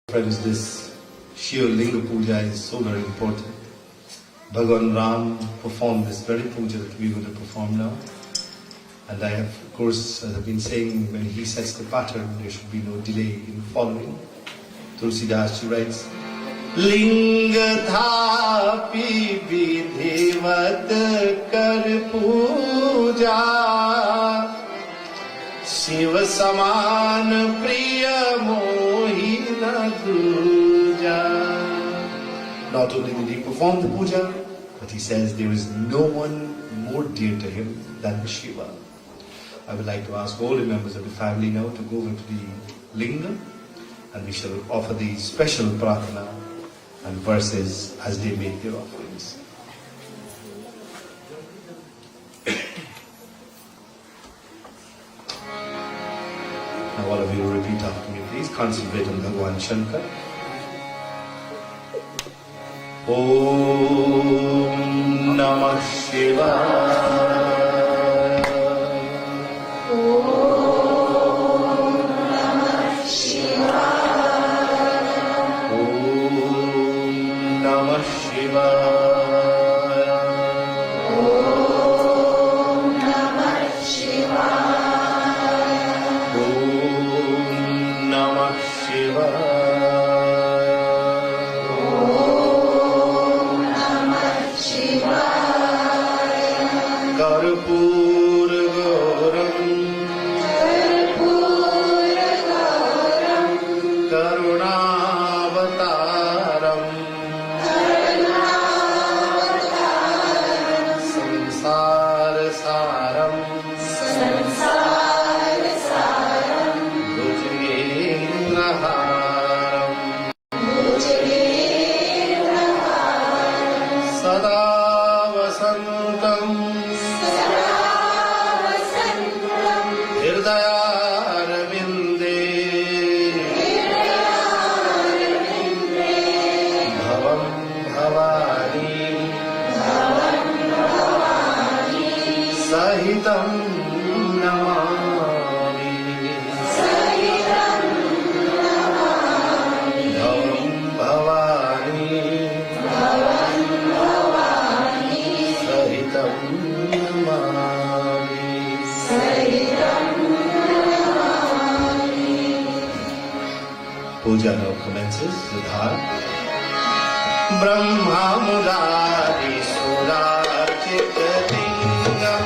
Friends, this Shiva Linga Puja is so very important. Bhagavan Ram performed this very puja that we are going to perform now. And I have, of course, as I've been saying, when he sets the pattern, there should be no delay in following. Tulsidas writes, Linga thapi vidhivat kar puja Shiva saman priya mohi na duja. Not only did he perform the puja, but he says there is no one more dear to him than Shiva. I would like to ask all the members of the family now to go over to the linga, and we shall offer the special prarthana and verses as they make their offerings. Now all of you repeat after me, please. Concentrate on Bhagavan Shankar. Om Namah Shivaya. Puja now commences with heart. Brahma Murari Surachita Lingam.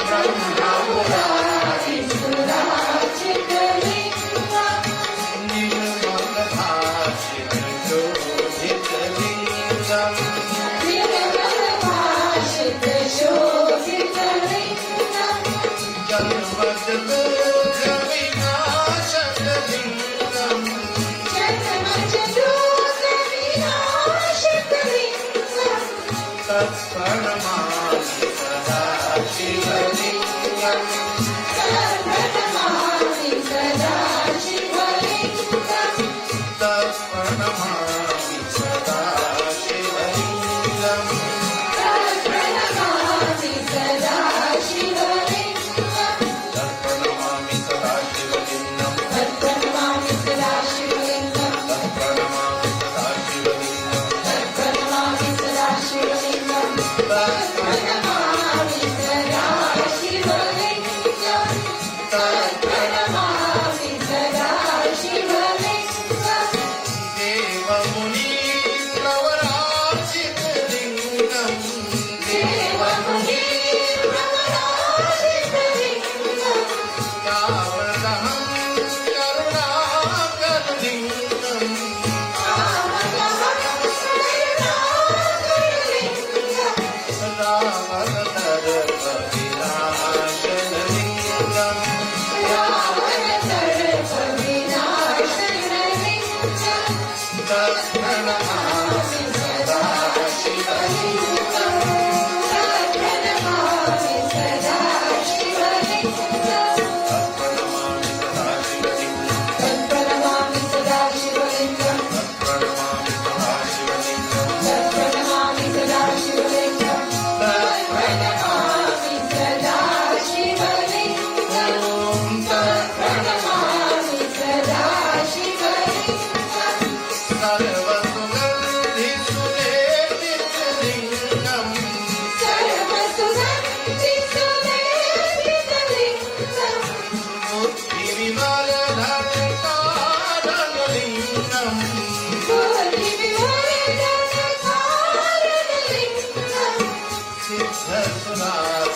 Brahma Murari Surachita Lingam. Nirmalabhashita Shobhita Lingam. Nirmalabhashita Shobhita Lingam. Janmajata Vinashata Lingam. Pranamami sada Shivalingam. Pranamami sada Shivalingam. Pranamami sada Shivalingam. Pranamami sada Shivalingam. Pranamami sada Shivalingam. Pranamami sada Shivalingam. Pranamami sada Shivalingam. Pranamami sada Shivalingam. Pranamami sada Shivalingam. Pranamami sada Shivalingam. Deva Muni Pravarachita Lingam. Deva Muni Pravarachita Lingam. Kavalaham Karunakar Lingam. Kavalaham Karunakar Lingam. Ravanatarpa Vinashana Lingam. Ravanatarpa Vinashana Lingam. Pranamami sada Shivalingam. Jai Jai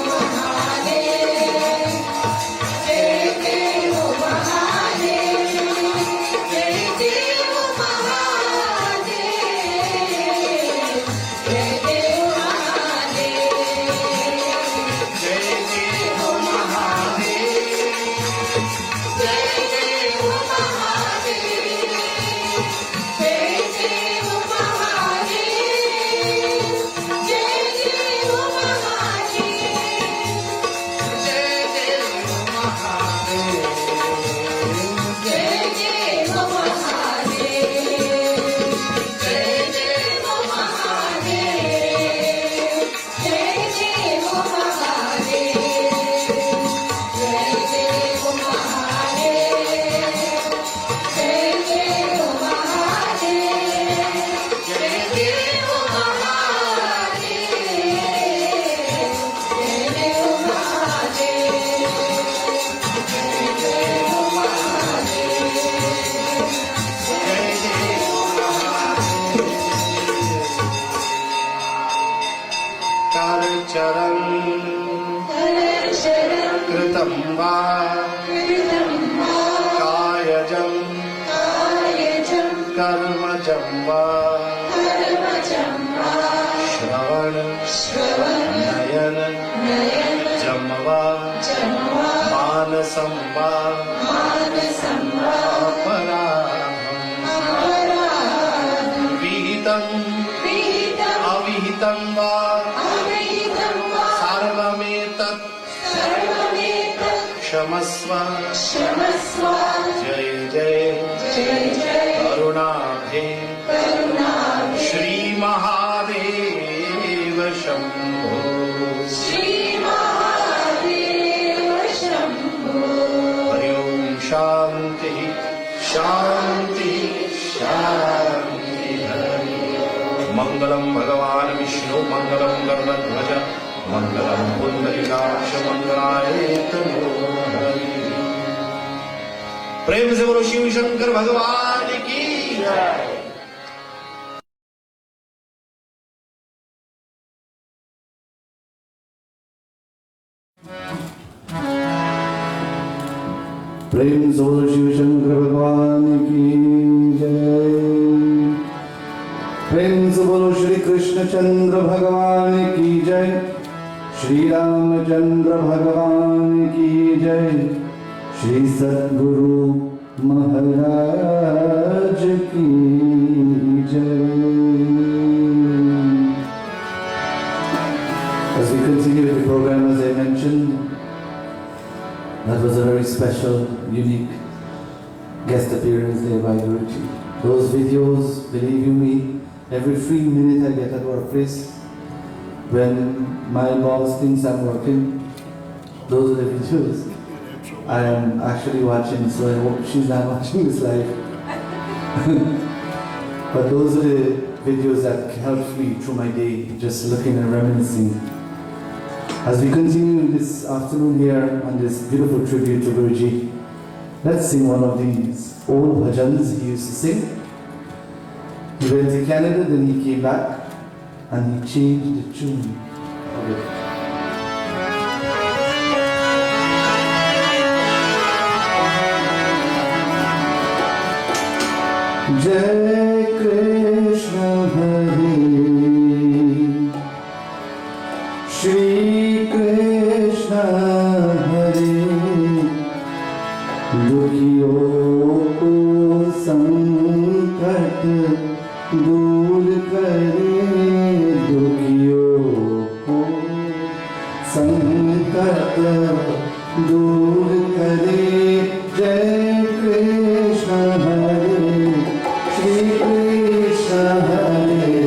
Mahadev. चरण कृतं वा कायजं कर्मजं वा श्रवण नयन जं वा मानसं वा अपराधं विहितं अविहितं वा सर्वमेतत् क्षमस्व जय जय करुणाभे श्री महादेव शंभो हरि ओम शांति शांति शांति मंगलम भगवान विष्णु मंगलम गरुड़ध्वज मंगलम पुंडरीकाक्ष मंगलाय तनो हरि। प्रेम से बोलो शिव शंकर भगवान की जय। प्रेम से बोलो शिव शंकर भगवान की जय। प्रेम से बोलो श्री कृष्ण चंद्र भगवान की जय। श्री रामचंद्र भगवान की जय। श्री सद्गुरु महाराज की जय। As we continue with the program, as I mentioned, that was a very special, unique guest appearance there by GuruJi. Those videos, believe you me, every free minute I get at workplace, when my boss thinks I'm working, those are the videos I am actually watching, so I hope she's not watching this live. But those are the videos that help me through my day, just looking and reminiscing. As we continue this afternoon here on this beautiful tribute to GuruJi, let's sing one of these old bhajans he used to sing. He went to Canada, then he came back and he changed the tune of it. Jai Krishna Hare Shri Krishna Hare दुखियों को संकट दूर करे दुखियों को संकट दूर करे जय कृष्ण हरे श्री कृष्ण हरे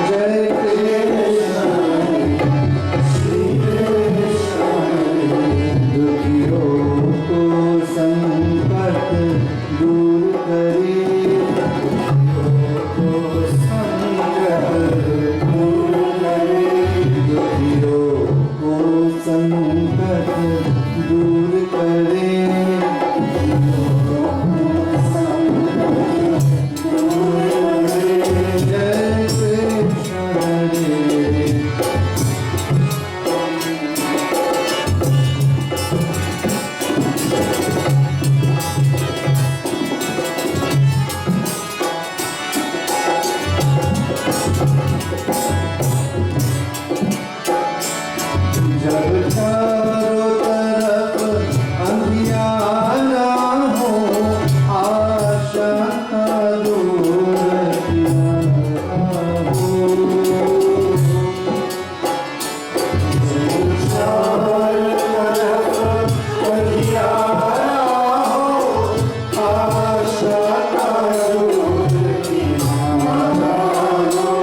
जय कृष्ण हरे श्री कृष्ण हरे दुखियों को संकट दूर करे संकट दूर करे जय कृष्ण हरे जब चारों तरफ अंधियारा हो आशा का दूर किनारा हो जब चारों तरफ अंधियारा हो आशा का दूर किनारा हो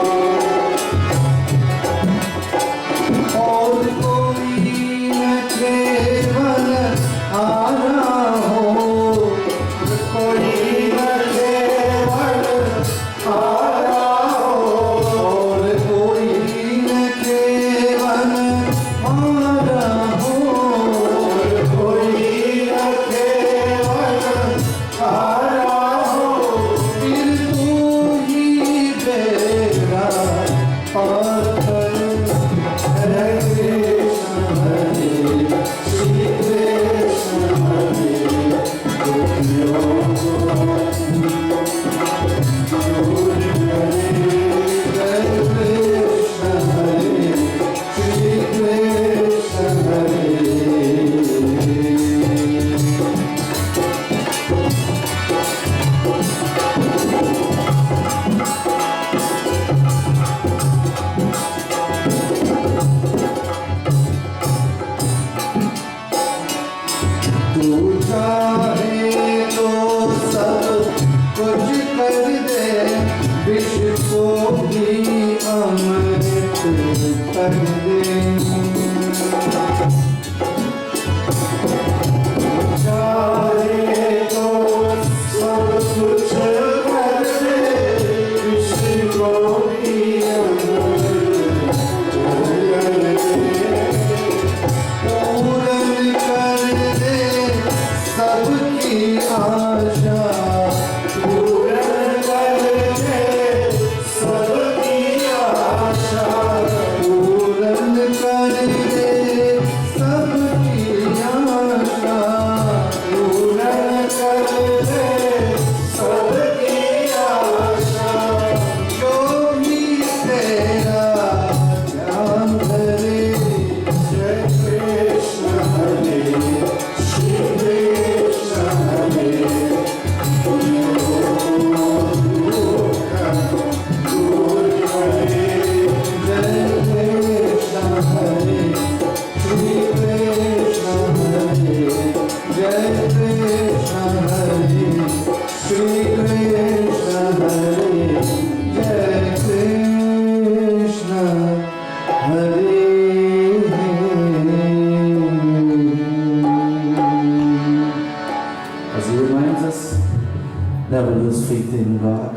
Never lose faith in God.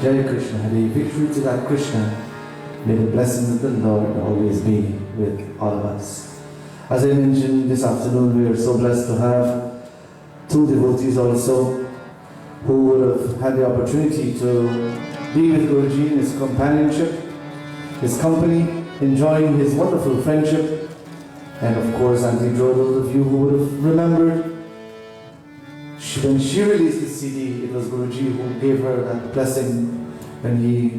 Jai Krishna Hare, victory to that Krishna. May the blessings of the Lord always be with all of us. As I mentioned this afternoon, we are so blessed to have two devotees also who would have had the opportunity to be with GuruJi in his companionship, his company, enjoying his wonderful friendship. And of course, Auntie Jo, those of you who would have remembered, when she released the CD, it was GuruJi who gave her that blessing when he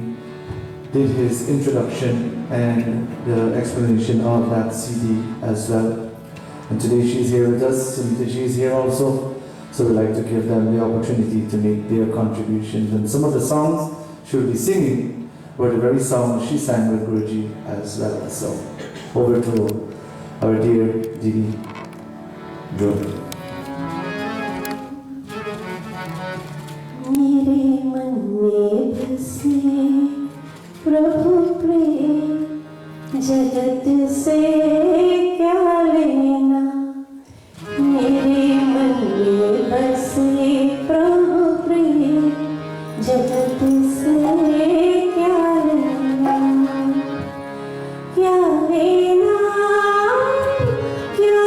did his introduction and the explanation of that CD as well. And today she's here with us, and she's here also. So we'd like to give them the opportunity to make their contributions. And some of the songs she will be singing were the very songs she sang with GuruJi as well. So over to our dear Didi Jo. मेरे मन में बसे प्रभु प्रेम जगत से क्या लेना मेरे मन में बसे प्रभु प्रेम जगत से क्या लेना क्या लेना क्या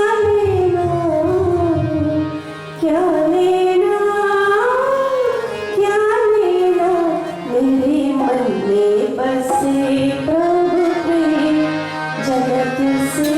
लेना क्या लेना मेरे मन में बसे प्रभु प्रेम जगत से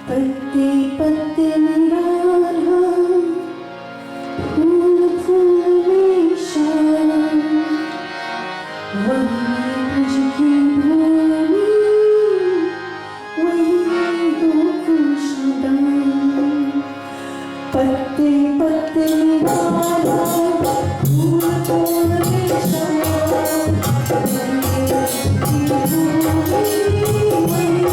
पत्ते पत्ते निराला फूल फूल रेशम वही ब्रज की भूमि वही गोकुलधाम पत्ते पत्ते निराला फूल फूल रेशम वही ब्रज की भूमि वही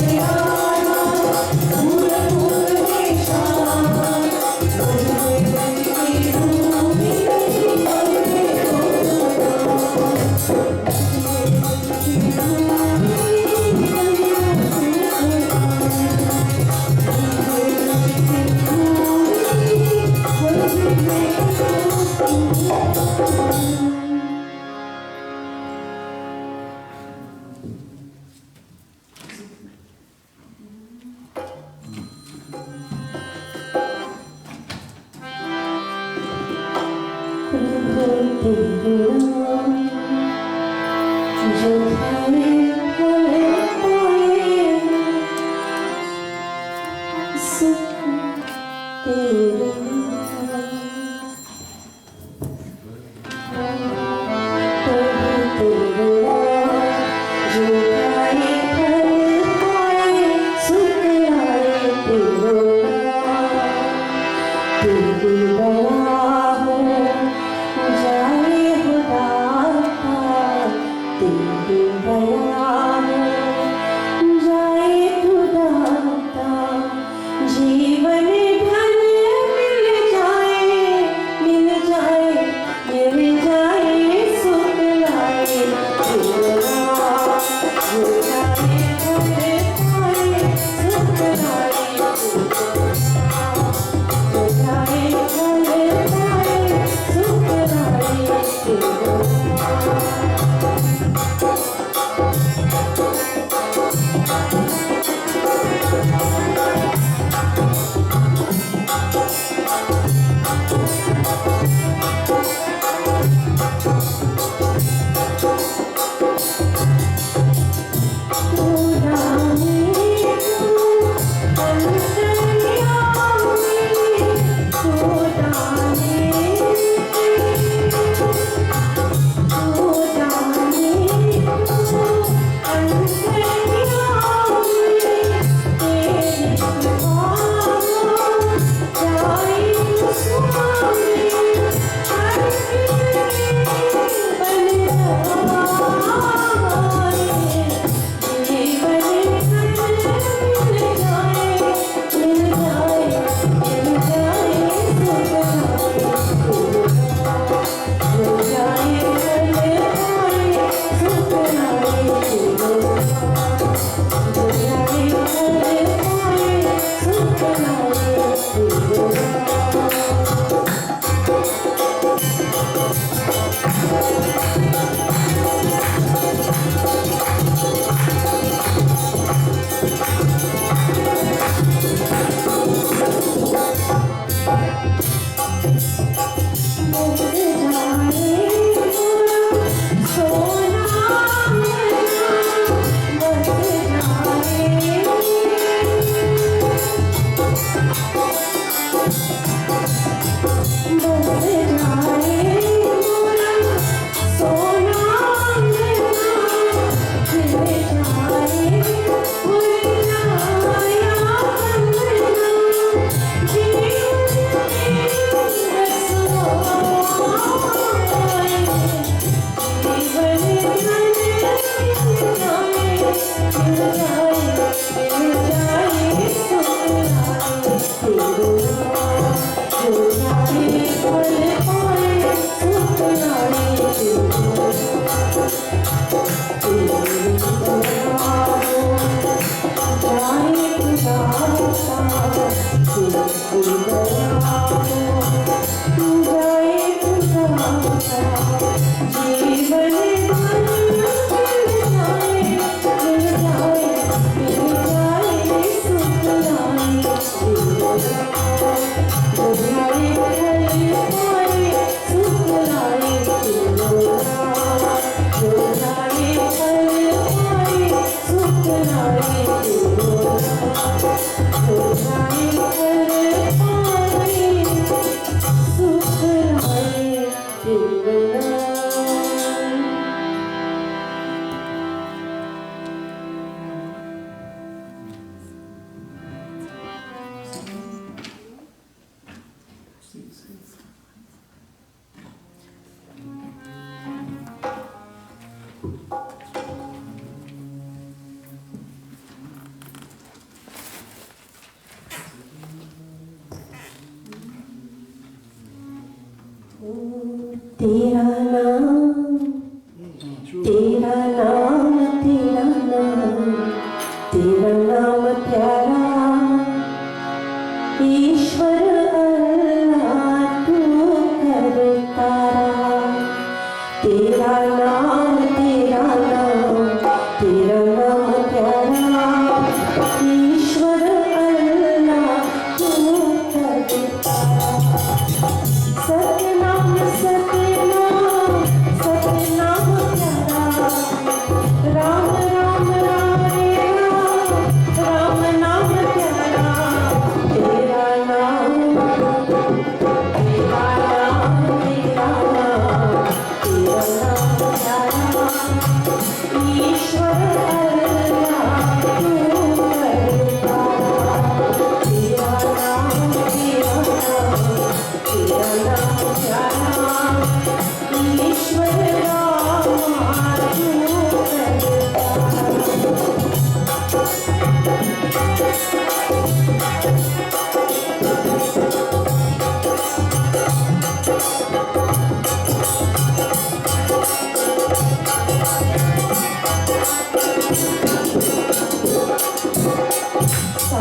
Yeah. सतनाम सतनाम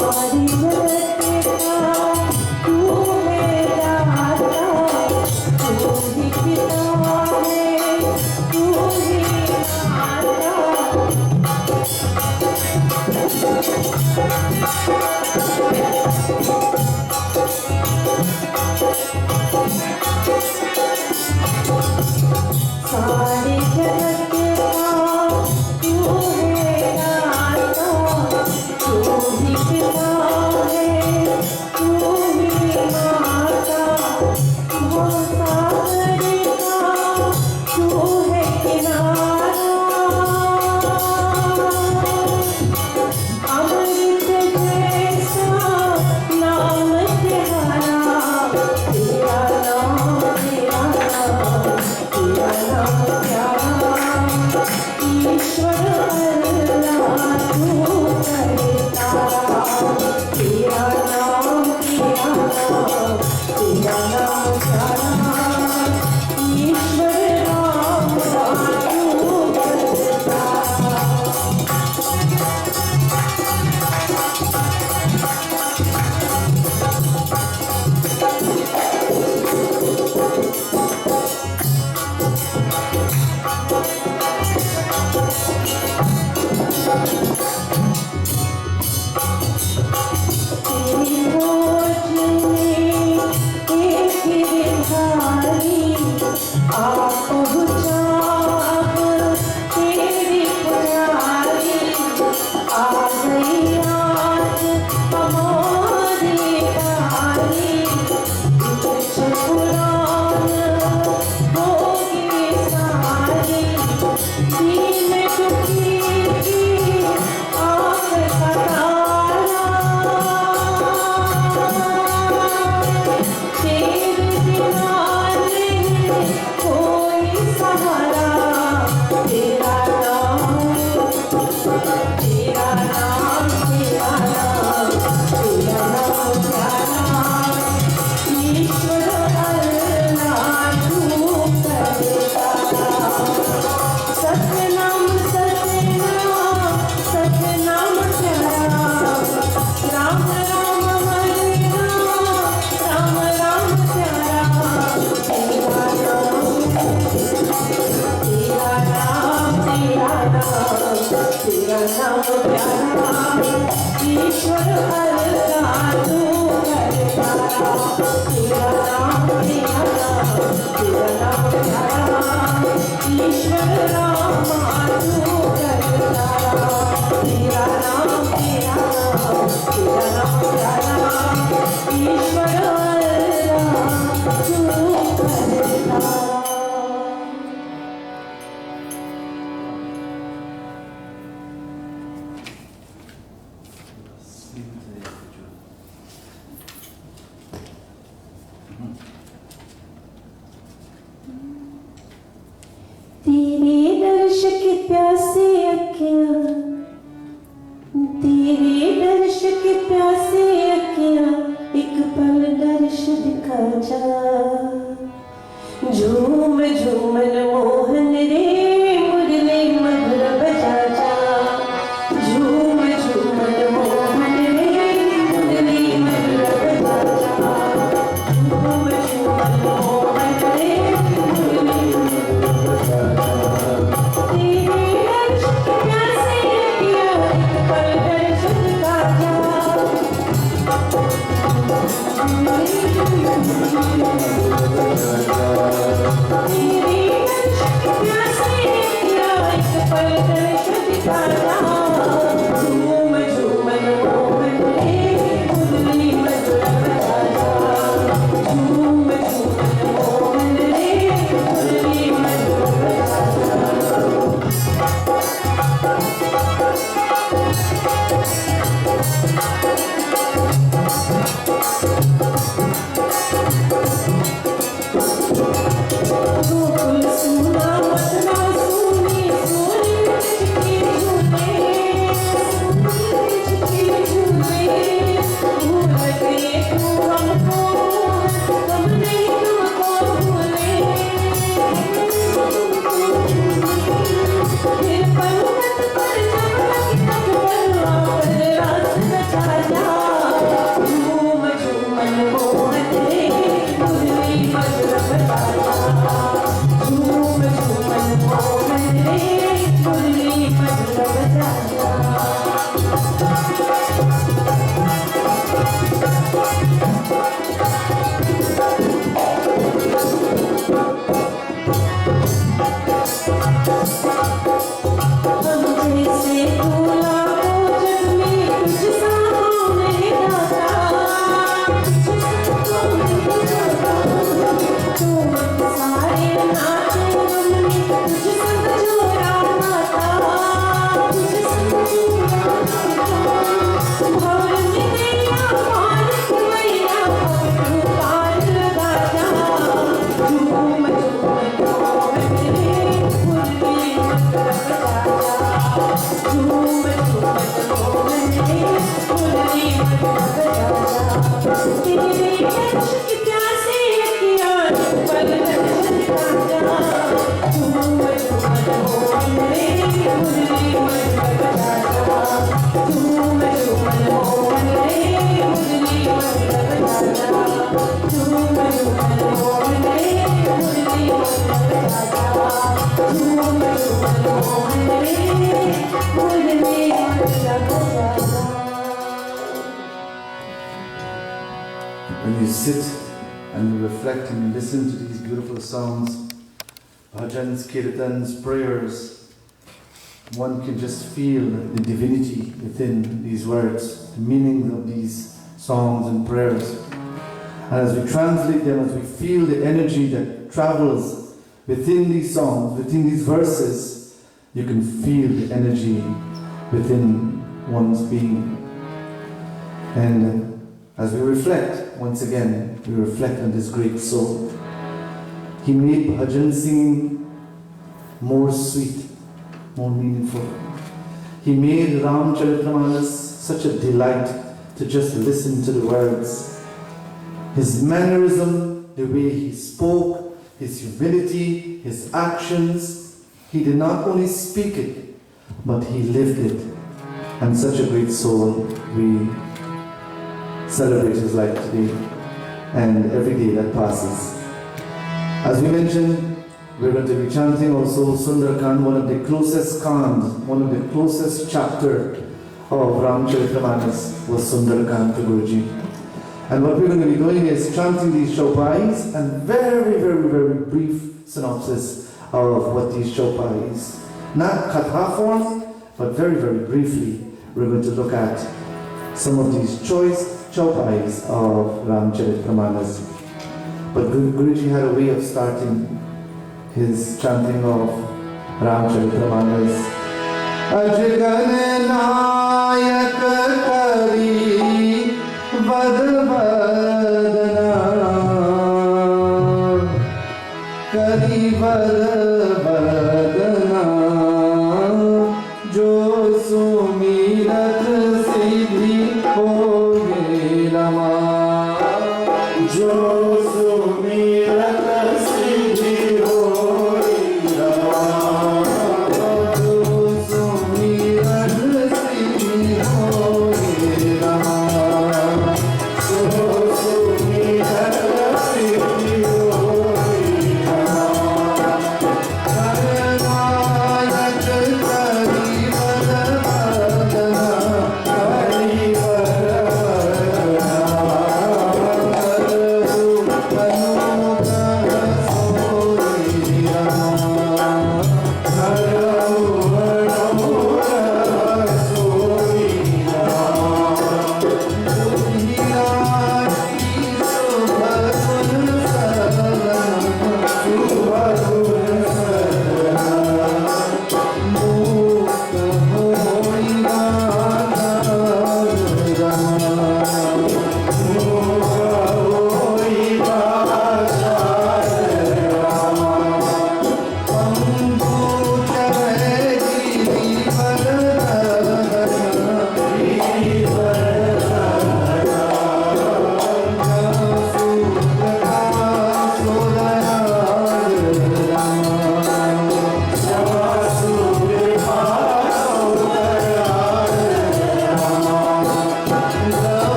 सारी जगत का तू है दाता, तू ही पिता है, तू ही माता। सारे जगत का तू है दाता, तू ही पिता है, तू ही माता। भवसागर का तू है किनारा, अमृत जैसा नाम तुम्हारा, तेरा नाम तेरा नाम तेरा नाम प्यारा। ईश्वर अल्लाह तू करतारा, तेरा नाम तेरा नाम तेरा नाम प्यारा। ईश्वर राम तू करतारा। तेरी खोज में एक भिखारी आ पहुँचा, अब तेरी पुजारी आ गई आज हमारी बारी। कुछ पुराण होगी सारी, दीन दुखी की आँख का तारा। तेरे बिना नहीं कोई सहारा, तेरा नाम तेरा नाम तेरा नाम तेरा नाम प्यारा। ईश्वर अल्लाह तू करतारा। सतनाम सतनाम सतनाम प्यारा। राम राम हरे राम राम प्यारा। तेरा नाम तेरा नाम तेरा नाम तेरा नाम प्यारा। ईश्वर अल्लाह तू करतारा। तेरा नाम तेरा नाम प्यारा। ईश्वर राम तू करतारा। तेरा नाम तेरा नाम प्यारा। ईश्वर अल्लाह तू करतारा। तेरे दर्श के प्यासे अखियाँ, तेरे दर्श के प्यासे अखियाँ, एक पल दर्श दिखा जा। झूम झूमन मोहन रे मुरली मधुर बजा जा। झूम झूमन मोहन रे मुरली मधुर बजा जा। झूम झूमन मोहन रे मुरली मधुर बजा जा। तेरे दर्श के प्यासे अखियाँ, एक पल दर्श दिखा जा। तेरे दर्श के प्यासे अखियाँ, एक पल दर्श दिखा जा। झूम झूमन मोहन रे मुरली मधुर बजा जा। झूम झूमन मोहन रे मुरली मधुर बजा जा। गोकुल सुना मथुरा सुनी, सोनी चिट्ठी झूमे, सोनी चिट्ठी झूमे। भूल गए तुम हमको, हम नहीं तुमको भूले। फिर पर्वत पर जब लगी तब बलवा पर रास रचा जा। When you sit and you reflect and you listen to these beautiful songs, bhajans, kirtans, prayers, one can just feel the divinity within these words, the meaning of these songs and prayers. And as we translate them, as we feel the energy that travels within these songs, within these verses, you can feel the energy within one's being. And as we reflect, once again, we reflect on this great soul. He made bhajan singing more sweet, more meaningful. He made Ramcharitmanas such a delight to just listen to the words. His mannerism, the way he spoke, his humility, his actions, he did not only speak it, but he lived it. And such a great soul, we celebrate his life today and every day that passes. As we mentioned, we're going to be chanting also Sundarkand, one of the closest kands, one of the closest chapter of Ramcharitmanas was Sundarkand to GuruJi. And what we're going to be doing is chanting these chaupais and very brief synopsis of what these chaupais, not katha form, but very briefly, we're going to look at some of these choice chaupais of Ramcharitmanas. But GuruJi had a way of starting his chanting of Ramcharitmanas. Ajgan nayak kari vadvadana kari vadvadana jo sumirat siddhi hoge rama jo sumirat siddhi hoge rama jo sumirat siddhi hoge rama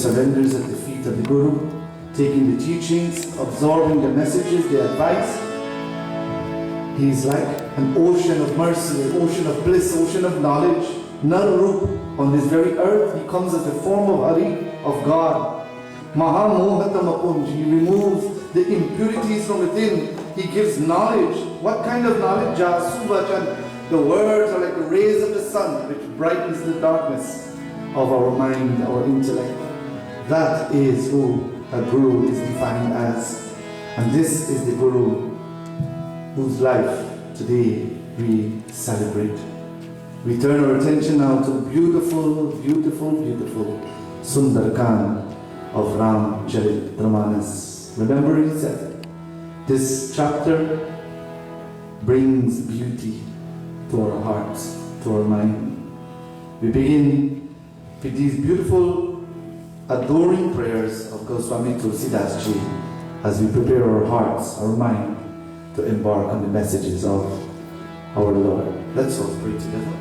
surrenders at the feet of the Guru, taking the teachings, absorbing the messages, the advice. He is like an ocean of mercy, an ocean of bliss, ocean of knowledge. Narup, on this very earth, he comes as the form of Hari, of God. Mahamohatamapunj, he removes the impurities from within. He gives knowledge. What kind of knowledge? Jasuvachan. The words are like the rays of the sun, which brightens the darkness of our mind, our intellect. That is who a Guru is defined as. And this is the Guru whose life today we celebrate. We turn our attention now to beautiful, beautiful, beautiful Sundarkan of Ramcharitmanas. Remember he said, this chapter brings beauty to our hearts, to our mind. We begin with these beautiful, adoring prayers of Goswami Tulsidas Ji as we prepare our hearts, our mind to embark on the messages of our Lord. Let's all pray together.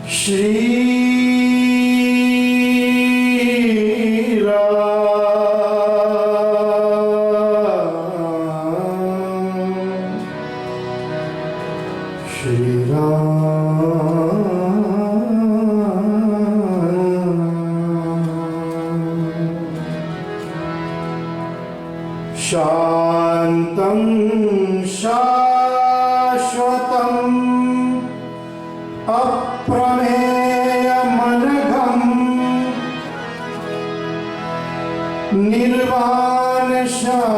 Shri Shantam Shashwatam Aprameya Managam Nirvana Shanti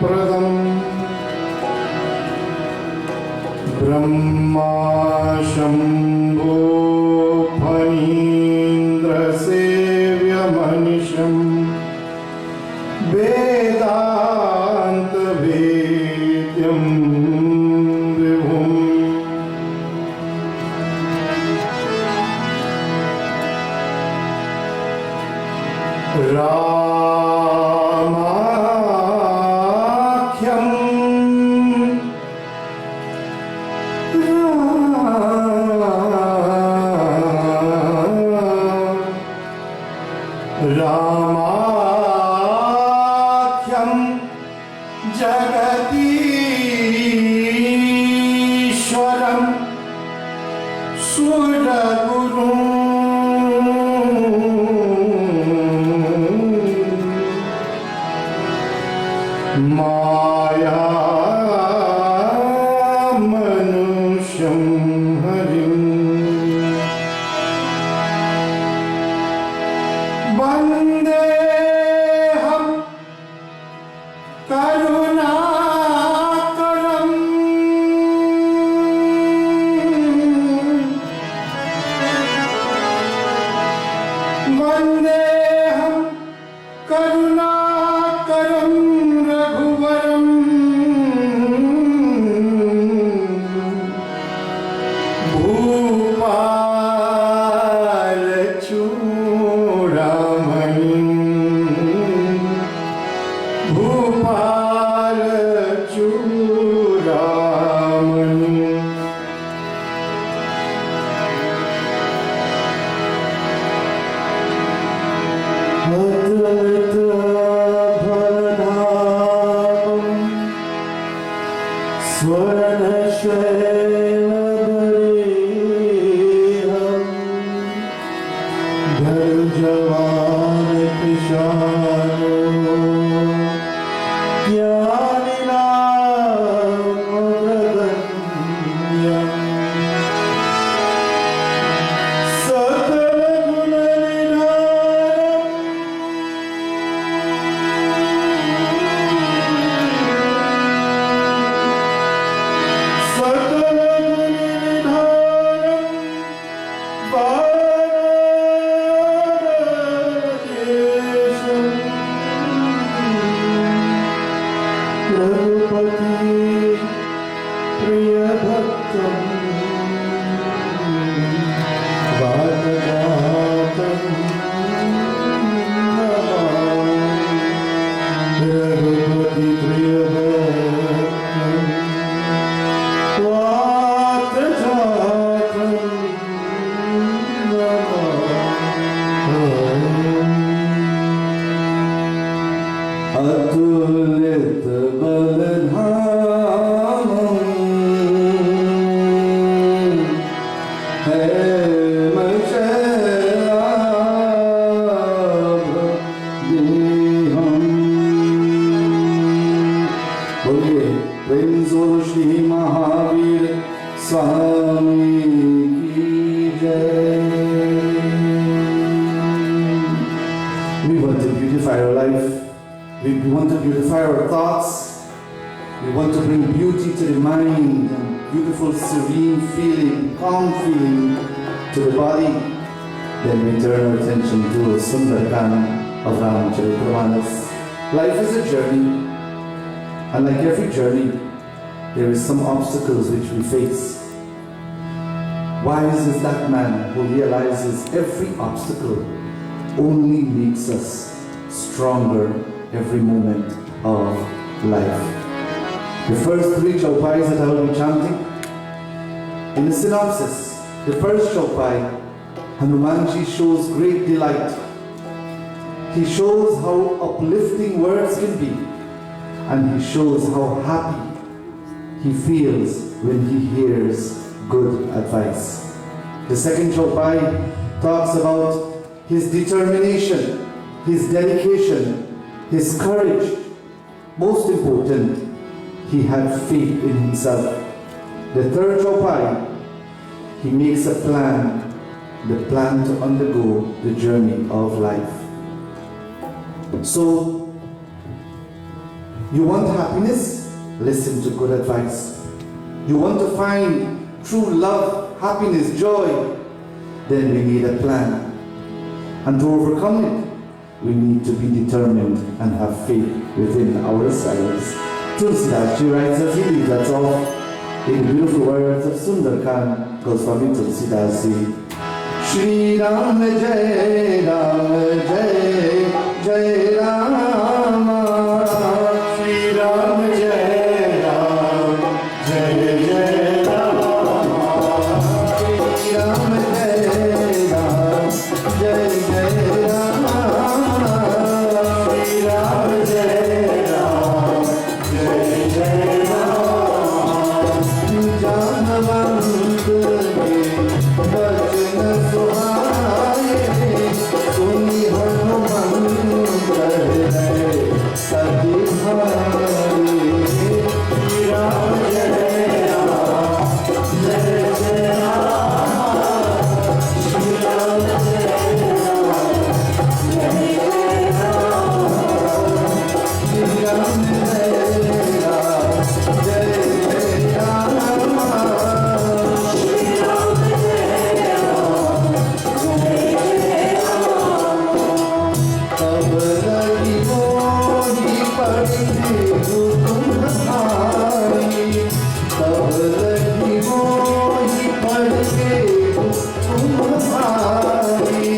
Pradam Brahma Shambho Phanindra Sevya Manisham Vedanta Vedyam Vibhum Ramakhyam Ramakhyam Jagatishwaram Suragurum Maya Manusham Harim Vandeham Karunakaram Vandeham Karunakaram Raghuvaram Bhupalachudamanim Bhupalachudamanim Advaita अतुलित बलधामं हेमशैलाभदेहम्। बोलिए प्रेम से श्री महावीर स्वामी की जय। We want to beautify our life. We want to beautify our thoughts. We want to bring beauty to the mind, and beautiful, serene feeling, calm feeling to the body. Then we turn our attention to Sundarkana of Ramcharitmanas. Life is a journey, and like every journey, there is some obstacles which we face. Wise is that man who realizes every obstacle only makes us stronger every moment of life. The first three chaupais that I will be chanting, in the synopsis, the first chaupai, Hanumanji shows great delight. He shows how uplifting words can be, and he shows how happy he feels when he hears good advice. The second chaupai talks about his determination, his dedication, his courage. Most important, he had faith in himself. The third chaupai, he makes a plan, the plan to undergo the journey of life. So, you want happiness? Listen to good advice. You want to find true love, happiness, joy? Then we need a plan. And to overcome it, we need to be determined and have faith within ourselves. Tulsidas Ji writes as he leaves us off in the beautiful words of Sundarkana Goswami Tulsidas Ji. Shri Ram Jai Ram Jai Jai Rama. Shri Ram Jai Ram Jai Jai Rama. Shri Ram Jai Ram Jai Jai Rama. Shri Ram Jai Ram Jai Jai Rama. Jadubans bhajan suhaye, suni Hanuman sadi bhari. Shri Ram Jai Ram Jai Jai Rama. Shri Ram Jai Ram Jai Jai Rama. Shri Ram Jai Ram Jai Jai Rama. Shri Ram Jai Ram Jai Jai Rama. तब लगी मोही पड़ी तुम्हारी, तब लगी मोही पड़ी तुम्हारी।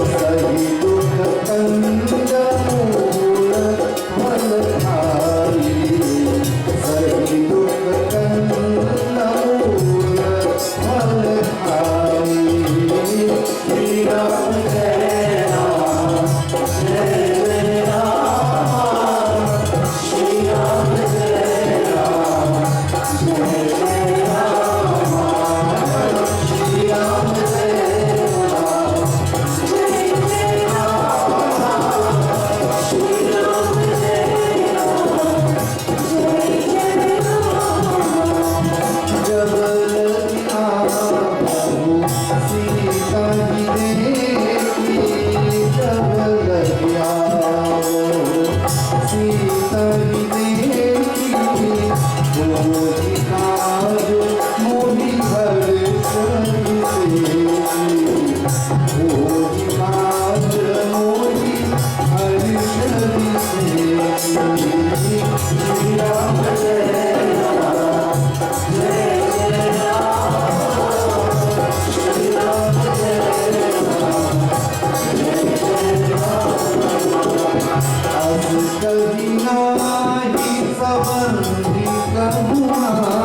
सही दुख कंद मूल फल खाई, सही दुख कंद मूल फल खाई। श्री राम जय राम जय जय राम। श्री राम जय राम जय जय राम। श्री राम जय राम जय जय राम। श्री राम जय राम जय जय राम। जब लगिया प्रभु सीता ही देखी, जब लगिया सीता ही देखी, मोहि काज मोहि हर्षि सेठी। मोहि काज मोहि हर्षि सेठी। श्री राम जय राम जय जय राम। श्री राम जय राम जय जय राम। अस कही नाही संबंधी कहुआरा,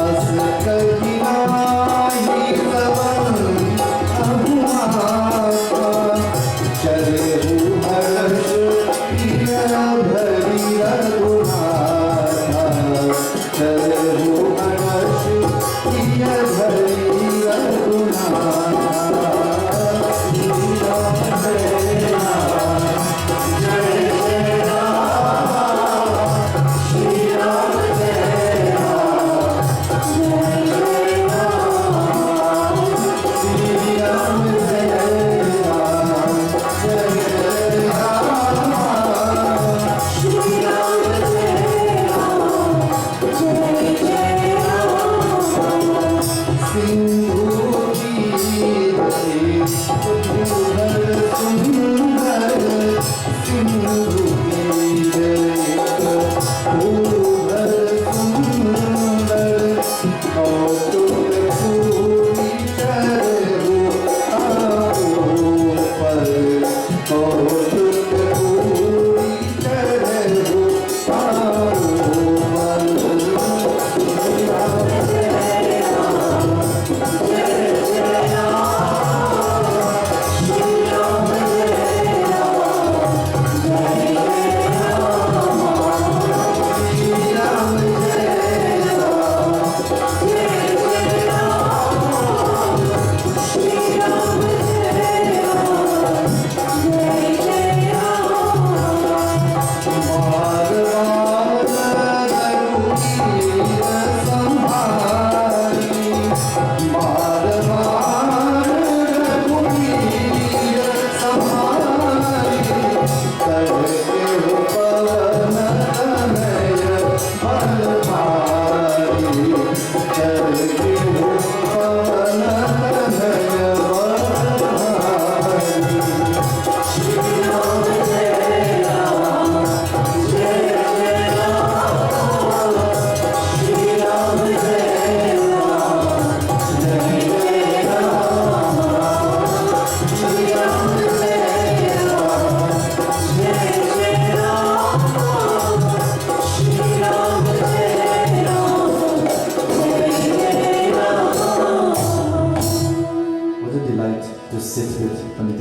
अस कही नाही संबंधी कहुआरा। चले हर्ष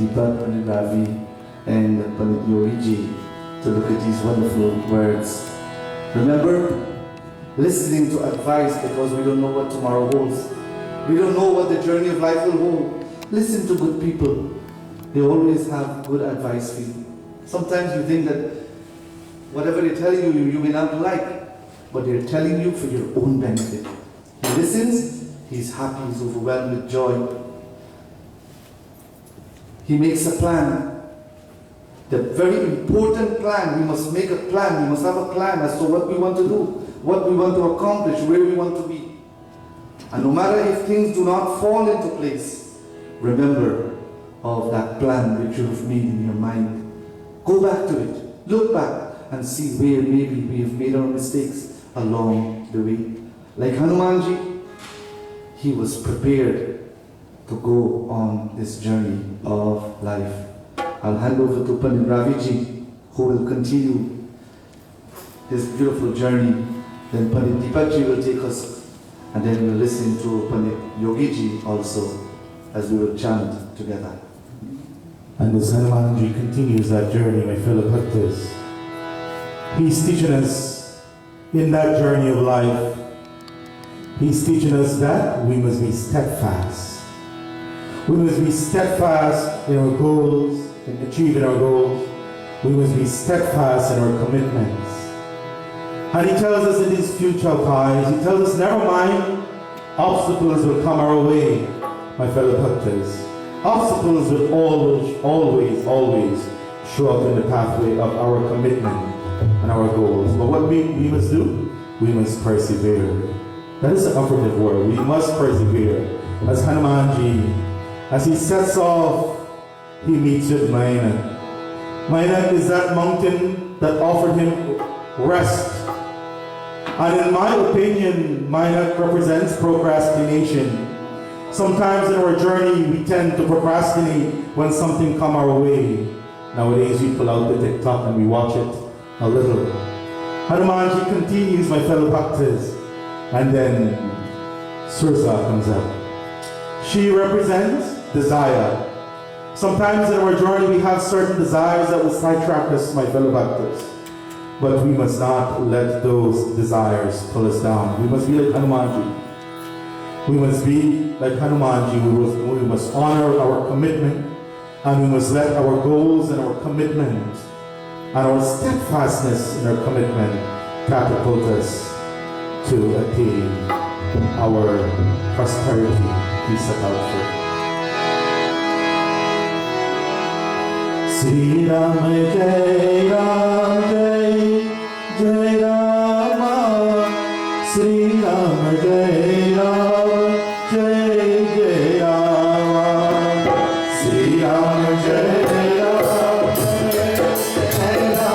Dipak, Ravi, and GuruJi to look at these wonderful words. Remember, listening to advice, because we don't know what tomorrow holds. We don't know what the journey of life will hold. Listen to good people. They always have good advice for you. Sometimes you think that whatever they tell you, you may not like, but they're telling you for your own benefit. He listens, he's happy, he's overwhelmed with joy. He makes a plan. The very important plan. We must make a plan. We must have a plan as to what we want to do, what we want to accomplish, where we want to be. And no matter if things do not fall into place, remember of that plan which you have made in your mind. Go back to it. Look back and see where maybe we have made our mistakes along the way. Like Hanumanji, he was prepared to go on this journey of life. I'll hand over to Pandit Raviji, who will continue his beautiful journey. Then Pandit Dipakji will take us, and then we'll listen to Pandit Yogiji also, as we will chant together. And as Hanumanji continues that journey, my fellow bhaktas, he's teaching us in that journey of life, he's teaching us that we must be steadfast. We must be steadfast in our goals, in achieving our goals. We must be steadfast in our commitments. And he tells us in these few chautais, he tells us, never mind, obstacles will come our way, my fellow bhaktas. Obstacles will always show up in the pathway of our commitment and our goals. But what we must do? We must persevere. That is the operative word. We must persevere. As Hanumanji, as he sets off, he meets with Mainak. Mainak is that mountain that offered him rest. And in my opinion, Mainak represents procrastination. Sometimes in our journey, we tend to procrastinate when something comes our way. Nowadays, we pull out the TikTok and we watch it a little. Hanumanji continues, my fellow bhaktas, and then Sursa comes out. She represents desire. Sometimes in our journey, we have certain desires that will sidetrack us, my fellow bhaktas. But we must not let those desires pull us down. We must be like Hanumanji. We must be like Hanumanji. We must honor our commitment, and we must let our goals and our commitment and our steadfastness in our commitment catapult us to attain our prosperity we set out for. Sri Ram Jai Ram Jai Jai Rama, Sri Ram Jai Ram Jai Jai Rama, Sri Ram Jai Ram Jai Rama.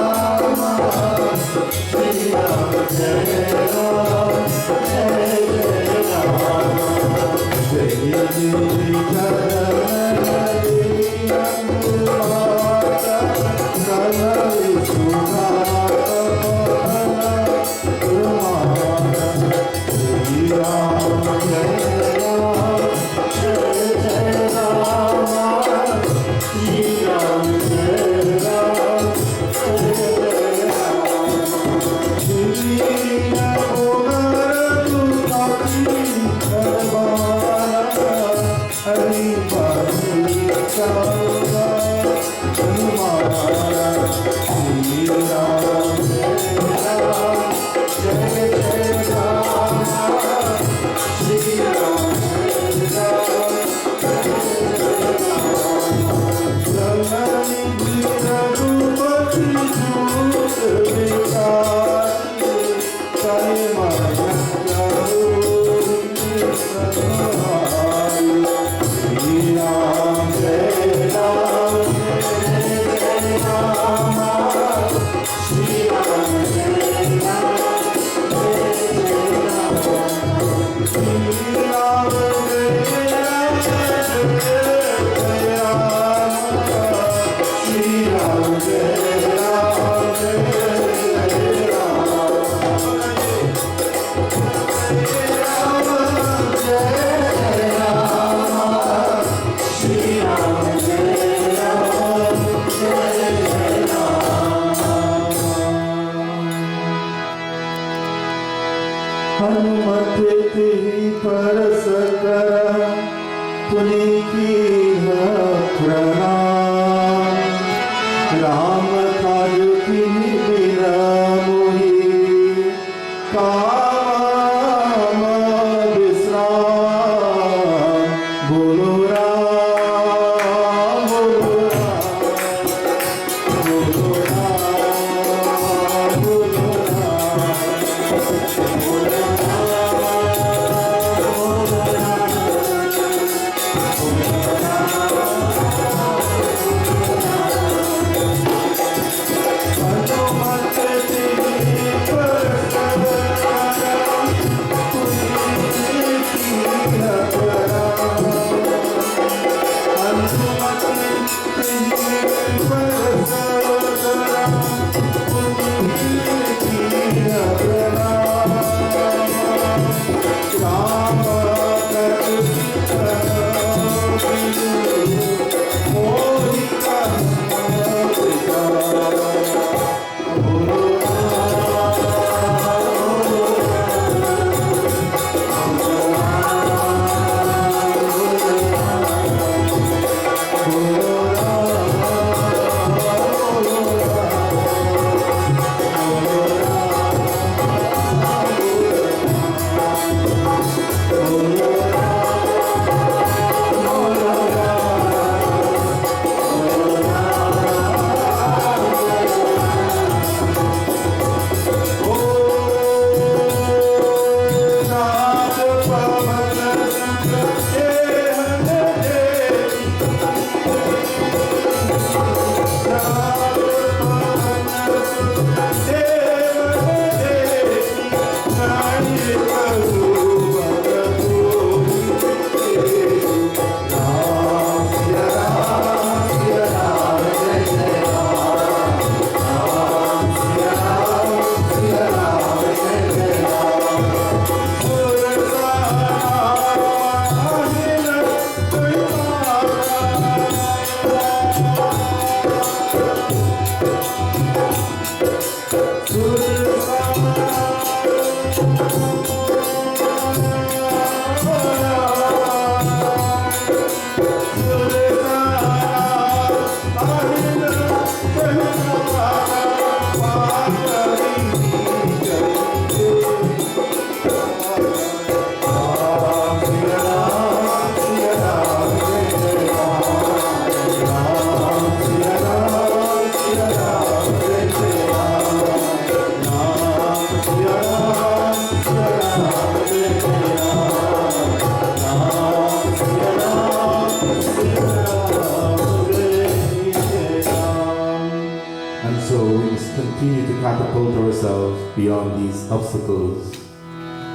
catapult ourselves beyond these obstacles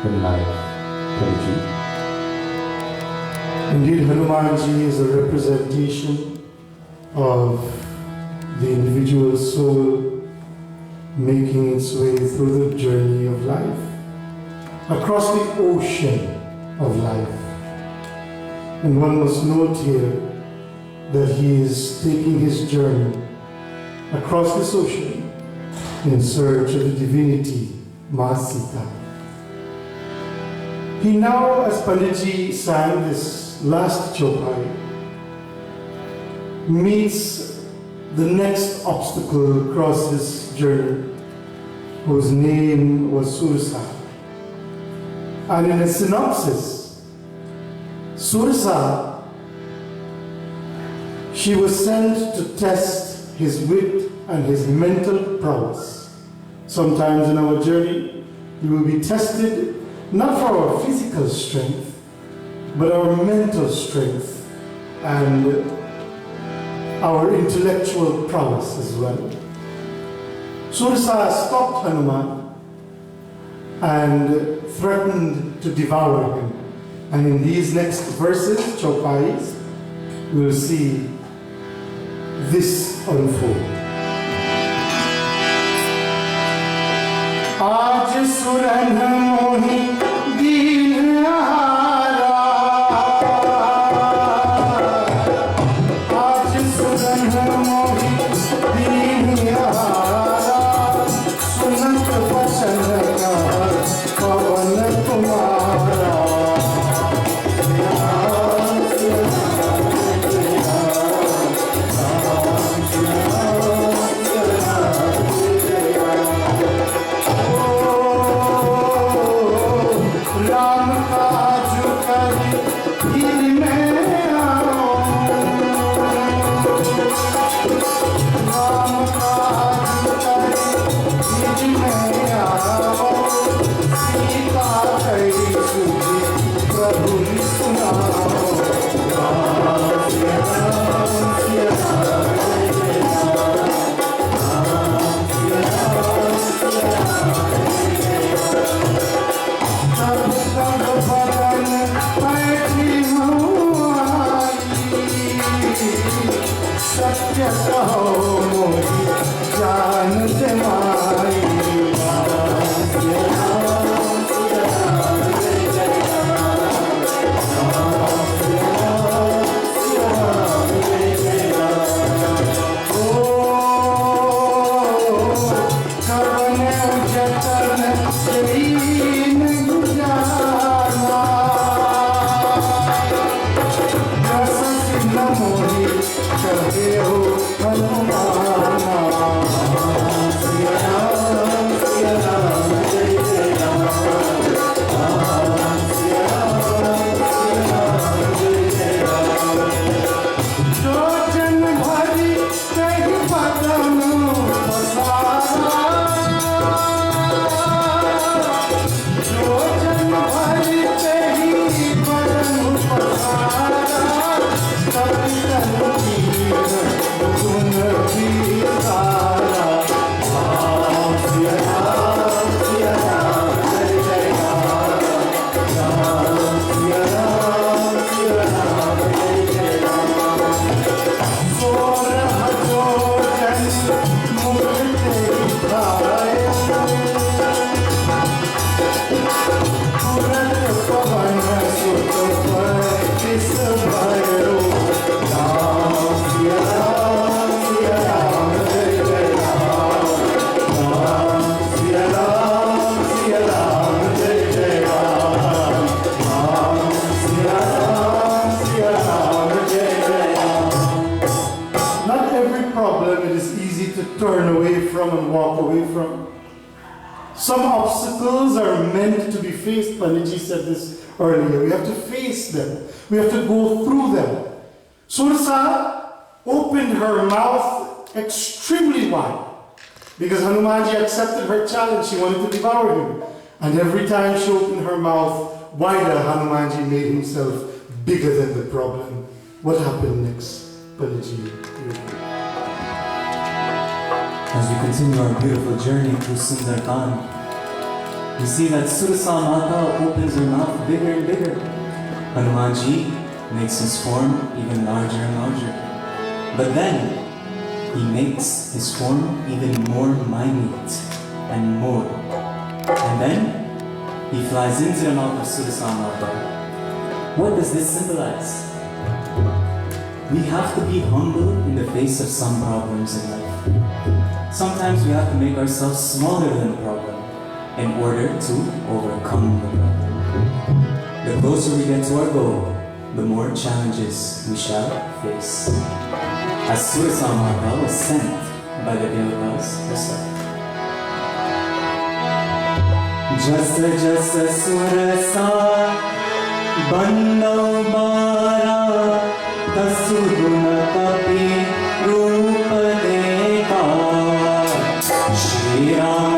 in life. Guruji. Indeed, Hanumanji is a representation of the individual soul making its way through the journey of life, across the ocean of life. And one must note here that he is taking his journey across this ocean in search of the divinity, Ma Sita. He now, as Panditji sang this last chopai, meets the next obstacle across this journey, whose name was Sursa. And in a synopsis, Sursa, she was sent to test his wit and his mental prowess. Sometimes in our journey, we will be tested not for our physical strength, but our mental strength and our intellectual prowess as well. Surasa stopped Hanuman and threatened to devour him. And in these next verses, Chaupais, we will see this unfold. आज सुरन मोहि दीन हारा, आज सुरन मोहि दीन हारा, सुनत वचन पवन Kumara. Some obstacles are meant to be faced. Manoj said this earlier. We have to face them. We have to go through them. Surasa opened her mouth extremely wide because Hanumanji accepted her challenge. She wanted to devour him. And every time she opened her mouth wider, Hanumanji made himself bigger than the problem. What happened next? Manoj. As we continue our beautiful journey through Sundarban, we see that Surasa Mata opens her mouth bigger and bigger. Hanumanji makes his form even larger and larger. But then, he makes his form even more minute and more. And then, he flies into the mouth of Surasa Mata. What does this symbolize? We have to be humble in the face of some problems in life. Sometimes we have to make ourselves smaller than the problem in order to overcome the problem. The closer we get to our goal, the more challenges we shall face. As Surasa Mata was sent by the Devatas herself. Jasa jasa Surasa Bannau Mara Tasuduna Tapi Rupa Deka Shri Ram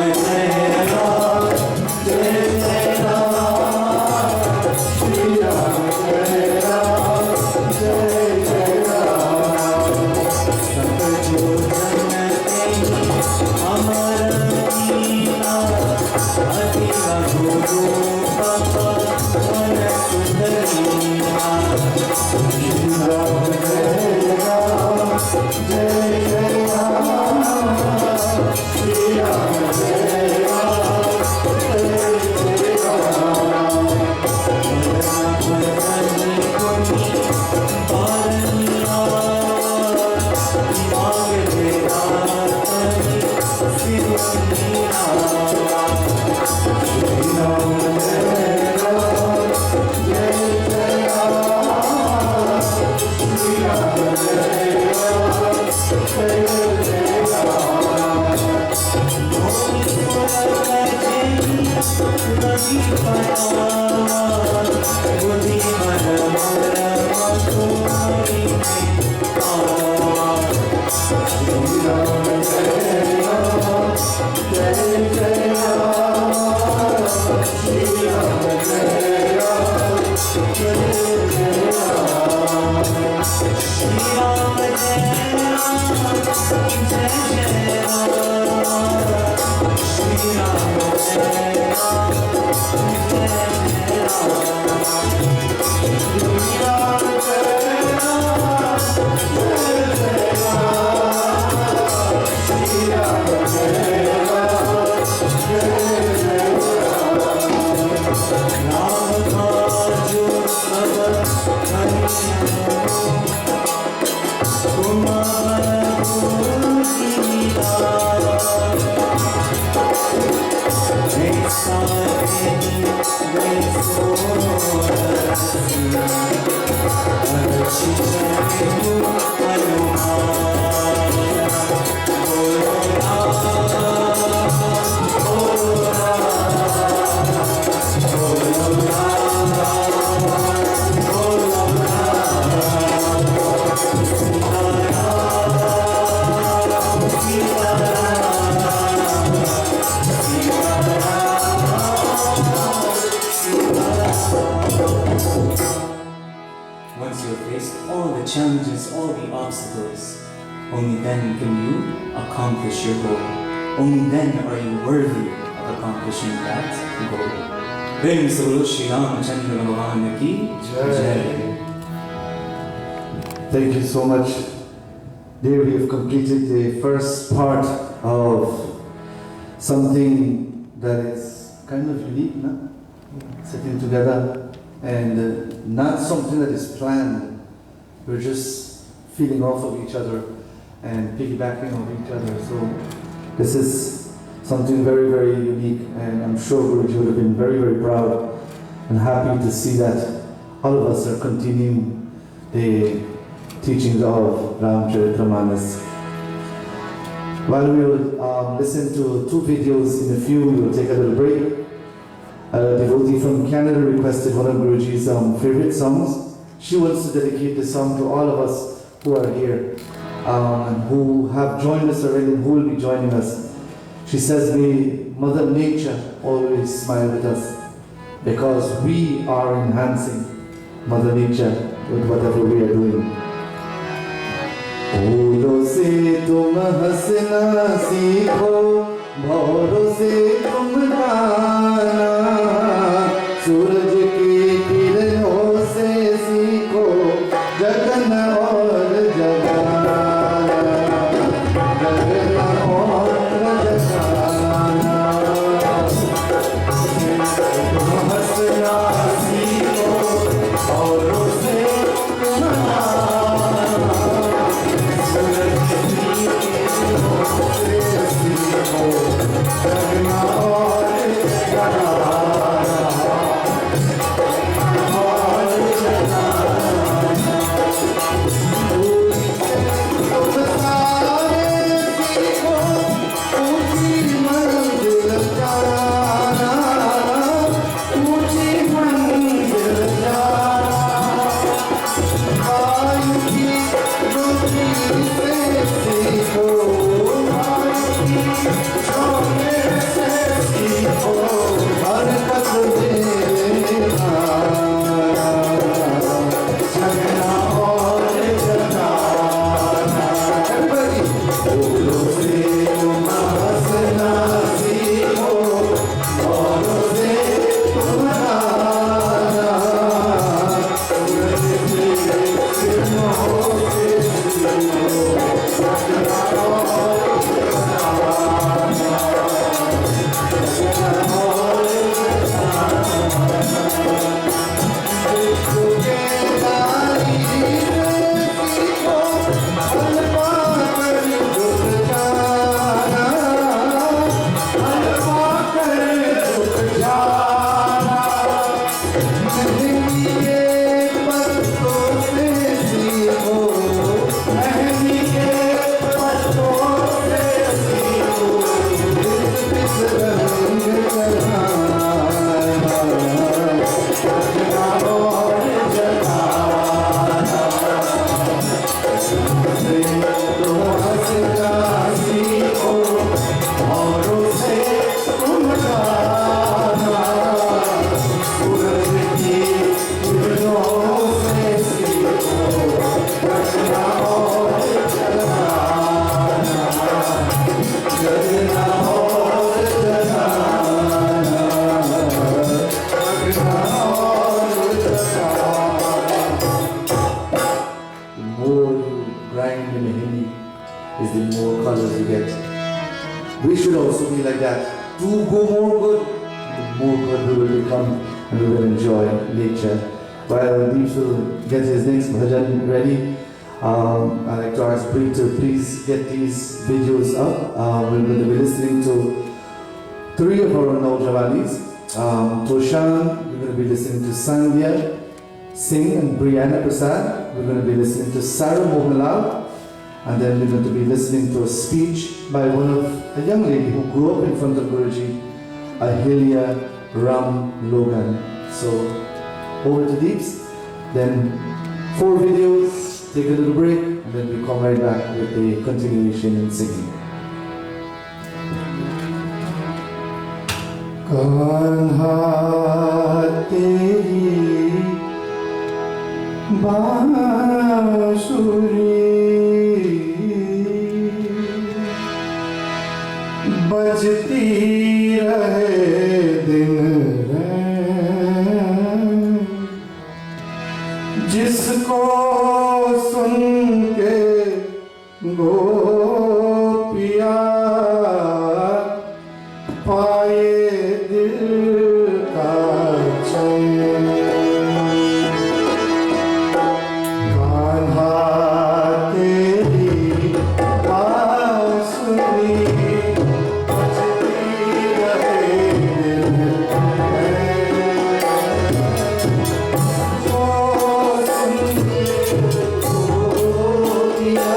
Once you have faced all the challenges, all the obstacles, only then can you accomplish your goal. Only then are you worthy of accomplishing that goal. Prem se bolo Shri Ramcharitmanas ki Jai. Thank you so much. There we have completed the first part of something that is kind of unique, no? Sitting together, and not something that is planned. We're just feeding off of each other and piggybacking on each other. So this is something very, very unique, and I'm sure GuruJi would have been very, very proud and happy to see that all of us are continuing the teachings of Ramcharitmanas. While we will listen to two videos in a few, we will take a little break. A devotee from Canada requested one of GuruJi's favorite songs. She wants to dedicate the song to all of us who are here, and who have joined us already and who will be joining us. She says, may Mother Nature always smile with us, because we are enhancing Mother Nature with whatever we are doing. फूलों से तुम हंसना सीखो, भौरों से तुम गाना, सूरज की किरणों से सीखो जगना और जगाना, जगना और जगाना। तुम हंसना सीखो, भौरों से तुम गाना, सूरज की किरणों से सीखो also be like that. Do go more good. More good we will become and we will enjoy nature. While Deeps will get his next bhajan ready, I'd like to ask Bree to please get these videos up. We're going to be listening to 3 of our Naujawanis. Toshan, we're going to be listening to Sandhya Singh and Brianna Prasad. We're going to be listening to Sarah Mohanlal. And then we're going to be listening to a speech by a young lady who grew up in front of GuruJi, Ahilya Ram Logan. So over to Deeps, then 4 videos, take a little break, and then we come right back with the continuation in singing. Kanha तेरी बांसुरी बजती रहे दिन रैन, जिसको सुन के गोपिया पाए दिल का चैन। कान्हा तेरी बांसुरी बजती रहे दिल में, जो सुन के गोपिया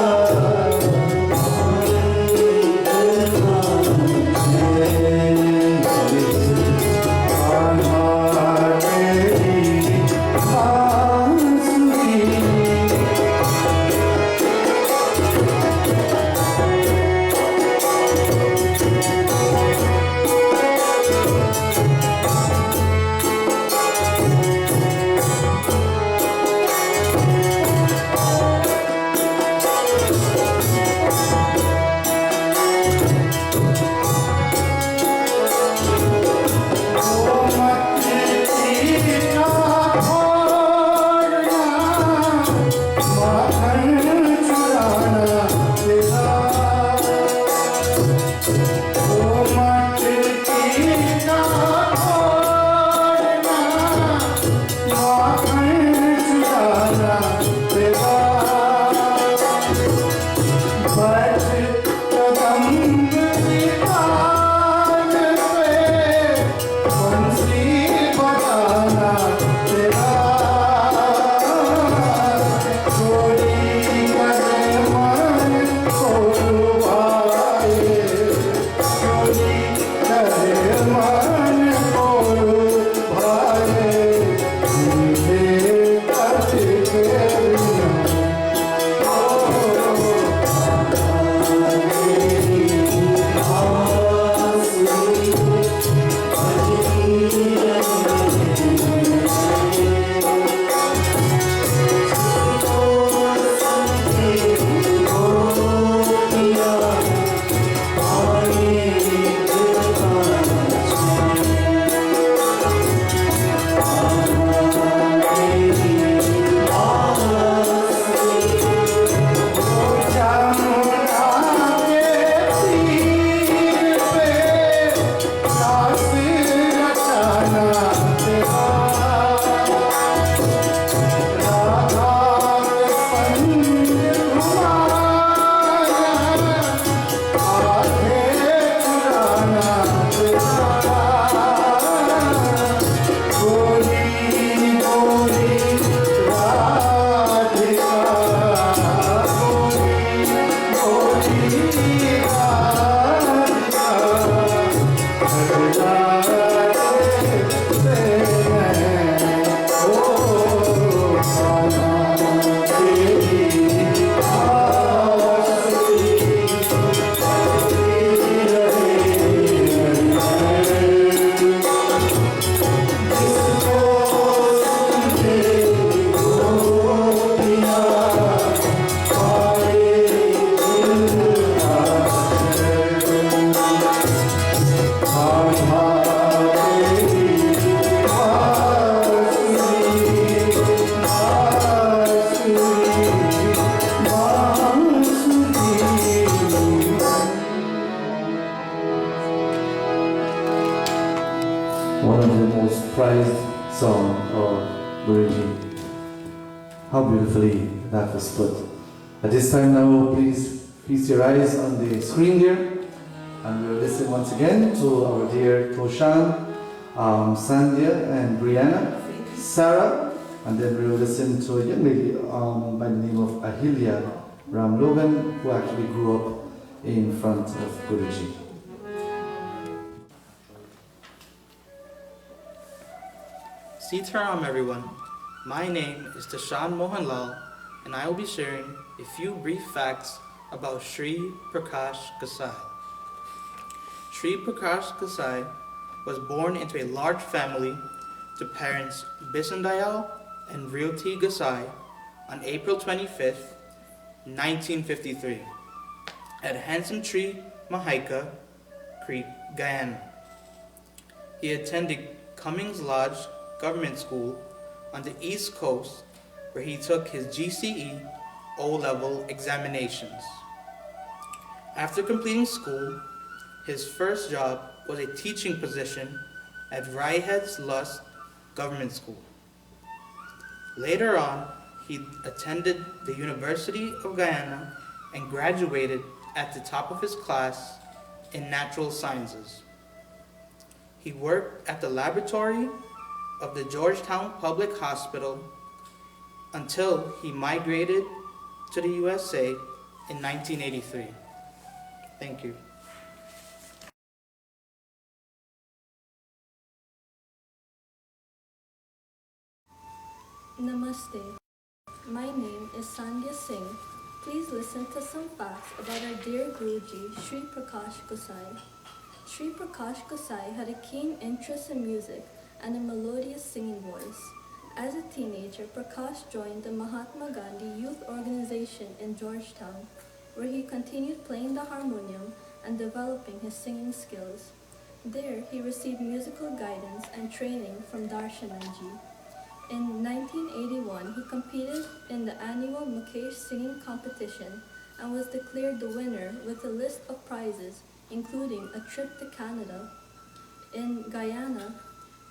one of the most prized songs of GuruJi. How beautifully that was put. At this time now, please feast your eyes on the screen there, and we'll listen once again to our dear Toshan, Sandhya and Brianna, Sarah, and then we'll listen to a young lady by the name of Ahilya Ram Logan, who actually grew up in front of GuruJi. Sitaram everyone, my name is Tashan Mohanlal, and I will be sharing a few brief facts about Shri Prakash Gossai. Shri Prakash Gossai was born into a large family to parents Bisan Dayal and Realty Gossai on April 25th, 1953, at Handsome Tree, Mahaika Creek, Guyana. He attended Cummings Lodge Government School on the East Coast, where he took his GCE O-level examinations. After completing school, his first job was a teaching position at Raihead's Lust Government School. Later on, he attended the University of Guyana and graduated at the top of his class in natural sciences. He worked at the laboratory of the Georgetown Public Hospital until he migrated to the USA in 1983. Thank you. Namaste. My name is Sandhya Singh. Please listen to some facts about our dear Guruji, Shri Prakash Gossai. Shri Prakash Gossai had a keen interest in music and a melodious singing voice. As a teenager, Prakash joined the Mahatma Gandhi Youth Organization in Georgetown, where he continued playing the harmonium and developing his singing skills. There, he received musical guidance and training from Darshananji. In 1981, he competed in the annual Mukesh singing competition and was declared the winner with a list of prizes, including a trip to Canada. In Guyana,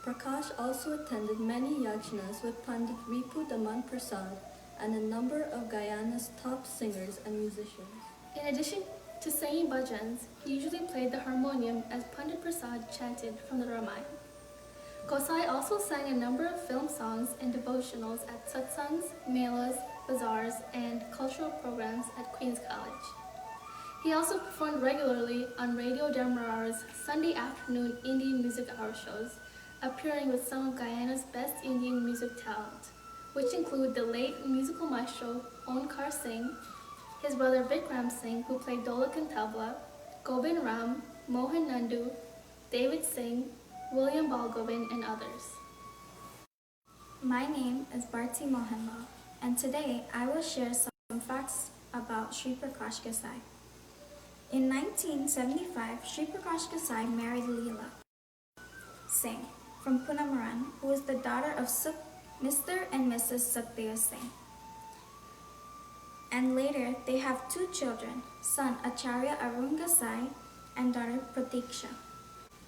Prakash also attended many yajnas with Pandit Ripu Daman Prasad and a number of Guyana's top singers and musicians. In addition to singing bhajans, he usually played the harmonium as Pandit Prasad chanted from the Ramayana. Gossai also sang a number of film songs and devotionals at satsangs, melas, bazaars, and cultural programs at Queen's College. He also performed regularly on Radio Demerara's Sunday afternoon Indian music hour shows, appearing with some of Guyana's best Indian music talent, which include the late musical maestro Onkar Singh, his brother Vikram Singh, who played dholak and tabla, Gobind Ram, Mohan Nandu, David Singh, William Balgobind, and others. My name is Bharti Mohanlal, and today I will share some facts about Shri Prakash Gossai. In 1975, Shri Prakash Gossai married Leela Singh from Punamaran, who was the daughter of Mr. and Mrs. Sukhdev Singh. And later, they have two children, son Acharya Arun Gossai and daughter Pratiksha.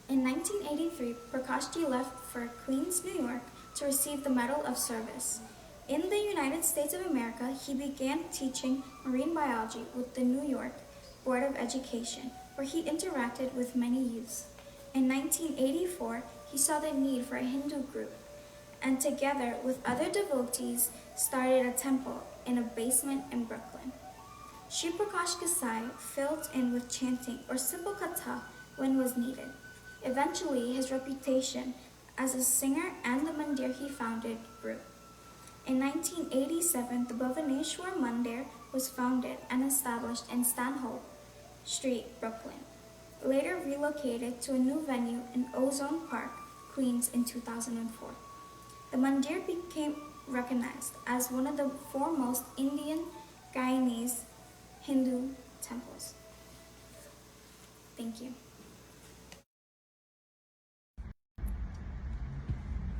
In 1983, Prakashji left for Queens, New York to receive the Medal of Service. In the United States of America, he began teaching marine biology with the New York Board of Education, where he interacted with many youths. In 1984, he saw the need for a Hindu group, and together with other devotees, started a temple in a basement in Brooklyn. Shri Prakash Gossai filled in with chanting or simple katha when was needed. Eventually, his reputation as a singer and the mandir he founded grew. In 1987, the Bhuvaneshwar Mandir was founded and established in Stanhope Street, Brooklyn. Later relocated to a new venue in Ozone Park, Queens in 2004. The mandir became recognized as one of the foremost Indian Guyanese Hindu temples. Thank you.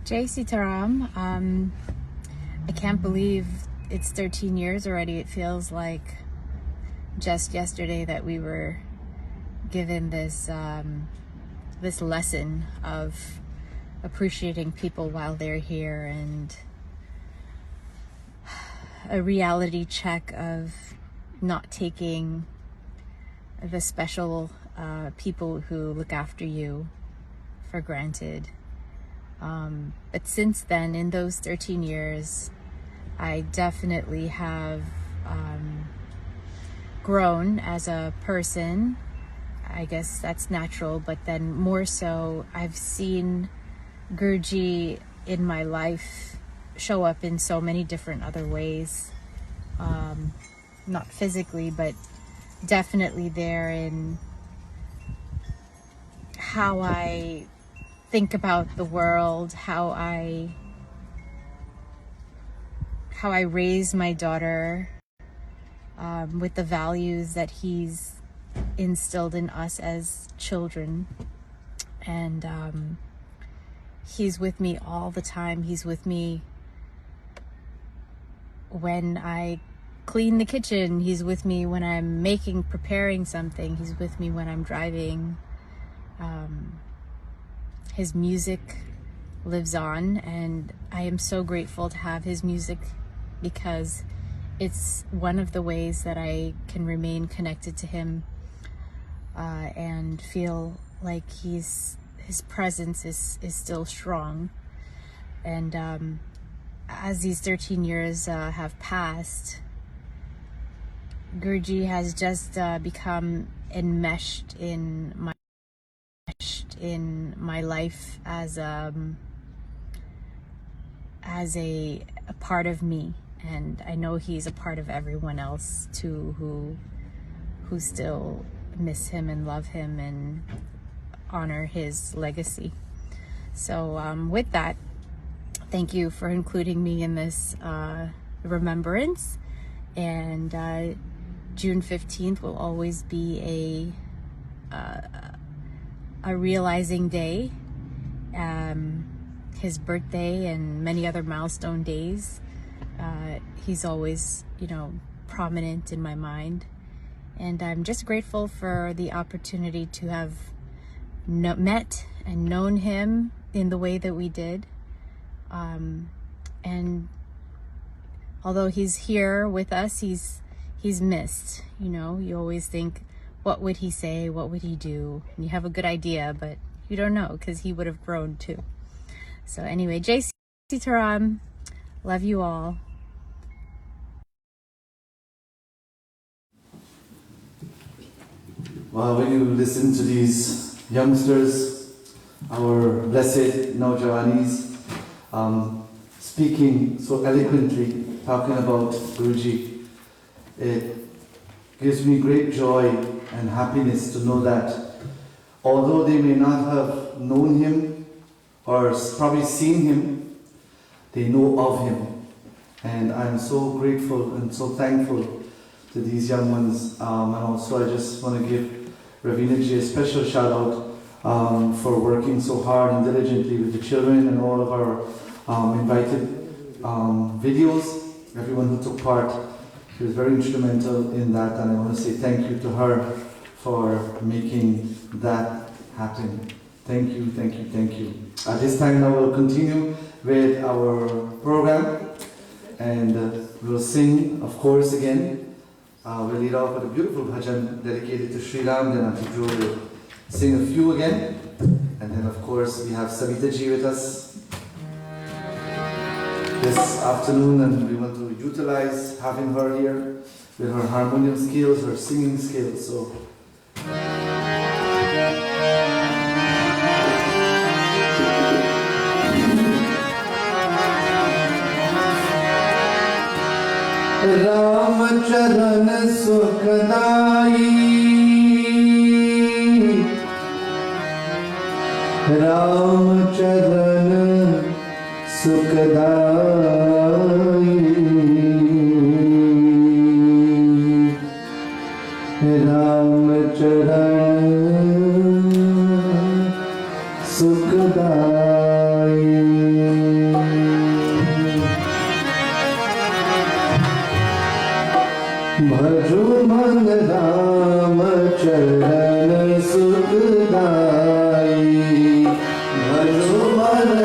Jai Sitaram. I can't believe it's 13 years already. It feels like just yesterday that we were given this this lesson of appreciating people while they're here, and a reality check of not taking the special people who look after you for granted. But since then, in those 13 years, I definitely have grown as a person. I guess that's natural, but then more so, I've seen GuruJi in my life show up in so many different other ways. Not physically, but definitely there in how I think about the world, how I raise my daughter with the values that he's instilled in us as children. And he's with me all the time. He's with me when I clean the kitchen. He's with me when I'm preparing something. He's with me when I'm driving. His music lives on, and I am so grateful to have his music, because it's one of the ways that I can remain connected to him and feel like his presence is still strong. And as these 13 years have passed, GuruJi has just become enmeshed in my life as a part of me, and I know he's a part of everyone else too, who still miss him and love him and honor his legacy. So with that, thank you for including me in this remembrance, and June 15th will always be a realizing day. His birthday and many other milestone days, he's always, prominent in my mind. And I'm just grateful for the opportunity to have met and known him in the way that we did. And although he's here with us, he's missed. You always think, what would he say? What would he do? And you have a good idea, but you don't know, because he would have grown too. So anyway, Jai Sitaram. Love you all. Well, when you listen to these youngsters, our blessed Naujawanis, speaking so eloquently, talking about GuruJi, it gives me great joy and happiness to know that although they may not have known him or probably seen him, they know of him. And I'm so grateful and so thankful to these young ones. And also I just want to give Ravinaji a special shout out for working so hard and diligently with the children and all of our invited videos. Everyone who took part, she was very instrumental in that, and I want to say thank you to her for making that happen. Thank you, thank you, thank you. At this time now we'll continue with our program, and we'll sing, of course, again. We'll lead off with a beautiful bhajan dedicated to Sri Ram, then Auntie Jo will sing a few again, and then of course we have Savita Ji with us this afternoon, and we want to utilize having her here with her harmonium skills, her singing skills. So Ramcharan Sukhdai, Ramcharan Sukhdai, Ramcharan Sukhdai. Bhaju man Ramcharan Sukhdai, Bhaju man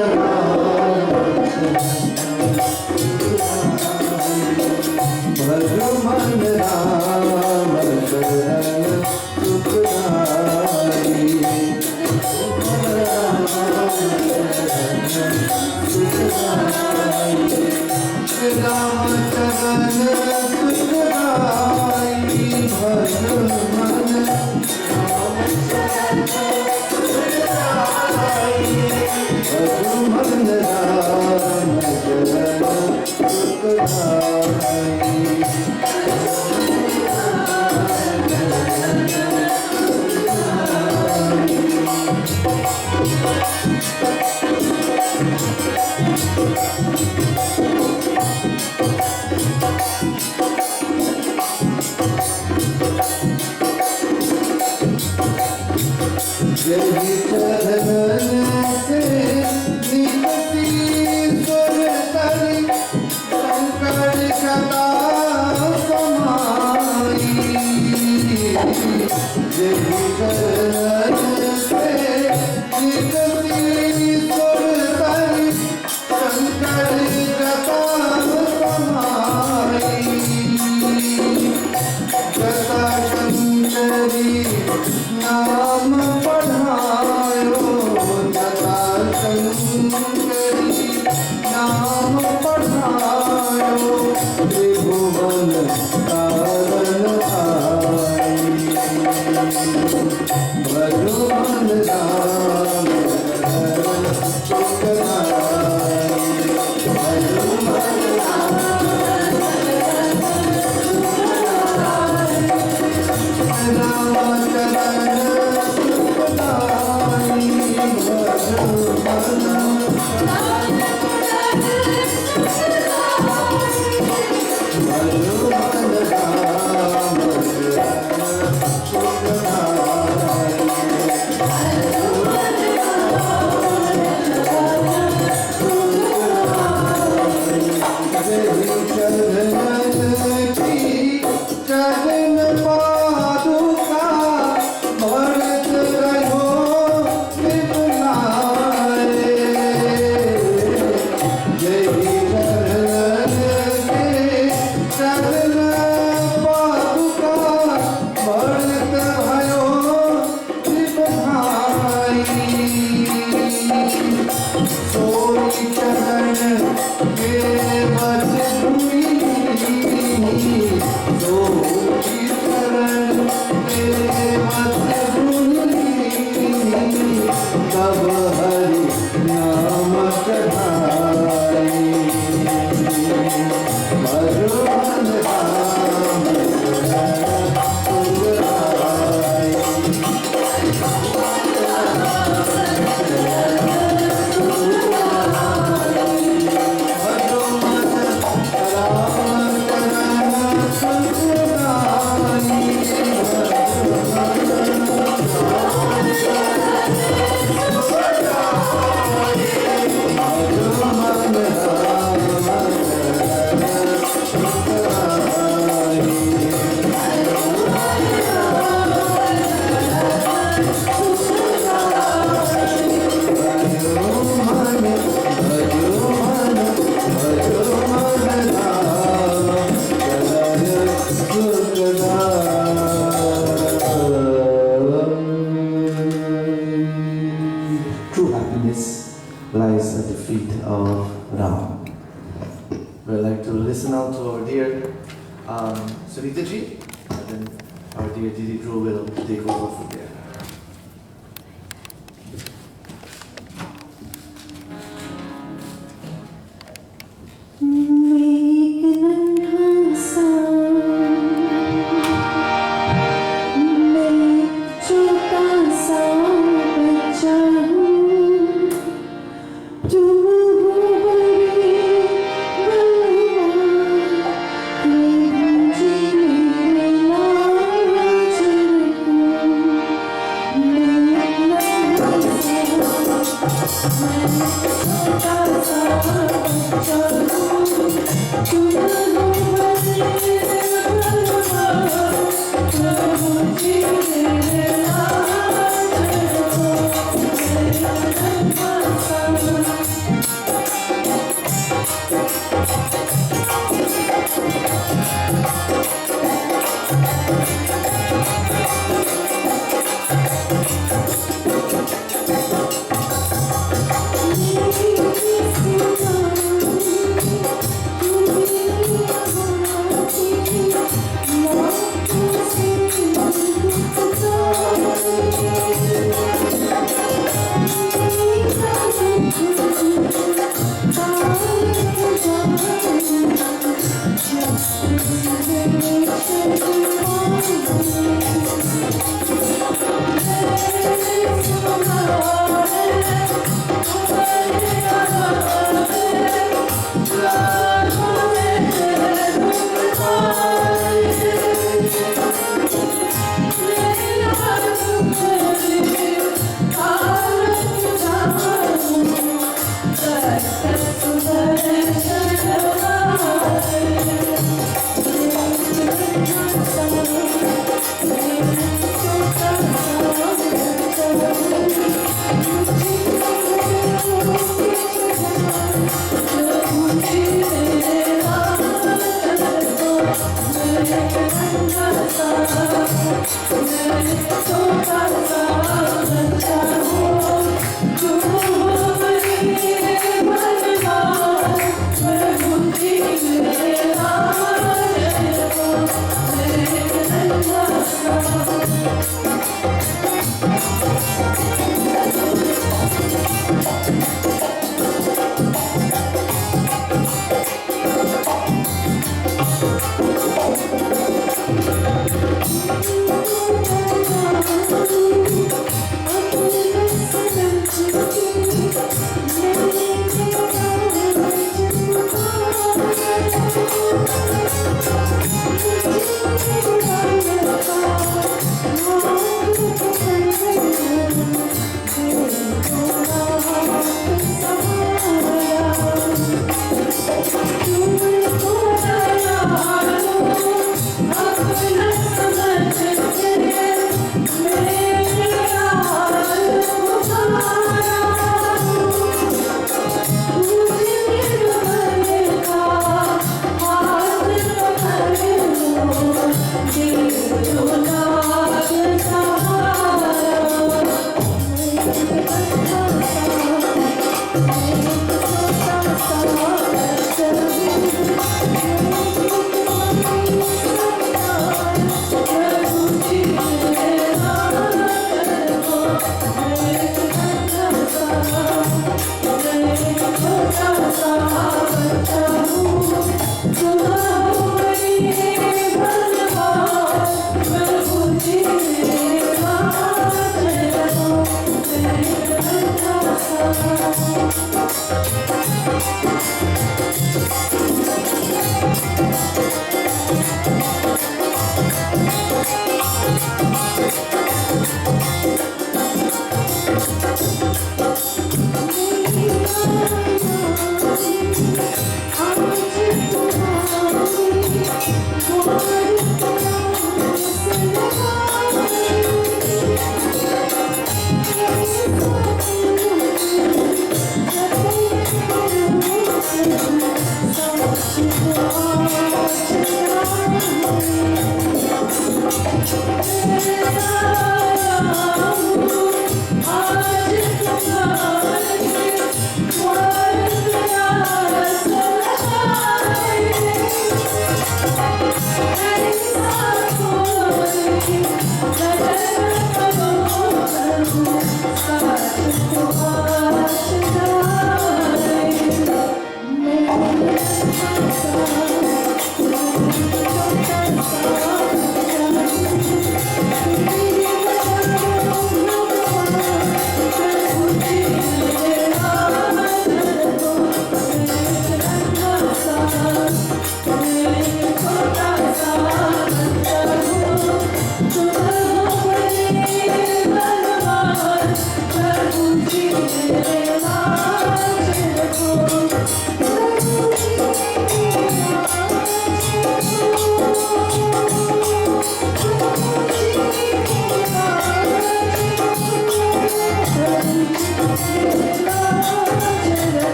lies at the feet of Ram. We'd like to listen now to our dear Sunita ji, and then our dear Didi Drew will take over from there. Thank you.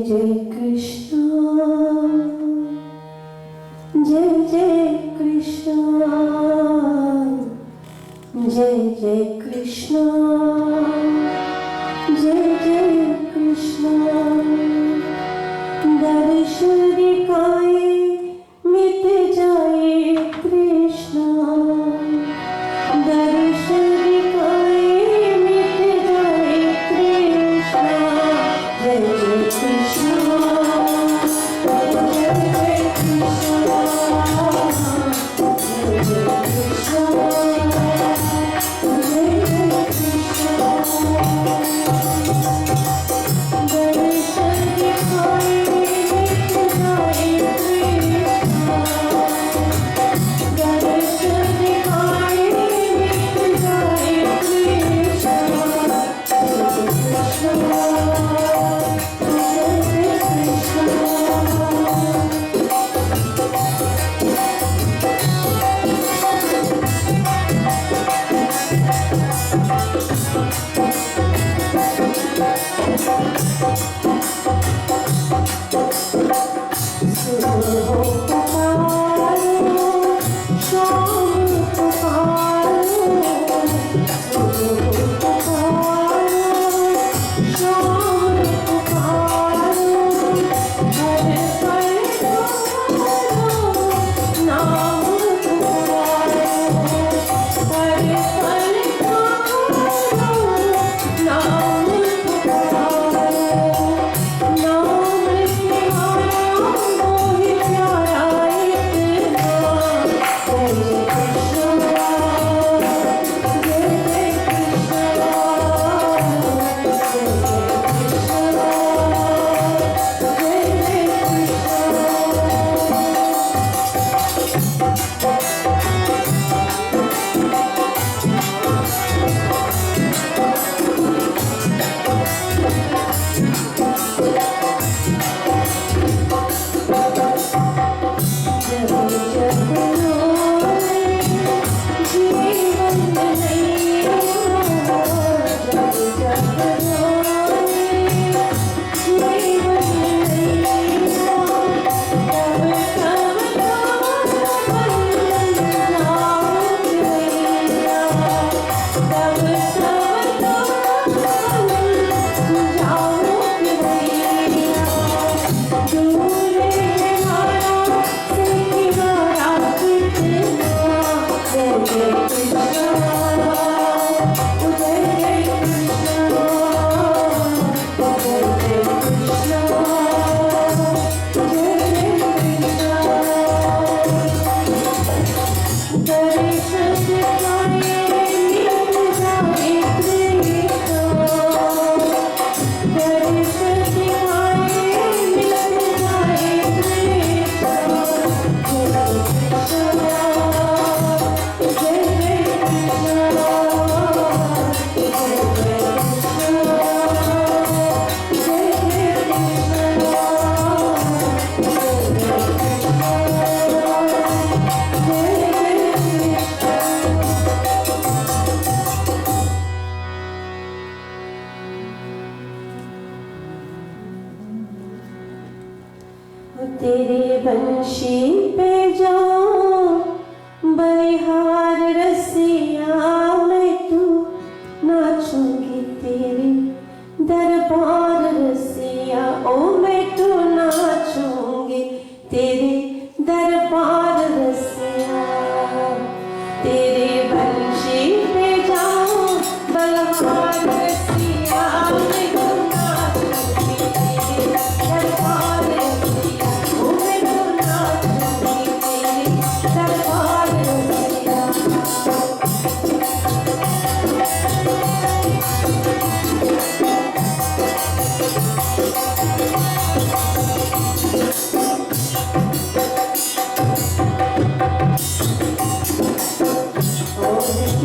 जय कृष्ण जय जय कृष्ण जय जय कृष्ण जय जय कृष्ण दर्शन दिखाए मिट जाए कृष्ण दर्शन दिखाए मिट जाए कृष्ण जय जय कृष्ण जय जय कृष्ण जय जय कृष्ण तेरे बंशी पे जाऊं बलिहार रसिया मैं तू नाचूंगी तेरे दरबार रसिया ओ मैं तू नाचूंगी तेरे दरबार रसिया तेरे बंशी पे जाऊं बलिहार रसिया मैं तू नाचूंगी तेरे दरबार रसिया ओ मैं तू नाचूंगी तेरे दरबार रसिया Oh,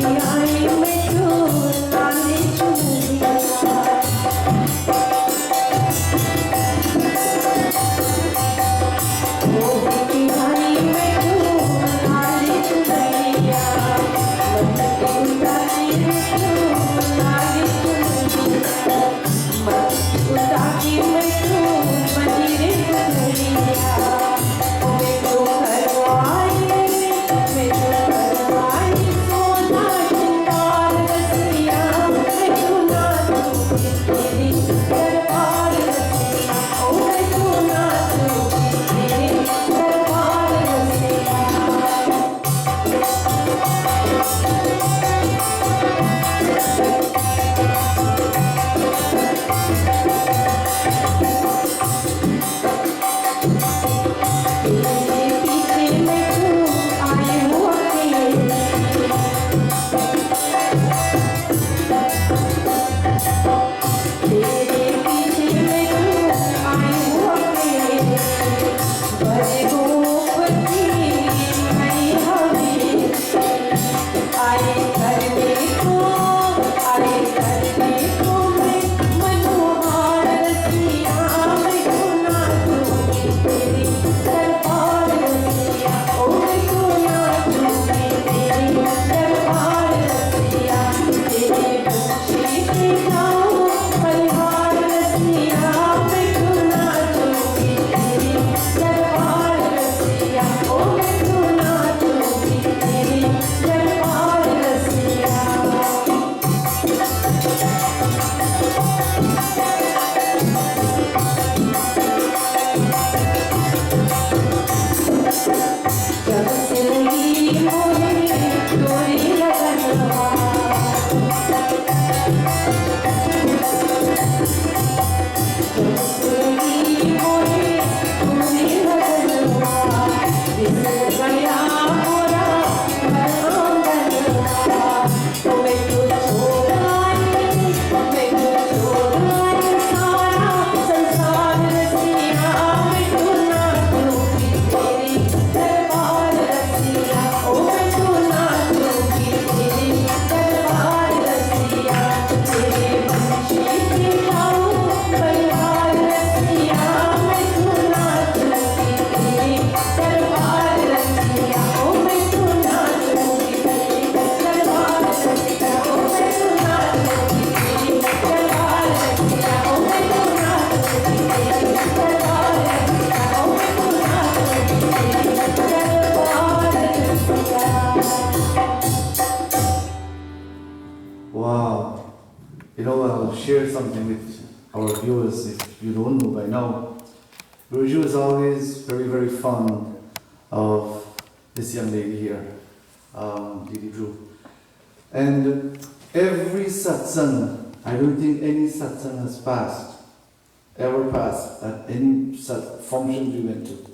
Wow. You know, I'll share something with our viewers if you don't know by now. GuruJi was always very, very fond of this young lady here, Didi Drew. And every satsang, I don't think any satsang has ever passed, at any functions we went to,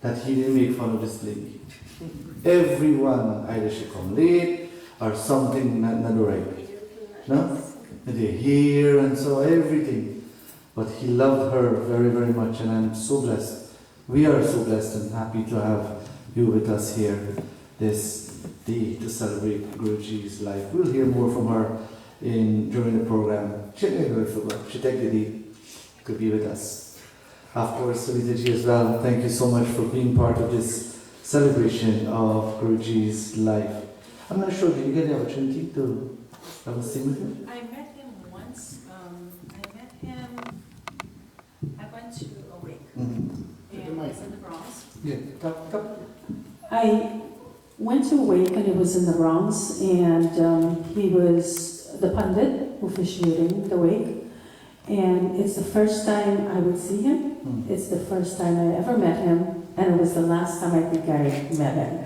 that he didn't make fun of this lady. Everyone, either she come late or something not right. No? They hear and so everything. But he loved her very, very much, and I'm so blessed. We are so blessed and happy to have you with us here this day to celebrate GuruJi's life. We'll hear more from her during the program. She take the day to be with us. Afterwards, Savitaji as well, thank you so much for being part of this celebration of GuruJi's life. I'm not sure, did you get the opportunity to have a sing with him? I met him once. I went to Awake. And it was in the Bronx. Yeah, come. I went to Awake and it was in the Bronx, and he was the pundit officiating the wake. And it's the first time I would see him. It's the first time I ever met him, and it was the last time I think I met him.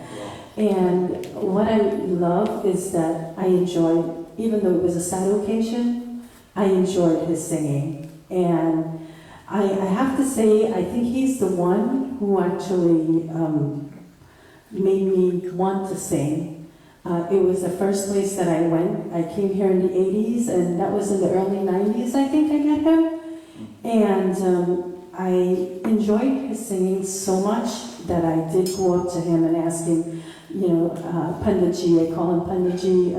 And what I love is that I enjoyed, even though it was a sad occasion, I enjoyed his singing. And I have to say, I think he's the one who actually made me want to sing. It was the first place that I went. I came here in the 80s, and that was in the early 90s, I think I met him. And I enjoyed his singing so much that I did go up to him and ask him, Panditji, I call him Panditji,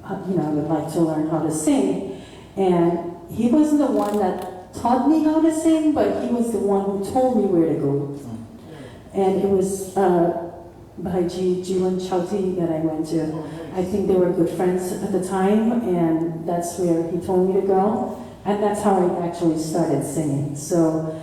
I would like to learn how to sing. And he wasn't the one that taught me how to sing, but he was the one who told me where to go. And it was Bhaji Jivan Chowti that I went to. I think they were good friends at the time, and that's where he told me to go. And that's how I actually started singing. So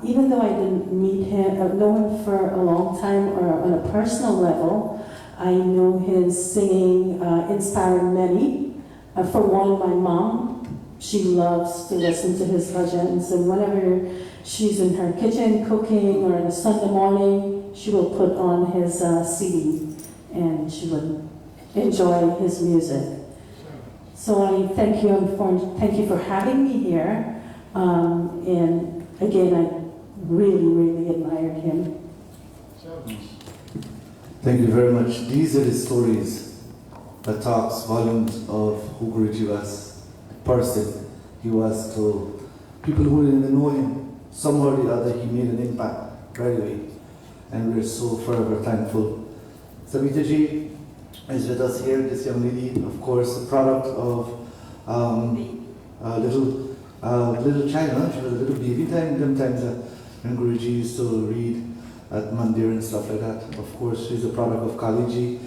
even though I didn't meet him, know him for a long time or on a personal level, I know his singing inspired many. For one, my mom, she loves to listen to his bhajans, and whenever she's in her kitchen cooking or on a Sunday morning, she will put on his CD and she would enjoy his music. So I thank you for having me here. And again, I really, really admired him. Thank you very much. These are the stories that talks volumes of who GuruJi was, the person he was to people who didn't know him. Somehow or the other, he made an impact right away. And we're so forever thankful. Savitaji is with us here, this young lady, of course, a product of little child. She was a little baby them times when GuruJi used to read at Mandir and stuff like that. Of course, she's a product of Kaliji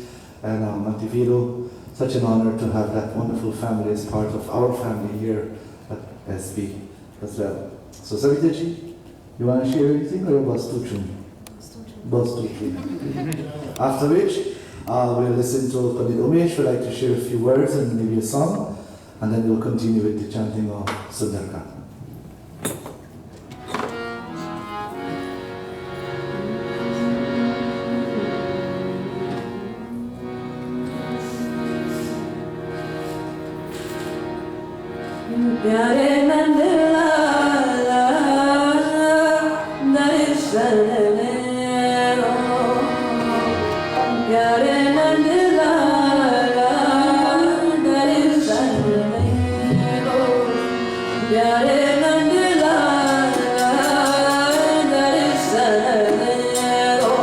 and Montevideo. Such an honor to have that wonderful family as part of our family here at SB as well. So Savitaji, you want to share anything or bus to tune? Bus to tune. After which, we'll listen to Pandit Umesh, would like to share a few words and maybe a song, and then we'll continue with the chanting of Sundarkand. प्यारे नंद लाला दर्शन दे दो प्यारे नंद लाला दर्शन दे दो प्यारे नंद लाला दर्शन दे दो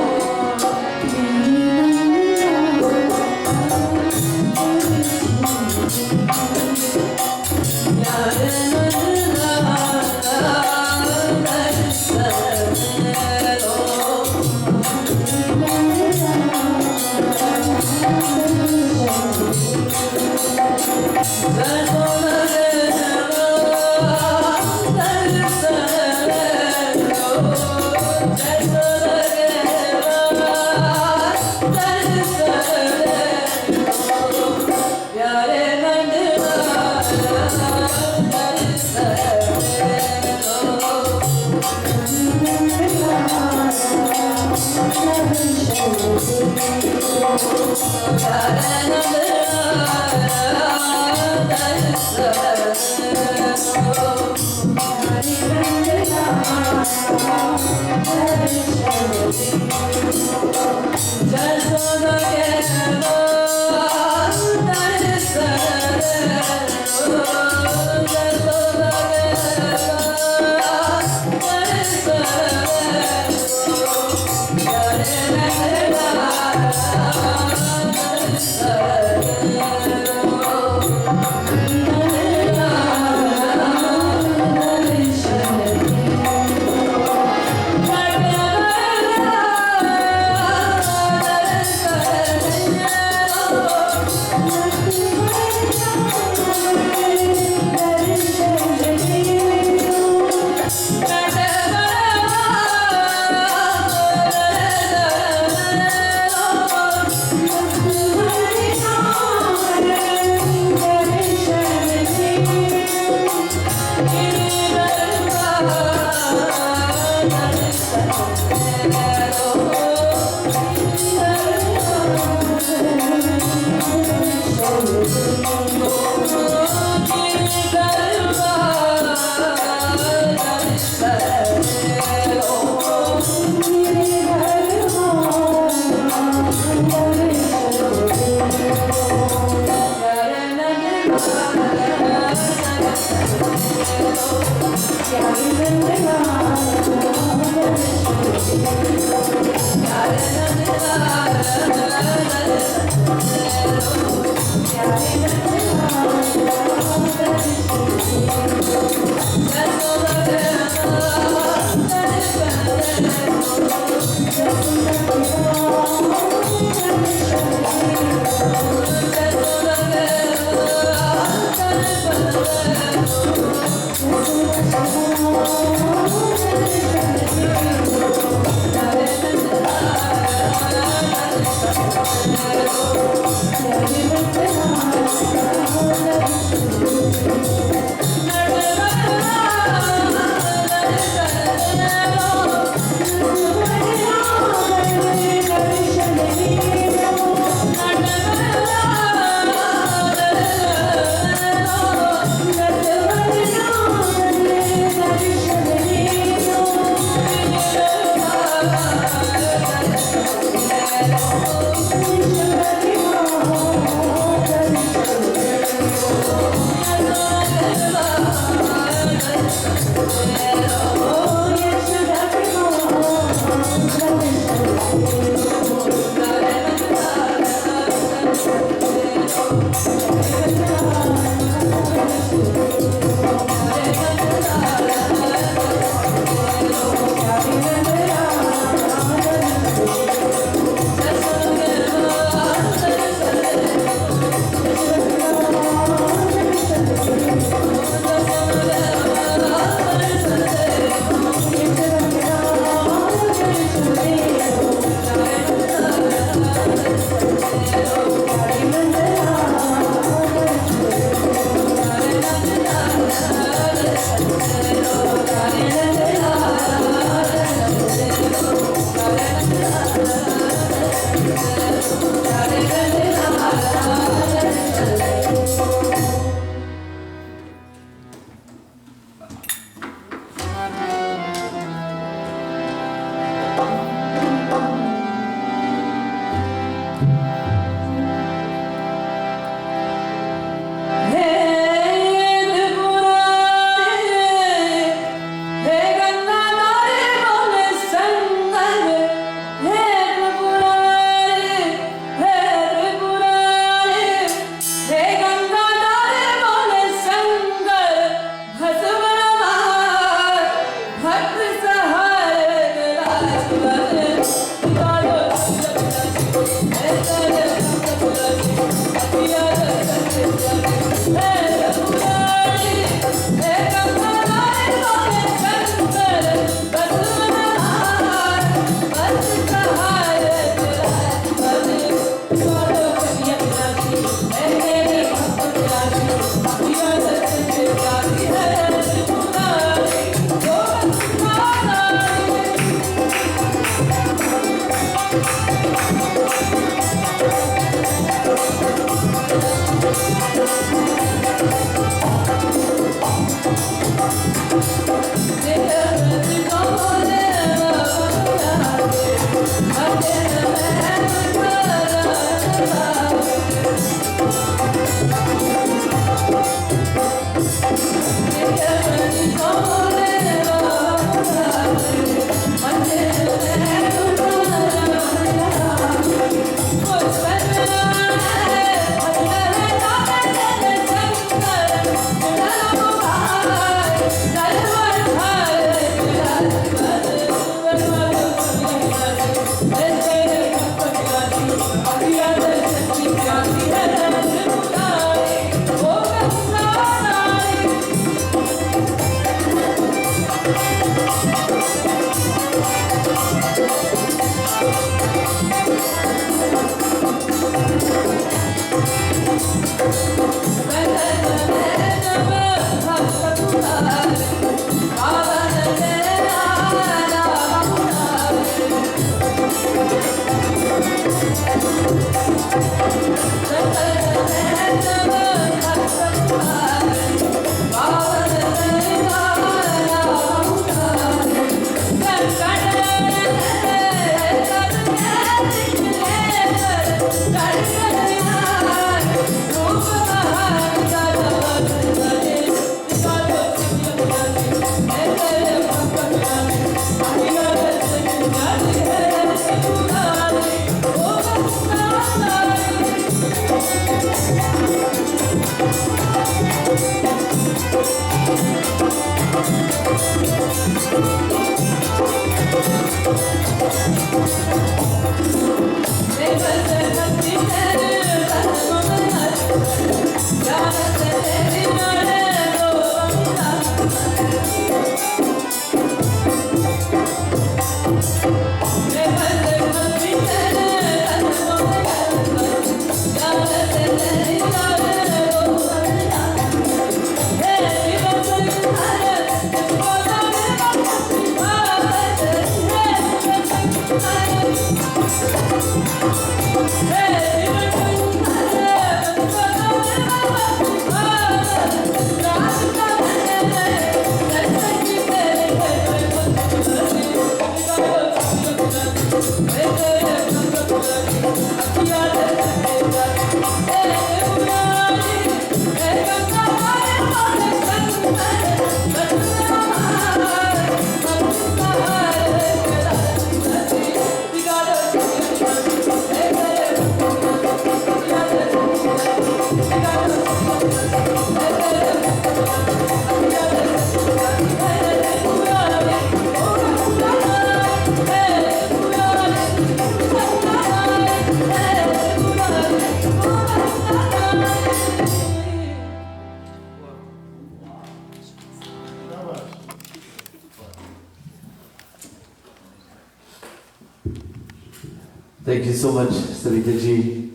Thank you so much, Sarita-ji.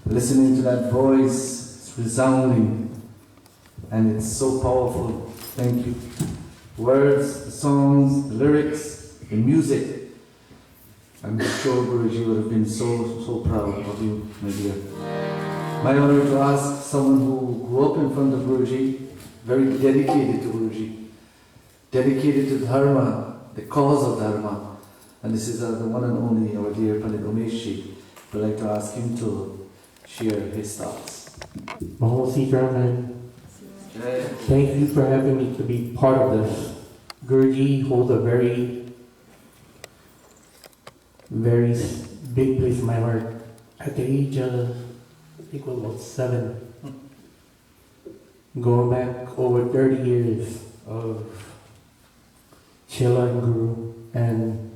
Listening to that voice, it's resounding and it's so powerful. Thank you. Words, the songs, the lyrics, the music. I'm sure GuruJi would have been so proud of you, my dear. My honor to ask someone who grew up in front of GuruJi, very dedicated to GuruJi, dedicated to Dharma, the cause of Dharma. And this is the one and only our dear Pandit Umeshji. I'd like to ask him to share his thoughts. Mahosi Brahman, thank you for having me to be part of this. GuruJi holds a very big place in my heart. At the age of, I think it was about 7, going back over 30 years of Chela and Guru, and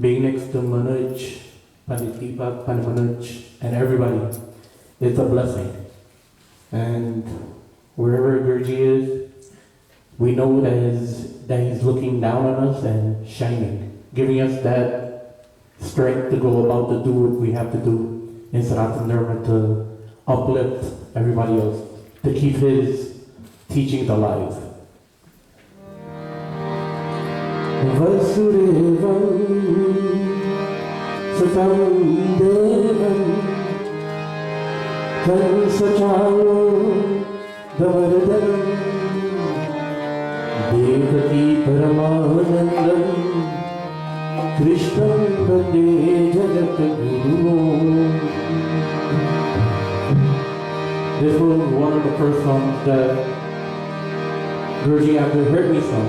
being next to Manoj, Pandit Dipak, Pandit Manoj, and everybody, it's a blessing. And wherever GuruJi is, we know that he's looking down on us and shining, giving us that strength to go about to do what we have to do in Sanatana Dharma to uplift everybody else, to keep his teachings alive. Vasudevam Satam Devam Kansachalo Davaradam Devaki Paramanandam Krishnam Bande Jagat Guru. This was one of the first songs that GuruJi actually heard me sing.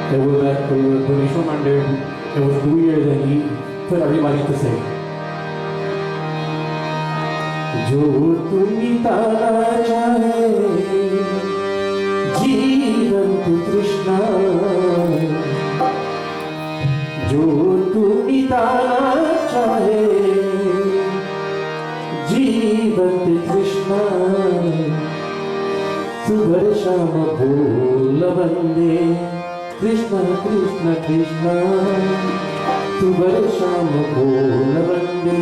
It was at the Bhajans Mandir. It was New Year's and he put everybody to sing. Jo tu mitana chahe, jeevan tu Krishna. Jo tu mitana chahe, Krishna, Subhare Shama Bhola Vande, Krishna Krishna Krishna, Subhare Shama Bhola Vande,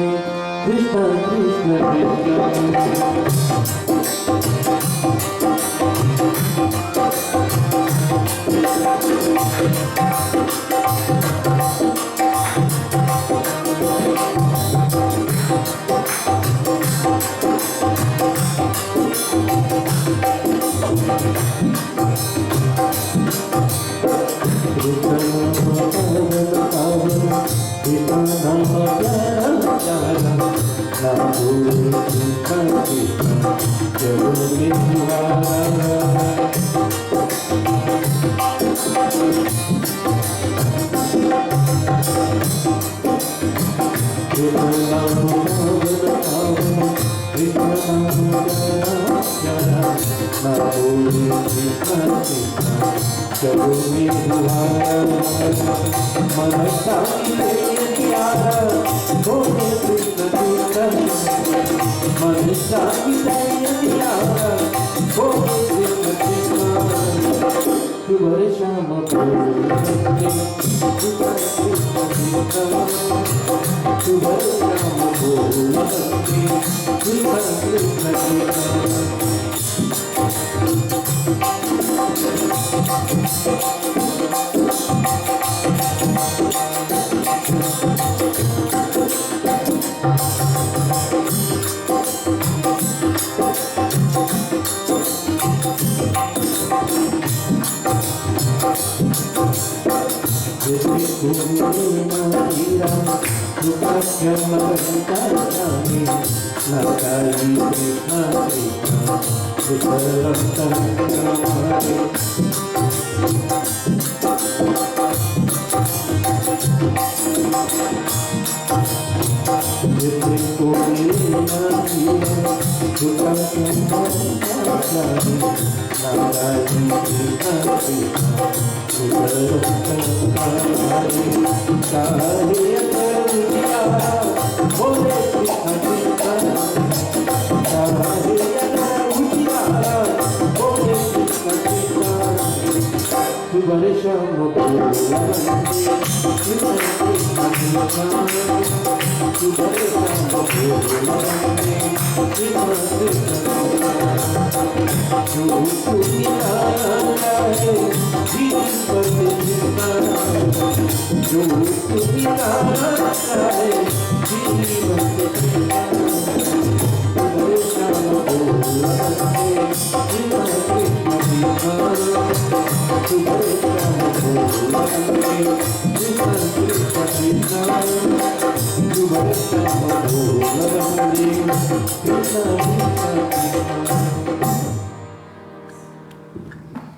Krishna Krishna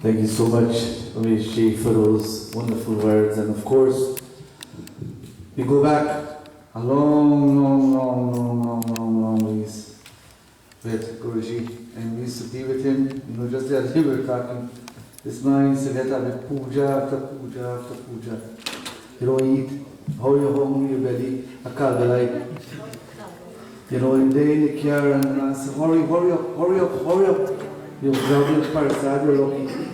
Thank you so much, Ramesh, for those wonderful words. And of course, we go back a long ways with GuruJi. And we used to be with him, just the other day we were talking. This man used to get up with puja after puja after puja. You don't eat, how you're hungry, your belly, a like. And they in the car and I said, hurry up. You're grabbing the parasite, you're lucky.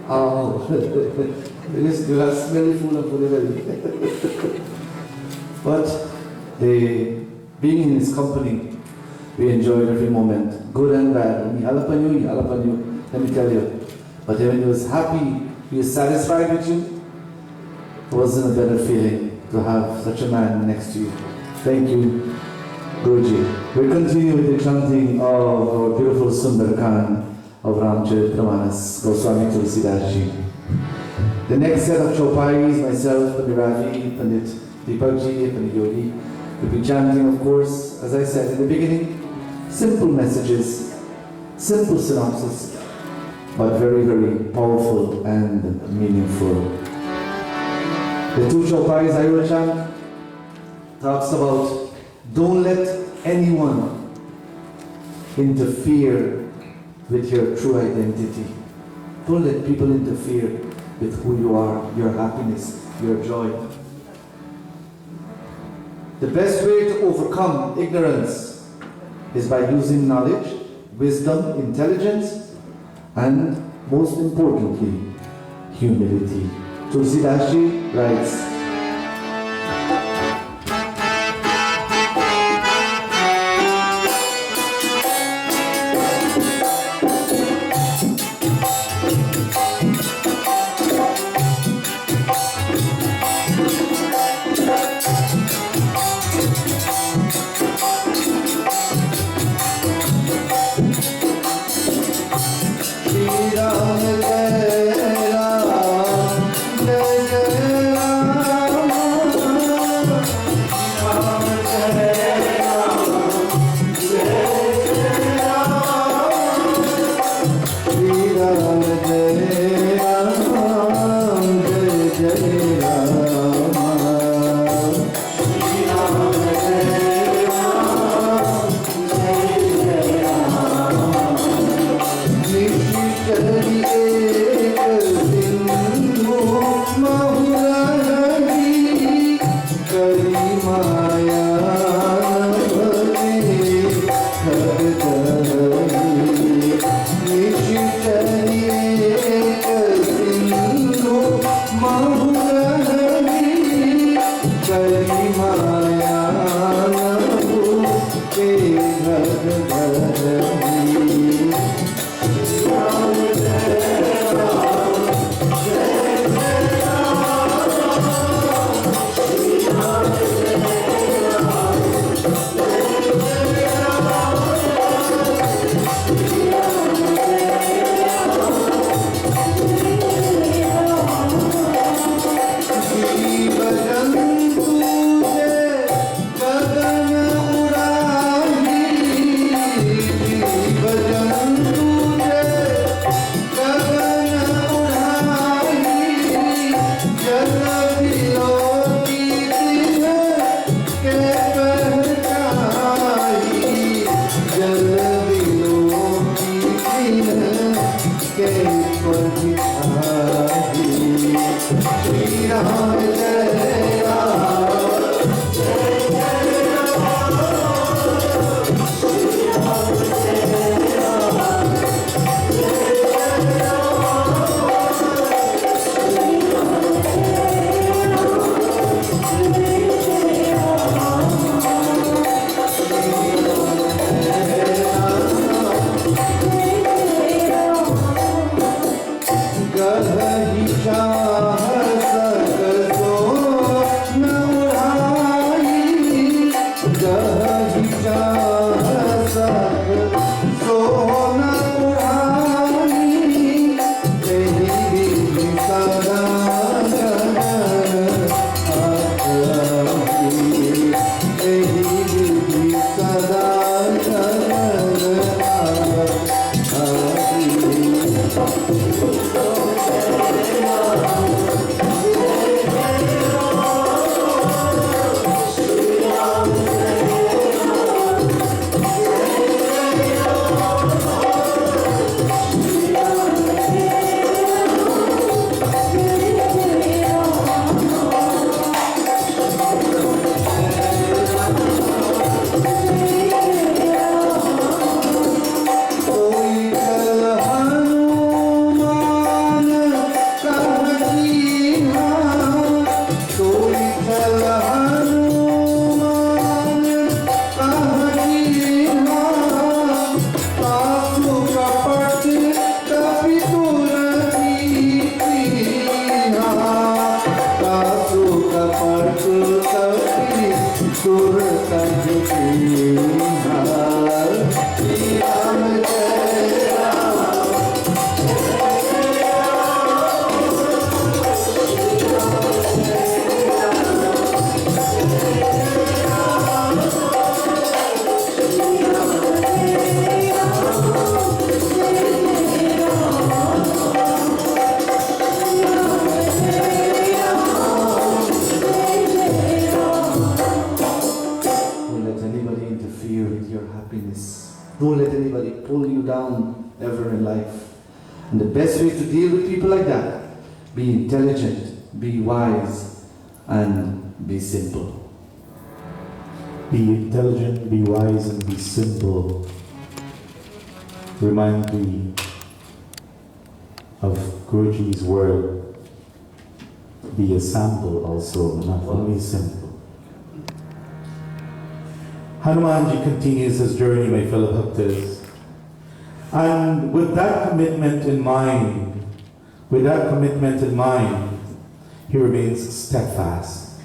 Oh, you have smelly food for the belly. But being in his company, we enjoyed every moment, good and bad. Jalapanyu, let me tell you. But when he was happy, he was satisfied with you, it wasn't a better feeling to have such a man next to you. Thank you, GuruJi. We'll continue with the chanting of our beautiful Sundarkan of Ramcharitmanas, Goswami Tulsidas-ji. The next set of chopais, myself, Pandit Ravi, Pandit Dipak ji, Pandit Yogi, will be chanting, of course, as I said in the beginning, simple messages, simple synopsis, but very, very powerful and meaningful. The two chopais I will chant talks about don't let anyone interfere with your true identity. Don't let people interfere with who you are, your happiness, your joy. The best way to overcome ignorance is by using knowledge, wisdom, intelligence, and most importantly, humility. Tulsidas Ji writes, Don't let anybody pull you down ever in life. And the best way to deal with people like that, be intelligent, be wise, and be simple. Be intelligent, be wise, and be simple. Remind me of GuruJi's word. Be a sample also, not only simple. Hanumanji continues his journey, my fellow bhaktas. And with that commitment in mind, he remains steadfast.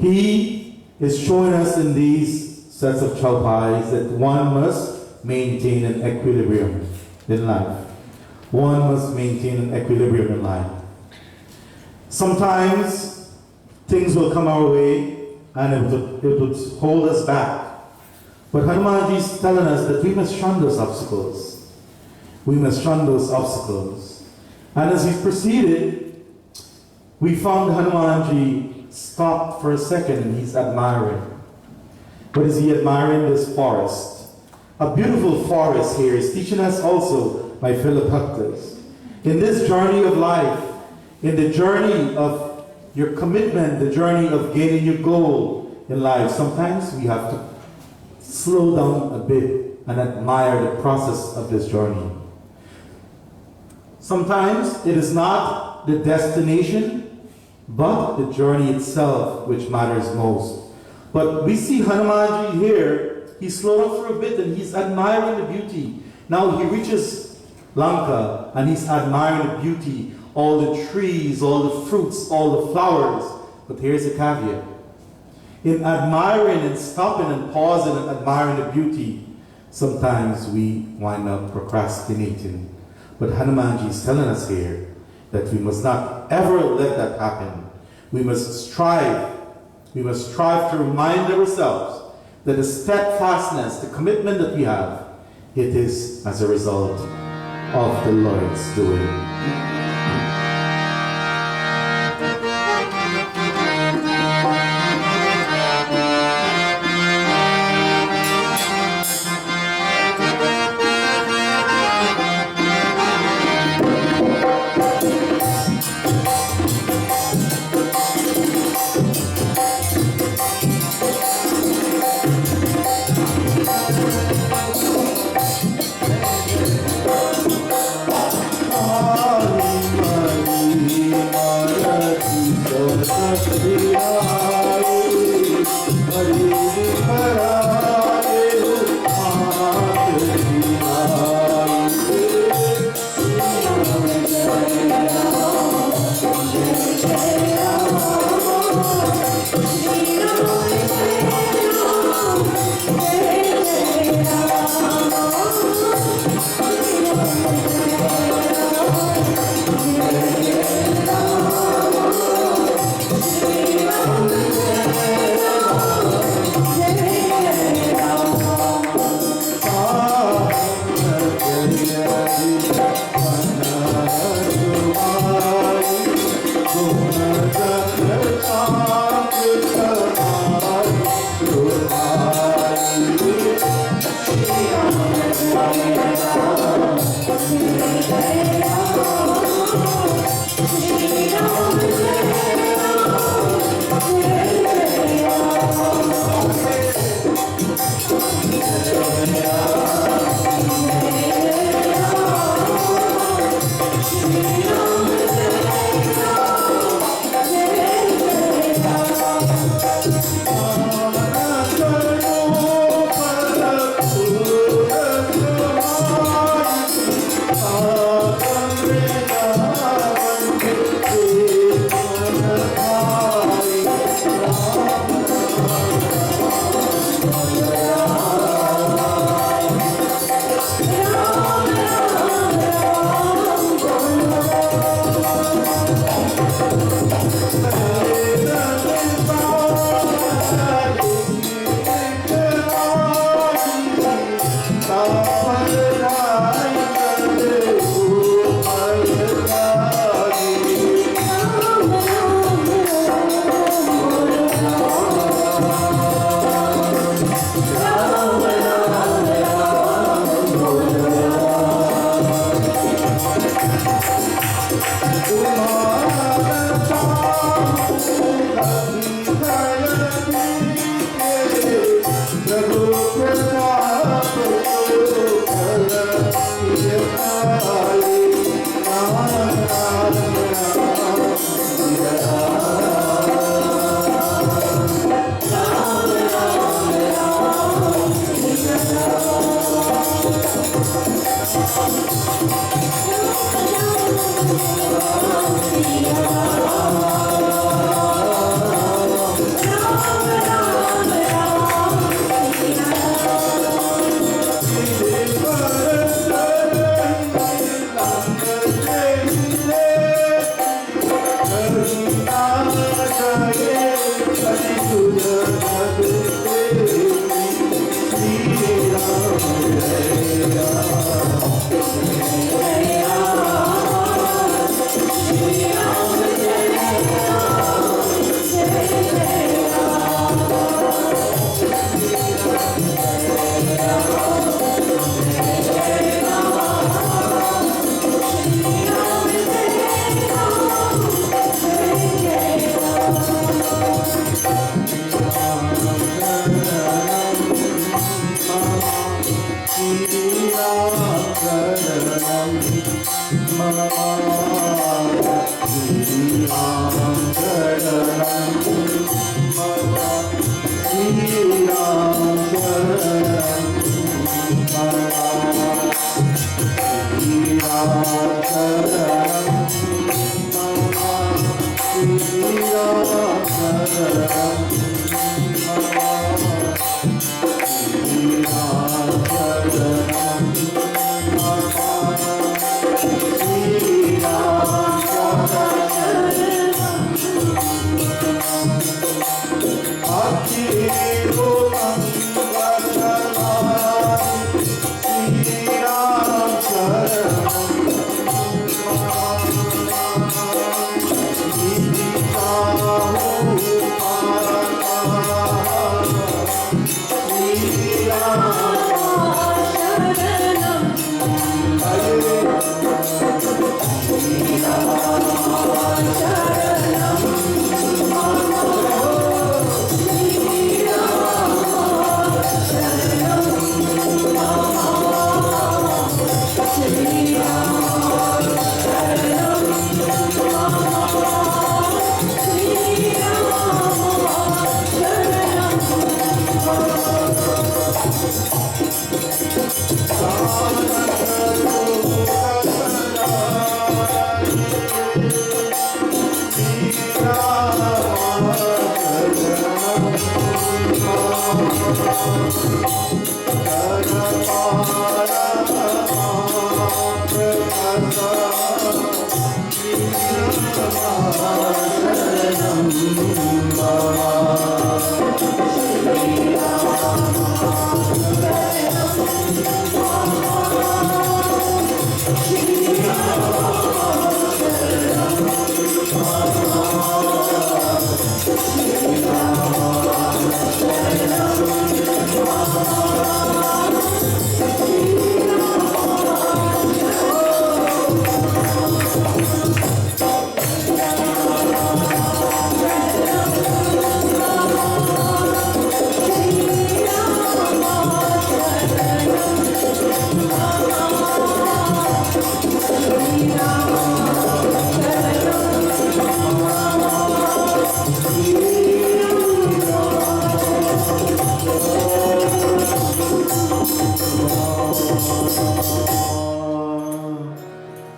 He is showing us in these sets of chaupais that one must maintain an equilibrium in life. One must maintain an equilibrium in life. Sometimes things will come our way and it would hold us back. But Hanumanji is telling us that we must shun those obstacles. We must shun those obstacles. And as he proceeded, we found Hanumanji stopped for a second and he's admiring. What is he admiring? This forest. A beautiful forest here is teaching us also, my fellow bhaktas, in this journey of life, in the journey of your commitment, the journey of gaining your goal in life, sometimes we have to slow down a bit and admire the process of this journey. Sometimes it is not the destination, but the journey itself which matters most. But we see Hanumanji here, he slowed up for a bit and he's admiring the beauty. Now he reaches Lanka and he's admiring the beauty, all the trees, all the fruits, all the flowers. But here's a caveat. In admiring and stopping and pausing and admiring the beauty, sometimes we wind up procrastinating. But Hanumanji is telling us here that we must not ever let that happen. We must strive. We must strive to remind ourselves that the steadfastness, the commitment that we have, it is as a result of the Lord's doing.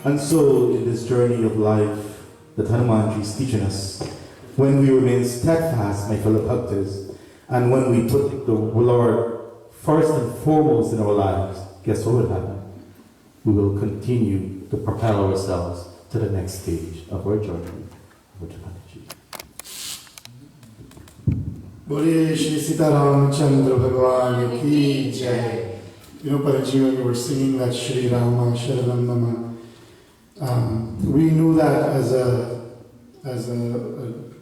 And so, in this journey of life that Hanumanji is teaching us, when we remain steadfast, my fellow bhaktas, and when we put the Lord first and foremost in our lives, guess what will happen? We will continue to propel ourselves to the next stage of our journey with Hanumanji. Bole Shri Sitaramchandra Bhagwan ki jai. You know, Paraji, when you were singing that Shri Rama Sharanam Mama, we knew that as a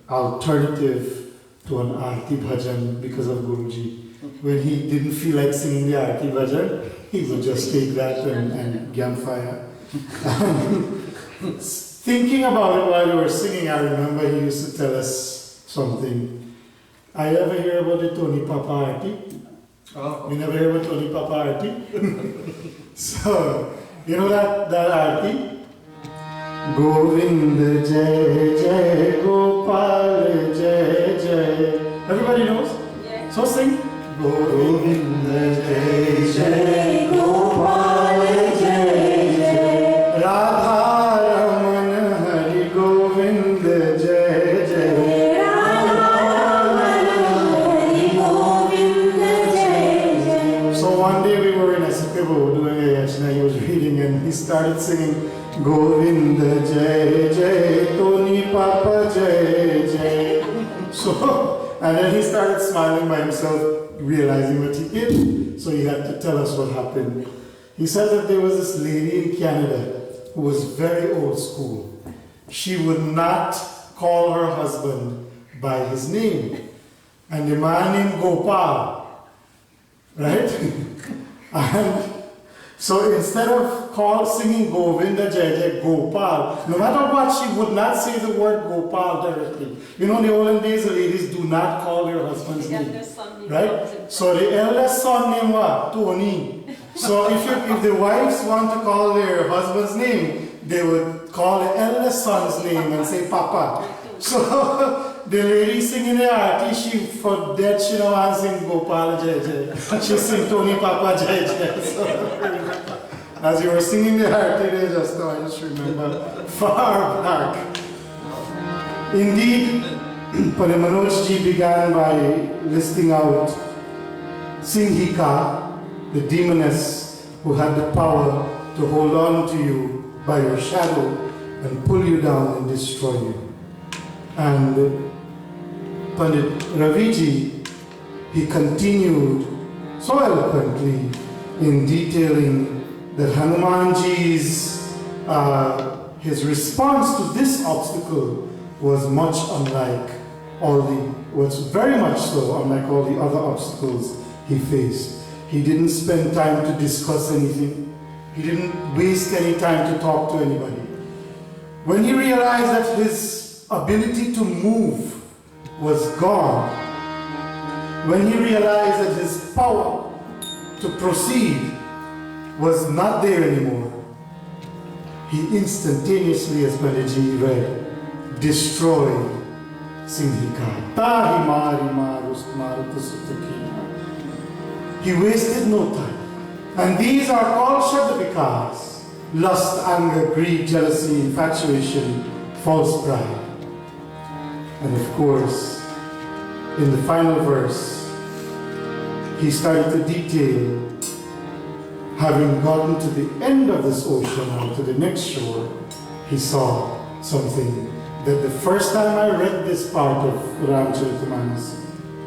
alternative to an Aarti Bhajan because of GuruJi. When he didn't feel like singing the Aarti Bhajan, he would just take that and Gyan fire. Thinking about it while we were singing, I remember he used to tell us something. I ever hear about the Tony Papa Aarti? Oh. We never hear about Tony Papa Aarti? So, you know that Aarti? Govind Jai Jai Gopal Jai Jai. Everybody knows? Yeah. So sing. Govind Jai Jai Gopal Jai Jai. Radha Raman Hari Govind Jai Jai. Radha Raman Hari Govind Jai Jai. So one day we were in a Sikibo doing a yachna. He was reading and he started singing Govind Jai Jai, Tony Papa Jai Jai. So, and then he started smiling by himself, realizing what he did. So he had to tell us what happened. He said that there was this lady in Canada who was very old school. She would not call her husband by his name. And the man named Gopal, right? And so instead of singing Govinda Jai Jai Gopal, no matter what, she would not say the word Gopal directly. You know, in the olden days, the ladies do not call their husband's name. Right? So the eldest son named what? Tony. So if the wives want to call their husband's name, they would call the eldest son's name and say Papa. So the lady singing the arti, she for that she don't want to sing Gopal Jai Jai. She sing Tony Papa Jai Jai. So, as you were singing the arti there just now, I just remember far back. Indeed, Manoj Ji began by listing out Singhika, the demoness who had the power to hold on to you by your shadow and pull you down and destroy you. And Pandit Raviji, he continued so eloquently in detailing that Hanumanji's his response to this obstacle was much unlike was very much so unlike all the other obstacles he faced. He didn't spend time to discuss anything. He didn't waste any time to talk to anybody. When he realized that his ability to move was gone, when he realized that his power to proceed was not there anymore, he instantaneously, as Manoj read, destroyed Singhika. He wasted no time. And these are called Shadavikas: lust, anger, greed, jealousy, infatuation, false pride. And of course, in the final verse, he started to detail, having gotten to the end of this ocean or to the next shore, he saw something that the first time I read this part of Ramcharitmanas,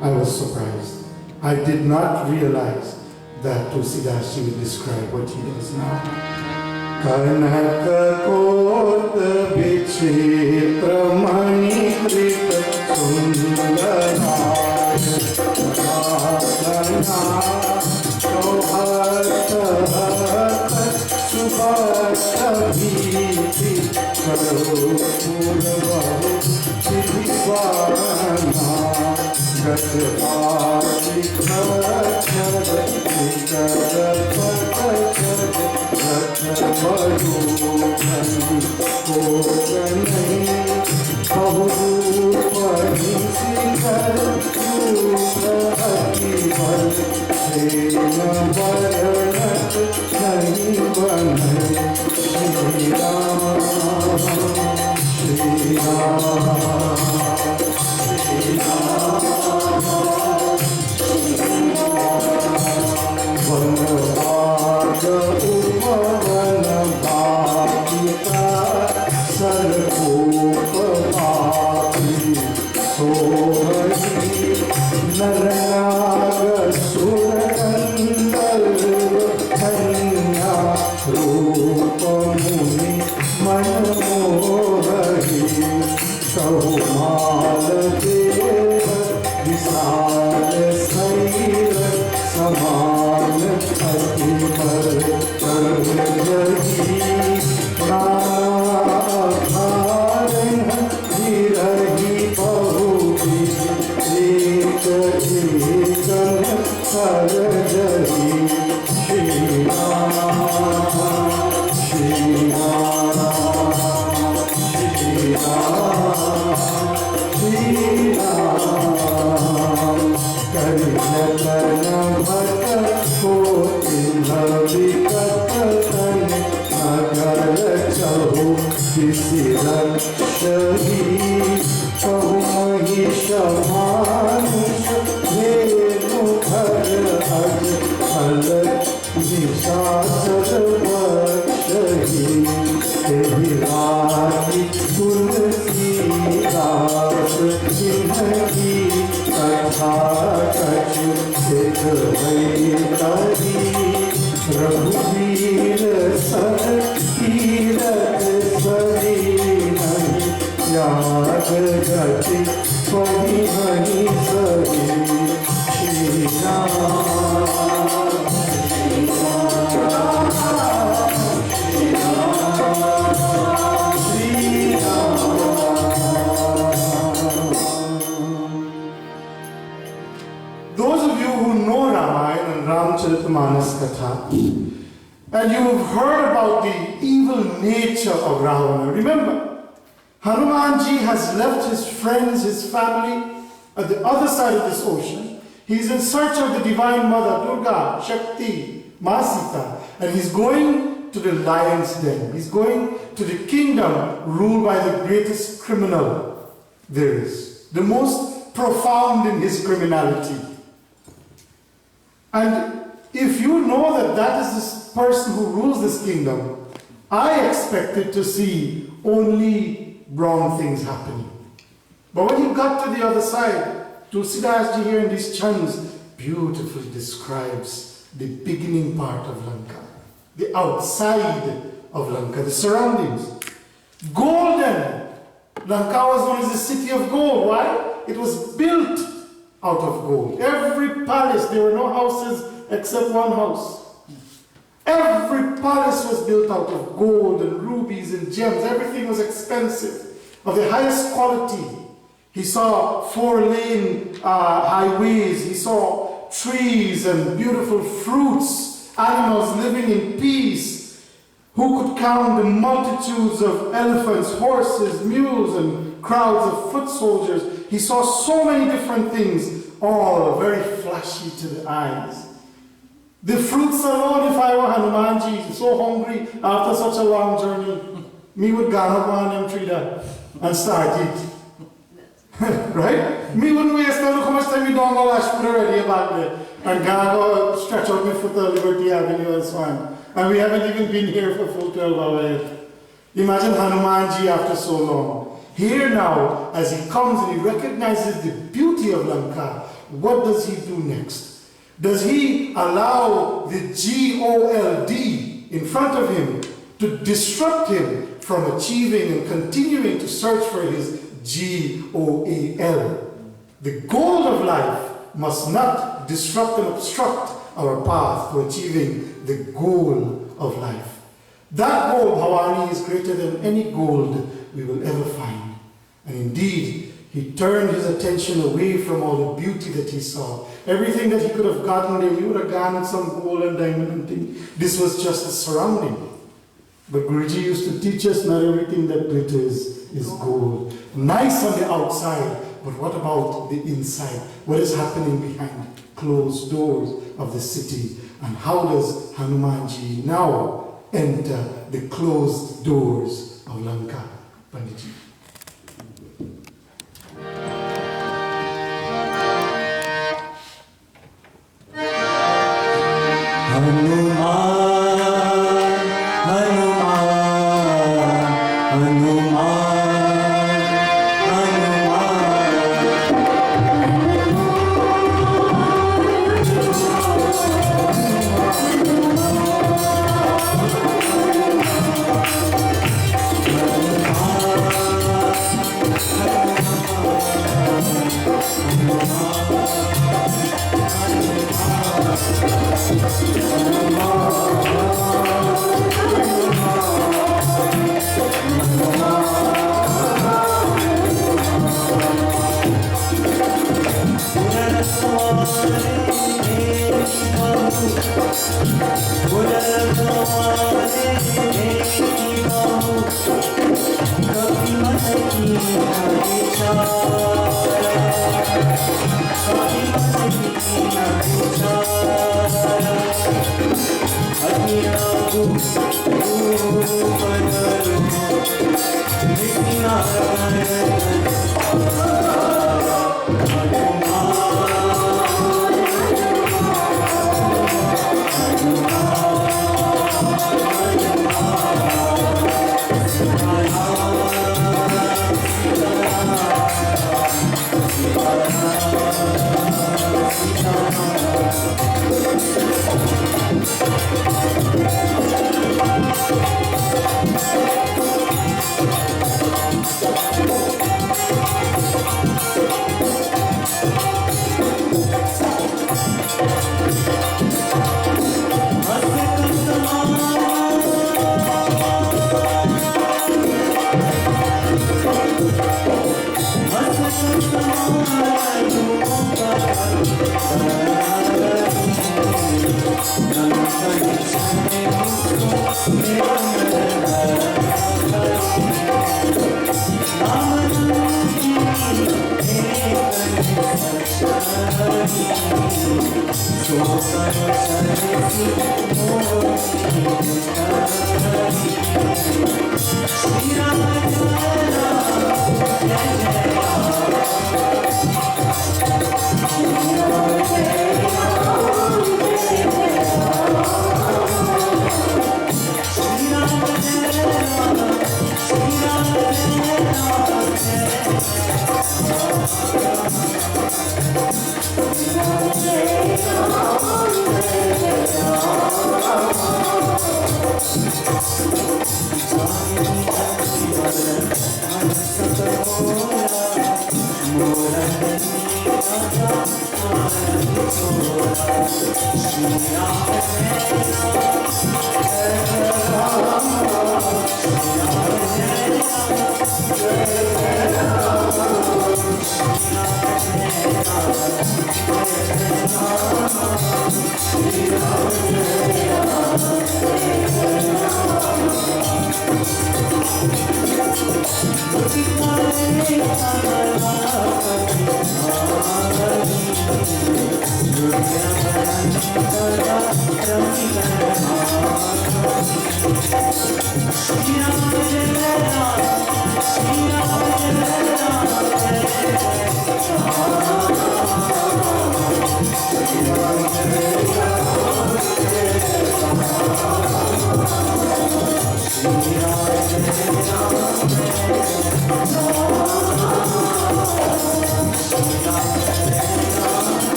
I was surprised. I did not realize that Tulsidas would describe what he does now. Kanaka kot vichitra mani krita sundara subhata bhiti karo purvahu siddhivana gatpati khachad nikarapat Rambharose koganai bahurupani sikar surati bhar sena varanat nahi banai Shri Rama Shri Rama Shri Rama Vanvaga upavana bhakita sarvopapati sohari naranaga surakandalva dhanya rupamuni manohari kaumala deva visal saira saman ati par karjahi naadharan virahi bahudi ek ekam sarjahi Shri Rama Shri Rama Shri Rama Shri Rama Karijatana bhata koti bhavikatan nagara chahu visiran shahi kahu mahisha manush venu khar aj halat nishasar vakshahi evirati tulsi das jinhaki katha kachu sikh vaitari रघुवीर sir Tirath सरी नहीं याद गति पही हनी सरी Shri Ram Shri Ram Shri Ram Shri Ram Those of you who know Ramayana and Ramcharitmanas Katha, and you have heard about the evil nature of Ravana. Remember, Hanumanji has left his friends, his family at the other side of this ocean. He's in search of the Divine Mother, Durga, Shakti, Ma Sita, and he's going to the lion's den. He's going to the kingdom ruled by the greatest criminal there is, the most profound in his criminality. And if you know that that is this person who rules this kingdom, I expected to see only wrong things happening. But when he got to the other side, Tulsidas ji here in these chants beautifully describes the beginning part of Lanka, the outside of Lanka, the surroundings. Golden. Lanka was known as the city of gold. Why? It was built out of gold. Every palace, there were no houses except one house. Every palace was built out of gold and rubies and gems. Everything was expensive, of the highest quality. He saw 4-lane highways. He saw trees and beautiful fruits, animals living in peace. Who could count the multitudes of elephants, horses, mules, and crowds of foot soldiers? He saw so many different things, all very flashy to the eyes. The fruits alone, if I were Hanumanji, so hungry after such a long journey, me would go up on them tree there and start it. Right? Me wouldn't waste look how much time you don't go wash food already back there and go stretch out my foot on Liberty Avenue and so on. And we haven't even been here for full 12 hours yet. Imagine Hanumanji after so long. Here now, as he comes and he recognizes the beauty of Lanka, what does he do next? Does he allow the GOLD in front of him to disrupt him from achieving and continuing to search for his GOAL? The goal of life must not disrupt and obstruct our path to achieving the goal of life. That goal, Bhavani, is greater than any gold we will ever find. And indeed, he turned his attention away from all the beauty that he saw. Everything that he could have gotten there, he would have gotten some gold and diamond and things. This was just the surrounding. But GuruJi used to teach us not everything that glitters is gold. Nice on the outside, but what about the inside? What is happening behind closed doors of the city? And how does Hanumanji now enter the closed doors of Lanka? Panditji.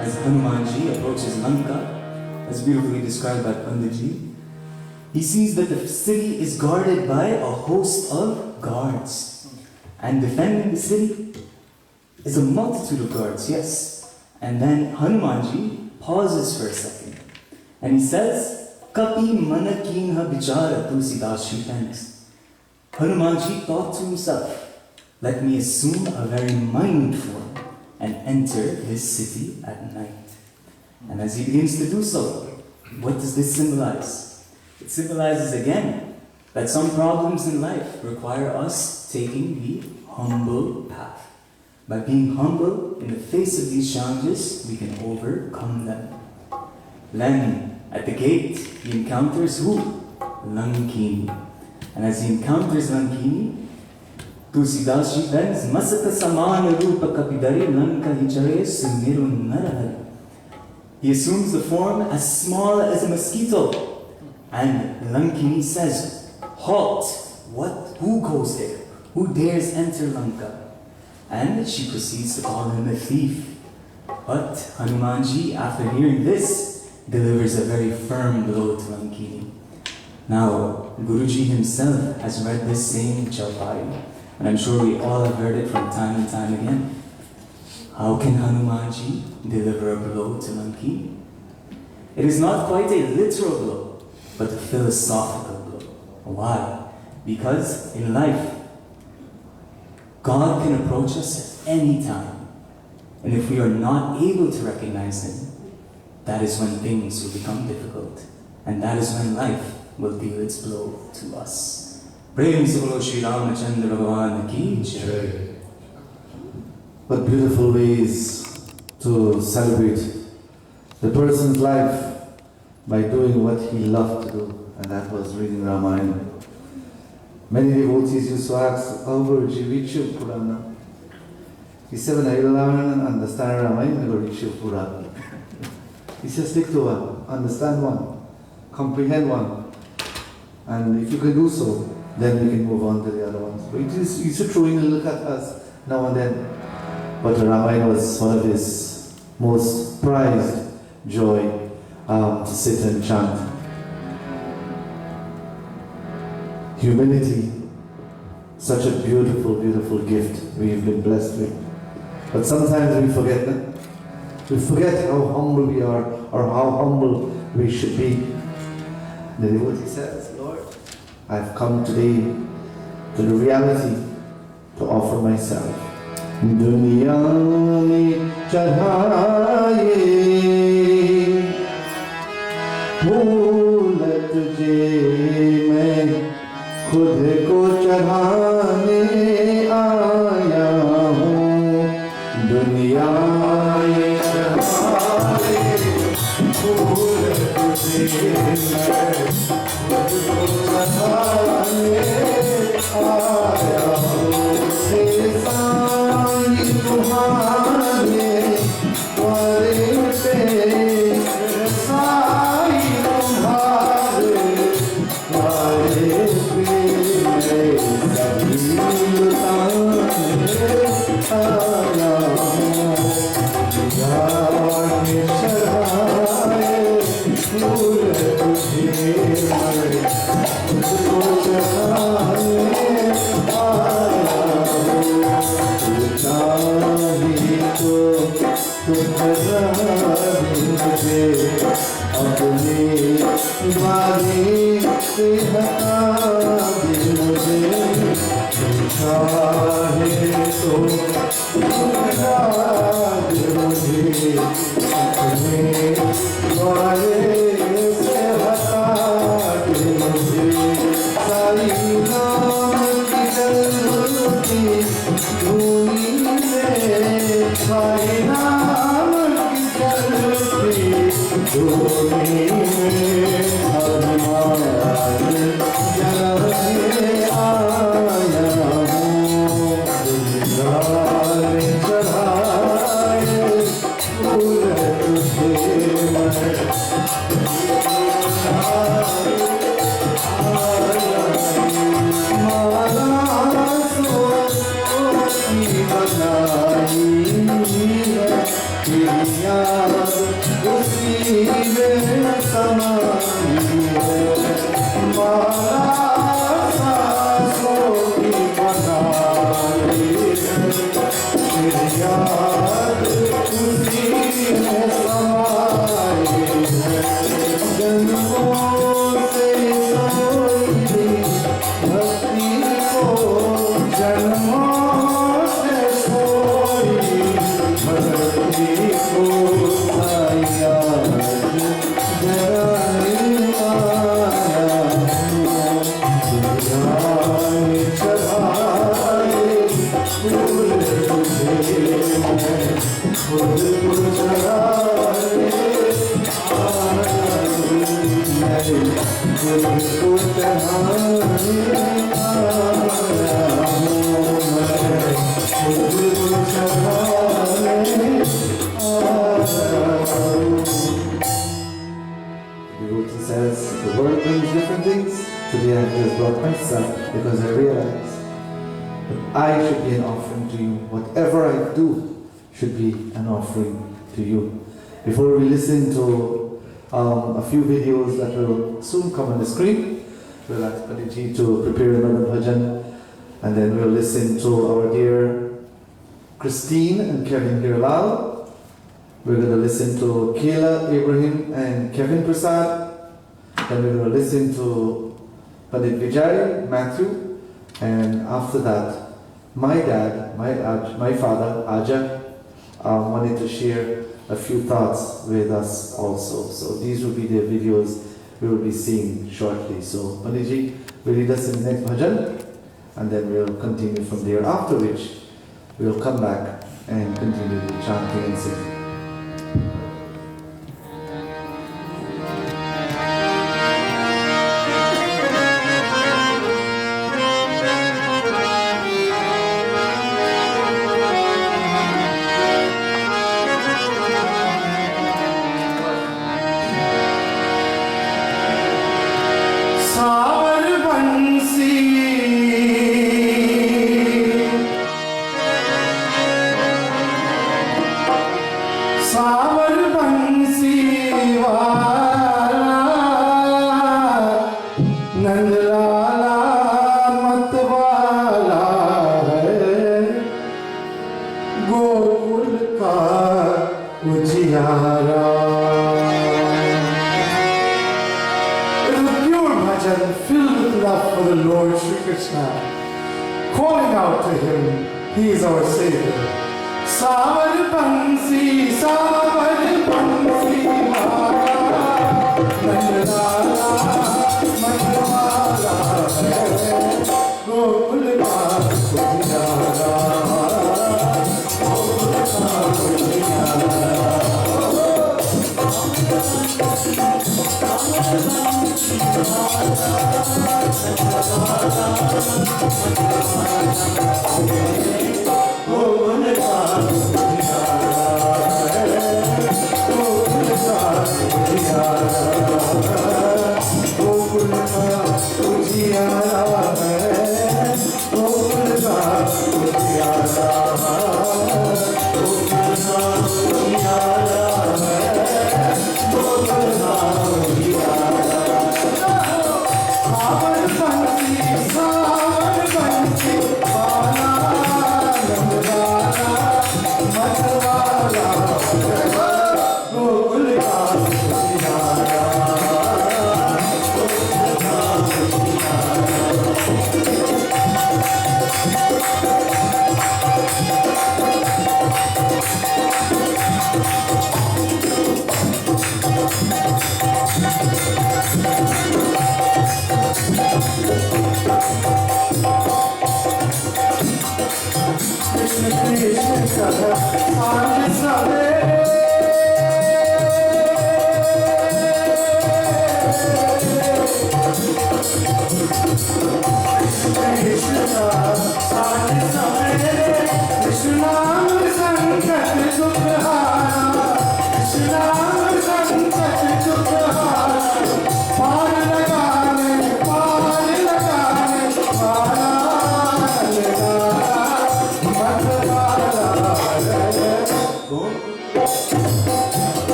As Hanumanji approaches Lanka, as beautifully described by Panditji, he sees that the city is guarded by a host of guards. And defending the city is a multitude of guards, yes. And then Hanumanji pauses for a second. And he says, Kapi manakinha bichara tulsidashi thanks. Hanumanji thought to himself, let me assume a very minute form and enter this city at night. And as he begins to do so, what does this symbolize? It symbolizes again that some problems in life require us taking the humble path. By being humble in the face of these challenges, we can overcome them. Then, at the gate, he encounters who? Lankini. And as he encounters Lankini, Tulsidas bends Masata Samana Rupa Kapidari Lanka Hichare Sumiru Narahari. He assumes the form as small as a mosquito. And Lankini says, halt! What? Who goes there? Who dares enter Lanka? And she proceeds to call him a thief. But Hanumanji, after hearing this, delivers a very firm blow to Lankini. Now, GuruJi himself has read this same Chaupai, and I'm sure we all have heard it from time and time again. How can Hanumanji deliver a blow to Lankini? It is not quite a literal blow, but a philosophical blow. Why? Because in life, God can approach us at any time. And if we are not able to recognize Him, that is when things will become difficult. And that is when life will deal its blow to us. Prem se bolo Shri Ramchandra Bhagavan ki jai. What beautiful ways to celebrate the person's life by doing what he loved to do, and that was reading Ramayana. Many devotees used to ask, how will you reach your Purana? He said, when I learn and understand Ramayana, I will reach your Purana. He says, stick to one, understand one, comprehend one, and if you can do so, then we can move on to the other ones. But he used to throw in a look at us now and then. But Ramayana was one of his most prized joy to sit and chant. Humility, such a beautiful, beautiful gift we've been blessed with. But sometimes we forget that. We forget how humble we are or how humble we should be. The devotee says, Lord, I've come today to the reality to offer myself. Duniya mein chadhaaye phool tujhe main khud ko chadhane aaya hoon दुनिया ये शहारे फूल तुझे मैं मुझको चढ़ाने आया हूँ तेरे साईं तुम्हारे द्वारे पे साईं तुम्हारे द्वारे पे मैं सभी लुटाने आया हूँ के चढ़ाए फूल तुझे मैं मुझको चढ़ाने आया हूँ चाहे तो मुझे अपने वाले से हटा दे मुझे चाहे तो हटा दे मुझे अपने वाले से हटा दे मुझे सारी नाम की जलती धूनी में सारी नाम की जलती धूनी में हनुमान जलाने आया हूँ दुनिया चढ़ाए फूल तुझे मैं माला सोची बनाई तेरी याद उसी में समाई है माला सांसों की बनाई तेरी याद उसी में समाई है जन्मों से सोई भक्ति को जन्मों से सोई भक्ति को आया जगाने आया दुनिया चढ़ाए फूल तुझे मैं खुद को चढ़ाए आया खुद को चढ़ाने आया हूँ मैं खुद को चढ़ाने Devotee says, the world brings different things. Today I have just brought my son because I realized that I should be an offering to you. Whatever I do should be an offering to you. Before we listen to a few videos that will soon come on the screen, we'll ask Manoj to prepare another bhajan, and then we'll listen to our dear Christine and Kevin Hirlal. We're going to listen to Kayla, Ibrahim and Kevin Prasad. Then we're going to listen to Pandit Vijay, Matthew. And after that, my dad, my father, Aja, wanted to share a few thoughts with us also. So these will be the videos we will be seeing shortly. So Manoj will lead us in the next bhajan, and then we'll continue from there, after which we'll come back and continue the chanting and singing. Calling out to him, he is our Savior. Savar Bansi, Savar Bansi, Mandala, Mandala, Gokul Ka Pujara, Gokul Ka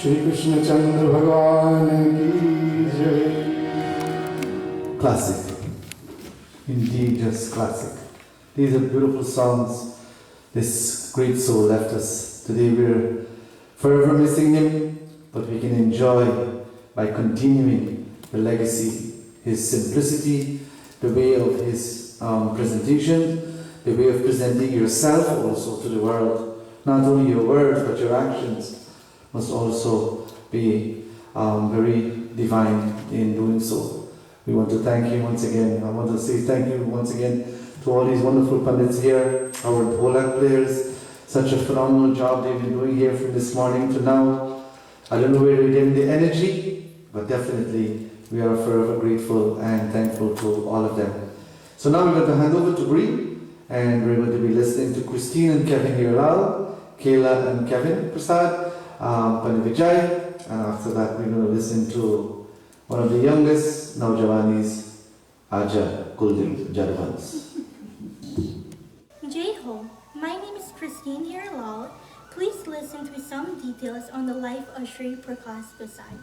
Shri Krishna चंद्र भगवान की जय. Classic. Indeed, just classic. These are beautiful songs. This great soul left us. Today we're forever missing him, but we can enjoy by continuing the legacy, his simplicity, the way of his presentation, the way of presenting yourself also to the world. Not only your words, but your actions must also be very divine in doing so. We want to thank you once again. I want to say thank you once again to all these wonderful pundits here, our dholak players. Such a phenomenal job they've been doing here from this morning to now. I don't know where they get the energy, but definitely we are forever grateful and thankful to all of them. So now we're going to hand over to Bree, and we're going to be listening to Christine and Kevin Hiralal, Kayla and Kevin Prasad, Panivijay, and after that we're going to listen to one of the youngest Naujawanis, Aja Kuldip Jadubans. Jai Ho, my name is Christine Hiralal. Please listen to some details on the life of Shri Prakash Gossai.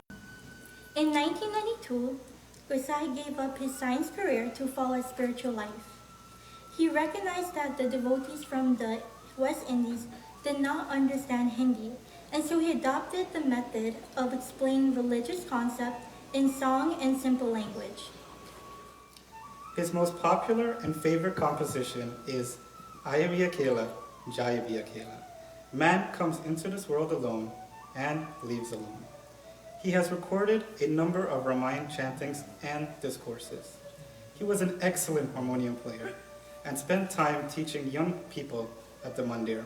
In 1992, Gossai gave up his science career to follow a spiritual life. He recognized that the devotees from the West Indies did not understand Hindi, and so he adopted the method of explaining religious concepts in song and simple language. His most popular and favorite composition is Ayaviya Kela, Jayaviya Kela. Man comes into this world alone and leaves alone. He has recorded a number of Ramayana chantings and discourses. He was an excellent harmonium player and spent time teaching young people at the Mandir.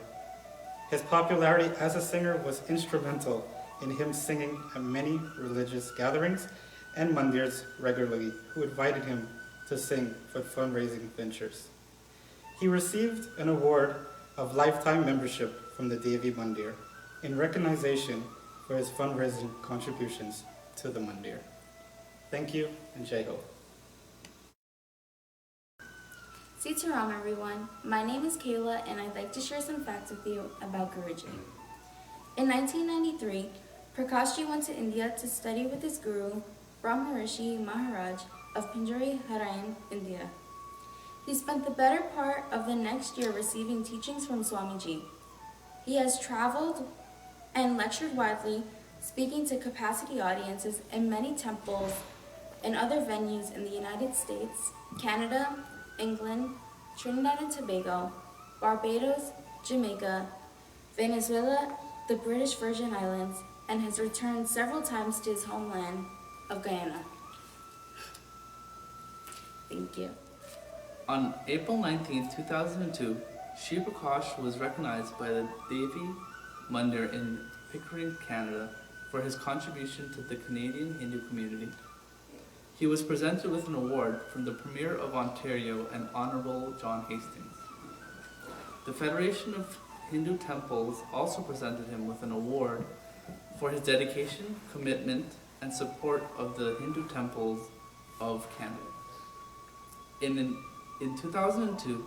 His popularity as a singer was instrumental in him singing at many religious gatherings and mandirs regularly, who invited him to sing for fundraising ventures. He received an award of lifetime membership from the Devi Mandir in recognition for his fundraising contributions to the Mandir. Thank you and Jai Ho. Sitaram everyone, my name is Kayla and I'd like to share some facts with you about GuruJi. In 1993, Prakashji went to India to study with his guru, Rambharose Maharaj of Pinjori, Haryana, India. He spent the better part of the next year receiving teachings from Swamiji. He has traveled and lectured widely, speaking to capacity audiences in many temples and other venues in the United States, Canada, England, Trinidad and Tobago, Barbados, Jamaica, Venezuela, the British Virgin Islands, and has returned several times to his homeland of Guyana. Thank you. On April 19, 2002, Shri Prakash was recognized by the Devi Mandir in Pickering, Canada, for his contribution to the Canadian Hindu community. He was presented with an award from the Premier of Ontario and Honourable John Hastings. The Federation of Hindu Temples also presented him with an award for his dedication, commitment, and support of the Hindu temples of Canada. In 2002,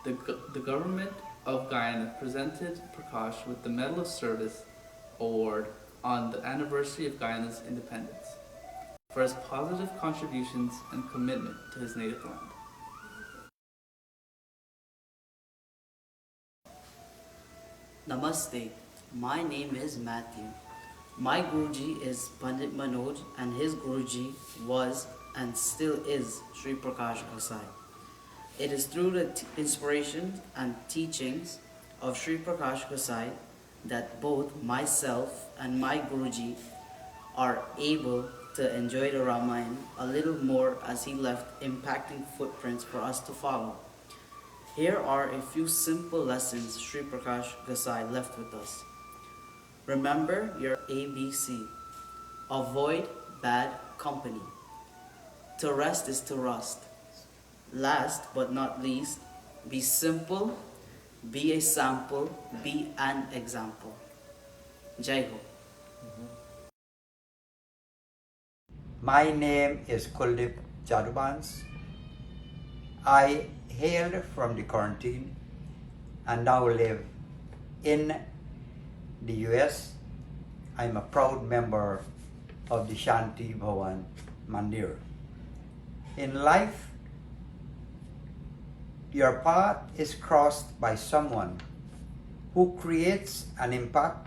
the government of Guyana presented Prakash with the Medal of Service Award on the anniversary of Guyana's independence for his positive contributions and commitment to his native land. Namaste, my name is Matthew. My Guruji is Pandit Manoj and his Guruji was and still is Shri Prakash Gossai. It is through the inspiration and teachings of Shri Prakash Gossai that both myself and my Guruji are able to enjoy the Ramayana a little more as he left impacting footprints for us to follow. Here are a few simple lessons Shri Prakash Gossai left with us. Remember your ABC. Avoid bad company. To rest is to rust. Last but not least, be simple, be a sample, be an example. Jai Ho. My name is Kuldip Jadubans. I hailed from the quarantine and now live in the US. I'm a proud member of the Shaanti Bhavan Mandir. In life, your path is crossed by someone who creates an impact,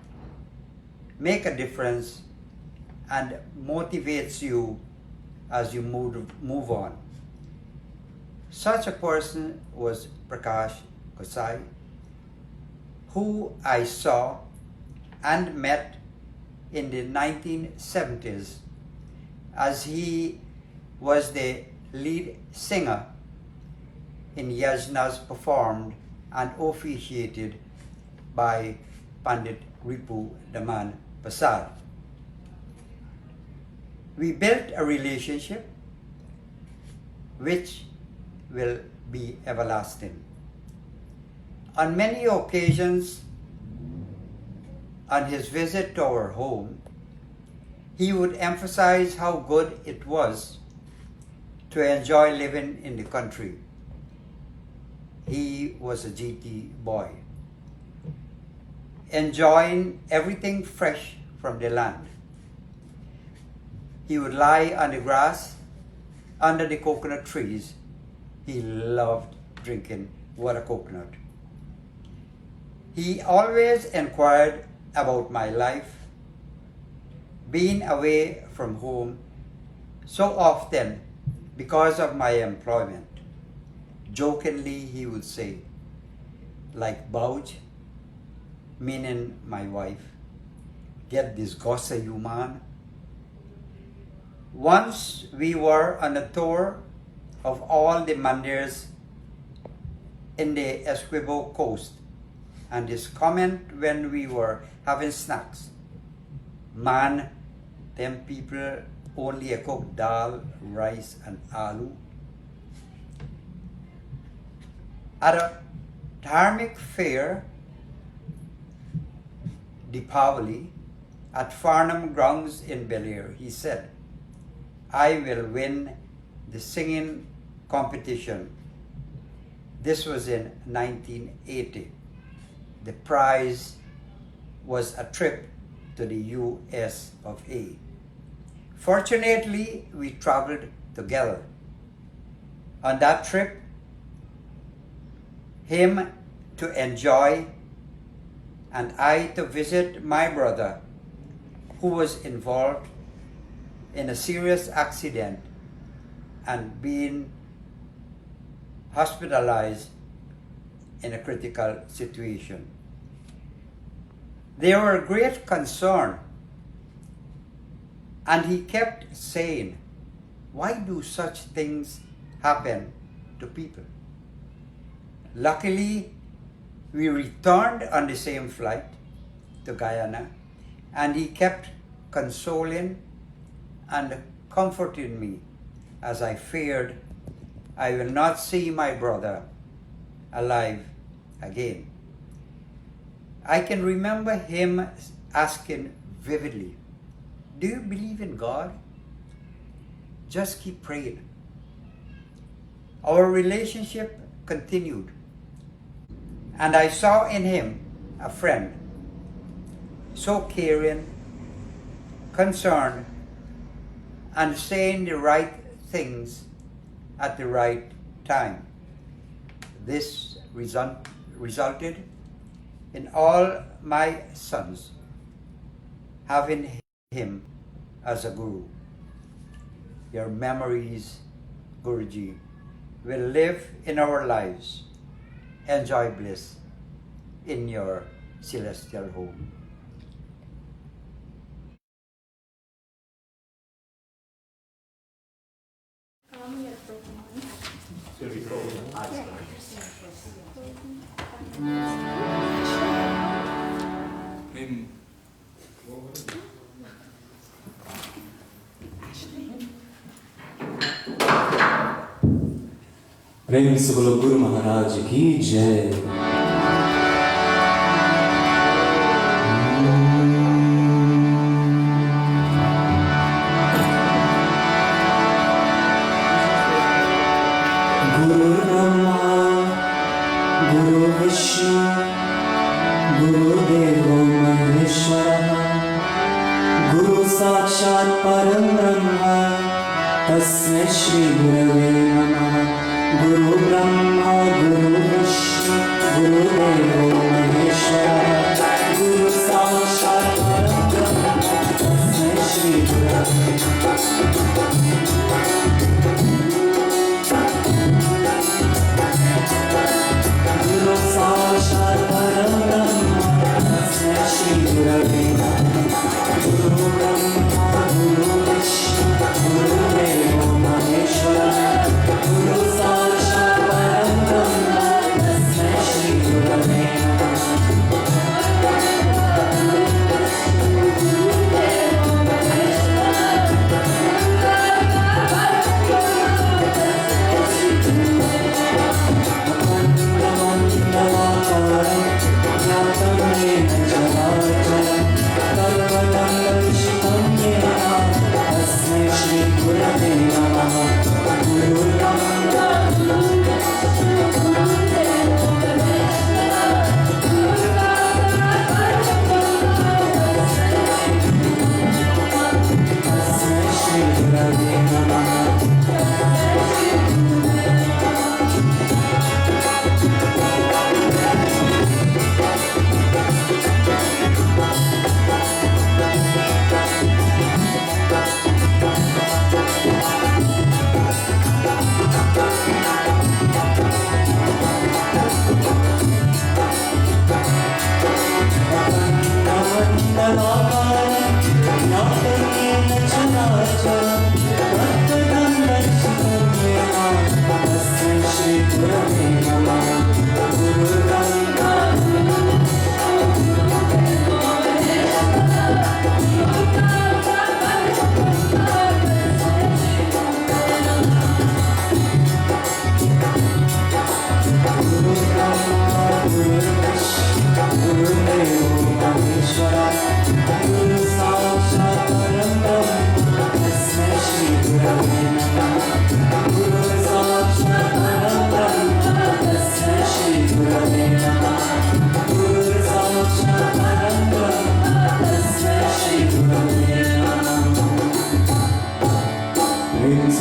make a difference, and motivates you as you move on. Such a person was Prakash Gossai, who I saw and met in the 1970s as he was the lead singer in yajnas performed and officiated by Pandit Ripu Daman Prasad. We built a relationship which will be everlasting. On many occasions, on his visit to our home, he would emphasize how good it was to enjoy living in the country. He was a GT boy, enjoying everything fresh from the land. He would lie on the grass under the coconut trees. He loved drinking water coconut. He always inquired about my life, being away from home so often because of my employment. Jokingly, he would say, like Bauj, meaning my wife, get this Gossai, you man. Once we were on a tour of all the mandirs in the Essequibo coast, and his comment when we were having snacks, man, them people only cook dal, rice and aloo. At a dharmic fair, Deepavali, at Farnham Grounds in Bel Air, he said, "I will win the singing competition." This was in 1980. The prize was a trip to the US of A. Fortunately, we traveled together. On that trip, him to enjoy and I to visit my brother, who was involved in a serious accident and being hospitalized in a critical situation. They were a great concern, and he kept saying, "Why do such things happen to people?" Luckily, we returned on the same flight to Guyana, and he kept consoling and comforting me as I feared I will not see my brother alive again. I can remember him asking vividly, "Do you believe in God? Just keep praying." Our relationship continued, and I saw in him a friend, so caring, concerned, and saying the right things at the right time. This resulted in all my sons having him as a guru. Your memories, Guruji, will live in our lives. Enjoy bliss in your celestial home. प्रेम से बोलो गुरु महाराज की जय। गुरु ब्रह्मा गुरु विष्णु गुरुदेवो महेश्वरः गुरु साक्षात् परं ब्रह्म तस्मै श्री गुरवे नमः। गुरु ब्रह्मा गुरु विष्णु गुरुदेवो महेश्वरः गुरु साक्षात् परं ब्रह्म तस्मै श्री गुरवे गुरु साक्षात् परं ब्रह्म तस्मै श्री गुरवे गुरु ब्रह्मा गुरु विष्णु गुरुदेवो महेश्वरः गुरु साक्षात् परं ब्रह्म तस्मै श्री गुरवे नमः।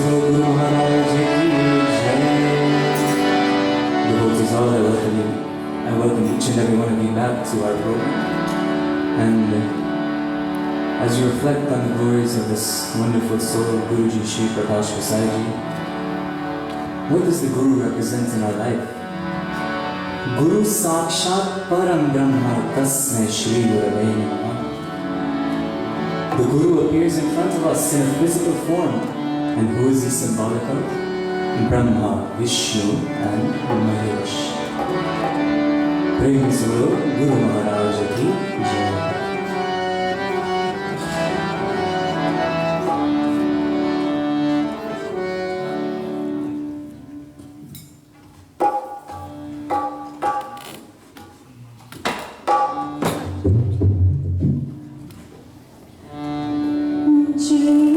Guru Maharaj ki jai. Devotees all, I welcome each and every one of you back to our program. And as you reflect on the glories of this wonderful soul, GuruJi Shri Prakash Gossai Ji, what does the Guru represent in our life? Guru Sakshat Param Brahma Tasmai Shri Gurave Namaha. The Guru appears in front of us in a physical form. And who is he symbolic of? Brahma, Vishnu and Mahesh. Prem se bolo Guru Maharaj ki jai. Shri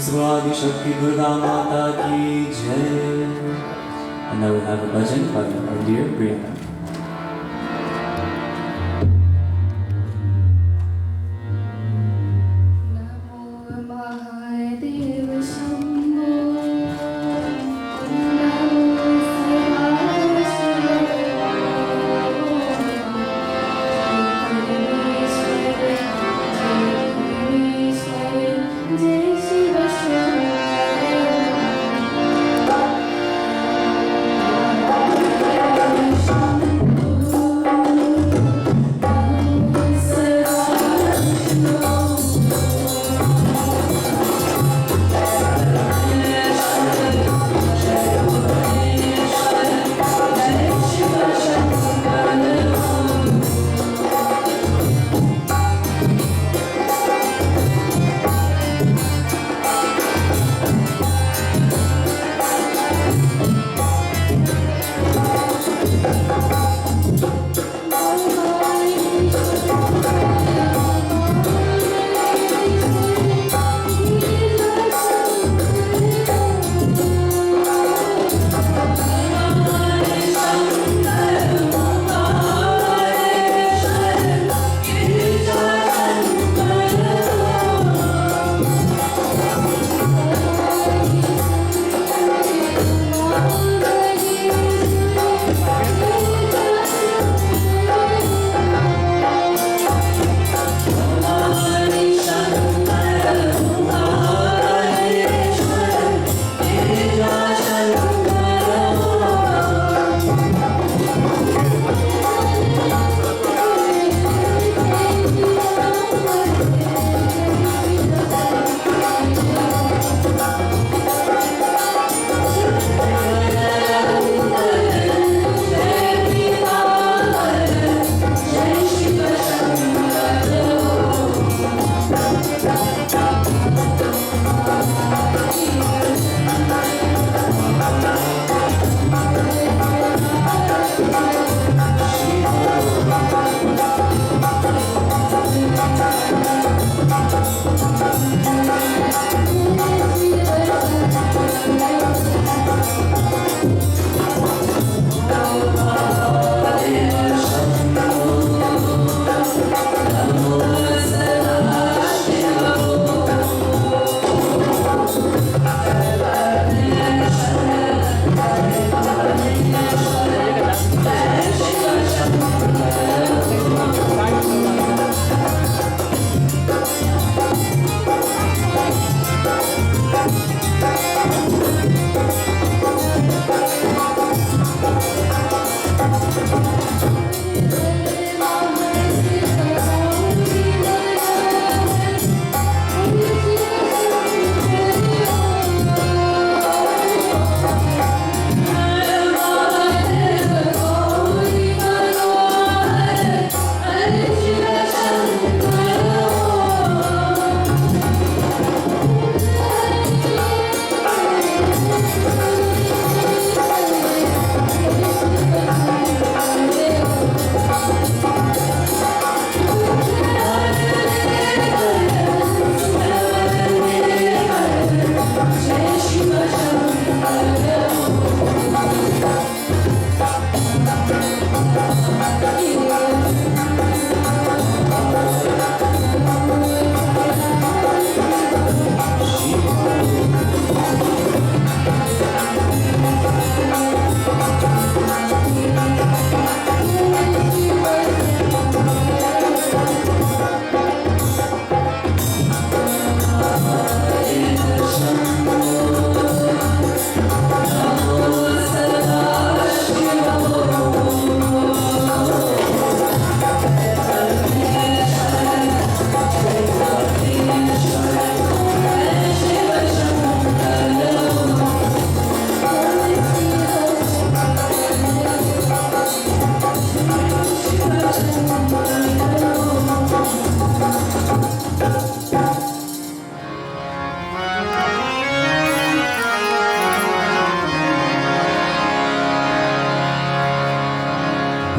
Swadi Shakti Durga Mata Ki Jai. And now we have a bhajan by our dear Priyanka. Jai Shiva Shankara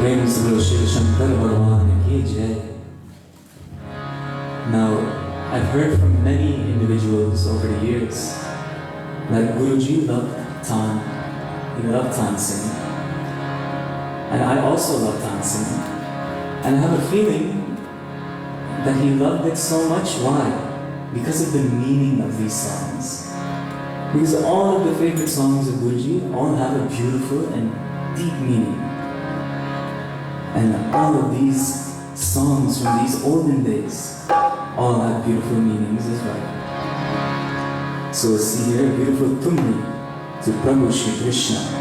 प्रेम से बोलो श्री शंकर भगवान की जय. Now, I've heard from many individuals over the years that GuruJi loved he loved dancing, and I also love dancing, and I have a feeling that he loved it so much. Why? Because of the meaning of these songs. Because all of the favorite songs of GuruJi all have a beautiful and deep meaning. And all of these songs from these olden days all have beautiful meanings as well. So we'll see here a beautiful tumri to Prabhu Shri Krishna.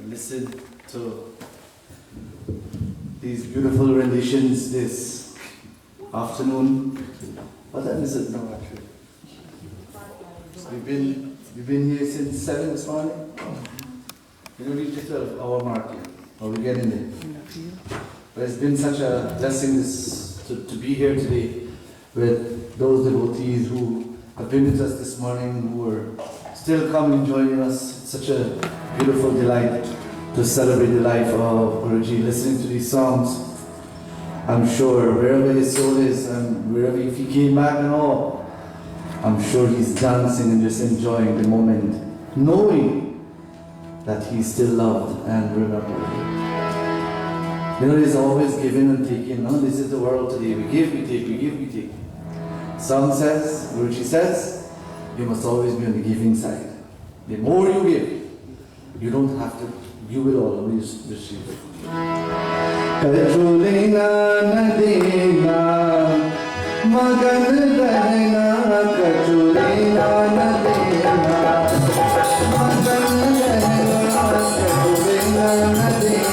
Listen to these beautiful renditions this afternoon. What time is it now, actually? We've been here since 7 this morning. We don't reach the 12-hour mark yet, or we get in there. But it's been such a blessing to be here today with those devotees who have been with us this morning, who are still coming joining us. It's such a beautiful delight to celebrate the life of GuruJi, listening to these songs. I'm sure wherever his soul is and wherever, if he came back and all, I'm sure he's dancing and just enjoying the moment, knowing that he's still loved and remembered. You know, there's always giving and taking. No, this is the world today. We give, we take, we give, we take. Song says, GuruJi says, you must always be on the giving side. The more you give, you don't have to, you will always receive it. Kachulena nadena, magan rahna, kachulena nadena, magan rahna, kachulena nadena.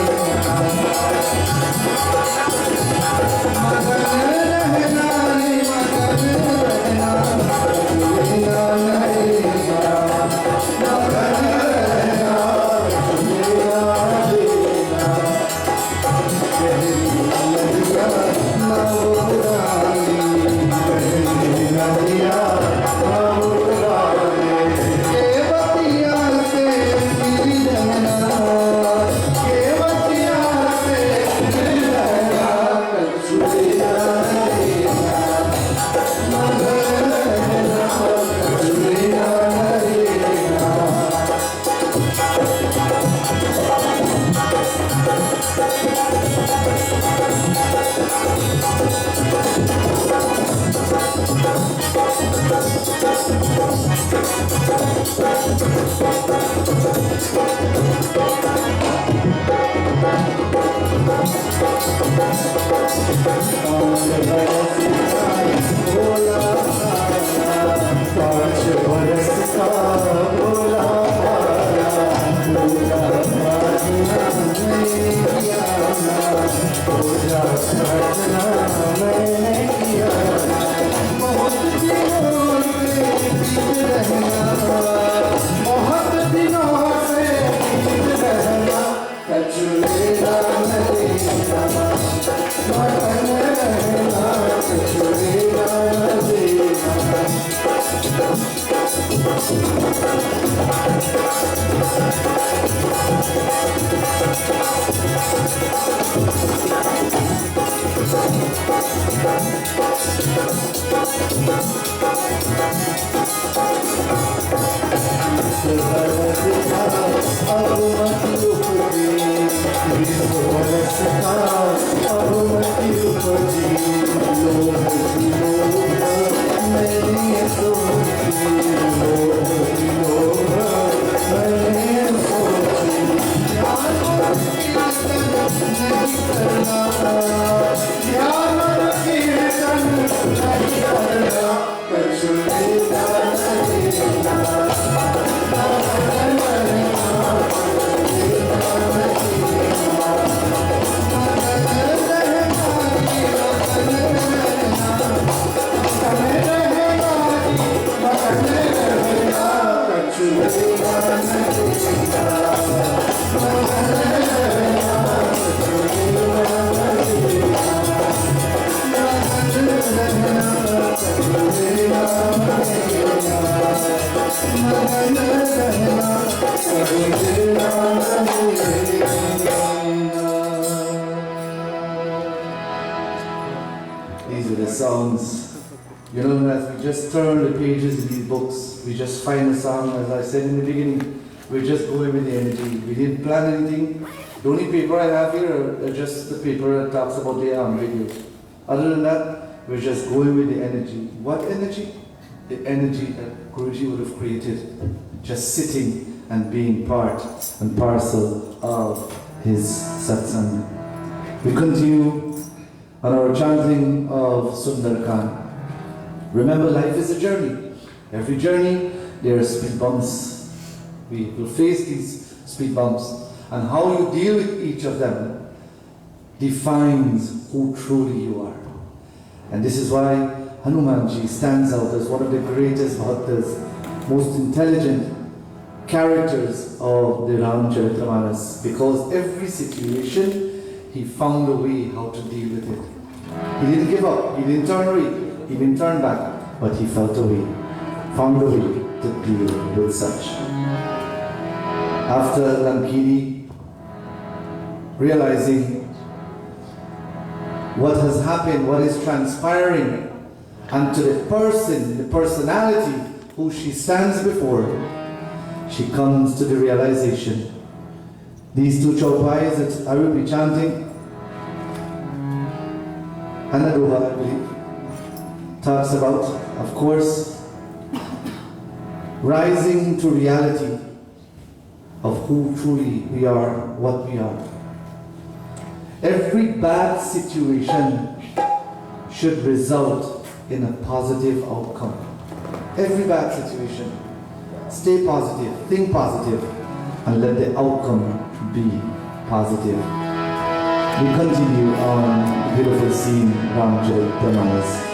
These are the sounds. You know, as we just turn the pages in these books, we just find a song, as I said in the beginning, we're just going with the energy. We didn't plan anything. The only paper I have here are just the paper that talks about the video. Other than that, we're just going with the energy. What energy? The energy that Guruji would have created, just sitting and being part and parcel of his satsang. We continue on our chanting of Sundarkan. Remember, life is a journey. Every journey, there are speed bumps. We will face these speed bumps, and how you deal with each of them defines who truly you are. And this is why Hanumanji stands out as one of the greatest bhaktas, most intelligent characters of the Ramcharitmanas, because every situation he found a way how to deal with it. He didn't give up, he didn't turn away, he didn't turn back, but he felt a way, found a way to deal with such. After Lankini, realizing what has happened, what is transpiring, and to the person, the personality who she stands before, she comes to the realization. These two chaupais that I will be chanting, Anadoha, I believe, talks about, of course, rising to reality of who truly we are, what we are. Every bad situation should result in a positive outcome. Every bad situation. Stay positive, think positive, and let the outcome be positive. We continue on the beautiful scene, Ramcharitmanas.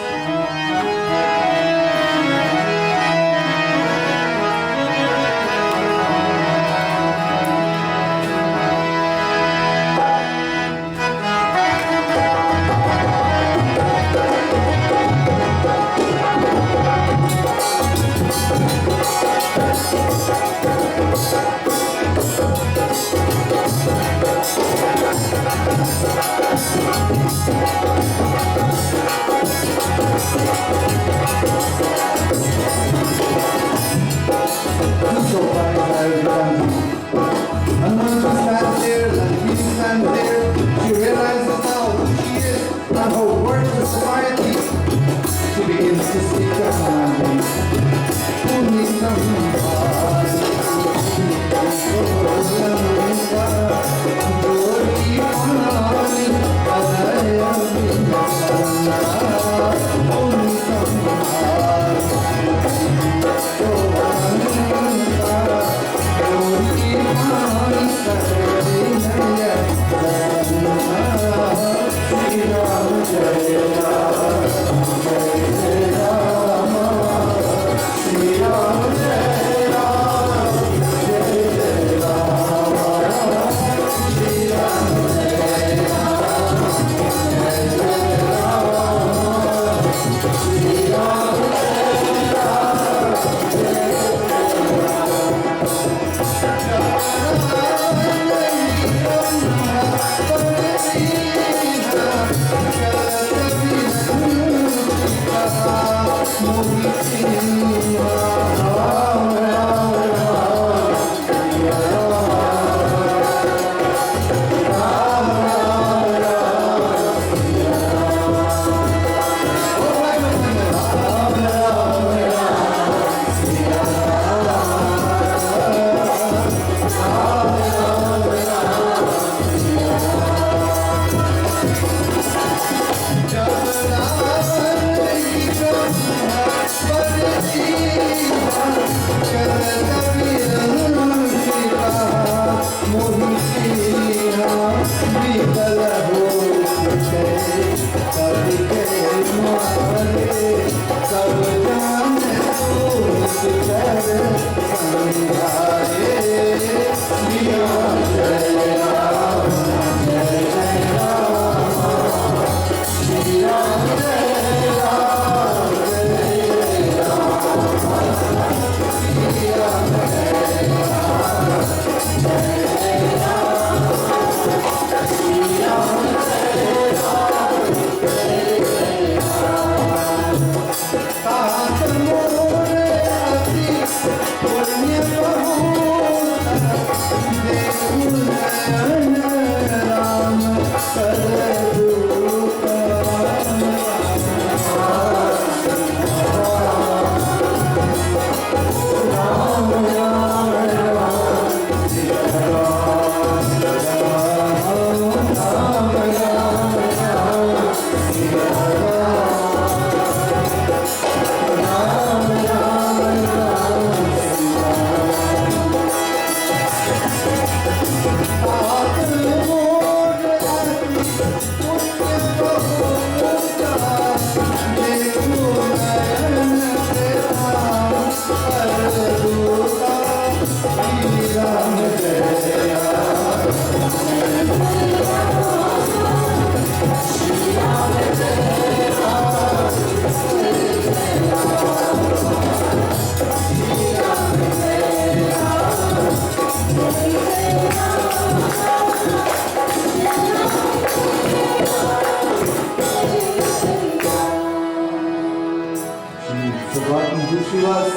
Forgotten who she was,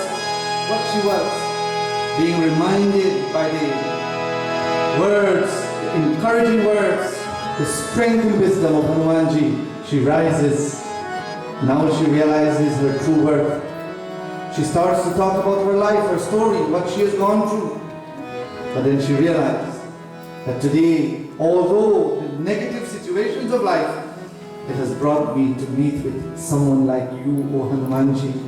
what she was, being reminded by the words, the encouraging words, the strength and wisdom of Hanumanji. She rises. Now she realizes her true worth. She starts to talk about her life, her story, what she has gone through. But then she realized that today, although the negative situations of life, it has brought me to meet with someone like you, O Hanumanji.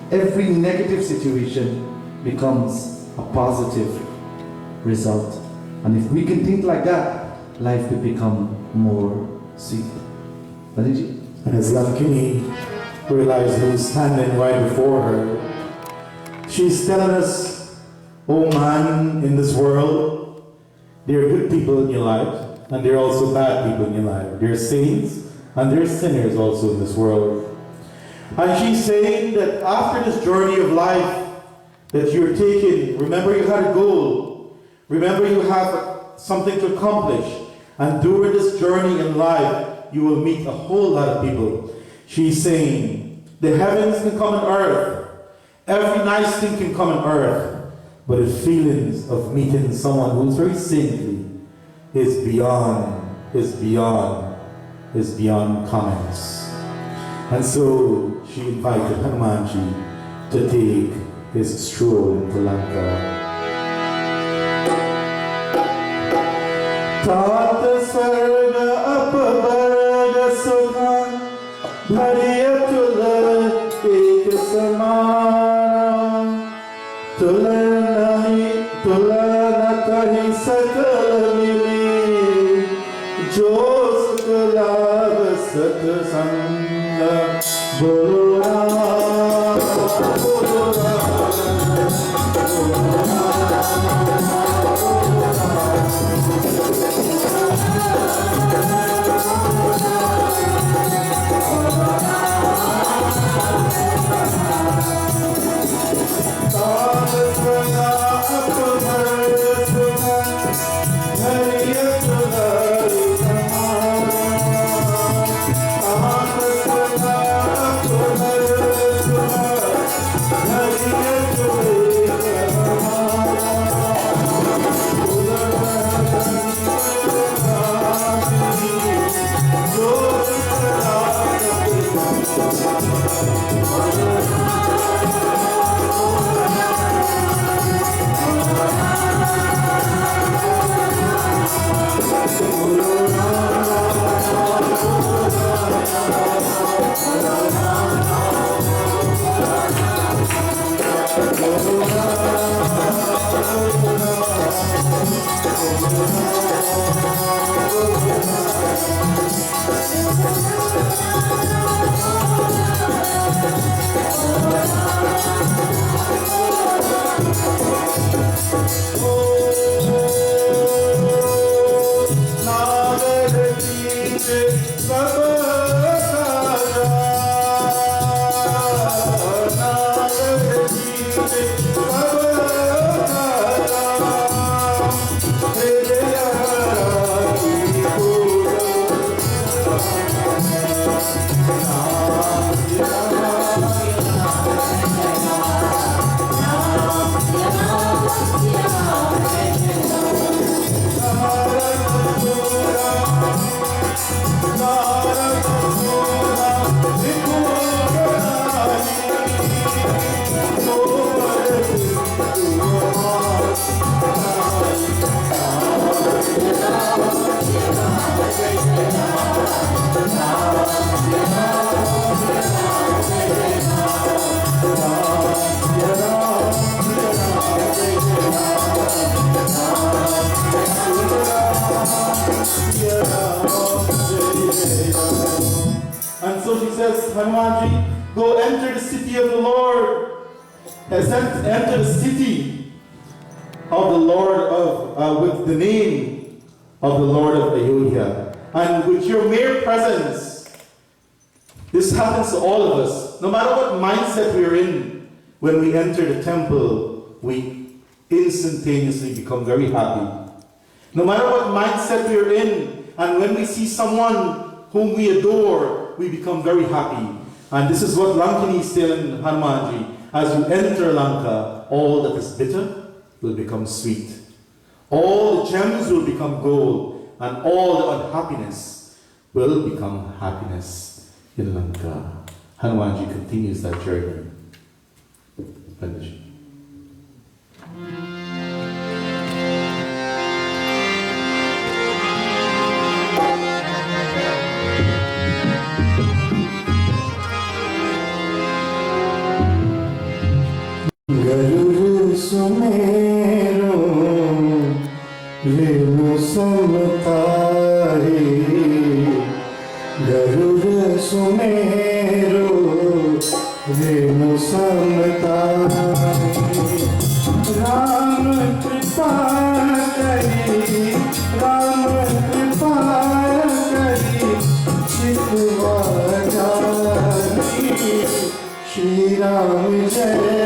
Every negative situation becomes a positive result. And if we can think like that, life will become more sweet. Manoj? And as Lankini realized who's standing right before her, she's telling us, oh man, in this world, there are good people in your life, and there are also bad people in your life. There are saints, and there are sinners also in this world. And she's saying that after this journey of life that you're taking, remember you had a goal. Remember you have something to accomplish. And during this journey in life, you will meet a whole lot of people. She's saying, the heavens can come on earth. Every nice thing can come on earth. But the feelings of meeting someone who's very saintly is beyond comments. And so she invited Hanumanji to take his stroll into Lanka. Tata Sarga Apavarga Sukha Bhariya Tula Ek Samana Tula Nakahi Sakala Mili Jo Sukala Sat Sanga Bolo Thank you. says, Hanumanji, go enter the city of the Lord. Enter the city of the Lord with the name of the Lord of Ayodhya. And with your mere presence, this happens to all of us. No matter what mindset we're in, when we enter the temple, we instantaneously become very happy. No matter what mindset we're in, and when we see someone whom we adore, we become very happy. And this is what Lankini is telling Hanumanji. As you enter Lanka, all that is bitter will become sweet. All the gems will become gold, and all the unhappiness will become happiness in Lanka. Hanumanji continues that journey. Finish. Garur sumero renu samtari Garur sumero renu samtari Ram kripa kari Ram kripa kari chitwa jani Shri Ram Jai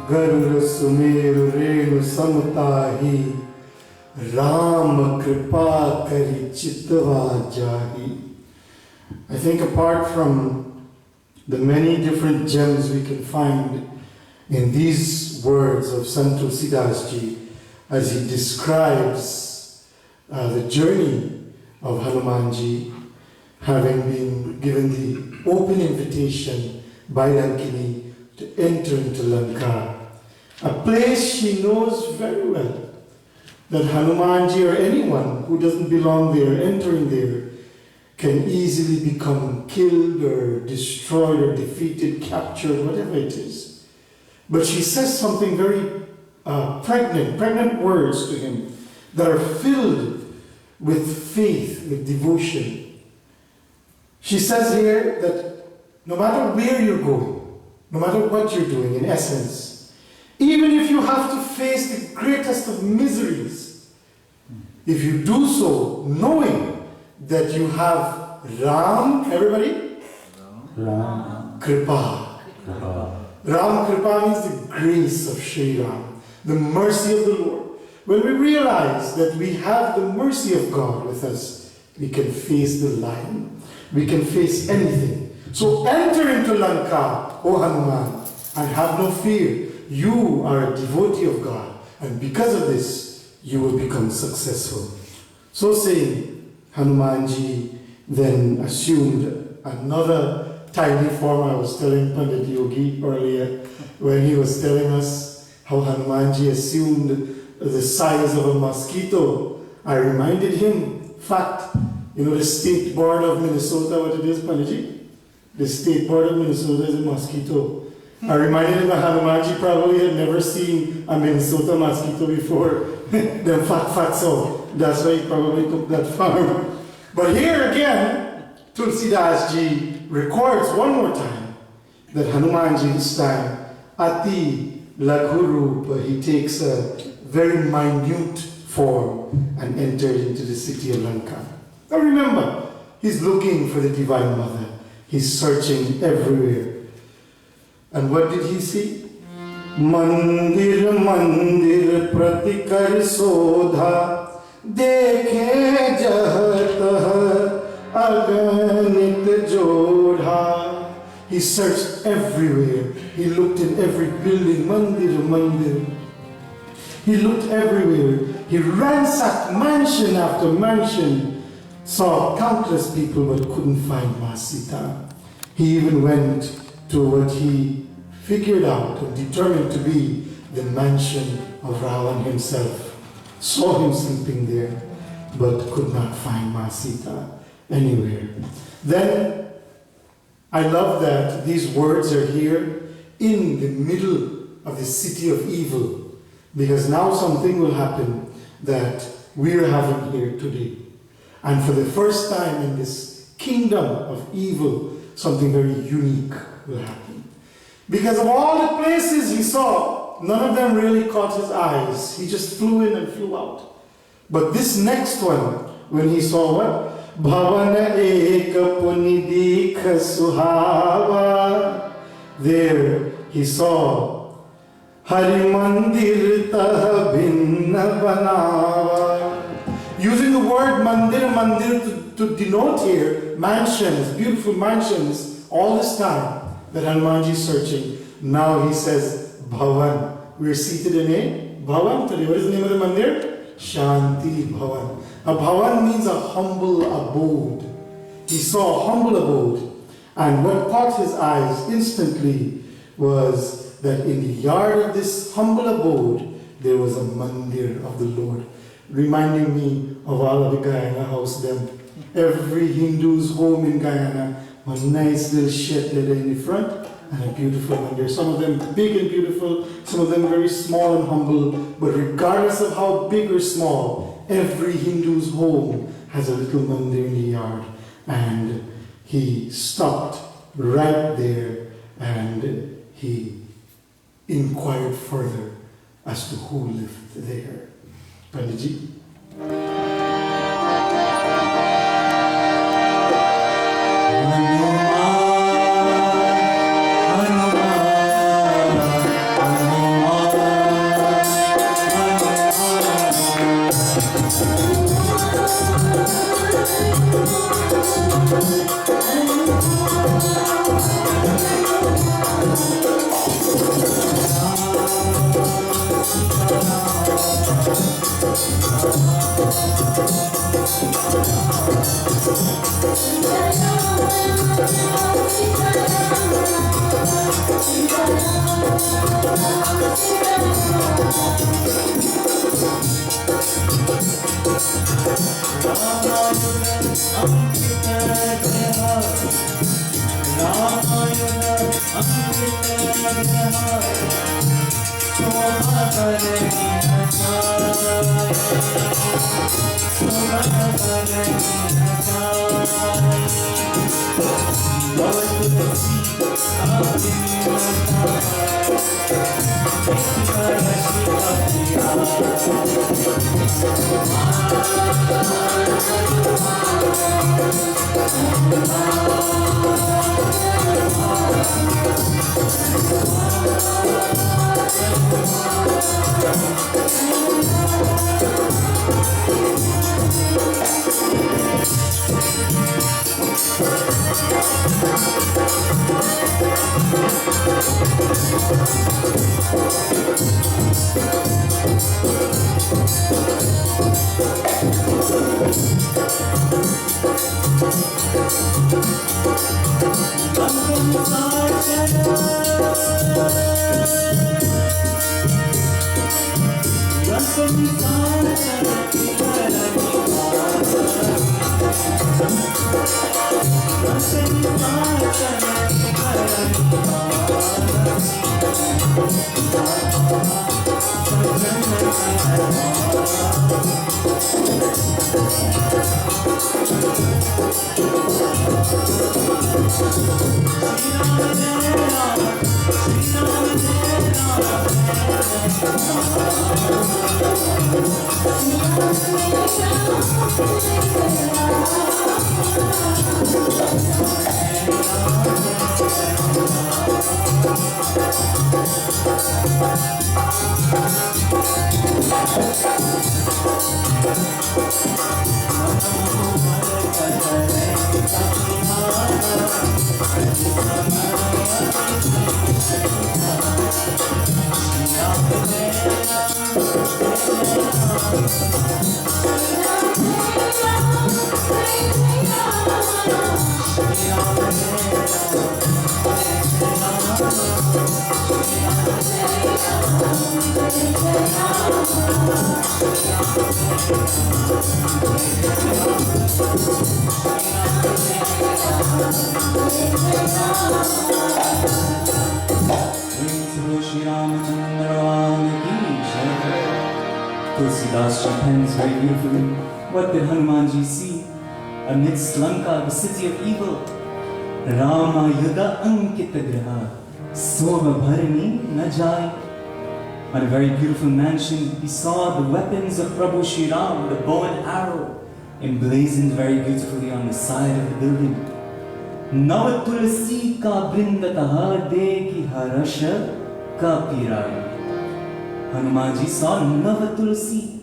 Garur sumeru renu samtahi Ram kripa kari chitva jahi. I think apart from the many different gems we can find in these words of Sant Tulsidas Ji as he describes the journey of Hanumanji, having been given the open invitation by Lankini to enter into Lanka, a place she knows very well, that Hanumanji or anyone who doesn't belong there, entering there, can easily become killed or destroyed or defeated, captured, whatever it is. But she says something very pregnant words to him that are filled with faith, with devotion. She says here that no matter where you're going, no matter what you're doing, in essence, even if you have to face the greatest of miseries, if you do so knowing that you have Ram, everybody? Ram Kripa. Ram Kripa means the grace of Shri Ram, the mercy of the Lord. When we realize that we have the mercy of God with us, we can face the lion. We can face anything. So enter into Lanka, O Hanuman, and have no fear. You are a devotee of God, and because of this, you will become successful. So saying, Hanumanji then assumed another tiny form. I was telling Pandit Yogi earlier when he was telling us how Hanumanji assumed the size of a mosquito. I reminded him, fact, you know the State Board of Minnesota, what it is, Panditji? The State Board of Minnesota is a mosquito. I reminded him that Hanumanji probably had never seen a Minnesota mosquito before. Them fat so. That's why he probably took that farm. But here again, Tulsidas Ji records one more time that Hanumanji this time, Ati Laghurupa, he takes a very minute form and enters into the city of Lanka. Now remember, he's looking for the Divine Mother. He's searching everywhere. And what did he see? Mandir mandir pratikar sodha dekhe jahat aganit jodha. He searched everywhere. He looked in every building, mandir mandir. He looked everywhere. He ransacked mansion after mansion, saw countless people but couldn't find Ma Sita. He even went to what he figured out and determined to be the mansion of Ravan himself. Saw him sleeping there, but could not find Ma Sita anywhere. Then, I love that these words are here in the middle of the city of evil, because now something will happen that we're having here today. And for the first time in this kingdom of evil, something very unique will happen. Because of all the places he saw, none of them really caught his eyes. He just flew in and flew out. But this next one, when he saw what? Bhavana ek punidikh suhava. There he saw Hari Mandir tah bhinna banawa. Using the word mandir to denote here mansions, beautiful mansions, all this time that Hanumanji is searching. Now he says Bhavan. We're seated in a Bhavan today. What is the name of the mandir? Shaanti Bhavan. A Bhavan means a humble abode. He saw a humble abode. And what caught his eyes instantly was that in the yard of this humble abode, there was a mandir of the Lord. Reminding me of all of the Guyana house them. Every Hindu's home in Guyana, one nice little shed there in the front and a beautiful mandir. Some of them big and beautiful, some of them very small and humble, but regardless of how big or small, every Hindu's home has a little mandir in the yard. And he stopped right there and he inquired further as to who lived there. Panditji. Tulsidas pens very beautifully. What did Hanumanji see amidst Lanka, the city of evil? Rama Yuga Ankita Graha Sova Bharani na jai. On a very beautiful mansion, he saw the weapons of Prabhu Shri Ram, the bow and arrow, emblazoned very beautifully on the side of the building. Nav tulsi ka brindataha deki harasha ka pirai. Hanumanji saw Nav tulsi,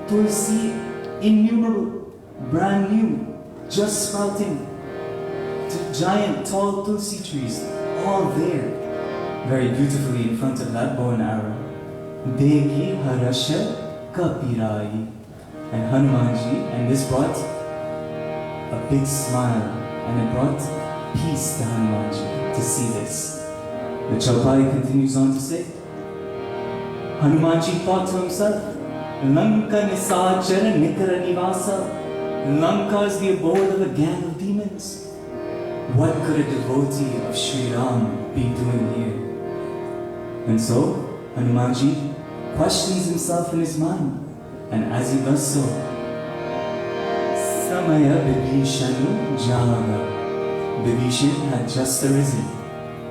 tulsi innumerable, brand new, just sprouting, giant tall tulsi trees, all there, very beautifully in front of that bow and arrow. Deki harasha kapirai. And Hanumanji, and this brought a big smile, and it brought peace to Hanumanji to see this. The Chaupai continues on to say, Hanumanji thought to himself, Lanka nisachara nikara nivasa. Lanka is the abode of a gang of demons. What could a devotee of Sri Ram be doing here? And so, Hanumanji questions himself in his mind. And as he does so, Samaya Vibhishanu Jaga. Vibhishan had just arisen.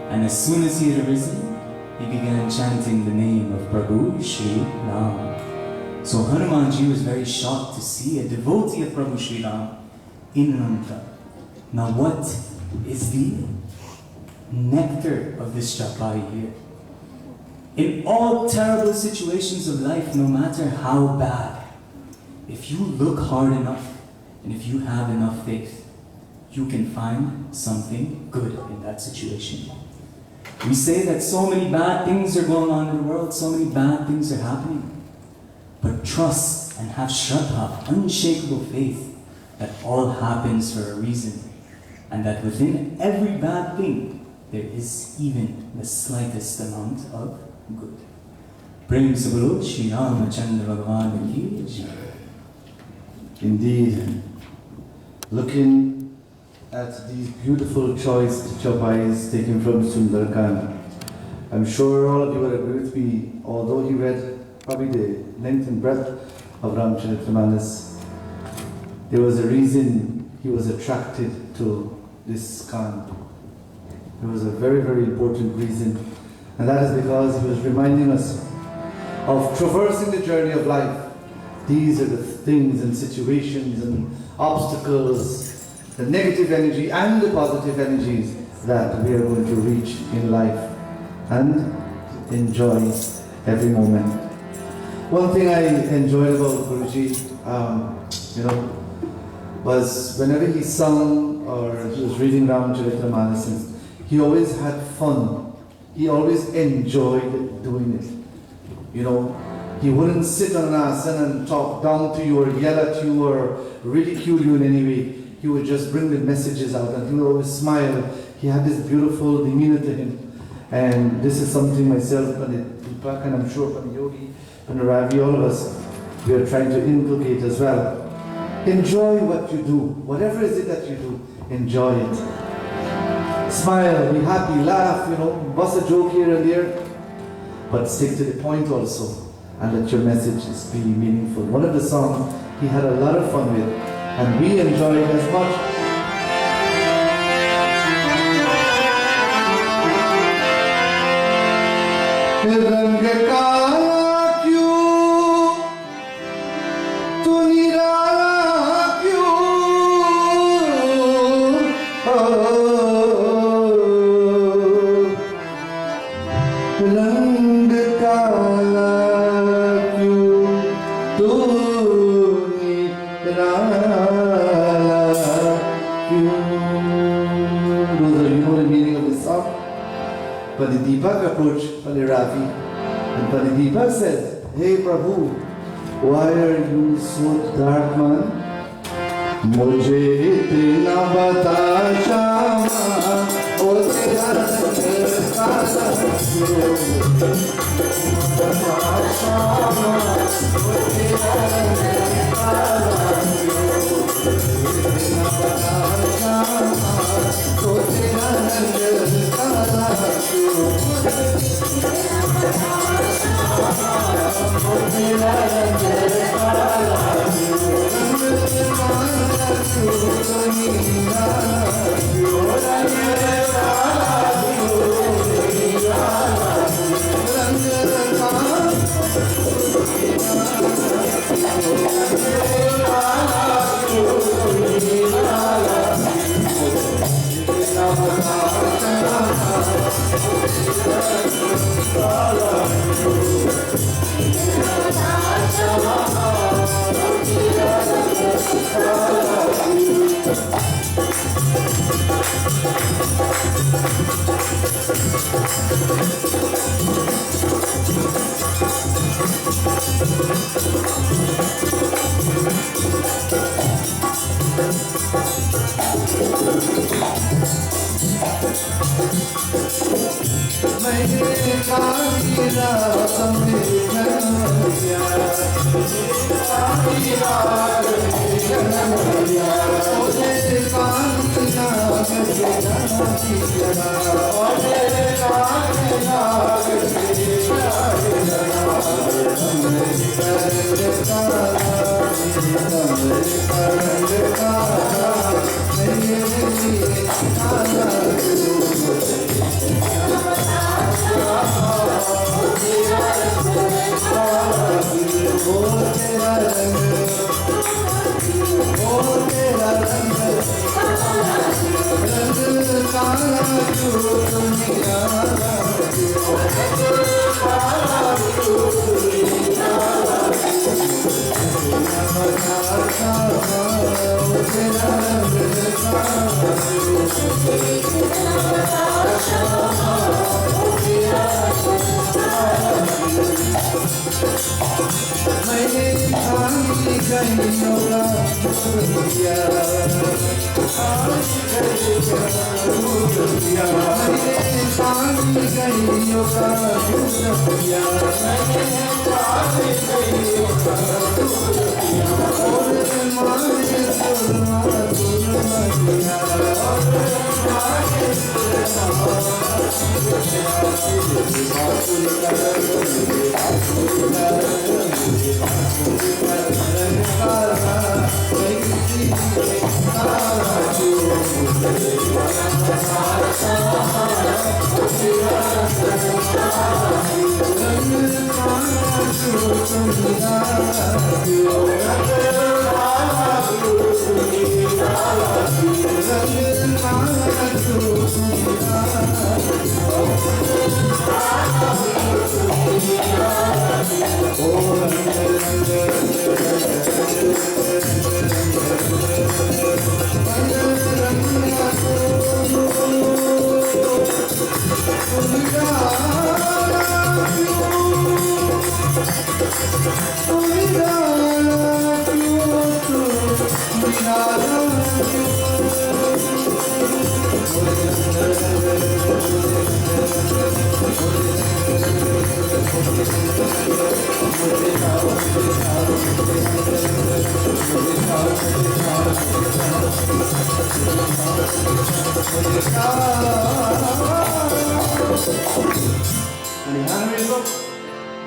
And as soon as he had arisen, he began chanting the name of Prabhu Shri Ram. So Hanumanji was very shocked to see a devotee of Prabhu Shri Ram in Lanka. Now what is the nectar of this Chapai here? In all terrible situations of life, no matter how bad, if you look hard enough and if you have enough faith, you can find something good in that situation. We say that so many bad things are going on in the world, so many bad things are happening. But trust and have shraddha, unshakable faith, that all happens for a reason, and that within every bad thing, there is even the slightest amount of good. Prem se bolo Shri Ramchandra Bhagavan ki jai. Indeed, looking at these beautiful choice chapais taken from Sundarkan, I'm sure all of you will agree with me, although he read probably the length and breadth of Ramcharitmanas, there was a reason he was attracted to this Khan. There was a very, very important reason, and that is because he was reminding us of traversing the journey of life. These are the things and situations and obstacles, the negative energy and the positive energies that we are going to reach in life and enjoy every moment. One thing I enjoyed about GuruJi, was whenever he sung or he was reading Ramcharitmanas, he always had fun. He always enjoyed doing it. He wouldn't sit on an asana and talk down to you or yell at you or ridicule you in any way. He would just bring the messages out and he would always smile. He had this beautiful demeanor to him. And this is something myself and Dipak, and I'm sure for the yogi and the Ravi, all of us, we are trying to inculcate as well. Enjoy what you do. Whatever is it that you do, enjoy it. Smile, be happy, laugh, bust a joke here and there. But stick to the point also. And let your messages be meaningful. One of the songs he had a lot of fun with, and we enjoyed as much. But the Dipak approached Pani Ravi, and Pani Dipak said, "Hey Prabhu, why are you so dark, man? Mujhe itna bata shama, o tera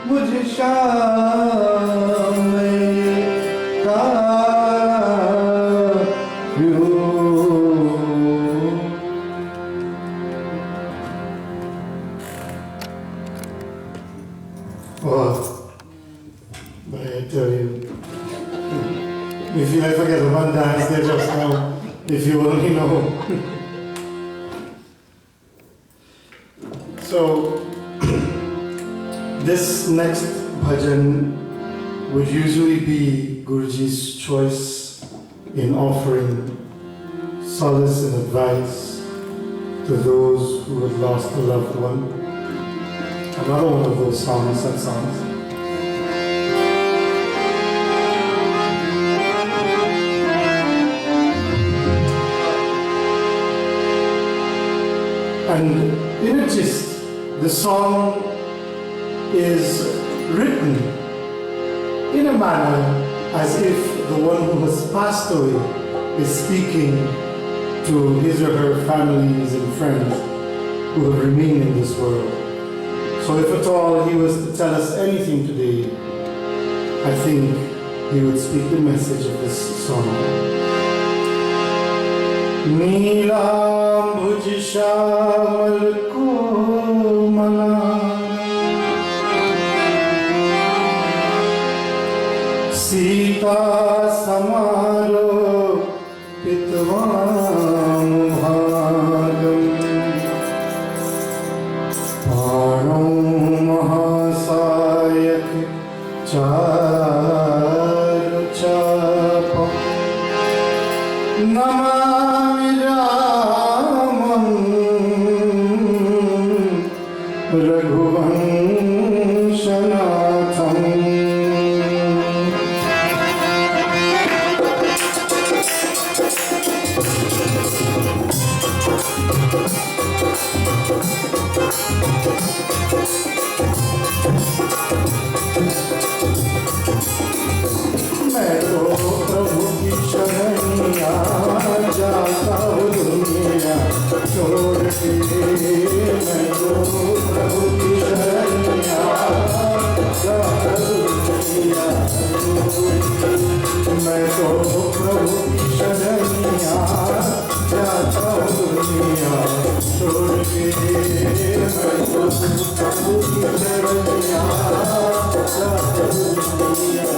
मुझे शाम का Oh, but I tell you, if you ever get the one dance there just now, if you only know. So, this next bhajan would usually be Guruji's choice in offering solace and advice to those who have lost a loved one. Another one of those songs and songs. And in a gist, the song is written in a manner as if the one who has passed away is speaking to his or her families and friends who have remained in this world. So if at all he was to tell us anything today, I think he would speak the message of this song. Neelam bhuj shyamal komala Sita samaro pitvam bhagam Param mahasayak charu chapa Namami Ramam Raghuvanshanatham मैं तो प्रभु की शरणिया जाता हूँ दुनिया छोड़ के मैं तो प्रभु की शरणिया जाता हूँ दुनिया मैं तो प्रभु की शरणिया जाता हूँ दुनिया छोड़ के मैं तो प्रभु की शरणिया जाता हूँ दुनिया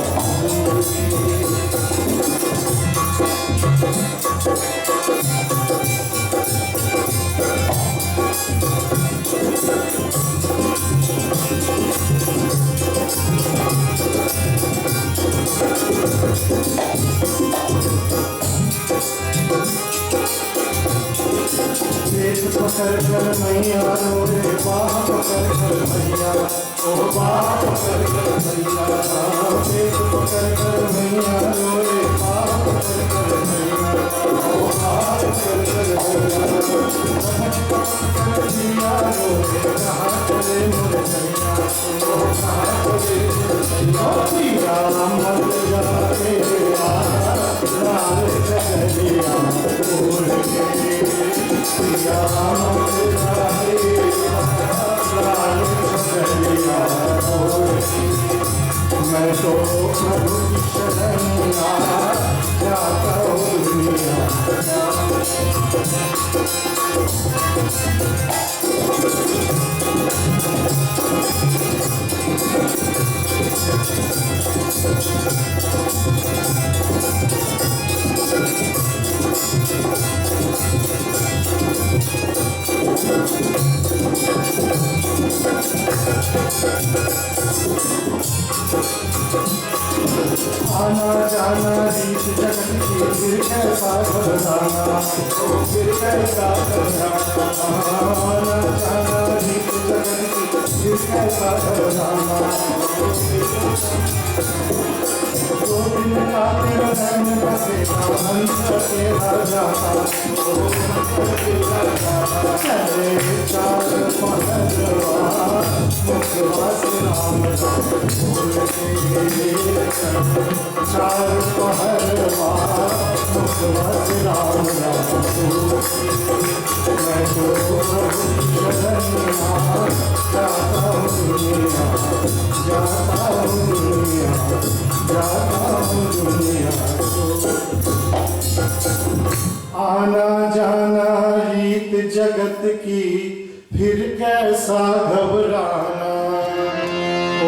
पकड़ कर मैया रे बाह पकड़ कर मैया ओ बाह पकड़ कर मैया पेट पकड़ कर मैया रे बाह पकड़ कर मैया ओ बाह पकड़ कर मैया रो कहाँ चले मोरे मैया ओ कहाँ चले मोरे मैया राम भर जाके लाल मैं तो प्रभु की शरण जाता हूँ दुनिया आना जाना रीत जगत की फिर कैसा घबराना फिर कैसा घबराना आना जाना रीत जगत की फिर कैसा घबराना दो दिन का तेरा धर्म बसेगा हंस तेरा जाता चले चार पहलवा मुखवास राम बोल के चार पहलवा मुखवास राम मैं तो प्रभु शरणिया जाता हूँ दुनिया जाता हूँ दुनिया जाता हूँ दुनिया आना जाना रीत जगत की फिर कैसा घबराना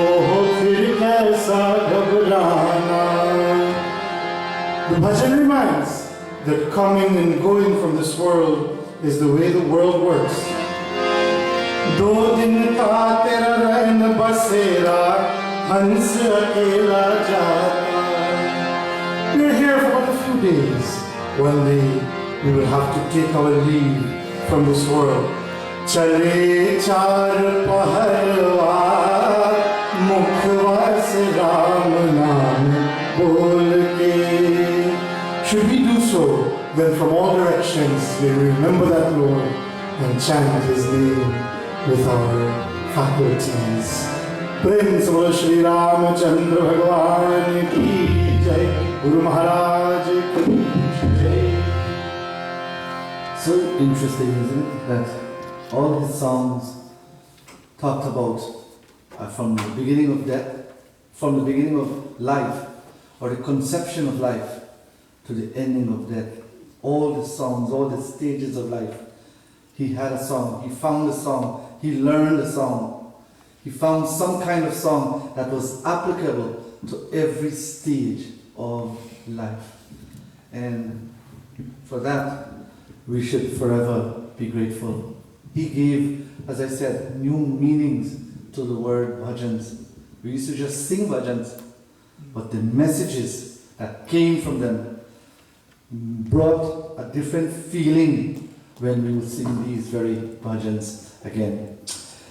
ओहो फिर कैसा घबराना The bhajan reminds that coming and going from this world is the way the world works. दो दिन का तेरा रहन बसेरा हंस अकेला जाता We're here for but a few days. One day we will have to take our leave from this world. चले चार पहरवा मुखवास राम नाम बोल के Should we do so, then from all directions we remember that Lord and chant His name with our faculties. प्रेम से बोलो श्री रामचंद्र भगवान की जय गुरु महाराज की जय So interesting, isn't it, that all his songs talked about from the beginning of death, from the beginning of life, or the conception of life, to the ending of death. All the songs, all the stages of life. He had a song, he found a song, he learned a song. He found some kind of song that was applicable to every stage of life. And for that, we should forever be grateful. He gave, as I said, new meanings to the word bhajans. We used to just sing bhajans, but the messages that came from them brought a different feeling when we would sing these very bhajans again.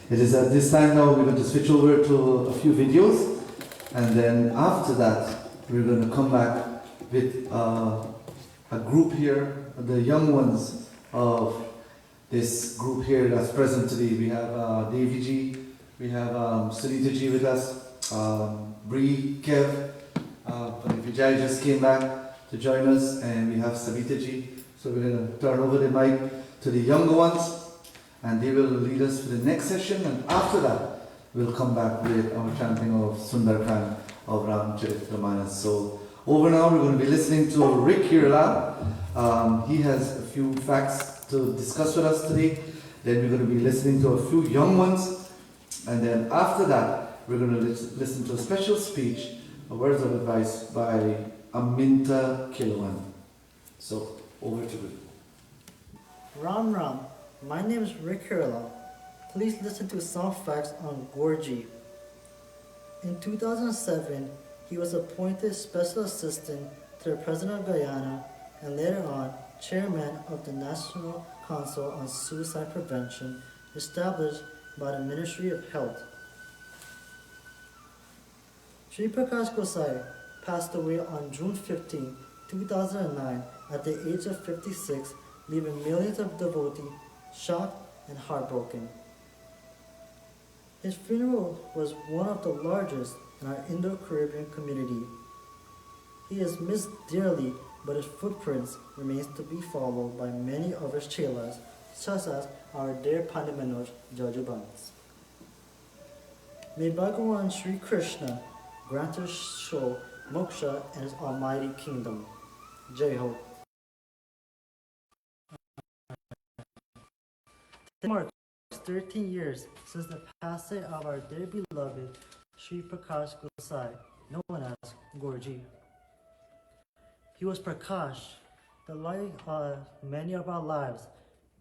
It is at this time now we're going to switch over to a few videos, and then after that we're going to come back with a group here, the young ones of this group here that's present today. We have Devi Ji, we have Sunita Ji with us, Bree, Kev, Vijay just came back to join us, and we have Savita Ji. So we're going to turn over the mic to the younger ones, and they will lead us to the next session, and after that we'll come back with our chanting of Sundarkand of Ramcharitmanas. So over now we're going to be listening to Rick Hirala. He has a few facts to discuss with us today. Then we're going to be listening to a few young ones, and then after that we're going to listen to a special speech, words of advice by Aminta Kilowan. So over to you. Ram Ram. My name is Rick Hirala. Please listen to some facts on GuruJi. In 2007, he was appointed Special Assistant to the President of Guyana and later on Chairman of the National Council on Suicide Prevention established by the Ministry of Health. Shri Prakash Gossai passed away on June 15, 2009 at the age of 56, leaving millions of devotees shocked and heartbroken. His funeral was one of the largest in our Indo-Caribbean community. He is missed dearly but his footprints remains to be followed by many of his chelas, such as our dear Pandit Manoj Jadubans. May Bhagavan Sri Krishna grant us soul moksha in his almighty kingdom. Jai Ho. It marks 13 years since the passing of our dear beloved Shri Prakash Gossai, known as GuruJi. He was Prakash, the light of many of our lives.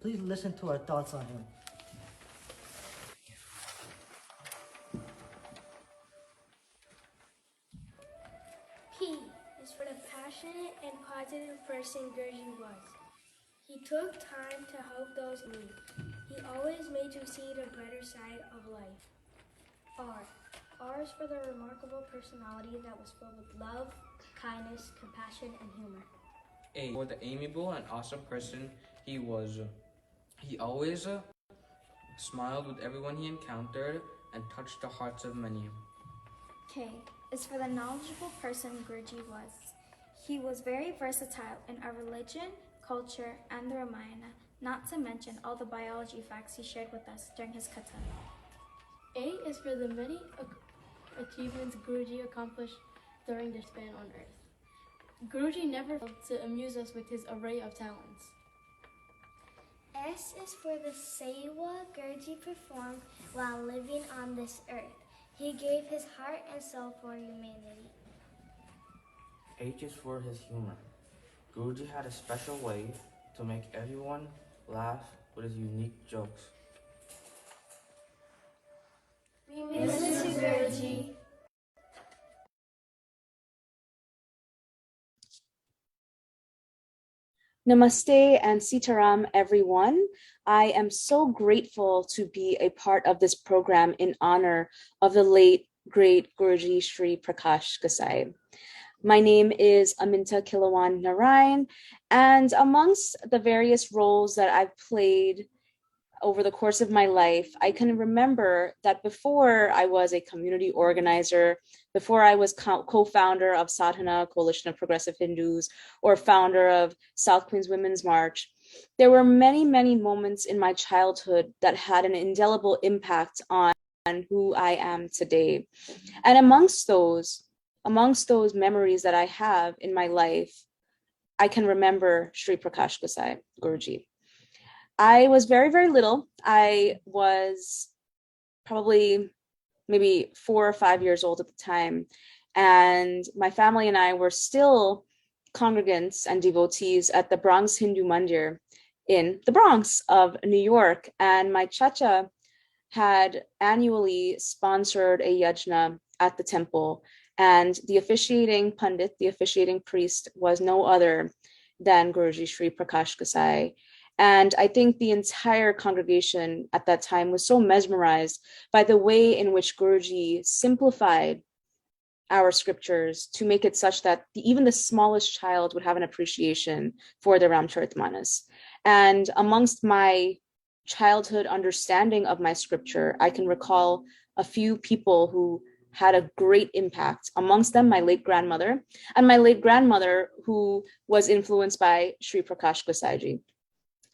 Please listen to our thoughts on him. P is for the passionate and positive person GuruJi was. He took time to help those in need. He always made you see the brighter side of life. R. R is for the remarkable personality that was filled with love, kindness, compassion, and humor. A for the amiable and awesome person he was. He always smiled with everyone he encountered and touched the hearts of many. K is for the knowledgeable person GuruJi was. He was very versatile in our religion, culture, and the Ramayana, not to mention all the biology facts he shared with us during his katha. A is for the many achievements GuruJi accomplished during their span on earth. GuruJi never failed to amuse us with his array of talents. S is for the sewa GuruJi performed while living on this earth. He gave his heart and soul for humanity. H is for his humor. GuruJi had a special way to make everyone laugh with his unique jokes. We miss you, GuruJi. Namaste and Sitaram, everyone. I am so grateful to be a part of this program in honor of the late, great GuruJi Shri Prakash Gossai. My name is Aminta Kilawan Narayan, and amongst the various roles that I've played over the course of my life, I can remember that before I was a community organizer, before I was co-founder of Sadhana, Coalition of Progressive Hindus, or founder of South Queens Women's March, there were many, many moments in my childhood that had an indelible impact on who I am today. And amongst those memories that I have in my life, I can remember Shri Prakash Gossai, GuruJi. I was very, very little. I was probably maybe 4 or 5 years old at the time. And my family and I were still congregants and devotees at the Bronx Hindu Mandir in the Bronx of New York. And my chacha had annually sponsored a yajna at the temple. And the officiating pandit, the officiating priest, was no other than GuruJi Shri Prakash Gossai. And I think the entire congregation at that time was so mesmerized by the way in which GuruJi simplified our scriptures to make it such that even the smallest child would have an appreciation for the Ramcharitmanas. And amongst my childhood understanding of my scripture, I can recall a few people who had a great impact, amongst them my late grandmother, and my late grandmother who was influenced by Shri Prakash Gossai.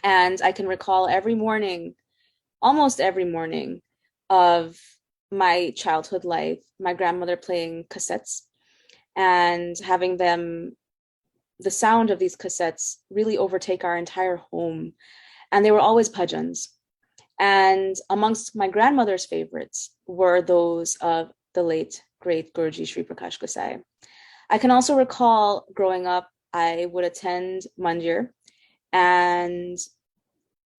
And I can recall every morning, almost every morning of my childhood life, my grandmother playing cassettes and having the sound of these cassettes really overtake our entire home. And they were always bhajans. And amongst my grandmother's favorites were those of the late, great GuruJi Shri Prakash Gossai. I can also recall growing up, I would attend Mandir, and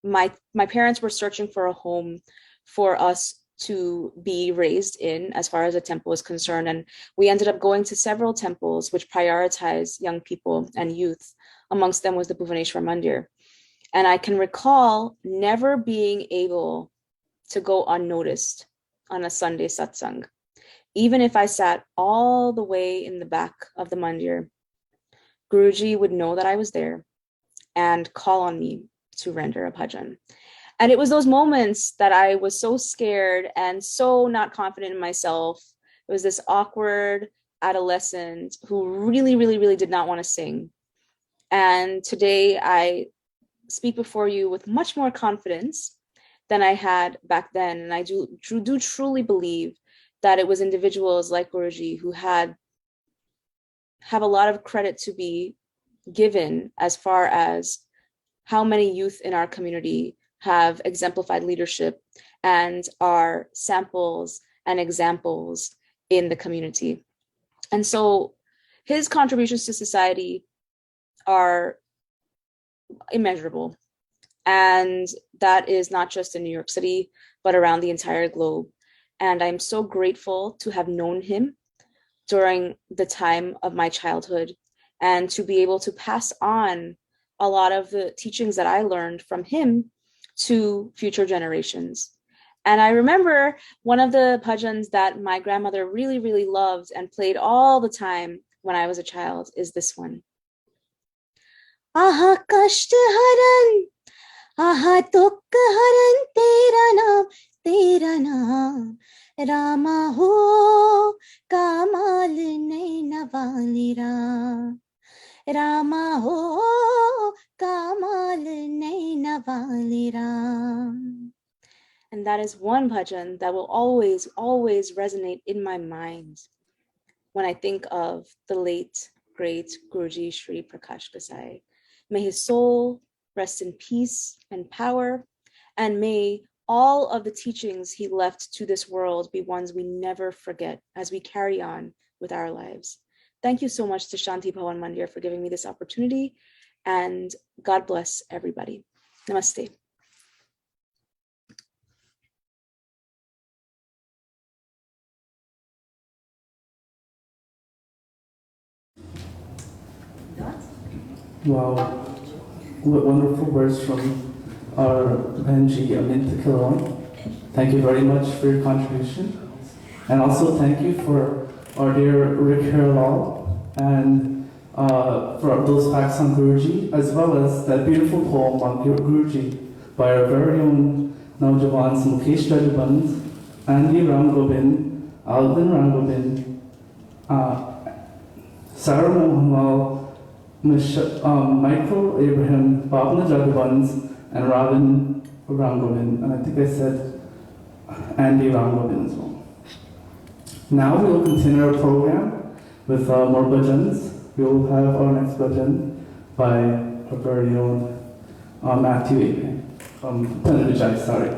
my parents were searching for a home for us to be raised in as far as a temple is concerned. And we ended up going to several temples which prioritize young people and youth. Amongst them was the Bhuvaneshwar Mandir. And I can recall never being able to go unnoticed on a Sunday satsang. Even if I sat all the way in the back of the mandir, GuruJi would know that I was there and call on me to render a bhajan. And it was those moments that I was so scared and so not confident in myself. It was this awkward adolescent who really, really, really did not want to sing. And today I speak before you with much more confidence than I had back then. And I do truly believe that it was individuals like GuruJi who have a lot of credit to be given as far as how many youth in our community have exemplified leadership and are samples and examples in the community. And so his contributions to society are immeasurable. And that is not just in New York City, but around the entire globe. And I'm so grateful to have known him during the time of my childhood and to be able to pass on a lot of the teachings that I learned from him to future generations. And I remember one of the bhajans that my grandmother really, really loved and played all the time when I was a child is this one. Aha kasht haran, aha dukh haran, tera naam, Rama ho, kamal naina wali Ram. Rama ho, kamal naina wali Ram. And that is one bhajan that will always, always resonate in my mind when I think of the late, great GuruJi Shri Prakash Gossai. May his soul rest in peace and power, and may all of the teachings he left to this world be ones we never forget as we carry on with our lives. Thank you so much to Shaanti Bhavan Mandir for giving me this opportunity, and God bless everybody. Namaste. Wow, what wonderful words from our Benji Aminta Kilon. Thank you very much for your contribution. And also thank you for our dear Rick Harlal and for those facts on GuruJi, as well as that beautiful poem on GuruJi by our very own Jadubans, Mukesh Jadubans, Andy Rangobin, Alvin Rangobin, Sarah Mohanlal, Michael Abraham, Bhavna Jadubans, and Robin Rangobin. And I think I said Andy Rangobin as well. Now we will continue our program with more bhajans. We will have our next bhajan by our very own Matthew Abraham from GuruJi, sorry.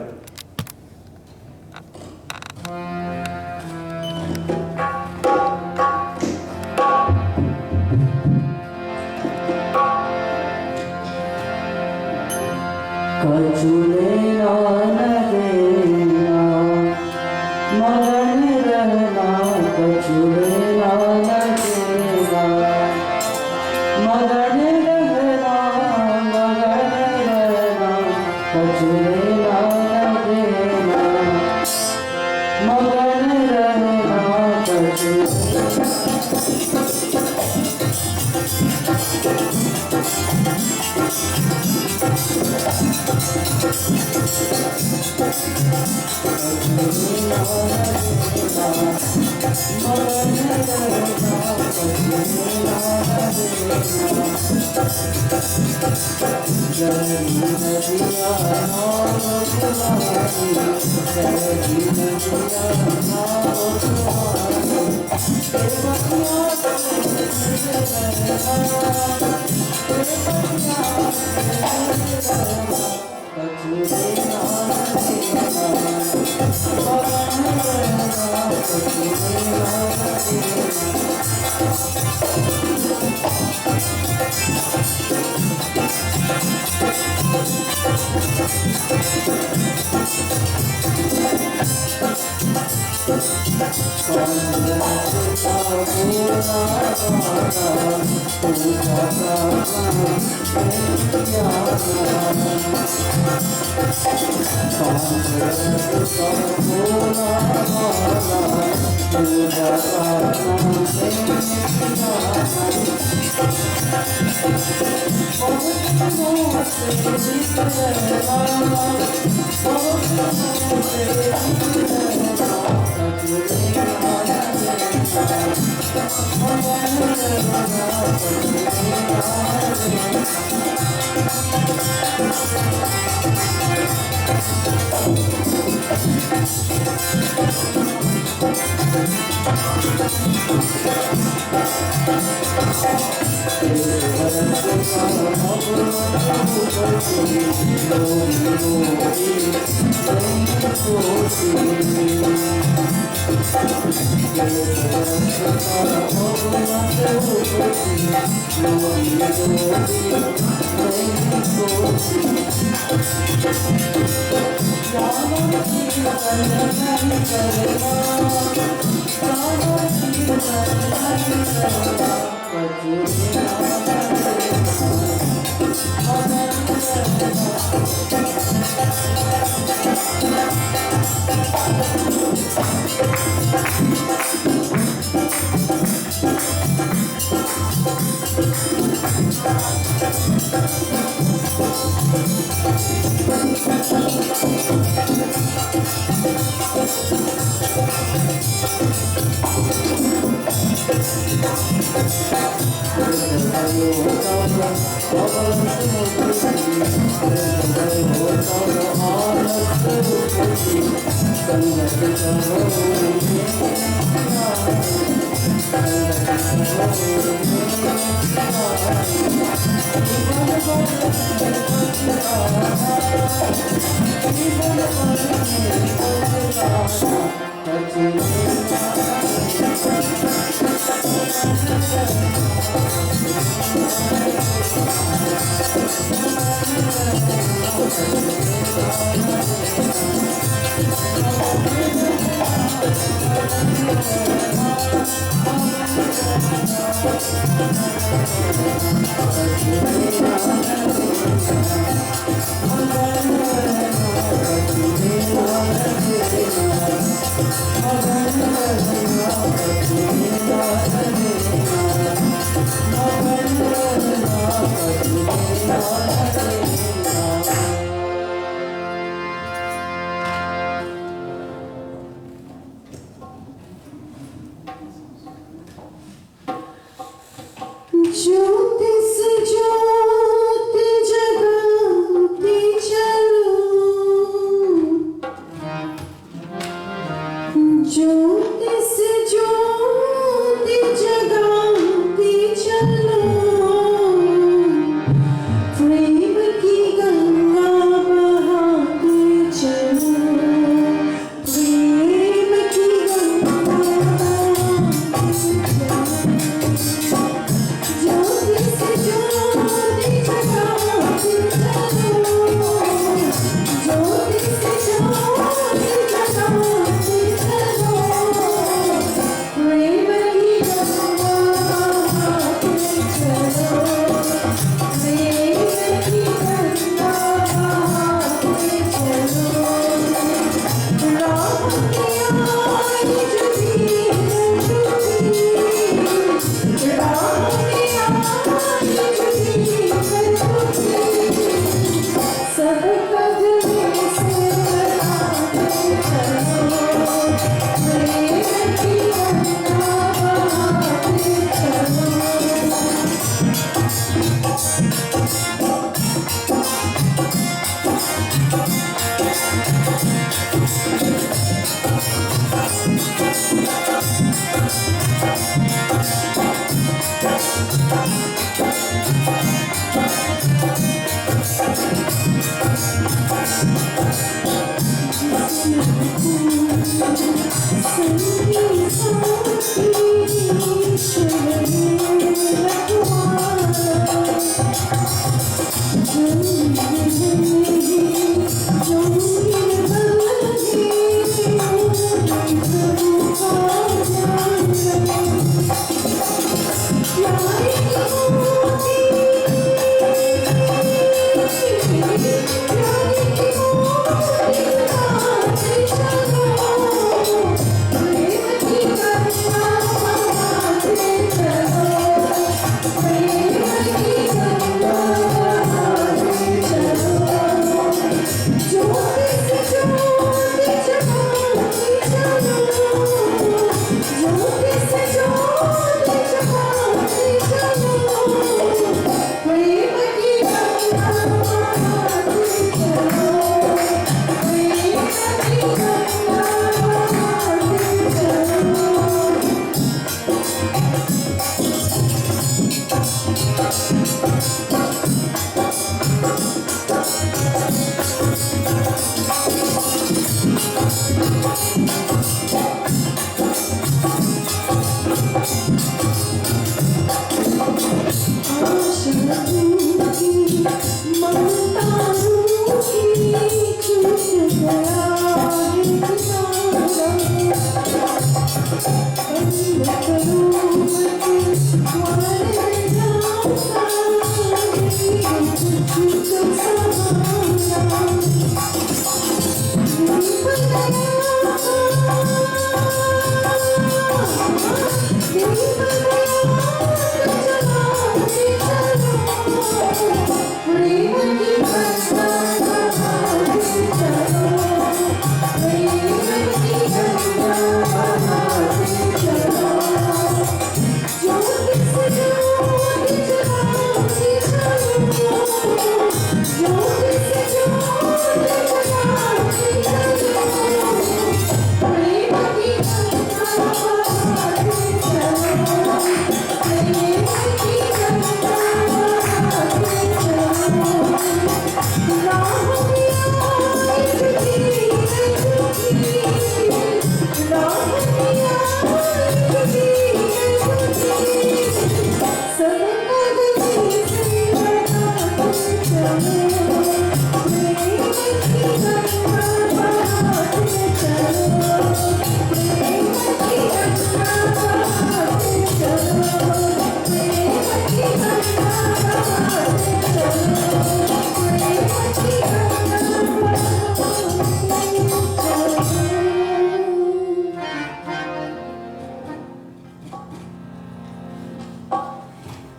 ज्योति से ज्योति जगाती चलो, ज्योति से ज्योति जगाती चलो, प्रेम की गंगा बहाते चलो, प्रेम की गंगा बहाते चलो। ज्योति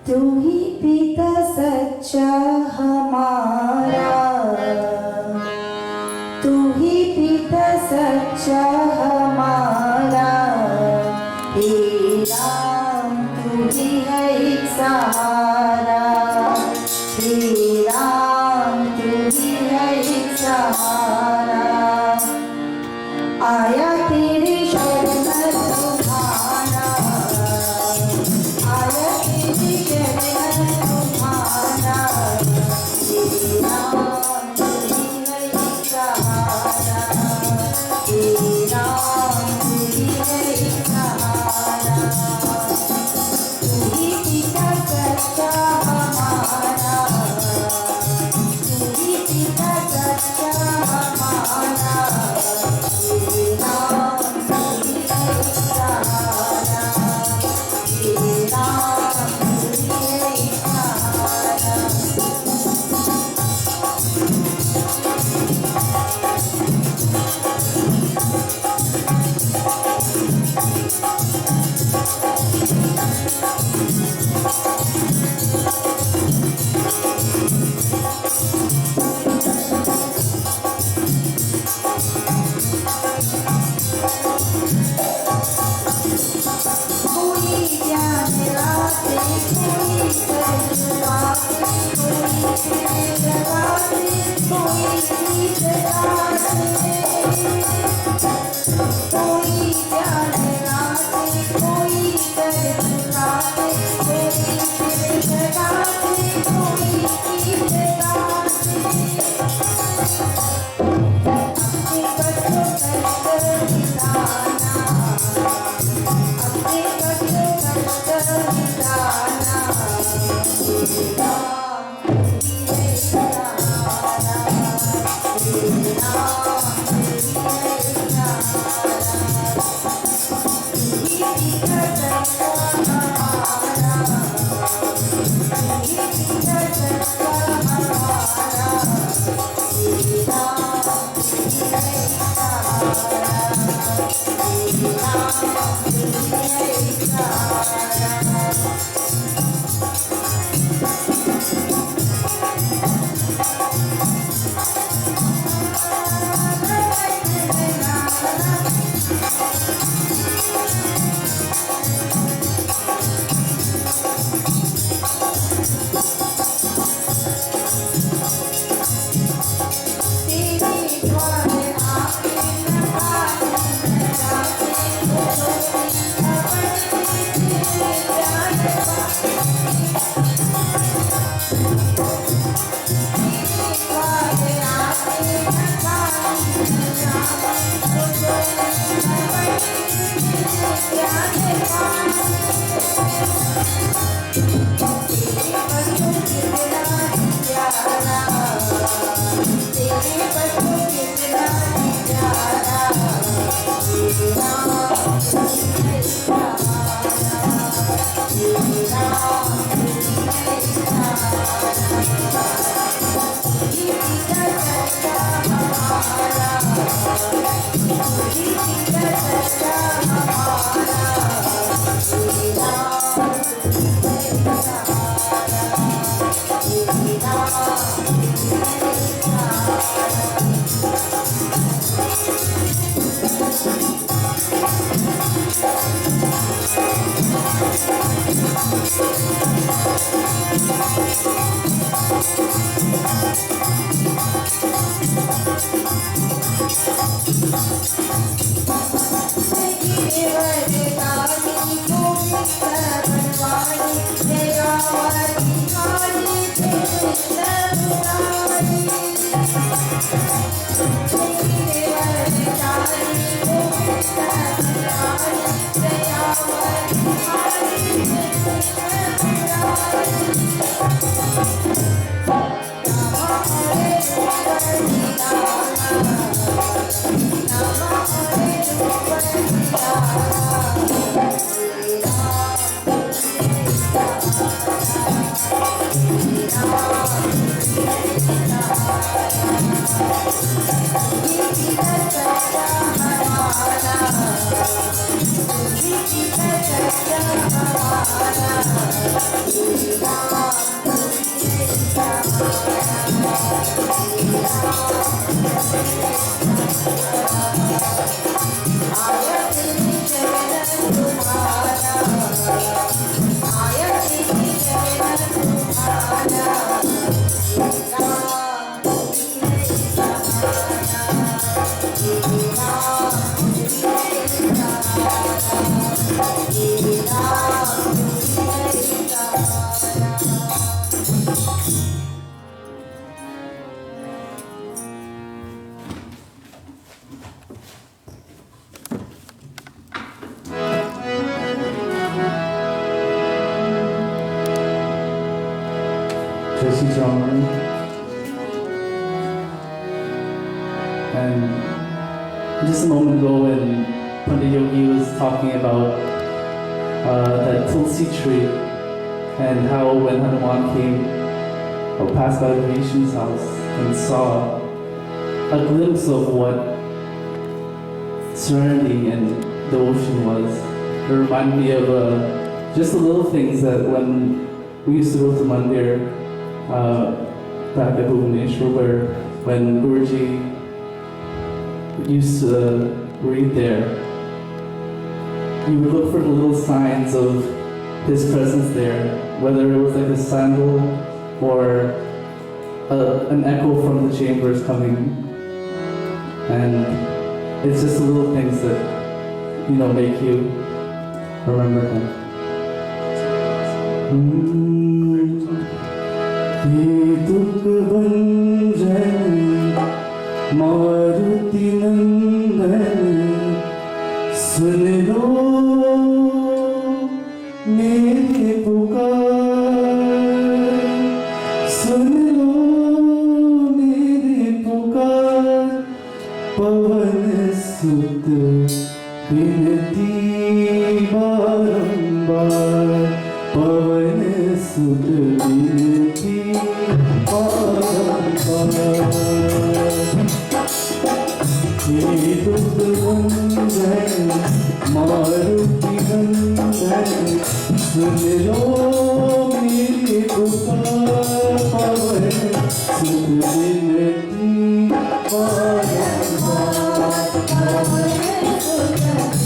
तू ही पिता सच्चा हमारा, तू ही पिता सच्चा हमारा, हे राम तू ही है एक सहारा, हे राम तू ही है एक सहारा, आया तेरे शरण तुम्हारा, आया तेरे शरण तुम्हारा, हे राम तू ही है एक सहारा, हे राम तू ही है एक सहारा, तू ही पिता सच्चा हमारा, तू ही पिता सच्चा हमारा, हे राम तू ही है एक सहारा, हे राम तू ही है एक सहारा। कोई ध्यान राते, कोई कर्म राते, कोई प्रेम राते, कोई गीत गाते, कोई ध्यान राते, कोई कर्म राते, कोई प्रेम गाते, कोई गीत गाते, अपने कष्टों कष्ट मिटाना, अपने कष्टों कष्ट मिटाना, हे राम तू ही है एक सहारा, हे राम तू ही है एक सहारा, तू ही पिता सच्चा हमारा, तू ही पिता सच्चा हमारा, हे राम तू ही है एक सहारा, हे राम तू ही है एक सहारा। तेरे द्वार आके न पानी न जाते, Sitaram. And just a moment ago when Pandit Yogi was talking about that Tulsi tree and how when Hanuman came or passed by Vishu's house and saw a glimpse of what serenity and devotion was, it reminded me of just the little things that when we used to go to Mandir back at Bhubaneswar, where when GuruJi used to read there, you would look for the little signs of his presence there, whether it was like a sandal or an echo from the chambers coming. And it's just the little things that, make you remember him. Maruti Nandan, sun lo mere pukar, sun lo mere pukar, pavan sut binti barambar, pavan sut binti barambar. Jadubans, Maruti Nandan, sun lo mere pukar, pavan sut binti barambar, pavan sut binti barambar.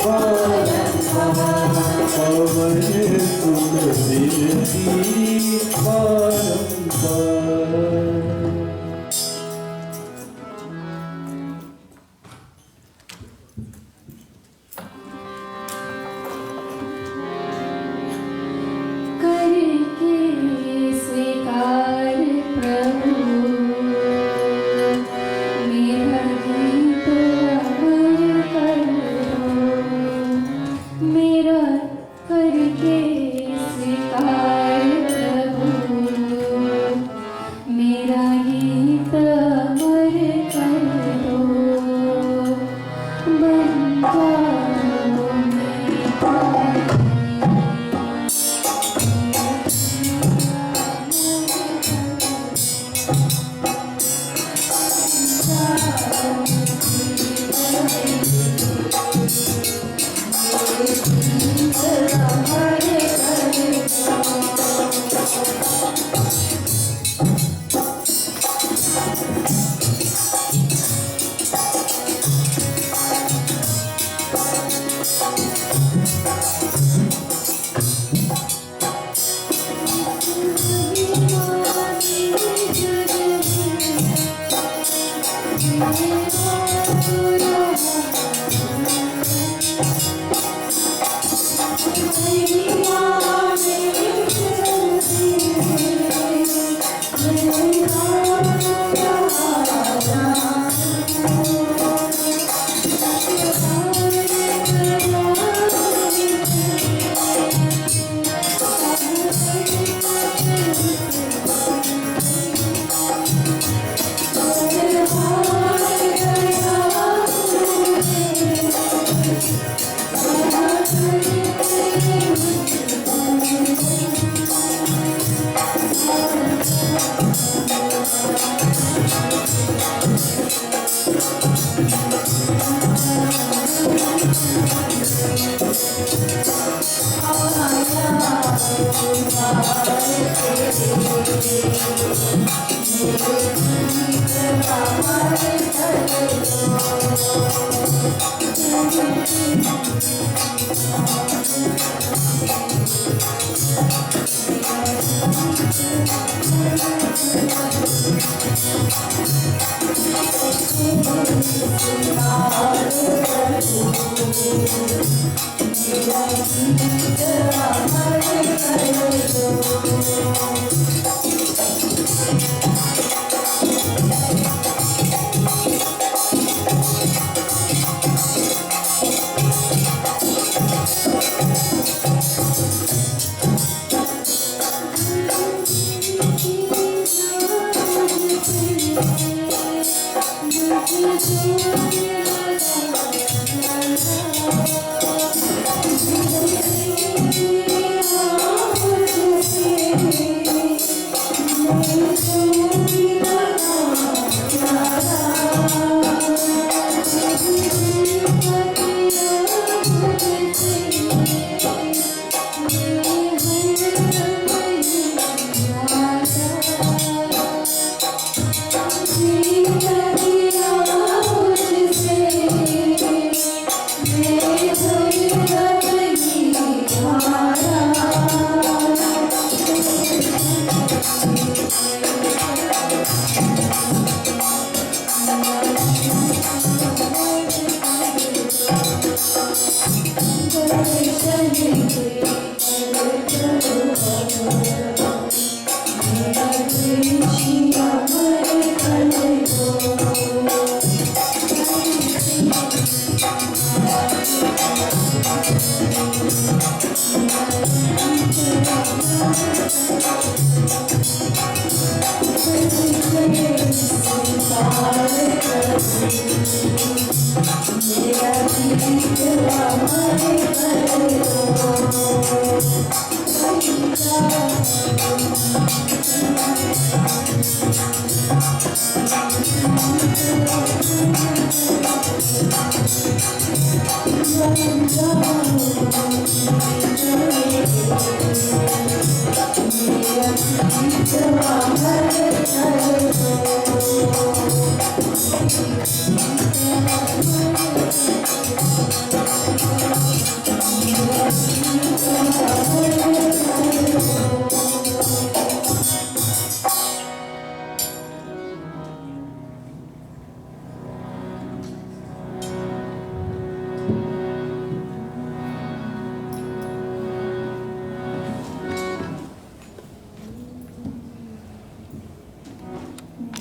Bye.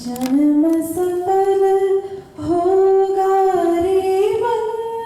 जन्म सफल होगा रे बंदा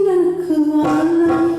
रखवाला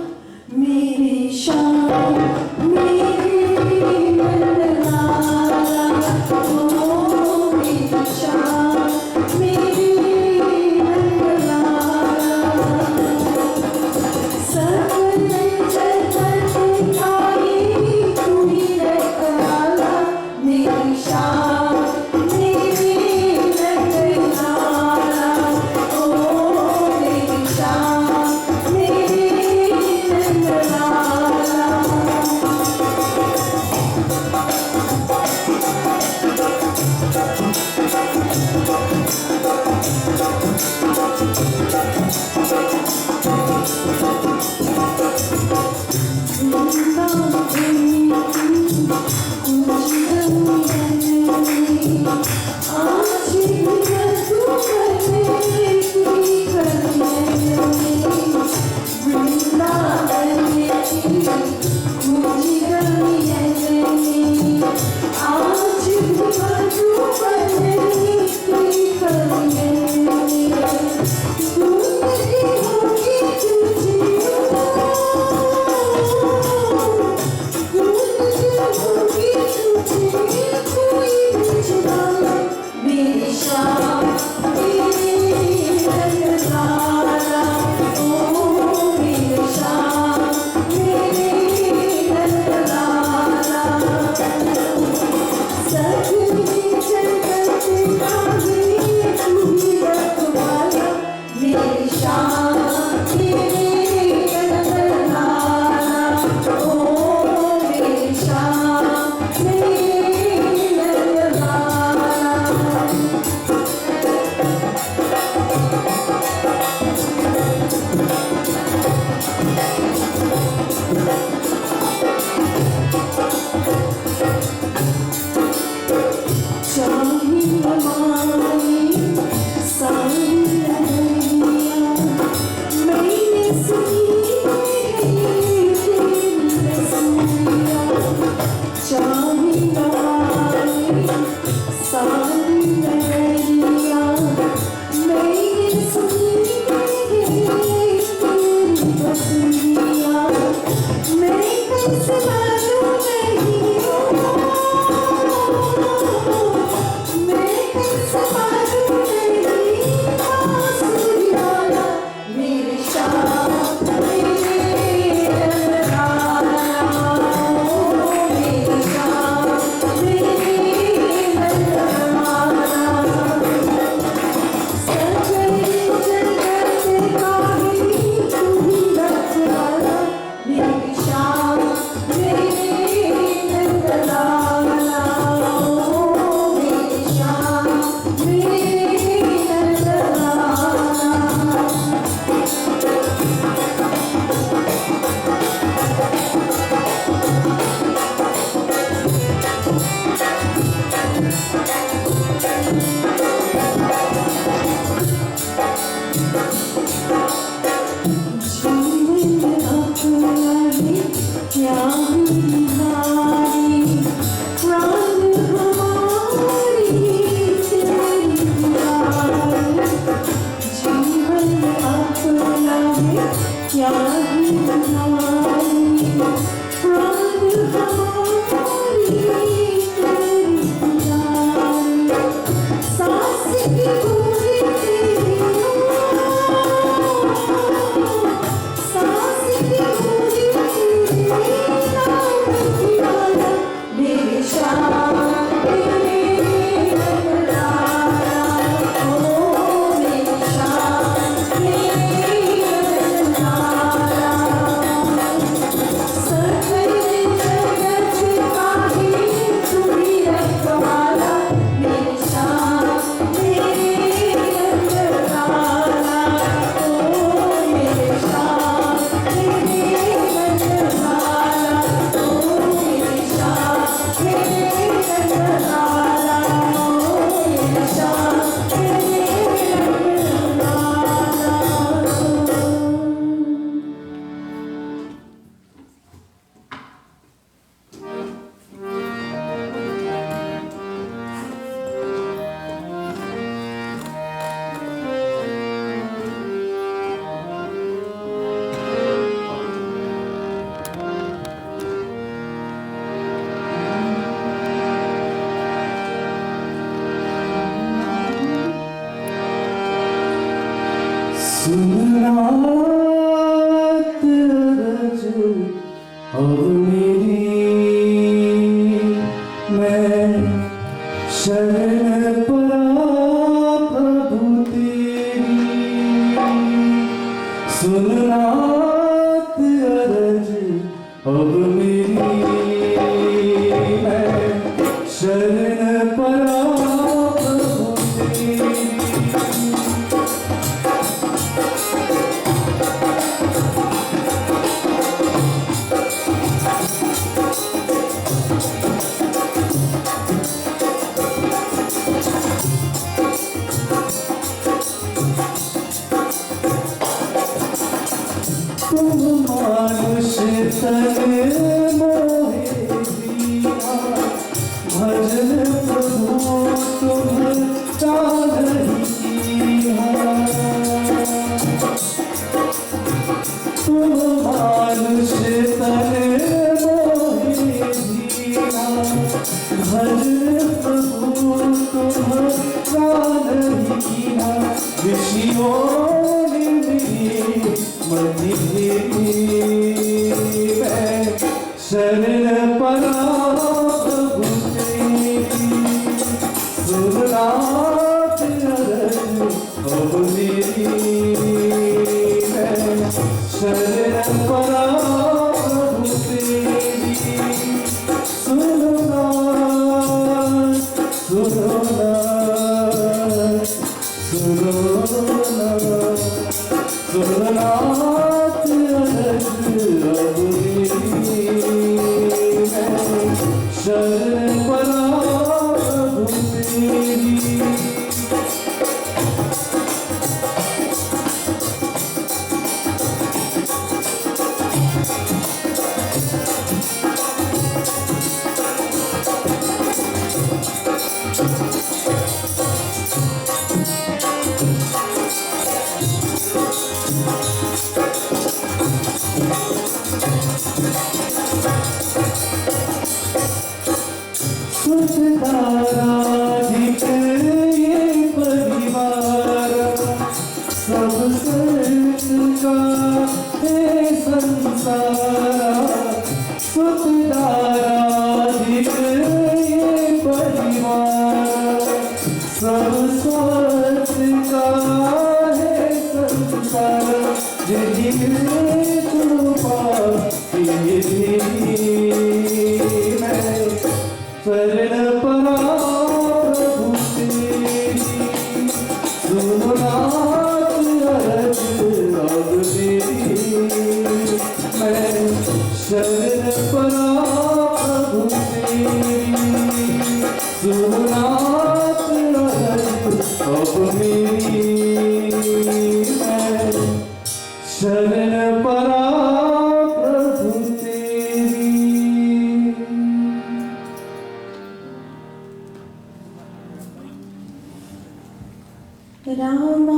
रामा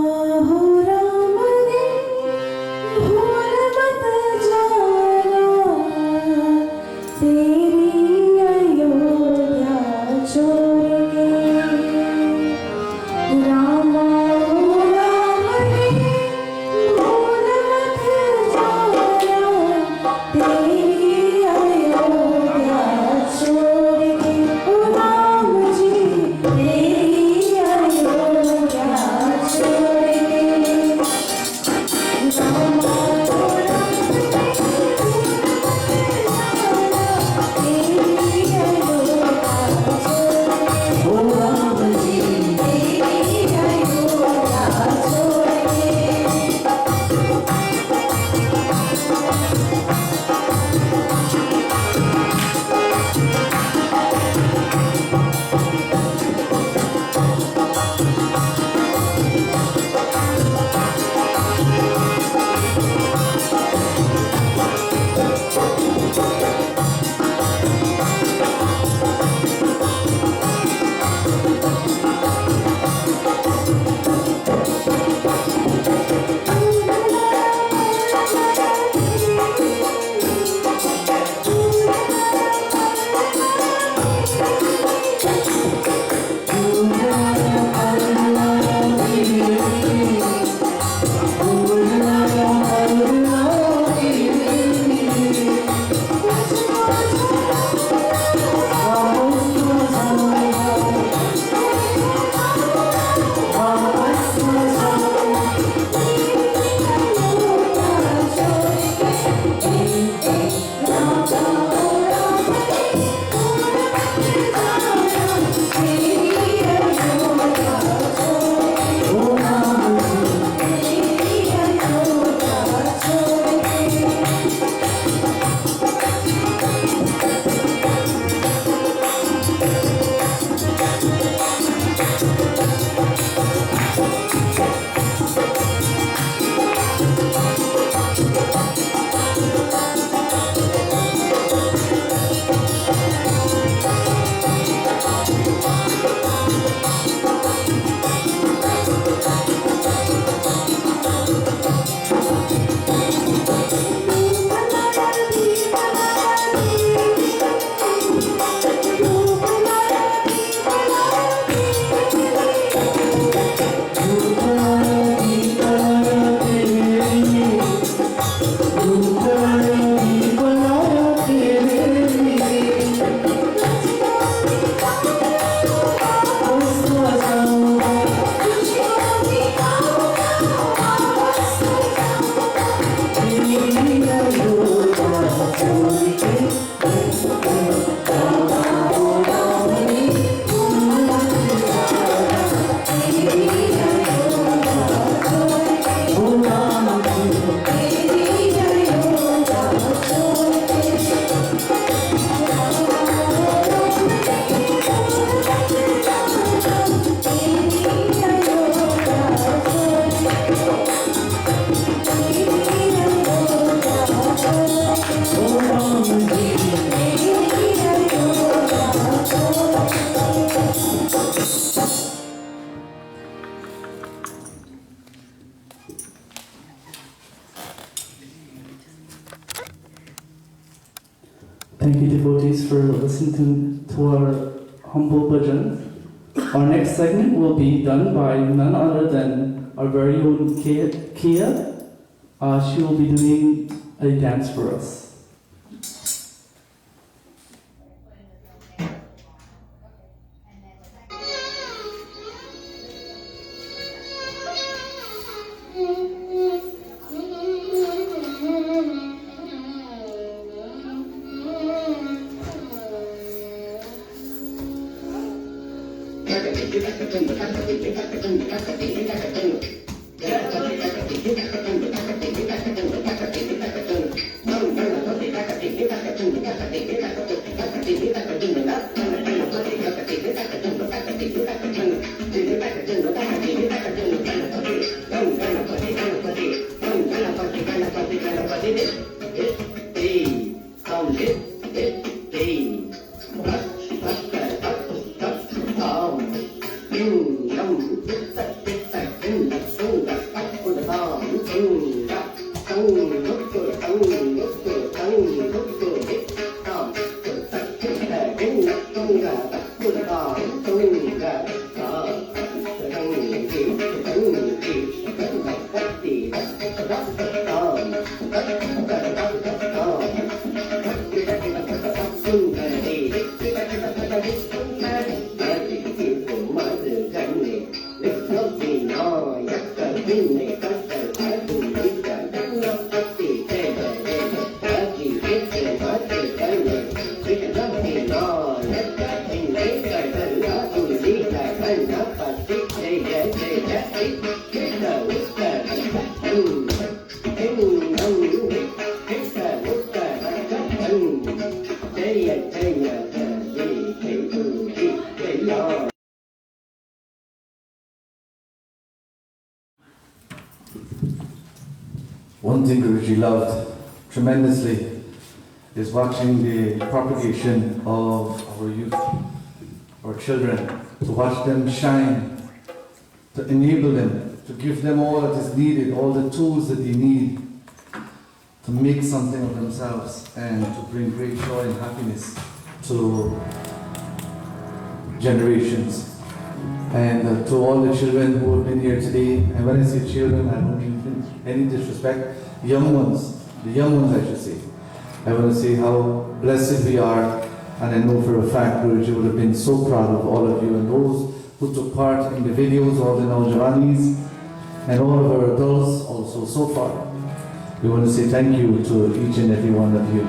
हो राम रे भोर Thank you, devotees, for listening to our humble bhajan. Our next segment will be done by none other than our very own Kia. She will be doing a dance for us. One thing GuruJi loved tremendously is watching the propagation of our youth, our children, to watch them shine, to enable them, to give them all that is needed, all the tools that they need to make something of themselves and to bring great joy and happiness to generations. And to all the children who have been here today, and when I say children, I don't mean any disrespect, the young ones I should say. I want to say how blessed we are, and I know for a fact GuruJi would have been so proud of all of you and those who took part in the videos, all the Naujavanis, and all of our adults also so far. We want to say thank you to each and every one of you.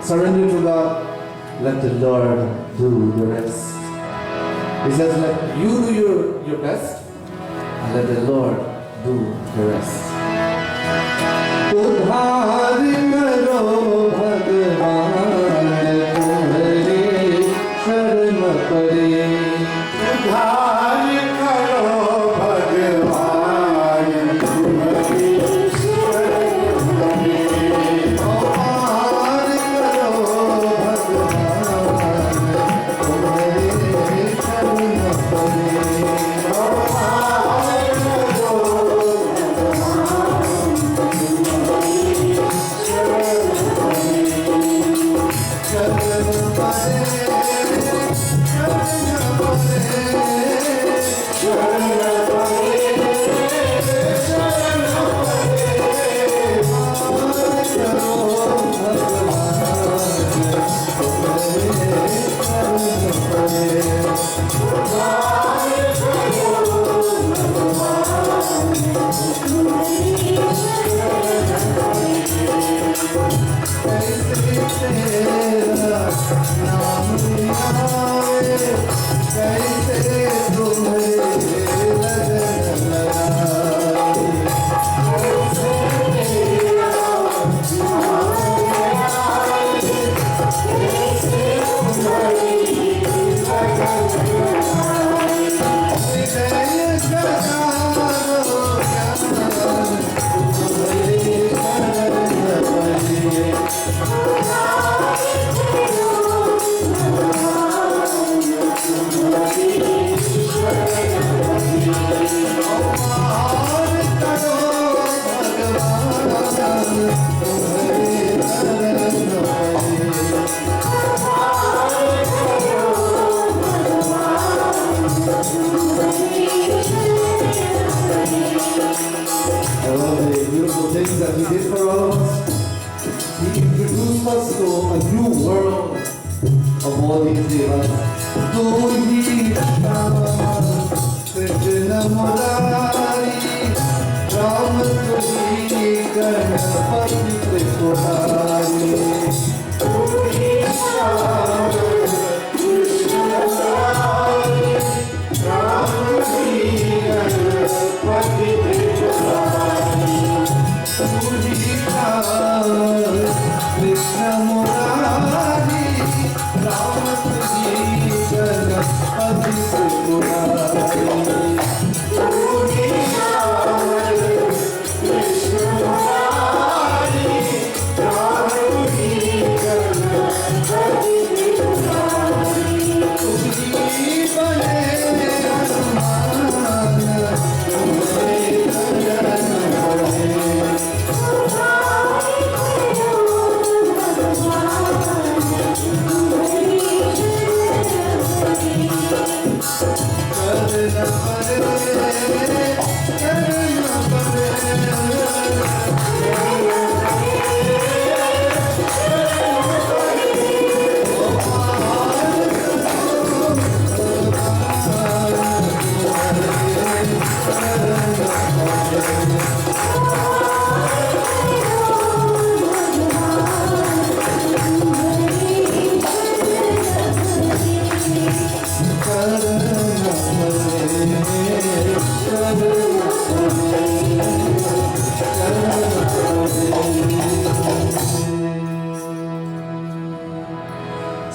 Surrender to God, let the Lord do the rest. He says, let you do your best, and let the Lord do the rest. उद्धार करो भगवान तुम्हारे शरण पड़े उद्धार करो भगवान तुम्हारे शरण पड़े उद्धार करो भगवान तुम्हारे शरण पड़े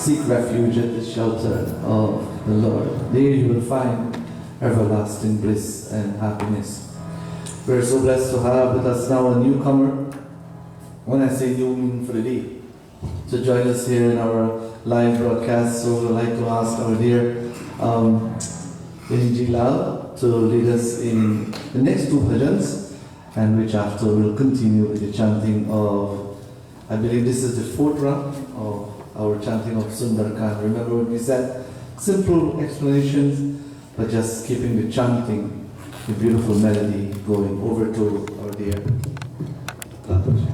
Seek refuge at the shelter of the Lord. There you will find everlasting bliss and happiness. We're so blessed to have with us now a newcomer. When I say new, I mean for the day. To join us here in our live broadcast, so we'd like to ask our dear GuruJi Lal to lead us in the next two bhajans, and which after we'll continue with the chanting of, I believe this is the fourth round of our chanting of Sundarkan. Remember what we said? Simple explanations, but just keeping the chanting, the beautiful melody going. Over to our dear Manoj.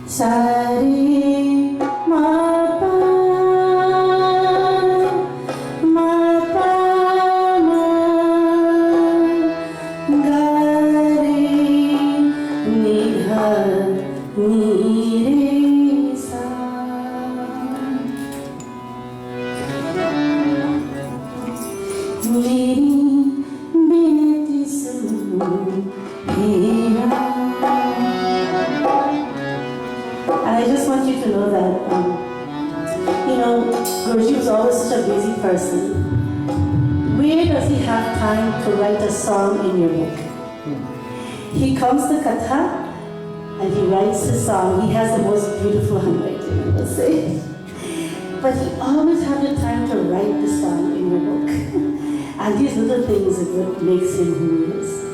Sari ma pa ma Guruji was always such a busy person. Where does he have time to write a song in your book? He comes to Katha and he writes the song. He has the most beautiful handwriting, I will say. But he always has the time to write the song in your book. And these little things are what makes him who he is.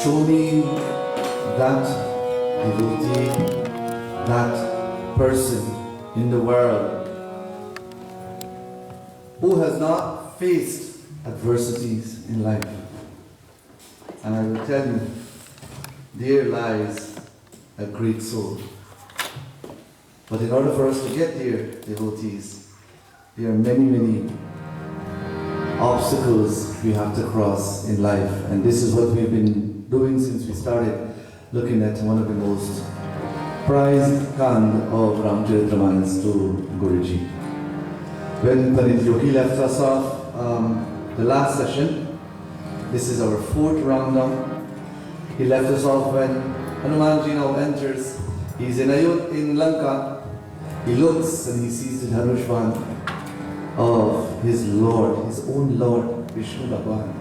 Show me that devotee, that person in the world who has not faced adversities in life. And I will tell you, there lies a great soul. But in order for us to get there, devotees, there are many, many obstacles we have to cross in life. And this is what we've been doing since we started looking at one of the most prized kand of Ramcharitmanas to GuruJi. When Pandit Yogi left us off the last session, this is our fourth round now. He left us off when Hanumanji now enters. He's in Lanka. He looks and he sees the Dhanushvan of his Lord, his own Lord, Vishnu Bhagwan.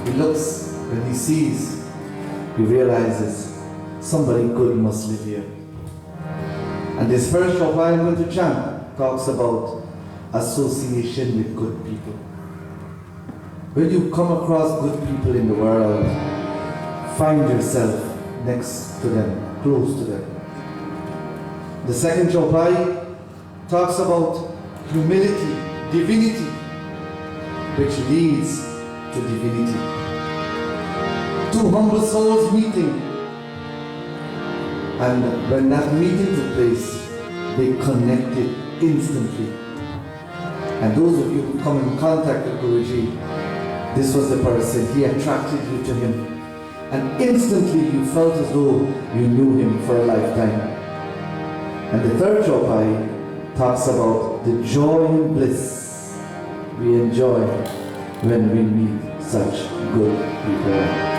He looks, when he sees, he realizes somebody good must live here. And this first chapter I'm going to chant talks about association with good people. When you come across good people in the world, find yourself next to them, close to them. The second chaupai talks about humility, divinity, which leads to divinity. Two humble souls meeting, and when that meeting took place, they connected instantly. And those of you who come in contact with GuruJi, this was the person, he attracted you to him. And instantly you felt as though you knew him for a lifetime. And the third chaupai talks about the joy and bliss we enjoy when we meet such good people.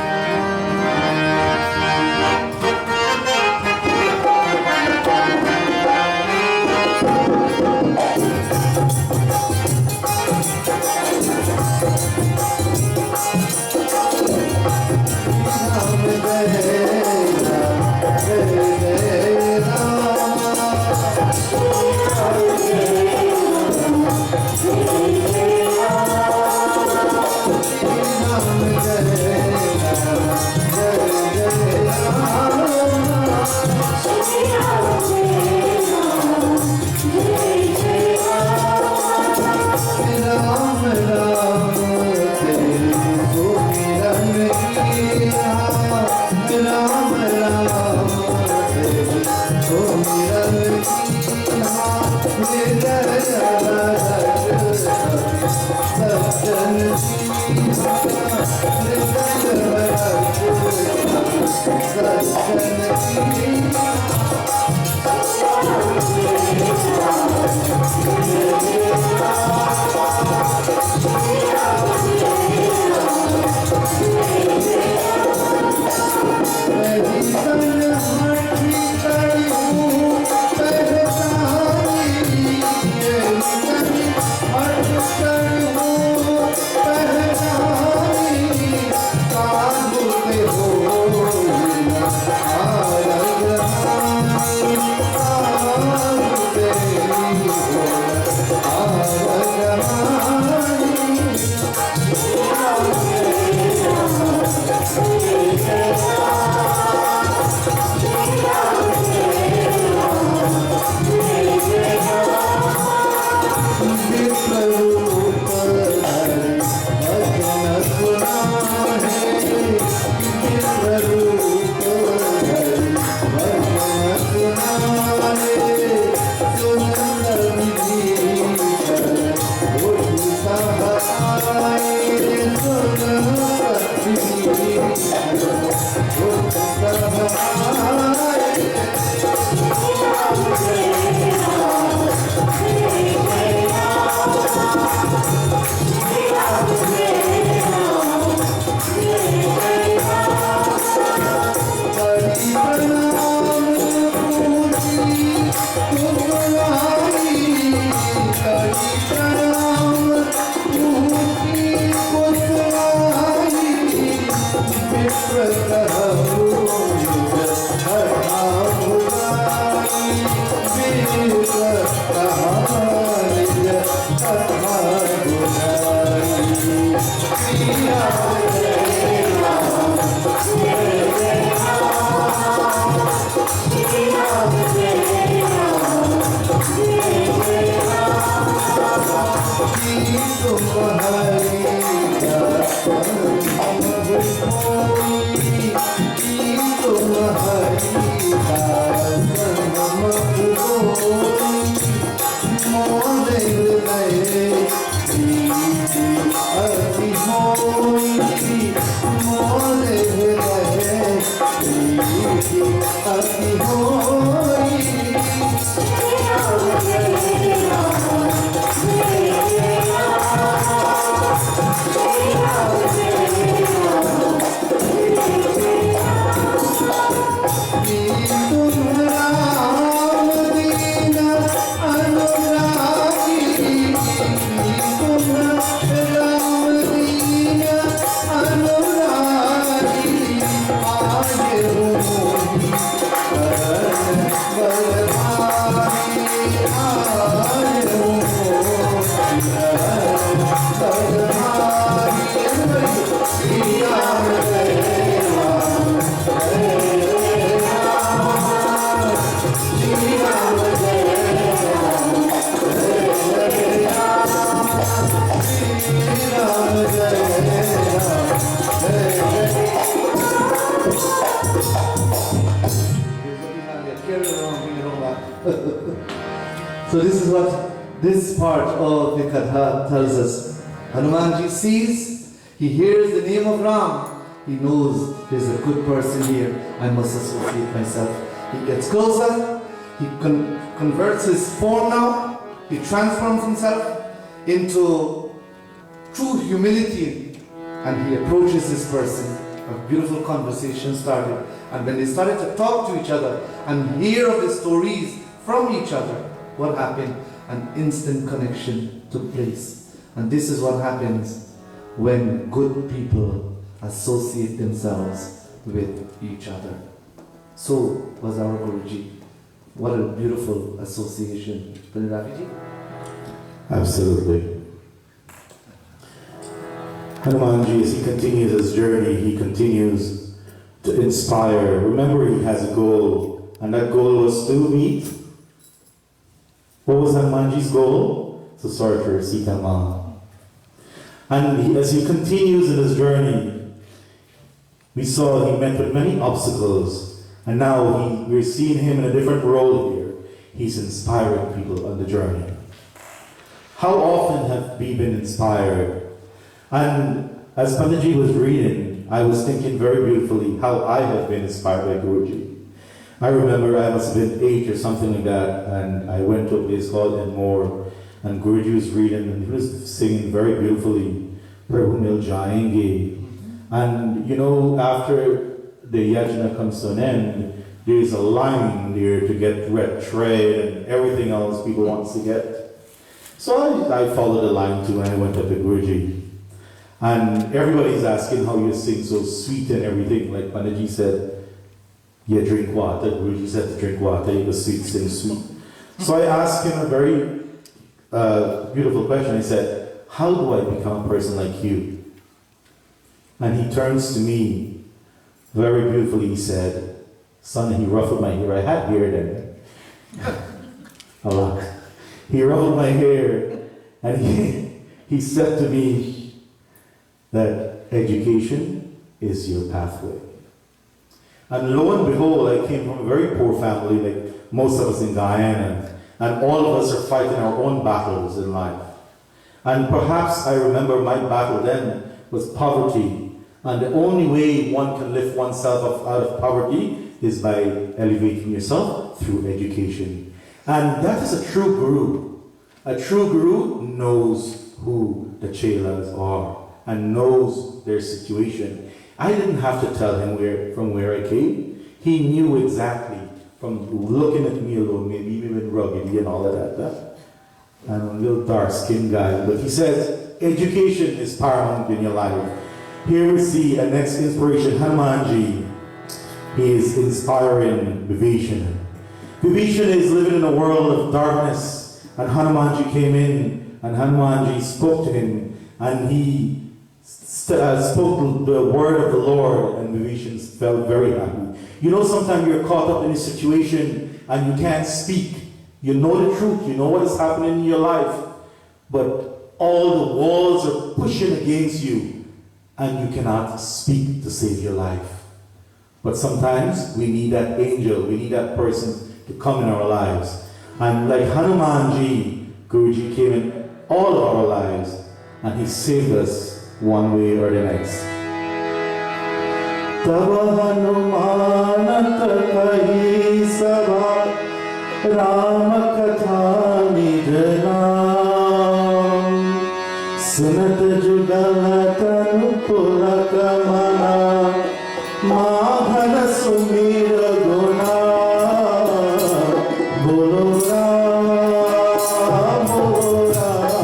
So this is what this part of the Katha tells us. Hanumanji sees, he hears the name of Ram, he knows there's a good person here, I must associate myself. He gets closer, he converts his form now, he transforms himself into true humility, and he approaches this person. A beautiful conversation started, and when they started to talk to each other and hear of the stories from each other, what happened? An instant connection took place. And this is what happens when good people associate themselves with each other. So was our Guruji. What a beautiful association. Panirafiji? Absolutely. Hanumanji, as he continues his journey, he continues to inspire. Remember, he has a goal, and that goal was to meet. What was Hanumanji's goal? To search for Sita Ma. And as he continues in his journey, we saw he met with many obstacles, and now we're seeing him in a different role here. He's inspiring people on the journey. How often have we been inspired? And as Panditji was reading, I was thinking very beautifully how I have been inspired by Guruji. I remember I must have been 8 or something like that, and I went to a place called Enmore, and Guruji was reading, and he was singing very beautifully, Prabhu Mil Jayenge. And you know, after the yajna comes to an end, there's a line there to get red tray and everything else people want to get. So I followed the line too, and I went up to Guruji. And everybody's asking how you sing so sweet and everything. Like Panditji said, yeah, drink water. Guruji said to drink water, you go sweet, sing sweet. So I asked him a very beautiful question. I said, how do I become a person like you? And he turns to me very beautifully. He said, son, he ruffled my hair. I had hair then. A lot. He ruffled my hair, and he said to me that education is your pathway. And lo and behold, I came from a very poor family, like most of us in Guyana, and all of us are fighting our own battles in life. And perhaps I remember my battle then was poverty, and the only way one can lift oneself out of poverty is by elevating yourself through education. And that is a true guru. A true guru knows who the chelas are and knows their situation. I didn't have to tell him from where I came. He knew exactly from looking at me alone, maybe even ruggedy and all of that. I'm a little dark-skinned guy, but he says, education is paramount in your life. Here we see a next inspiration, Hanumanji. He is inspiring Vibhishana. Vibhishana is living in a world of darkness, and Hanumanji came in, and Hanumanji spoke to him, and he spoke the word of the Lord, and Vibhishana felt very happy. You know, sometimes you're caught up in a situation and you can't speak. You know the truth, you know what is happening in your life, but all the walls are pushing against you and you cannot speak to save your life. But sometimes we need that angel, we need that person to come in our lives. And like Hanumanji, Guruji came in all of our lives and he saved us one way or the next. Tava Hanumanat kahi sabha Rama katha nijnam Sunat jugala tanu pulaka mana Mahana sumira guna Bolo Ram, Bolo Ram,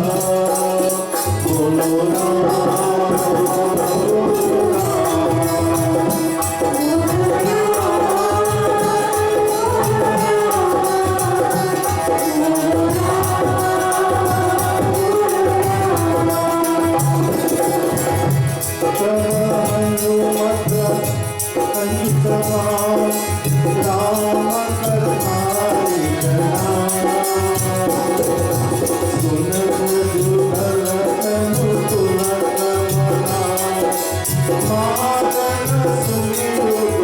Bolo Thank you.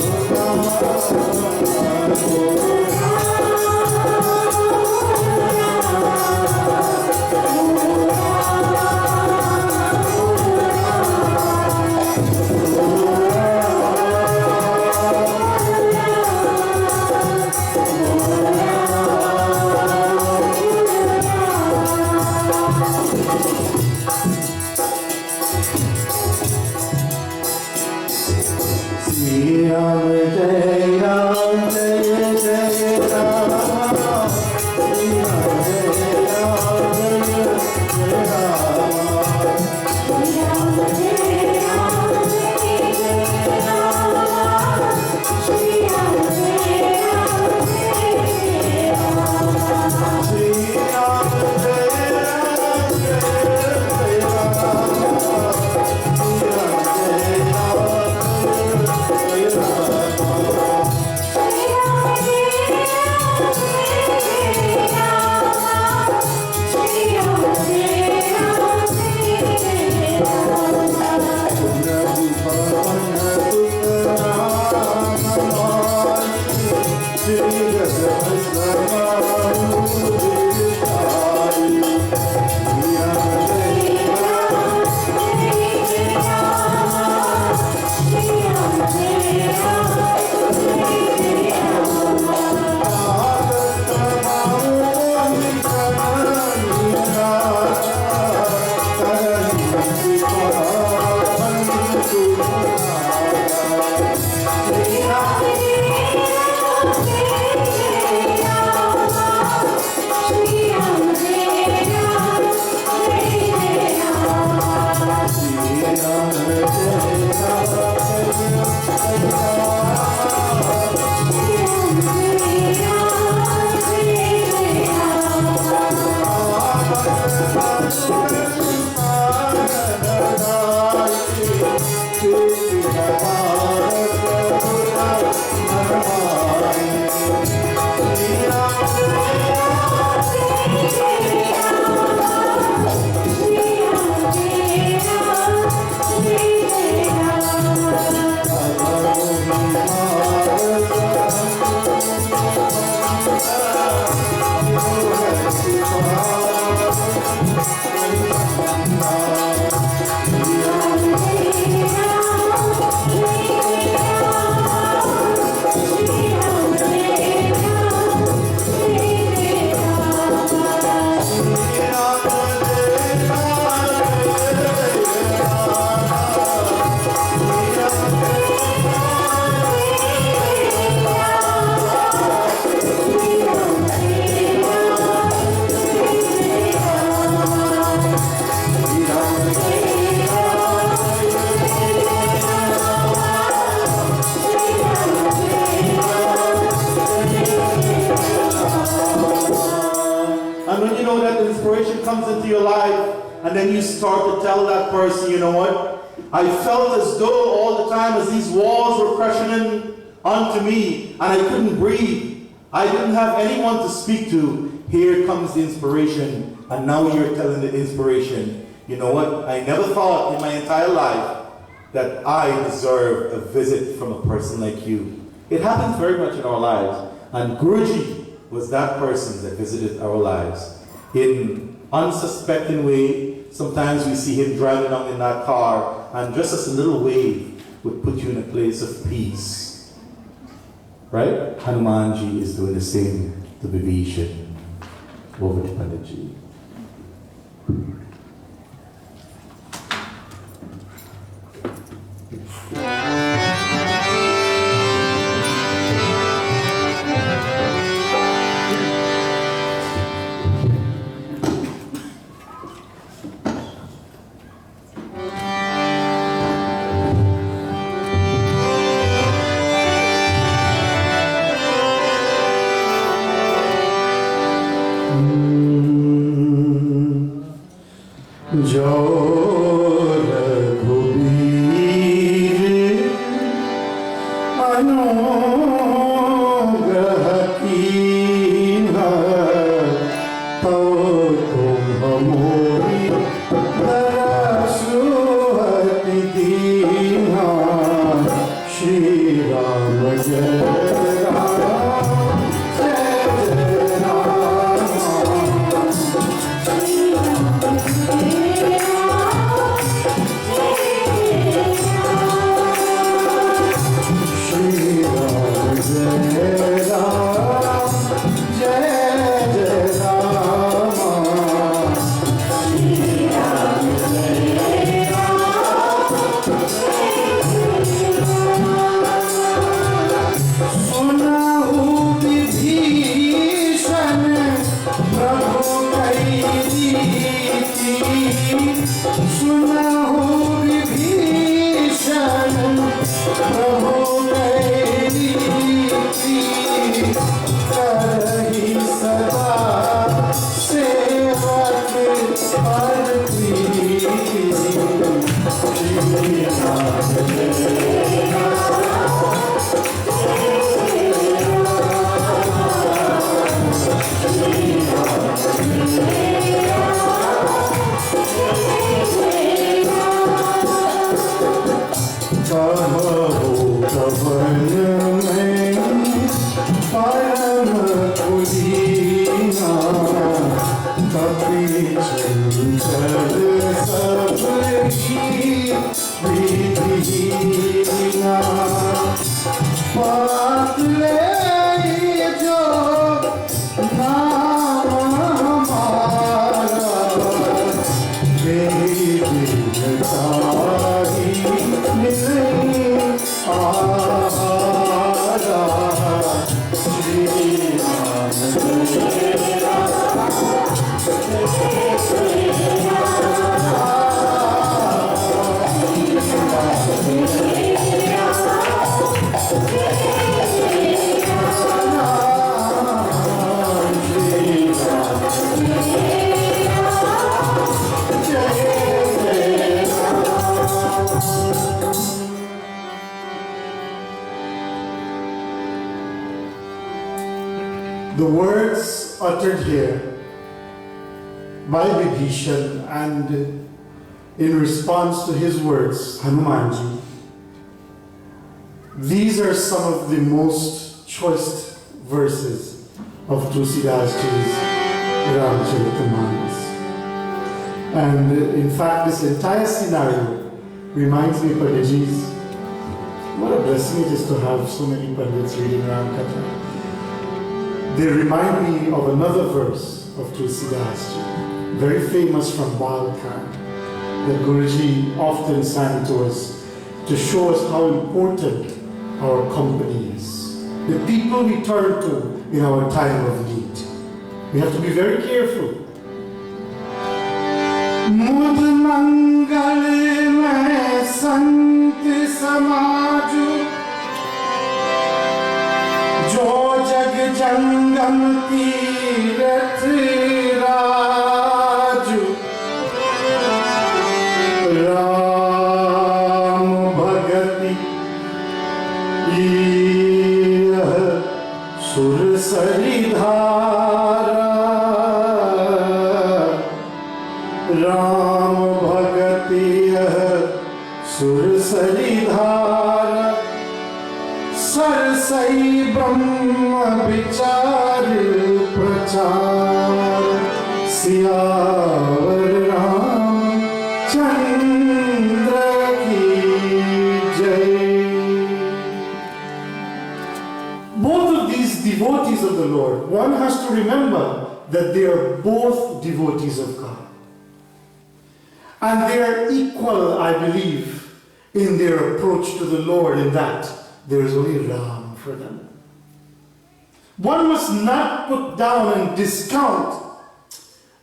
Comes into your life, and then you start to tell that person, you know what? I felt as though all the time as these walls were crushing in onto me, and I couldn't breathe. I didn't have anyone to speak to. Here comes the inspiration, and now you're telling the inspiration, you know what? I never thought in my entire life that I deserved a visit from a person like you. It happens very much in our lives, and GuruJi was that person that visited our lives. In unsuspecting way, sometimes we see him driving along in that car, and just as a little wave would put you in a place of peace. Right? Hanumanji is doing the same to Vibhishan. Over to Panditji. पात ले जो नाम हमारा मेरी दिलदारी मिले आहारा Shri Ram The words uttered here by Vibhishan and in response to his words, Hanumanji, these are some of the most choice verses of Tulsidasji's Ramcharitmanas. And in fact, this entire scenario reminds me, Panditji's, what a blessing it is to have so many Pandits reading Ram Katha. They remind me of another verse of Tulsidasji, very famous from Balkan, that GuruJi often sang to us to show us how important our company is. The people we turn to in our time of need. We have to be very careful. Mud mangal mein sant samaj jo jag jangam tirath raju Ram bhagati yah sur saridhara Ram bhagati yah sur saridhara Sarsai Brahma Vichar Prachar Siyavar Ramchandra Ki Jai. Both of these devotees of the Lord, one has to remember that they are both devotees of God. And they are equal, I believe, in their approach to the Lord in that there is only Ram for them. One must not put down and discount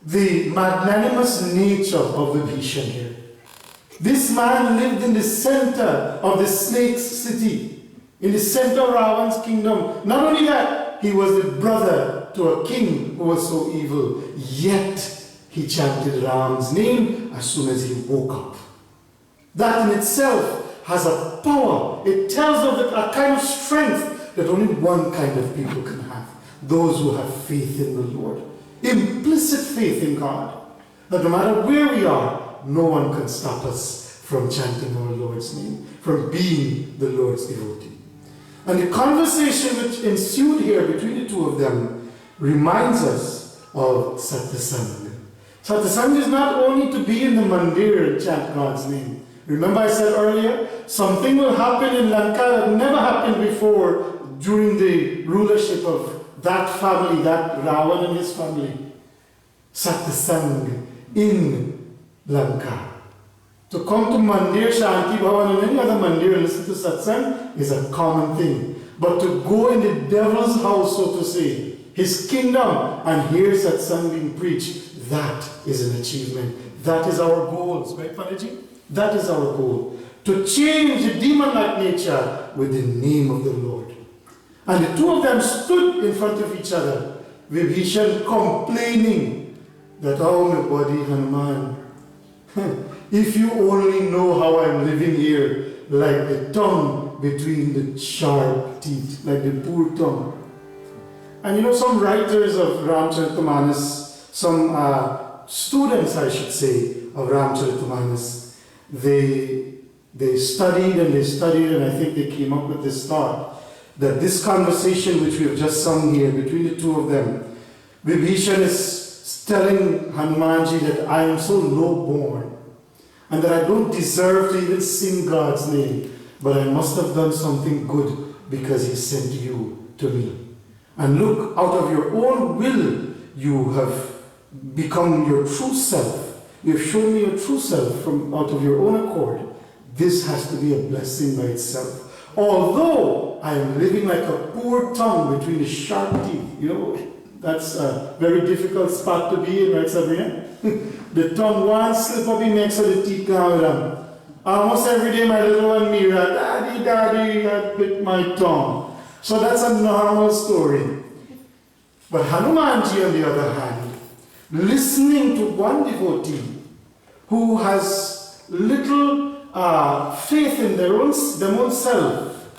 the magnanimous nature of Vibhishan here. This man lived in the center of the snake's city, in the center of Ravan's kingdom. Not only that, he was the brother to a king who was so evil, yet he chanted Ram's name as soon as he woke up. That in itself has a power. It tells of a kind of strength that only one kind of people can have. Those who have faith in the Lord. Implicit faith in God. That no matter where we are, no one can stop us from chanting our Lord's name, from being the Lord's devotee. And the conversation which ensued here between the two of them reminds us of Satsang. Satsang is not only to be in the mandir and chant God's name. Remember I said earlier, something will happen in Lanka that never happened before during the rulership of that family, that Ravan and his family. Satsang in Lanka. To come to Mandir, Shaanti Bhavan and any other Mandir and listen to Satsang is a common thing. But to go in the devil's house, so to say, his kingdom, and hear Satsang being preached, that is an achievement. That is our goals, right, Panditji? That is our goal. To change the demon-like nature with the name of the Lord. And the two of them stood in front of each other, Vibhishan complaining that, oh my body, Hanuman, if you only know how I'm living here, like the tongue between the sharp teeth, like the poor tongue. And you know, some writers of Ramcharitmanas, some students, I should say, of Ramcharitmanas, they studied and they studied, and I think they came up with this thought that this conversation which we have just sung here between the two of them, Vibhishan is telling Hanumanji that I am so low born and that I don't deserve to even sing God's name, but I must have done something good because he sent you to me. And look, out of your own will, you have become your true self. You've shown me your true self from out of your own accord. This has to be a blessing by itself. Although I am living like a poor tongue between the sharp teeth, that's a very difficult spot to be in, right, Sabrina? The tongue, one slip up in next to the teeth gone with them. Almost every day my little one Mira, daddy, I bit my tongue. So that's a normal story. But Hanumanji, on the other hand, listening to one devotee who has little faith in their own self,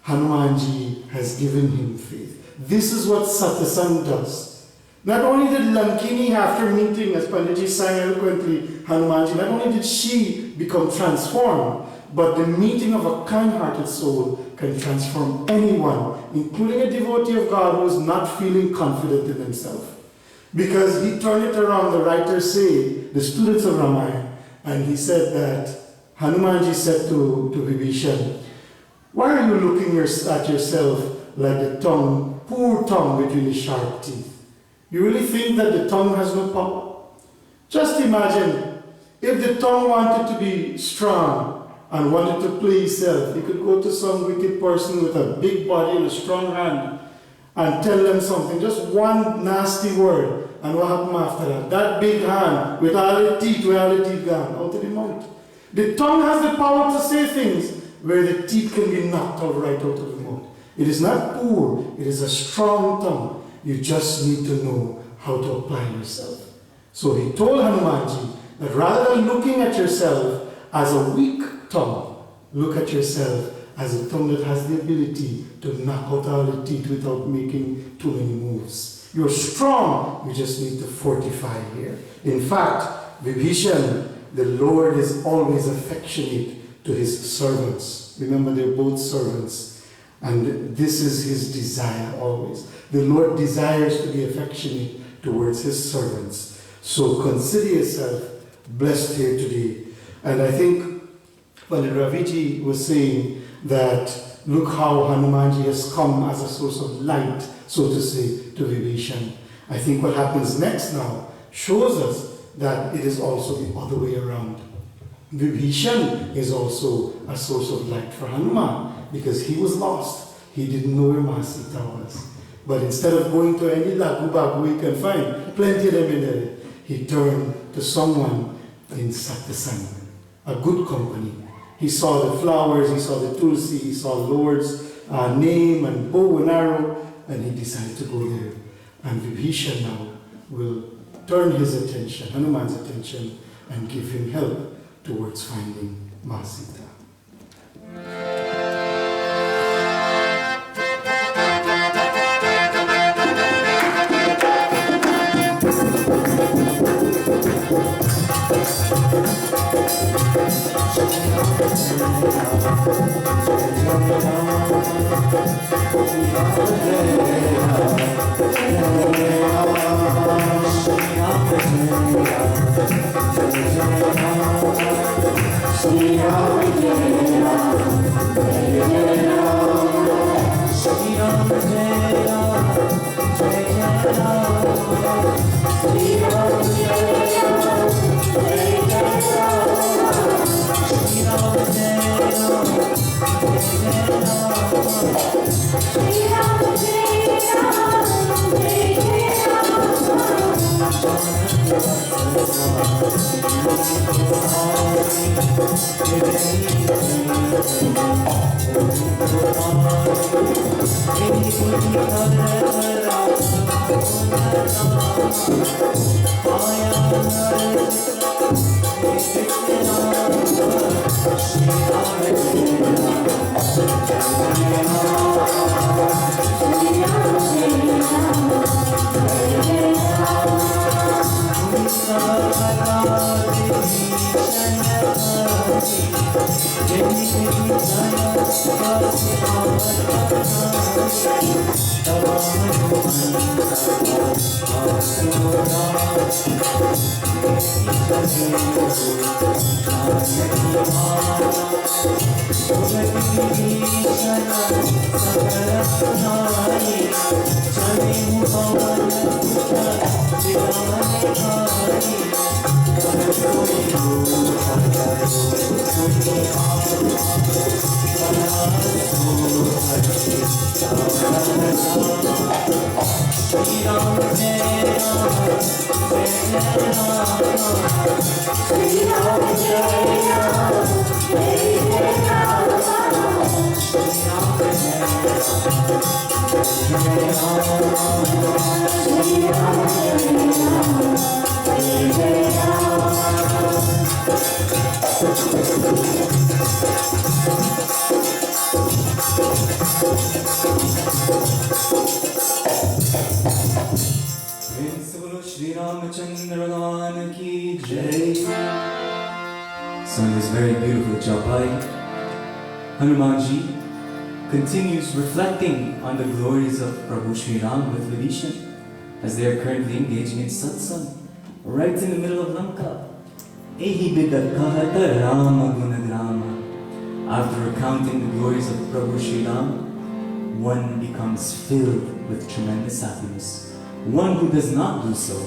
Hanumanji has given him faith. This is what Satsang does. Not only did Lankini, after meeting, as Panditji sang eloquently, Hanumanji, not only did she become transformed, but the meeting of a kind-hearted soul can transform anyone, including a devotee of God who is not feeling confident in himself. Because he turned it around, the writers say, the students of Ramayana, and he said that Hanumanji said to Vibhishan, why are you looking at yourself like the tongue, poor tongue between the sharp teeth? You really think that the tongue has no power? Just imagine if the tongue wanted to be strong and wanted to play itself, he could go to some wicked person with a big body and a strong hand and tell them something, just one nasty word, and what happened after that? That big hand with all the teeth, where all the teeth gone, out of the mouth. The tongue has the power to say things where the teeth can be knocked out right out of the mouth. It is not poor, it is a strong tongue. You just need to know how to apply yourself. So he told Hanumanji that rather than looking at yourself as a weak tongue, look at yourself as a tongue that has the ability to knock out all the teeth without making too many moves. You're strong, you just need to fortify here. In fact, Vibhishan, the Lord is always affectionate to his servants. Remember, they're both servants. And this is his desire always. The Lord desires to be affectionate towards his servants. So consider yourself blessed here today. And I think when Raviji was saying that, look how Hanumanji has come as a source of light, so to say, to Vibhishan. I think what happens next now shows us that it is also the other way around. Vibhishan is also a source of light for Hanuman because he was lost. He didn't know where Ma Sita was. But instead of going to any lagu he can find, plenty of them in there, he turned to someone in Satsang, a good company. He saw the flowers, he saw the tulsi, he saw the Lord's name and bow and arrow, and he decided to go there. And Vibhishan now will turn his attention, Hanuman's attention, and give him help towards finding Ma Sita. Shri Ramchandra Bhagavan ki Jai. Sung this very beautiful Chaupai, Hanumanji continues reflecting on the glories of Prabhu Shri Ram with Vibhishan as they are currently engaging in satsang right in the middle of Lanka. Ehi bidat kahata Rama gunagrama. After recounting the glories of Prabhu Shri Ram, one becomes filled with tremendous happiness. One who does not do so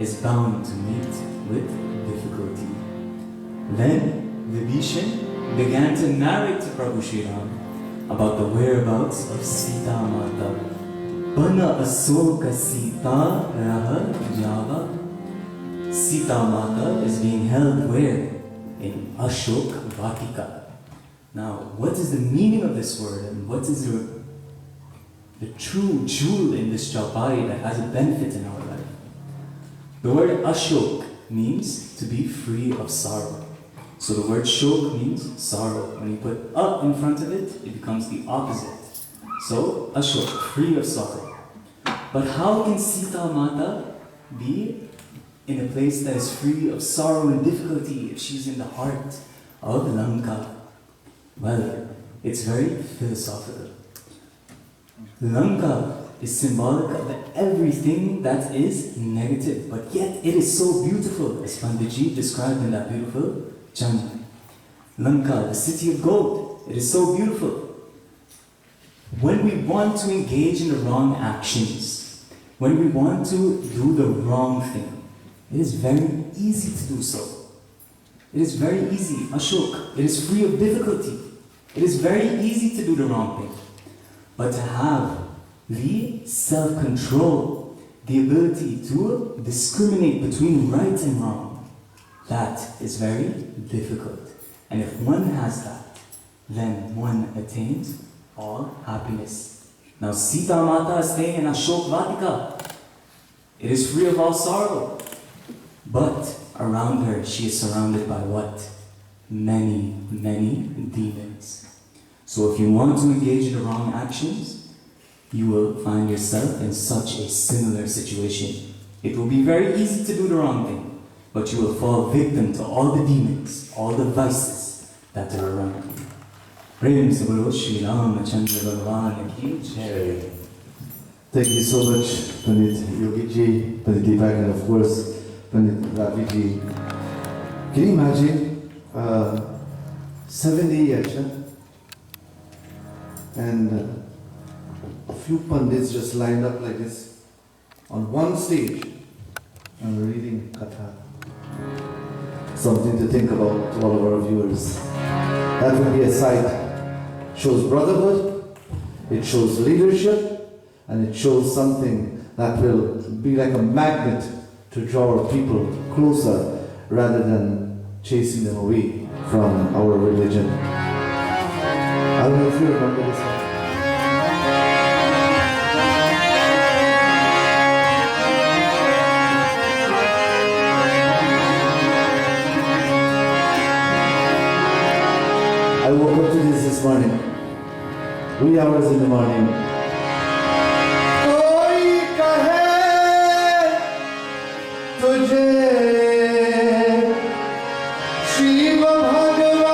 is bound to meet with difficulty. Then Vibhishan began to narrate to Prabhu Shri Ram about the whereabouts of Sita Mata. Bana asoka Sita raha java. Sita Mata is being held where? In Ashok Vatika. Now, what is the meaning of this word and what is the true jewel in this Chaupai that has a benefit in our life? The word Ashok means to be free of sorrow. So the word Shok means sorrow. When you put A in front of it, it becomes the opposite. So Ashok, free of sorrow. But how can Sita Mata be in a place that is free of sorrow and difficulty if she's in the heart of Lanka? Well, it's very philosophical. Lanka is symbolic of everything that is negative, but yet it is so beautiful, as Panditji described in that beautiful chanting. Lanka, the city of gold, it is so beautiful. When we want to engage in the wrong actions, when we want to do the wrong thing, it is very easy to do so. It is very easy, Ashok. It is free of difficulty. It is very easy to do the wrong thing. But to have the self-control, the ability to discriminate between right and wrong, that is very difficult. And if one has that, then one attains all happiness. Now Sita Mata is staying in Ashok Vatika. It is free of all sorrow. But around her, she is surrounded by what? Many, many demons. So if you want to engage in the wrong actions, you will find yourself in such a similar situation. It will be very easy to do the wrong thing, but you will fall victim to all the demons, all the vices that are around you. Prem se bolo Shri Ramchandra Bhagavan ki Jai. Thank you so much, Pandit Yogiji, Pandit Dipak, and of course, Pandit Raviji. Can you imagine 70 years, and a few Pandits just lined up like this on one stage and reading Katha? Something to think about to all of our viewers. That will be a sight. It shows brotherhood, it shows leadership, and it shows something that will be like a magnet to draw our people closer rather than chasing them away from our religion. I don't know if you remember this one. I woke up to this morning, wee hours in the morning. Koi kahe tujhe Shiv Bhagavan,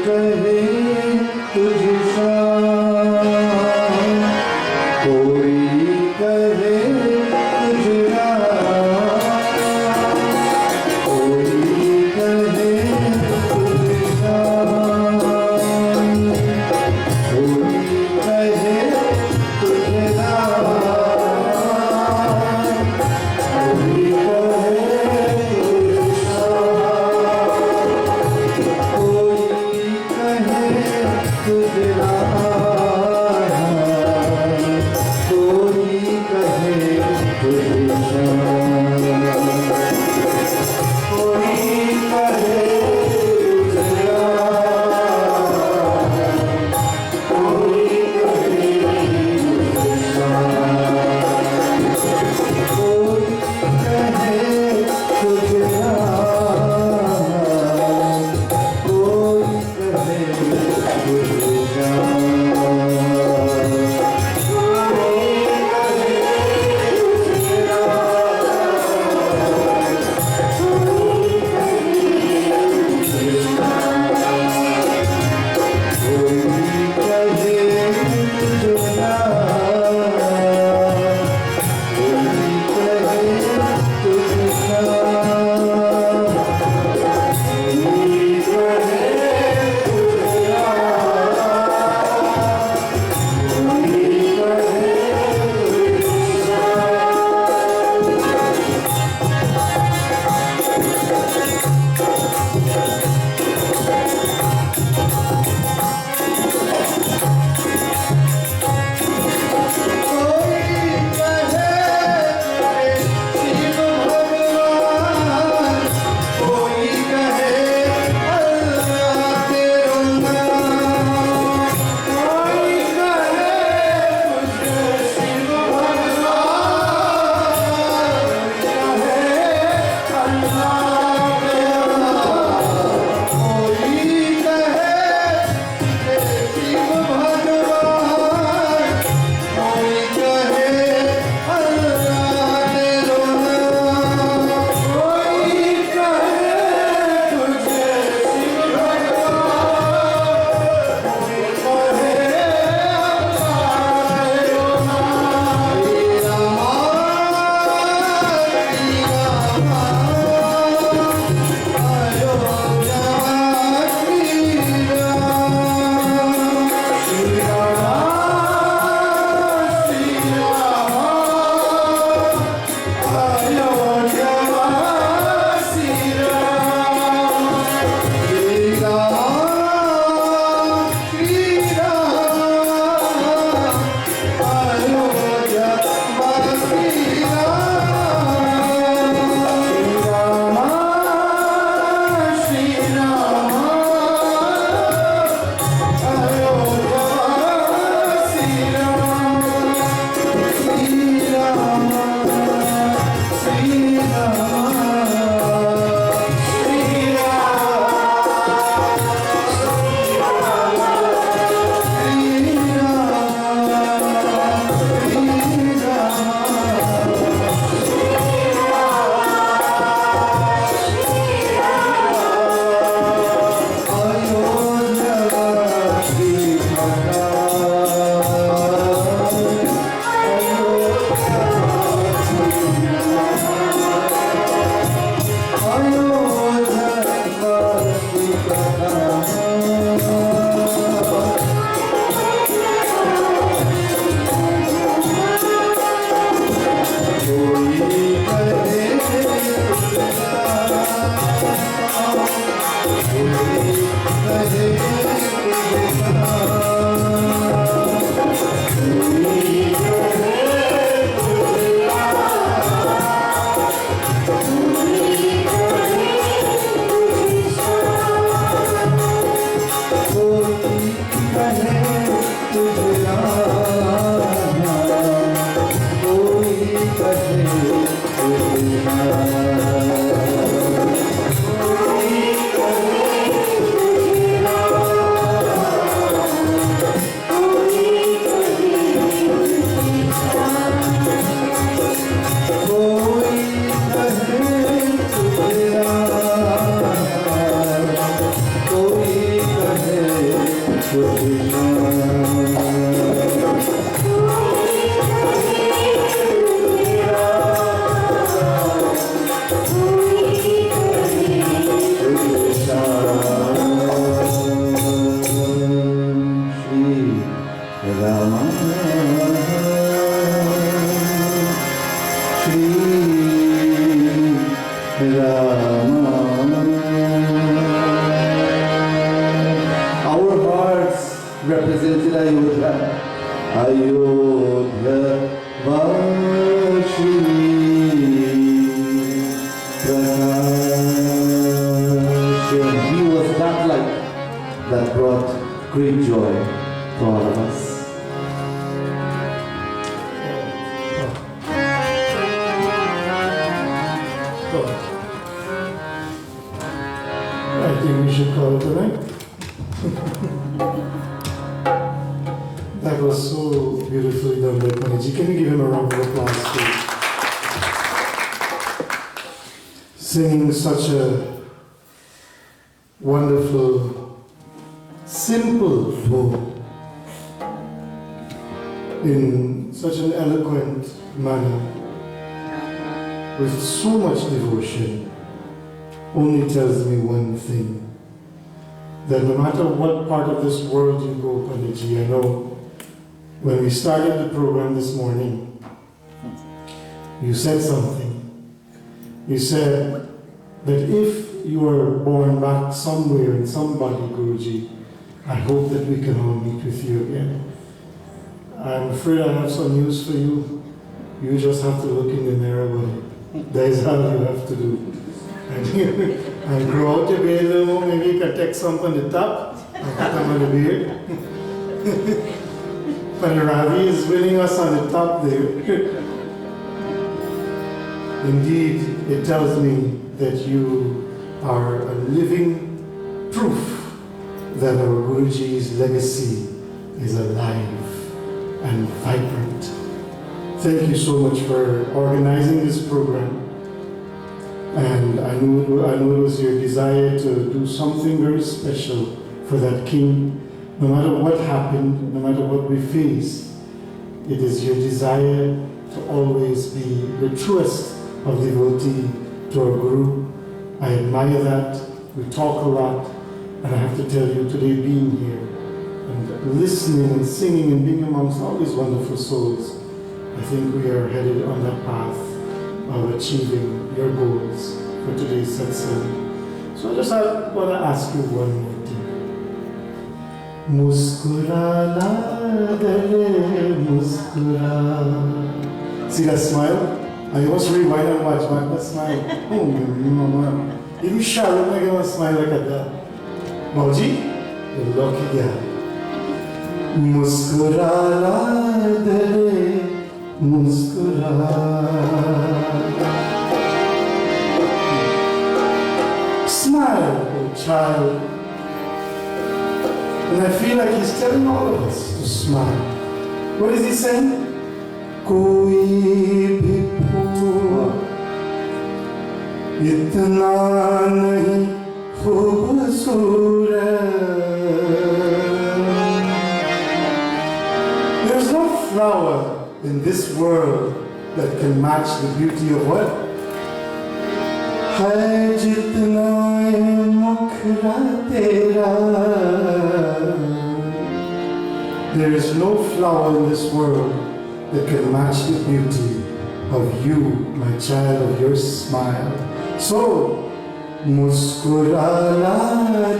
कहे तुझे शाम, कोई कहे तुझे रात, कोई कहे तुझे शाम, कोई कहे तुझे रात, कोई कहे तुझे Our hearts represented Ayodhya. Ayodhya Vashi Prakash. He was that light that brought great joy to all of us. I think we should call it a night. That was so beautifully done by Manoj. Can you give him a round of applause, please? Singing such a wonderful, simple flow in such an eloquent manner with so much devotion only tells me one thing, that no matter what part of this world you go, Panditji, I know when we started the program this morning, you said something. You said that if you were born back somewhere in somebody, Guruji, I hope that we can all meet with you again. I'm afraid I have some news for you. You just have to look in the mirror, buddy. That is how you have to do. And grow out your beard a little more. Maybe you can take some on the top and put them on the beard. But Ravi is winning us on the top there. Indeed, it tells me that you are a living proof that our Guruji's legacy is alive and vibrant. Thank you so much for organizing this program. And I know it was your desire to do something very special for that king. No matter what happened, no matter what we face, it is your desire to always be the truest of devotee to our Guru. I admire that. We talk a lot. And I have to tell you, today being here and listening and singing and being amongst all these wonderful souls, I think we are headed on that path of achieving your goals for today's satsang. So I just want to ask you one more thing. Muskurana dale muskura. See that smile? I must rewind and watch back that smile. Oh, mama. If you shall look like I want to smile like that. Mauji, you're lucky guy. Muskurana dale muskura. Smile, oh child. And I feel like he's telling all of us to smile. What is he saying? Koi bhi phool itna nahi khoobsurat. There's no flower in this world that can match the beauty of what? Hai jitna mukhra tera. There is no flower in this world that can match the beauty of you, my child, of your smile. So, muskurana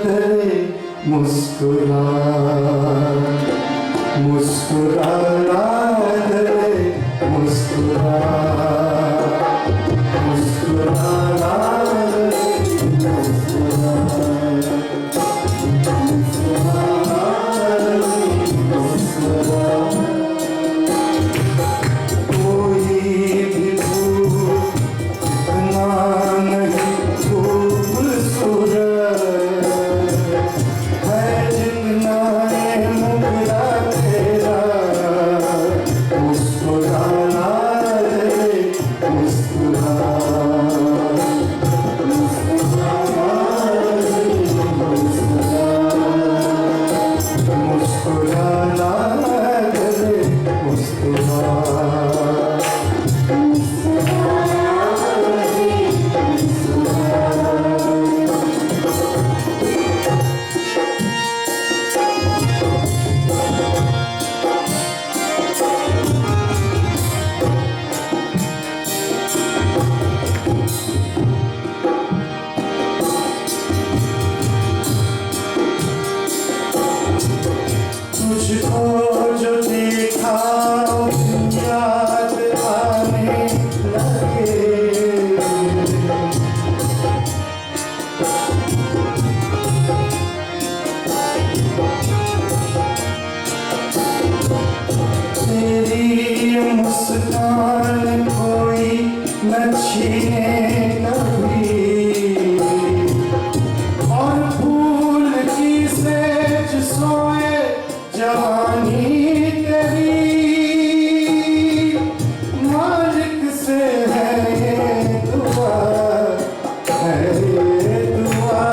dale muskura. Muskurana dale muskura. Muskurana dale muskura. छीने कभी और फूल की says सोए जवानी तेरी मालिक से है ये दुआ है ये दुआ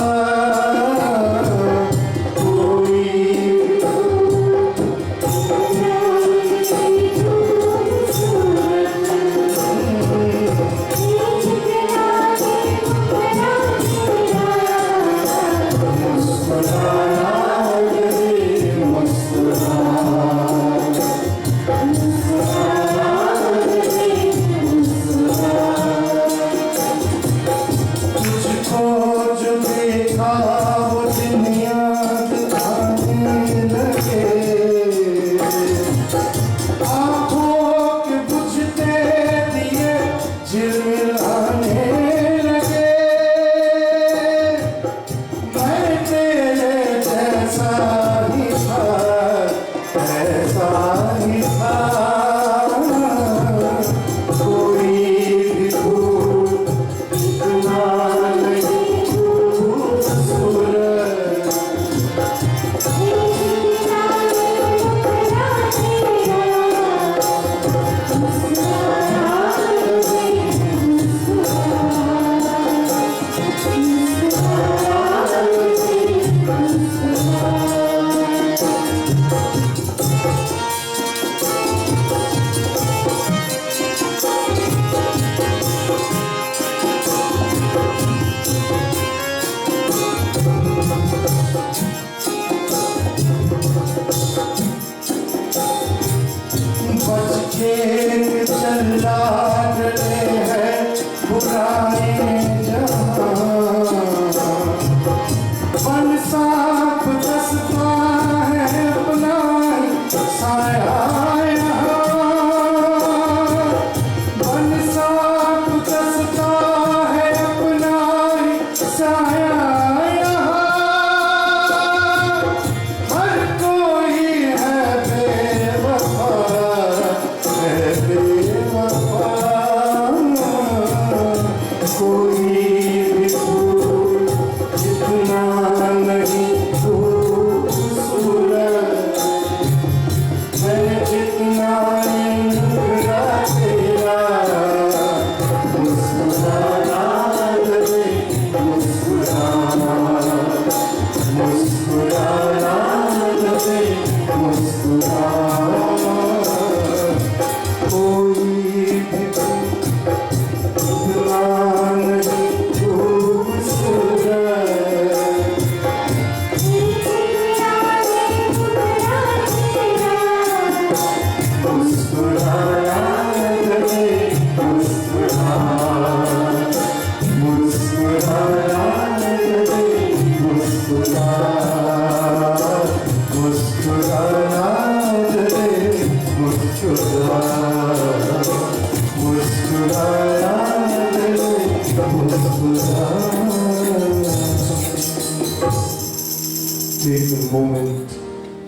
Take a moment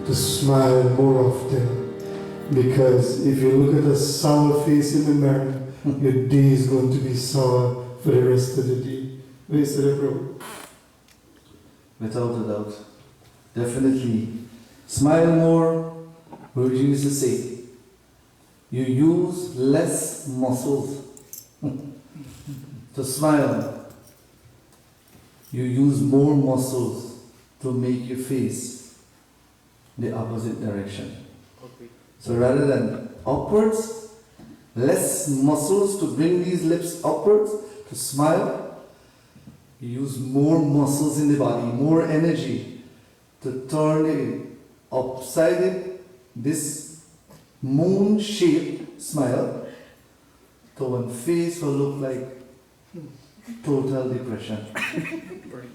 to smile more often, because if you look at a sour face in the mirror, your day is going to be sour for the rest of the day. Where is the bro? Without a doubt. Definitely. Smile more, Guruji used to say. You use less muscles to smile. You use more muscles to make your face the opposite direction. Okay. So rather than upwards, less muscles to bring these lips upwards to smile, you use more muscles in the body, more energy to turn it upside it, this moon-shaped smile, to one face will look like total depression.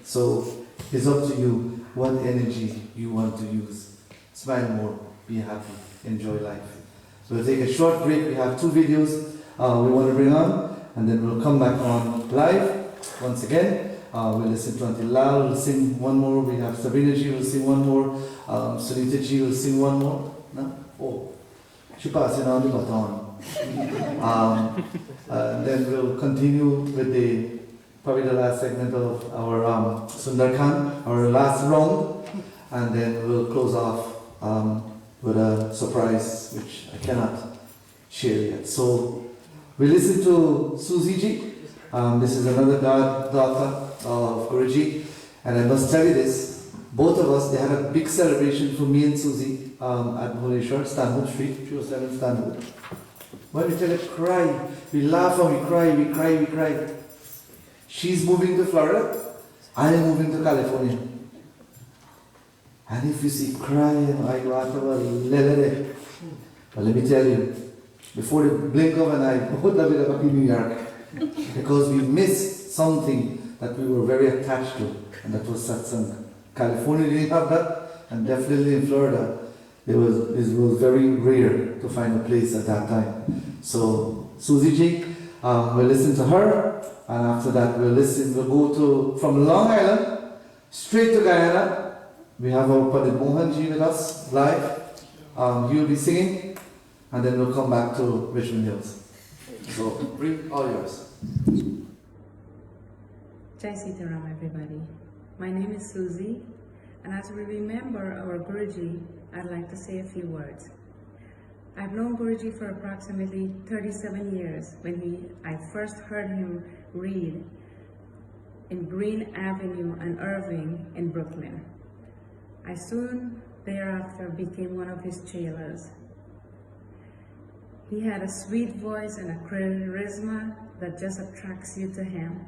So it's up to you what energy you want to use. Smile more, be happy, enjoy life. So we'll take a short break. We have 2 videos we want to bring on, and then we'll come back on live once again. We'll listen to Auntie Lal will sing one more. We have Sabrina Ji will sing one more. Sunita Ji will sing one more. No? Oh, she passing on the baton. Then we'll continue with probably the last segment of our Sundarkan, our last round, and then we'll close off with a surprise which I cannot share yet. So we listen to Susie Ji. This is another goddaughter of GuruJi, and I must tell you this, both of us, they had a big celebration for me and Susie at Bhuleshwar, Stanhope Street, 307 Stanhope. When we tell her, cry, we laugh and we cry. She's moving to Florida, I am moving to California. And if you see crying, I go after lelere. But let me tell you, before the blink of an eye, both of us are in New York. Because we missed something that we were very attached to, and that was satsang. California didn't have that, and definitely in Florida, it was very rare to find a place at that time. So, Susie Ji, we'll listen to her, and after that we'll go from Long Island, straight to Guyana. We have our Pandit Mohan Ji with us, live. He'll be singing, and then we'll come back to Richmond Hills. So, bring all yours. Jai Sitaram, everybody. My name is Susie, and as we remember our Guruji, I'd like to say a few words. I've known Guruji for approximately 37 years when I first heard him read in Green Avenue and Irving in Brooklyn. I soon thereafter became one of his chelas. He had a sweet voice and a charisma that just attracts you to him.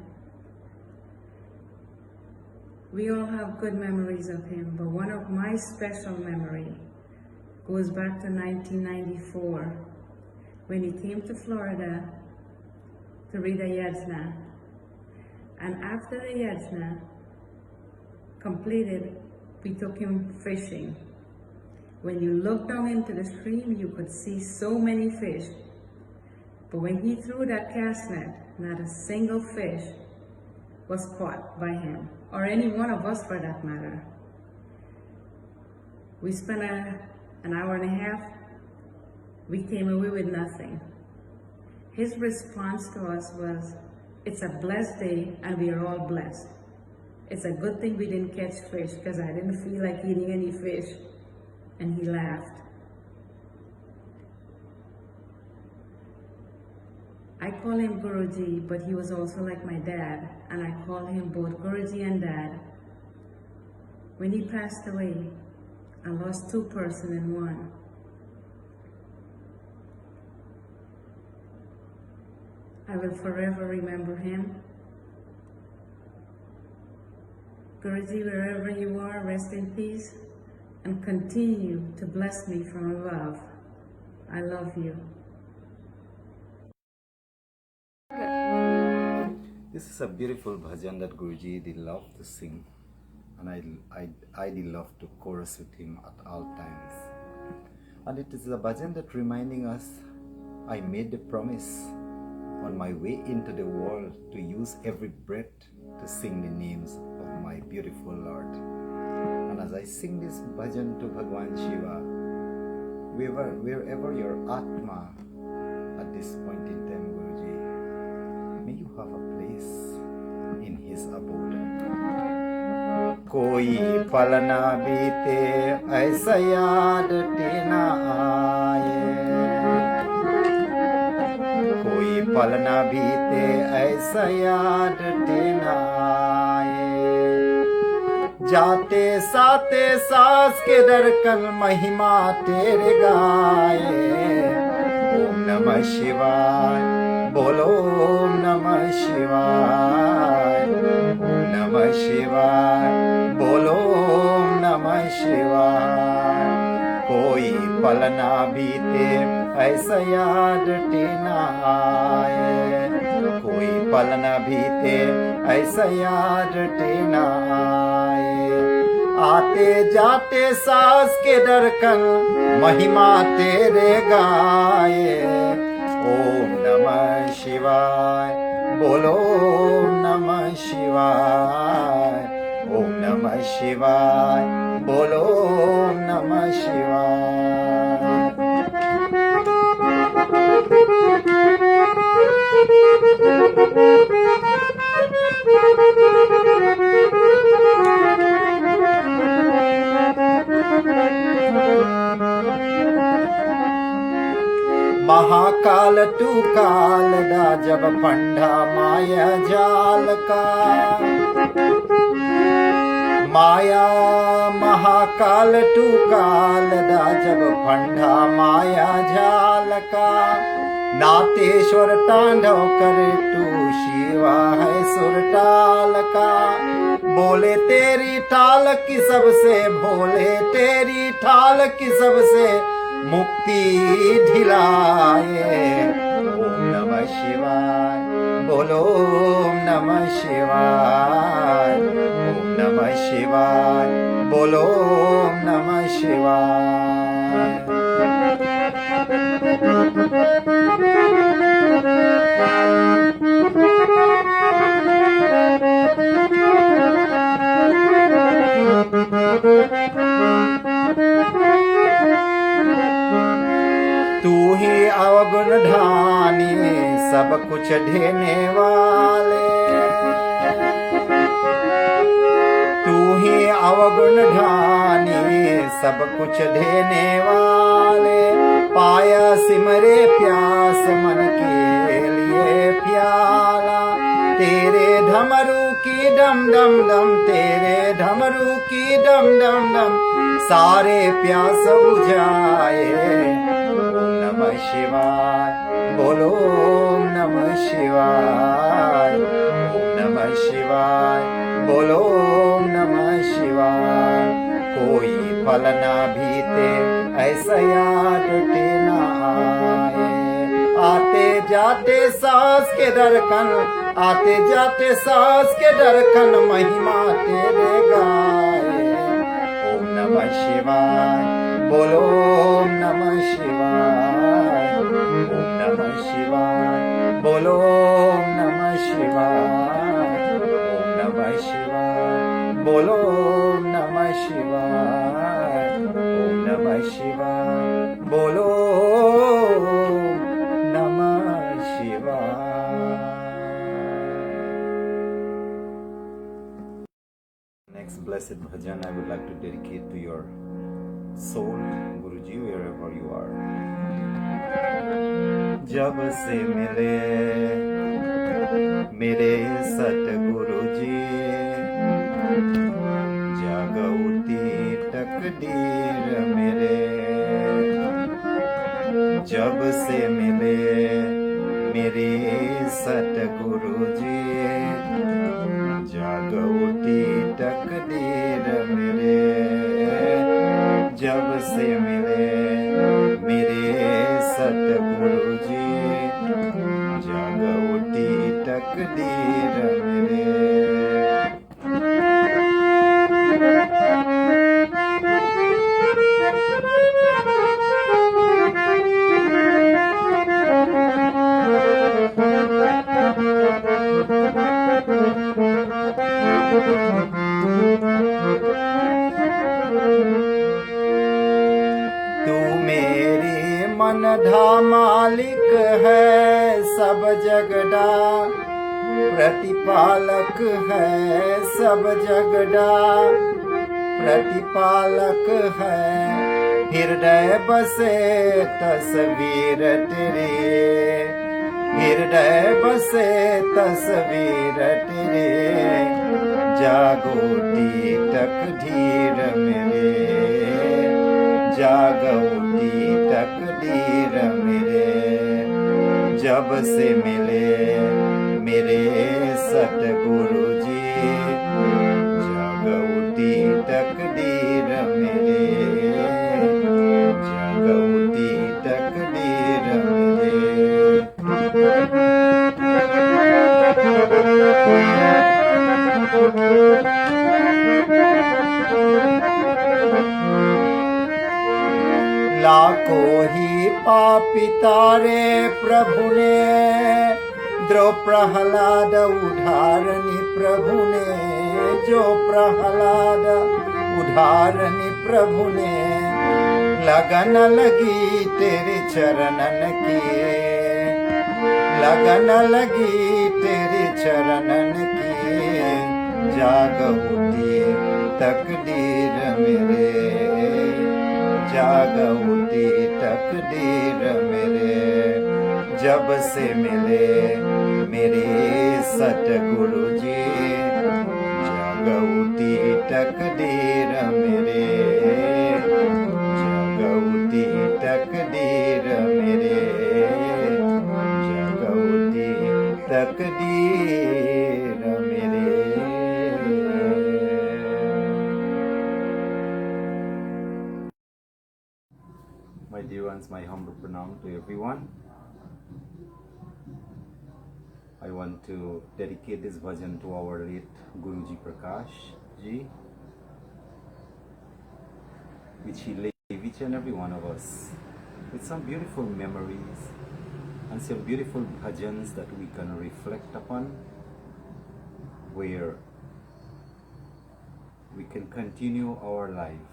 We all have good memories of him, but one of my special memory goes back to 1994 when he came to Florida to read a yajna. And after the yajna completed, we took him fishing. When you looked down into the stream, you could see so many fish. But when he threw that cast net, not a single fish was caught by him, or any one of us for that matter. We spent an hour and a half. We came away with nothing. His response to us was, "It's a blessed day and we are all blessed. It's a good thing we didn't catch fish because I didn't feel like eating any fish." And he laughed. I call him GuruJi, but he was also like my dad, and I call him both GuruJi and Dad. When he passed away, I lost two persons in one. I will forever remember him. GuruJi, wherever you are, rest in peace and continue to bless me from above. I love you. This is a beautiful bhajan that Guruji did love to sing, and I did love to chorus with him at all times. And it is a bhajan that reminding us, I made the promise on my way into the world to use every breath to sing the names of my beautiful Lord. And as I sing this bhajan to Bhagwan Shiva, wherever your Atma at this point in time, Guruji, may you have a place in his abode. Koi palna bite aisa yaad tina aaye. Koi palna bite aisa yaad tina aaye. जाते साते सास के दरकन महिमा तेरे गाए. ओम नमः शिवाय, बोलो ओम नमः शिवाय. ओम नमः शिवाय, बोलो ओम नमः शिवाय. कोई पल ना बीते ऐसा याद टीना आए. कोई पल ना बीते ऐसा याद टीना आए. आते जाते सास के दरकन महिमा तेरे गाए. ओम नमः शिवाय, बोलो ओम नमः शिवाय. ओम नमः शिवाय, बोलो ओम नमः शिवाय. महाकाल टू काल दा जब पंडा माया जाल का माया महाकाल टू काल दा जब पंडा माया जाल का नातेश्वर तांडव करे तू शिवा है सुरताल का बोले तेरी टाल की सबसे भोले तेरी ठाल की सबसे मुक्ति ढिलाए ओम नमः शिवाय बोलो ओम नमः शिवाय ओम नमः शिवाय बोलो ओम नमः शिवाय तू ही अवगुण ढानी सब कुछ ढेने वाले तू ही अवगुण ढानी सब कुछ ढेने वाले पाया सिमरे प्यास मन के लिए प्याला तेरे ढमरू की डम डम डम तेरे ढमरू की डम डम डम सारे प्यास बुझाए ओम नमः शिवाय बोलो ओम नमः शिवाय ओम नमः शिवाय बोलो ओम नमः शिवाय कोई फल ना भीते ऐसा याद ना आए आते जाते सांस के दरकन आते जाते सांस के दरकन महिमा तेरे गाए ओम नमः शिवाय बोलो ओम नमः शिवाय ओम नमः शिवाय बोलो ओम नमः शिवाय ओम नमः शिवाय बोलो ओम नमः शिवाय ओम नमः शिवाय बोलो ओम नमः शिवाय। Next blessed bhajan I would like to dedicate to your soul, Guruji, wherever you are. जब से मिले मेरे सतगुरु जी जागौती तकदीर मेरे जब से मिले मेरे सतगुरु जी जागौती तकदीर मेरे जब से मिले मेरे सतगुरु जी जागौती तकदीर मेरे मन धा मालिक है सब जगड़ा प्रतिपालक है सब जगड़ा प्रतिपालक है हृदय बसे तस्वीर तेरे हृदय बसे तस्वीर तेरे जागोटी तकदीर मेरे जागौती तकदीर मेरे जब से मिले मेरे सतगुरु जी जागौती तकदीर मेरे जागौती तकदीर लाखों ही पापी तारे प्रभु ने द्रो प्रहलाद उधारनी प्रभु ने जो प्रहलाद उधारनी प्रभु ने लगन लगी तेरे चरणन की लगन लगी तेरे चरणन की जागौती तकदीर मेरे जागौती तकदीर मेरे जब से मिले मेरे सतगुरु जी, जग उठी तकदीर मेरे, जग उठी तकदीर मेरे, जग उठी तकदीर मेरे। My dear ones, my humble pranam to everyone. I want to dedicate this bhajan to our late GuruJi Prakash Ji, which he gave each and every one of us with some beautiful memories and some beautiful bhajans that we can reflect upon, where we can continue our life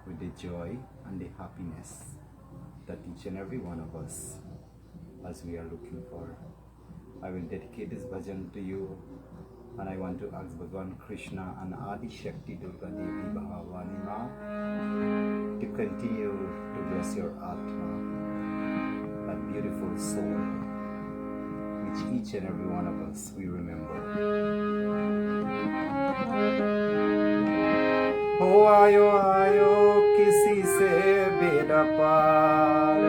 with the joy and the happiness that each and every one of us as we are looking for. I will dedicate this bhajan to you, and I want to ask Bhagavan Krishna and Adi Shakti Durga Devi Bhavani Ma to continue to bless your Atma, that beautiful soul which each and every one of us we remember. हो आयो आयो किसी से बेड़ा पार,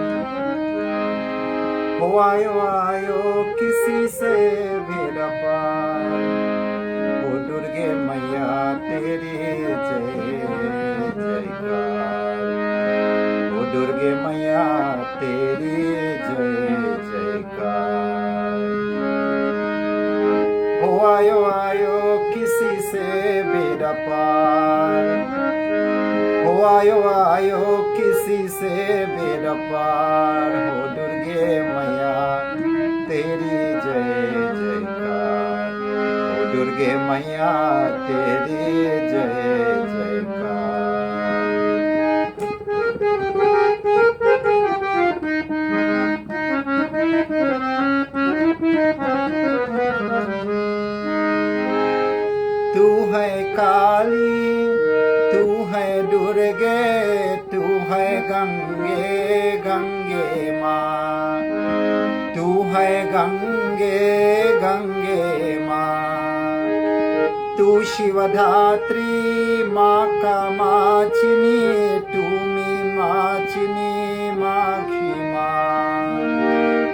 हो आयो आयो किसी से बेड़ा पार, ओ दुर्गे मैया तेरी जय जयकार, ओ दुर्गे मैया तेरी जय जयकार। हो आयो किसी से बेड़ा पार, हो आयो किसी से बेड़ा पार, हो दुर्गे मैया तेरी जय जयकार, हो दुर्गे मैया तेरी जय जयकार। तू है काली, तू है दुर्गे, तू है गंगे गंगे माँ, तू है गंगे गंगे माँ, तू शिवधात्री माँ का माचिनी, तू मी माचिनी माखी माँ,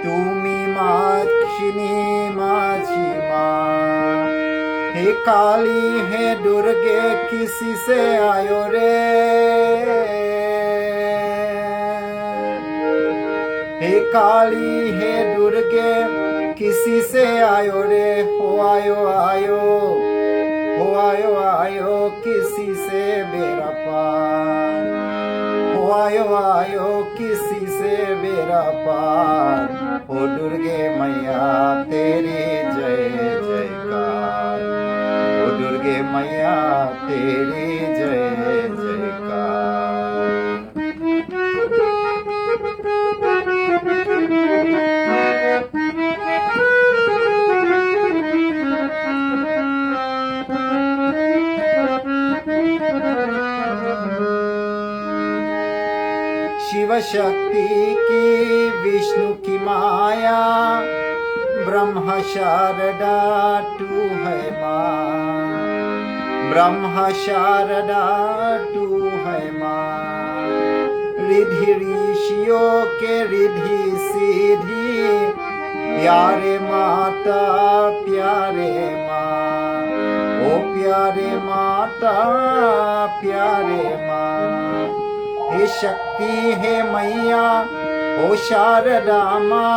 तू मी माचिनी माची माँ। हे काली हे दुर्गे किसी से आयो रे, हे काली हे दुर्गे किसी से आयो रे, हो आयो आयो किसी से बेड़ा पार, हो आयो किसी से बेड़ा पार, हो दुर्गे मैया तेरी जय जयकार, हो दुर्गे मैया तेरी जय जयकार। शिव शक्ति की विष्णु की माया, ब्रह्म शारदा तू है माँ, ब्रह्म शारदा तू है माँ। रिधि ऋषियों के रिधि सीधी, प्यारे माता प्यारे माँ, ओ प्यारे माता प्यारे माँ। हे शक्ति हे मैया ओ शारदा माँ,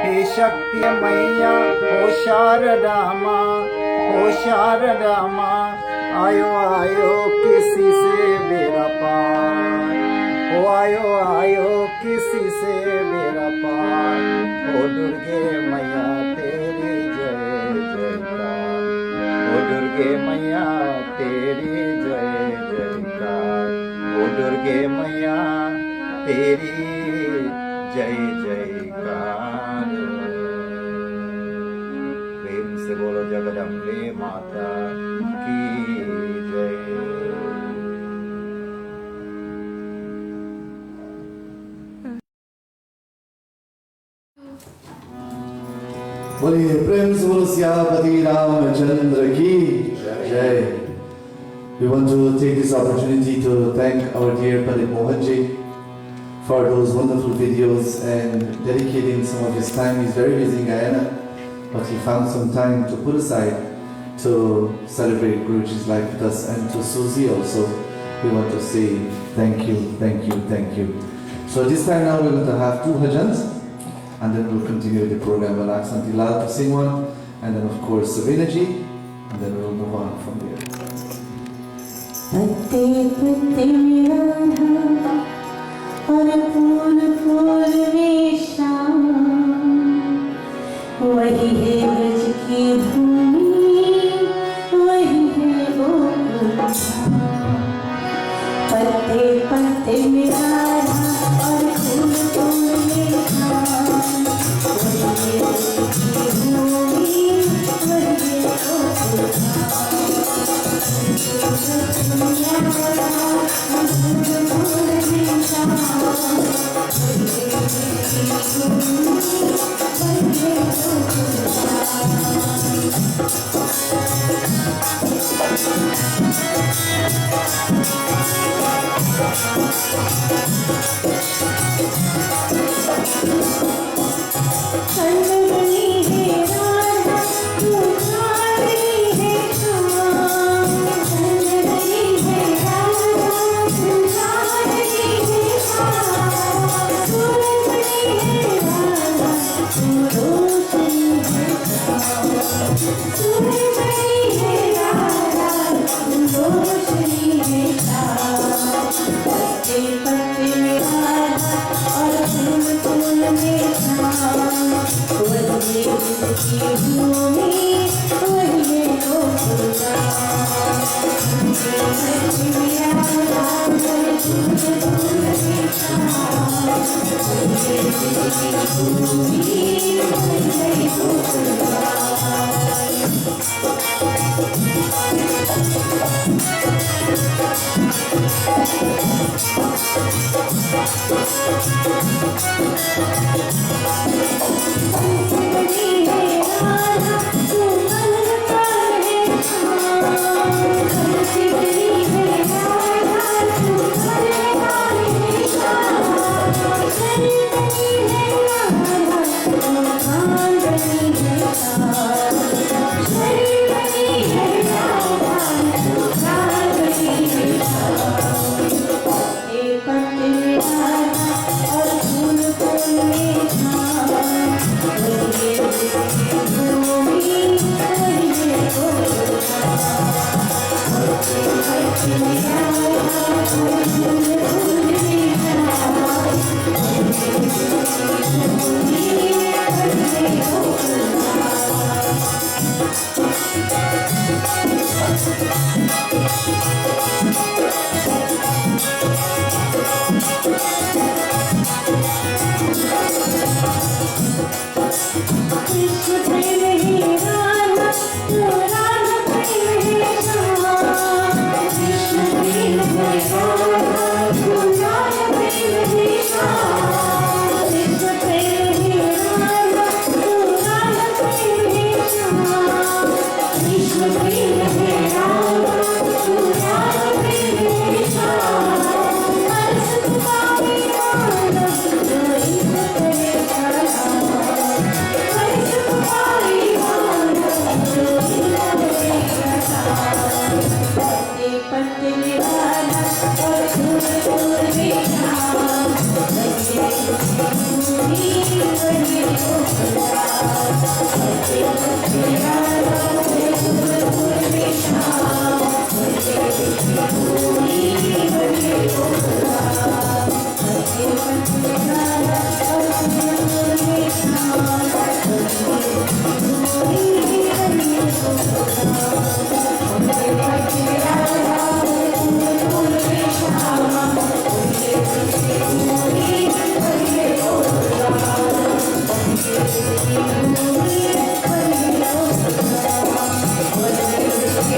हे शक्ति मैया ओ शारदा माँ, ओ शारदा माँ। आयो किसी से बेड़ा पार, ओ आयो किसी से बेड़ा पार, ओ दुर्गे मैया तेरी जय जयकार, ओ दुर्गे मैया तेरी जय जयकार, ओ दुर्गे मैया तेरी जय जयकार। प्रेम से बोलो जगदम्बे माता की जय। बोलिए प्रेम से बोलो सियापति रामचंद्र की जय. We want to take this opportunity to thank our dear Pandit Mohanji for those wonderful videos and dedicating some of his time. He's very busy in Guyana, but he found some time to put aside to celebrate Guruji's life with us, and to Susie also. We want to say thank you, thank you, thank you. So this time now we're going to have 2 bhajans, and then we'll continue with the program. We'll ask Auntie Lal to sing one, and then of course Savinaji, and then we'll move on from there. पत्ते पत्ते में राधा और फूल फूल में श्याम, वही है ब्रज की भूमि, वही है गोकुल धाम. पत्ते पत्ते में राधा और फूल फूल में श्याम, वही है ब्रज की भूमि, वही है Gokul Dham.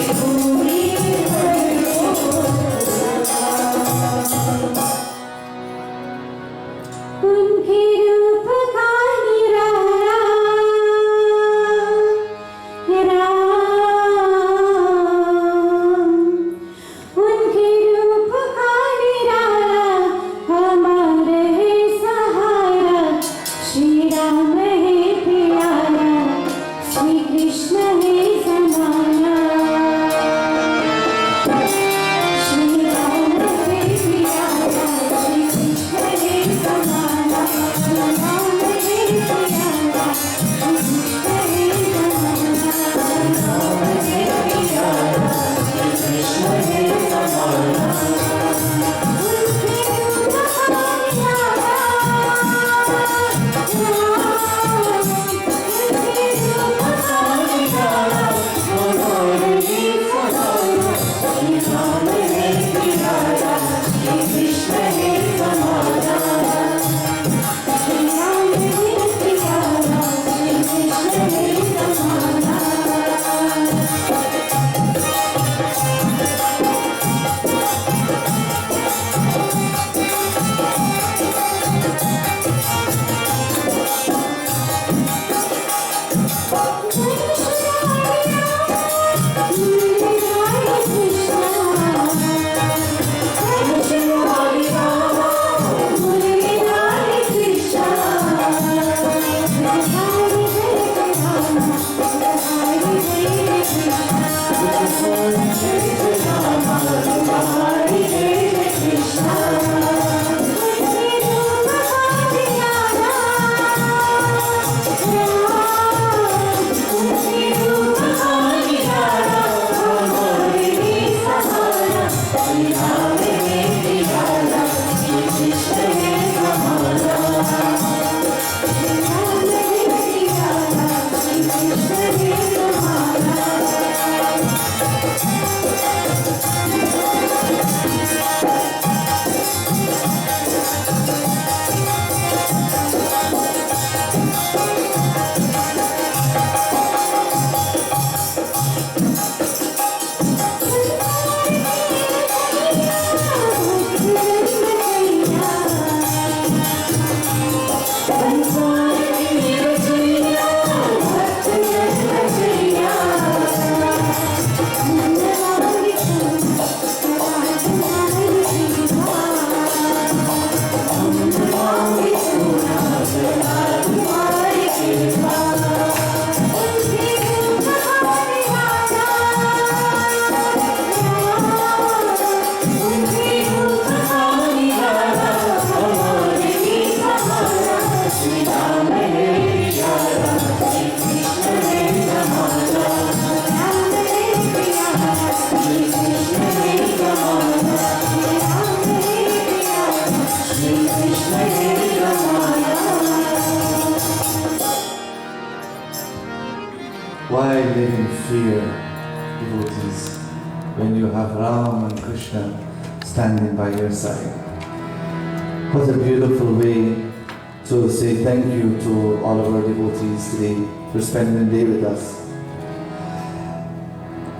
Thank you. Why live in fear, devotees, when you have Ram and Krishna standing by your side? What a beautiful way to say thank you to all of our devotees today for spending the day with us.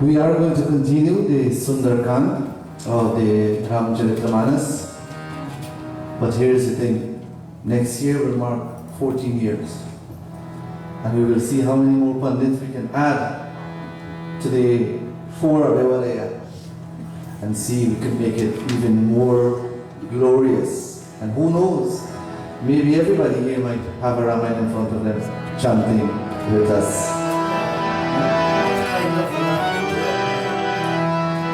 We are going to continue the Sundarkand of the Ramcharitmanas, but here's the thing, next year will mark 14 years. And we will see how many more pandits we can add to the 4 of Devalaya and see if we can make it even more glorious. And who knows, maybe everybody here might have a Ramayana in front of them chanting with us.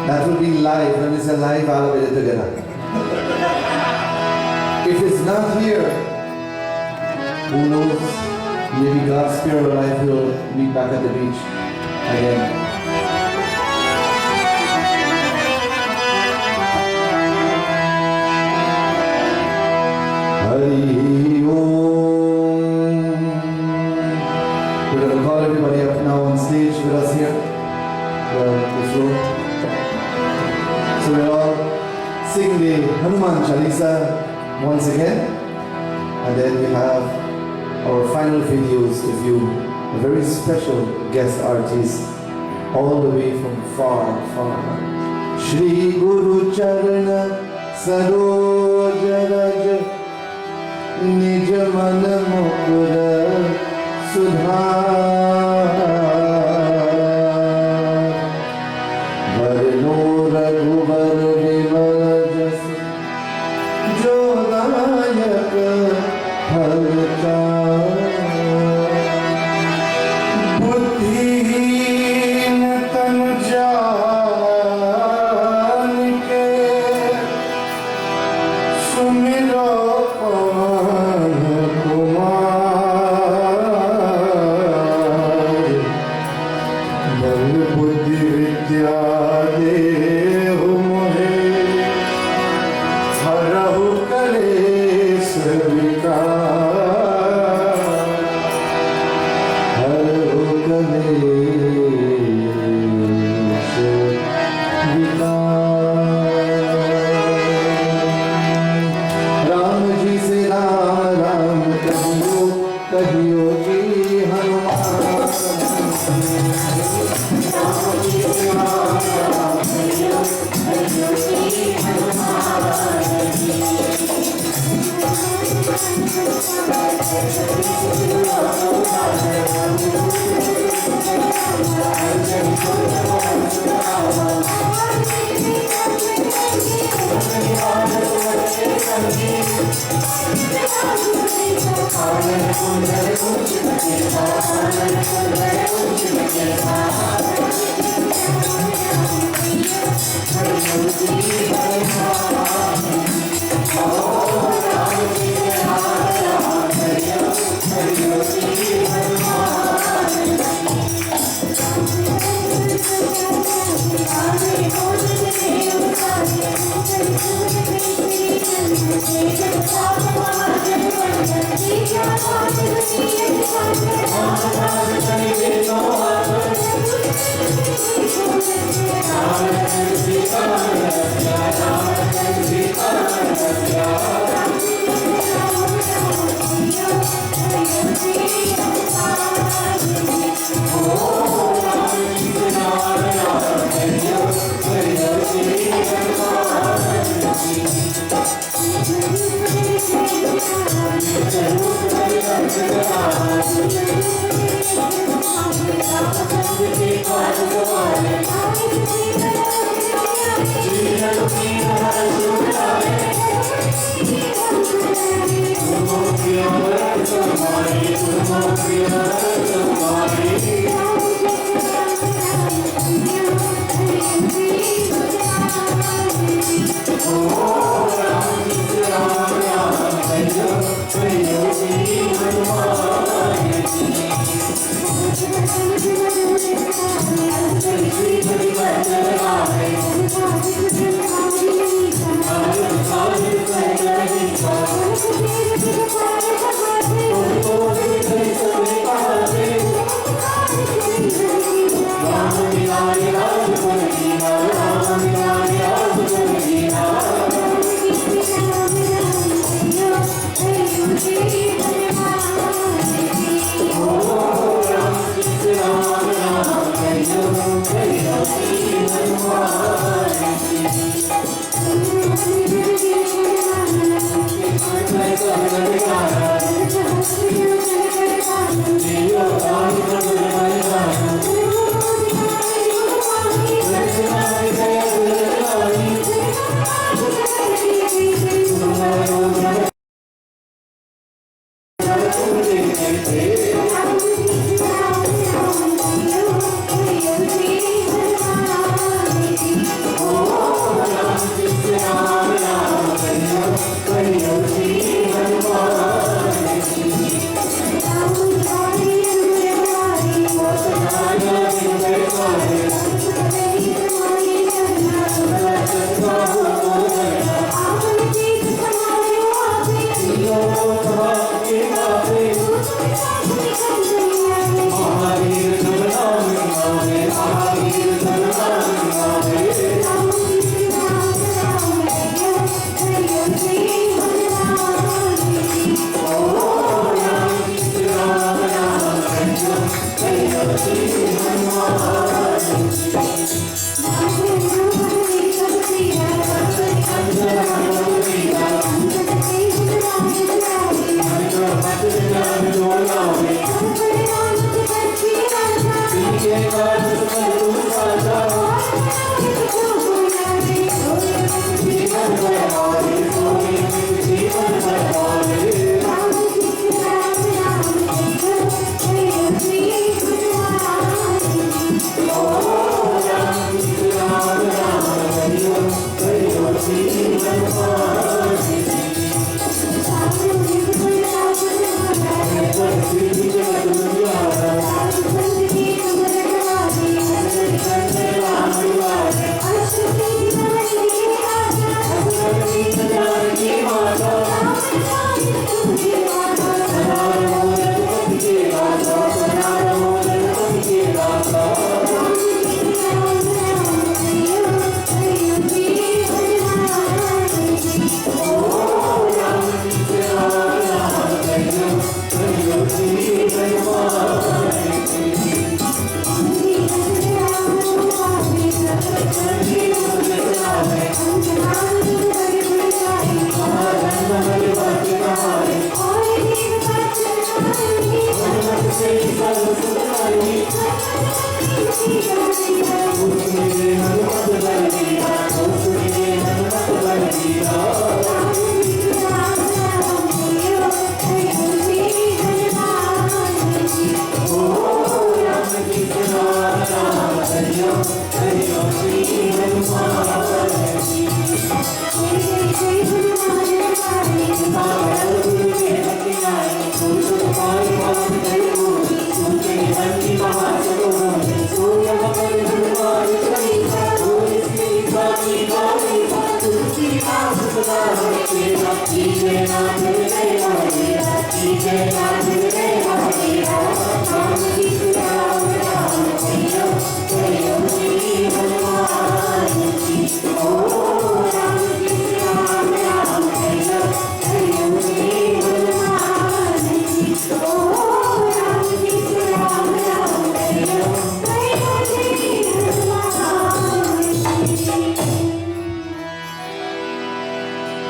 That will be live. When it's alive, I'll be together. If it's not here, who knows? Maybe God's spirit of life will meet back at the beach again. Hari Om. We're going to call everybody up now on stage with us here. The floor. So we're all sing the Hanuman Chalisa once again, and then we have our final videos with you, a very special guest artist, all the way from far, far. Shri Guru Charana Saroj Raj Nij Man Mukura Sudhar Varno Raghuvar Vimal Jas Jodayak Bhagata Hare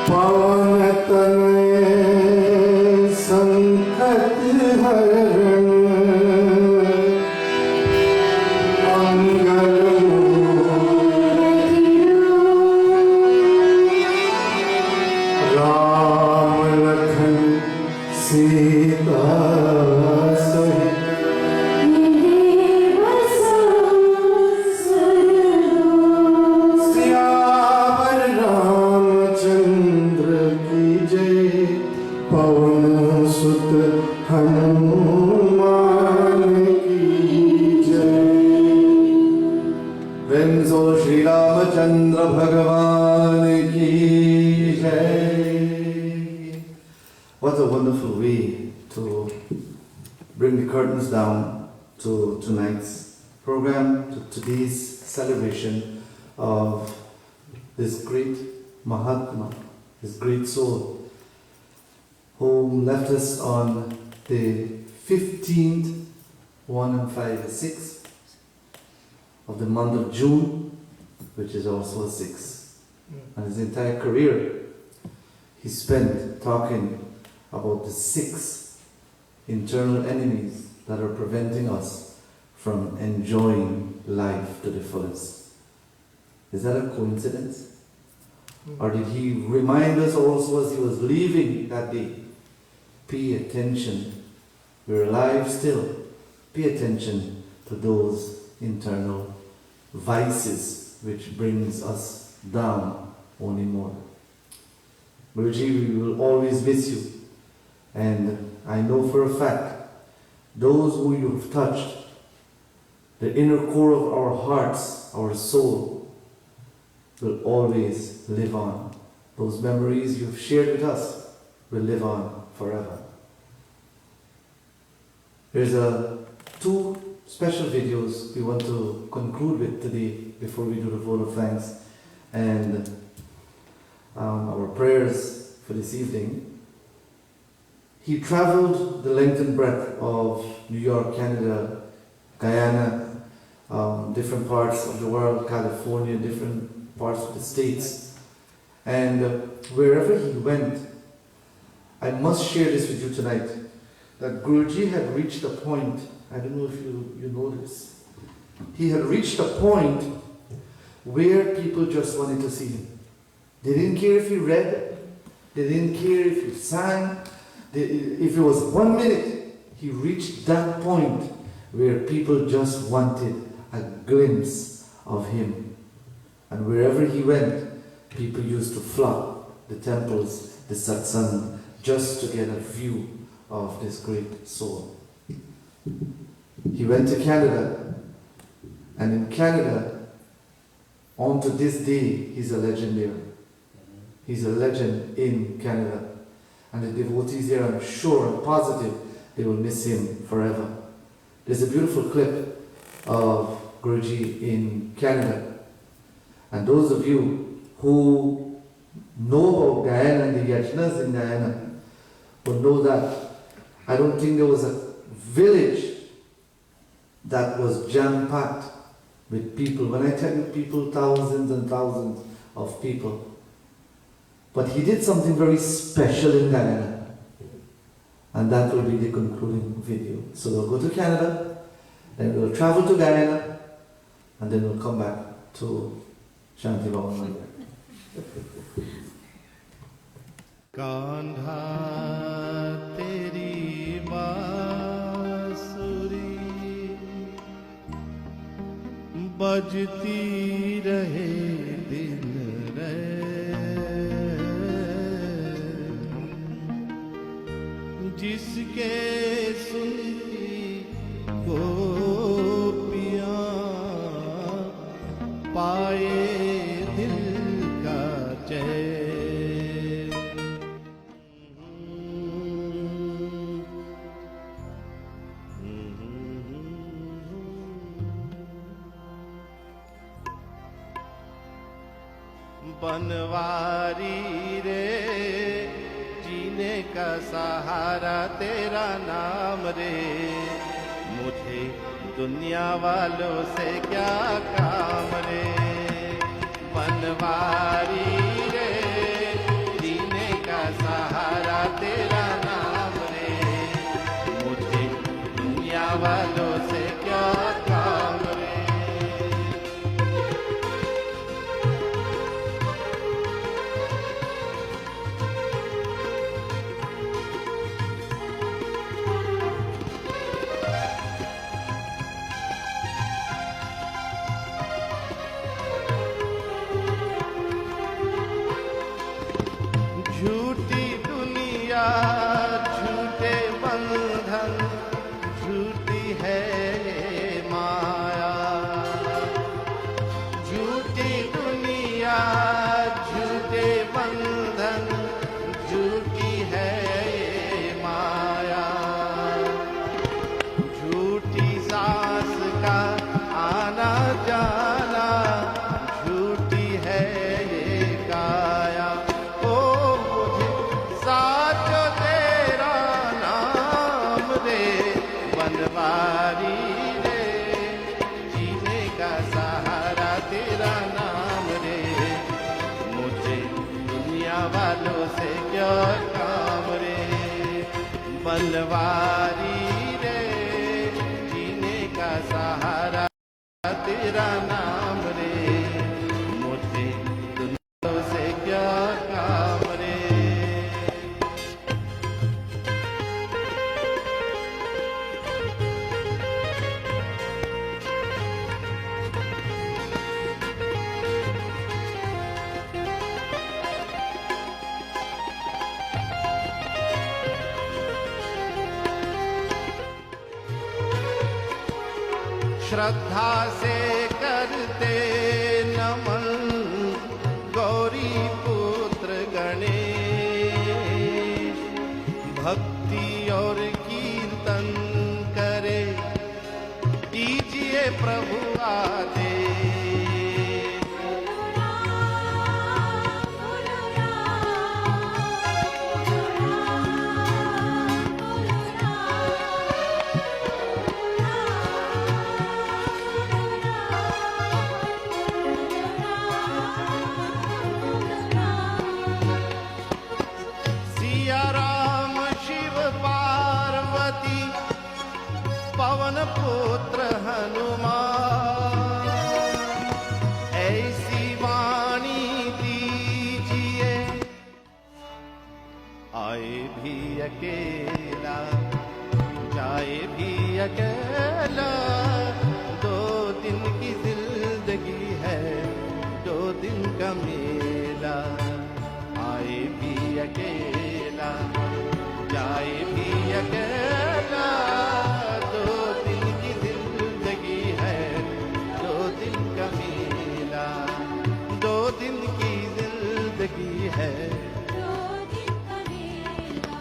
पवन तनय संकट What a wonderful way to bring the curtains down to tonight's program, to today's celebration of this great Mahatma, this great soul, who left us on the 15th, 1 and 5 is 6 of the month of June, which is also a 6. And his entire career he spent talking about the 6 internal enemies that are preventing us from enjoying life to the fullest. Is that a coincidence? Or did he remind us also as he was leaving that day? Pay attention. We're alive still. Pay attention to those internal vices which brings us down only more. GuruJi, we will always miss you. And I know for a fact, those who you have touched, the inner core of our hearts, our soul, will always live on. Those memories you've shared with us will live on forever. There's 2 special videos we want to conclude with today before we do the vote of thanks and our prayers for this evening. He traveled the length and breadth of New York, Canada, Guyana, different parts of the world, California, different parts of the States. And wherever he went, I must share this with you tonight, that GuruJi had reached a point, I don't know if you know this, he had reached a point where people just wanted to see him. They didn't care if he read, they didn't care if he sang, if it was 1 minute, he reached that point where people just wanted a glimpse of him. And wherever he went, people used to flock the temples, the satsang, just to get a view of this great soul. He went to Canada, and in Canada, on to this day, he's a legend there. He's a legend in Canada. And the devotees there, I'm sure and positive, they will miss him forever. There's a beautiful clip of GuruJi in Canada. And those of you who know about Guyana and the Yajnas in Guyana will know that I don't think there was a village that was jam-packed with people. When I tell you people, thousands and thousands of people. But he did something very special in Guyana. And that will be the concluding video. So we'll go to Canada, then we'll travel to Guyana, and then we'll come back to Shaanti Bhavan Mandir. Kanha तेरी बांसुरी बजती रहे दिन जिसके सुनती गोपियाँ पाए दिल का चैन बनवारी रे जीने का सहारा तेरा नाम रे मुझे दुनिया वालों से क्या काम रे बनवारी रे जीने का सहारा तेरा नाम रे मुझे दुनिया वालों से क्या काम रे वालों से क्या काम रे, बलवारी रे, जीने का सहारा तेरा नाम रे, मुझे दुनिया से क्या काम रे। श्रद्धा से करते नमन गौरी पुत्र गणेश, भक्ति और कीर्तन करे कीजिए प्रभु आदेश। पवन पुत्र हनुमान, ऐसी वाणी दीजिए, आए भी अकेला जाए भी अकेला, 2 दिन की जिंदगी है 2 दिन का मेला, आए भी अकेला जाए भी अकेला, 2 दिन की जिंदगी है 2 दिन का मेला, 2 दिन की जिंदगी है 2 दिन का मेला।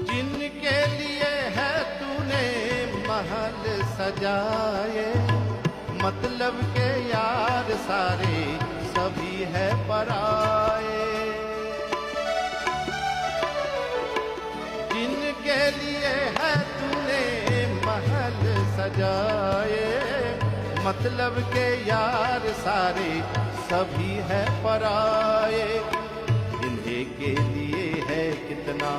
जिनके लिए है तूने महल सजाए, मतलब के यार सारे सभी है पराए, जिनके लिए है तूने महल सजाए, मतलब के यार सारे सभी है पराए, इन्हीं के लिए है कितना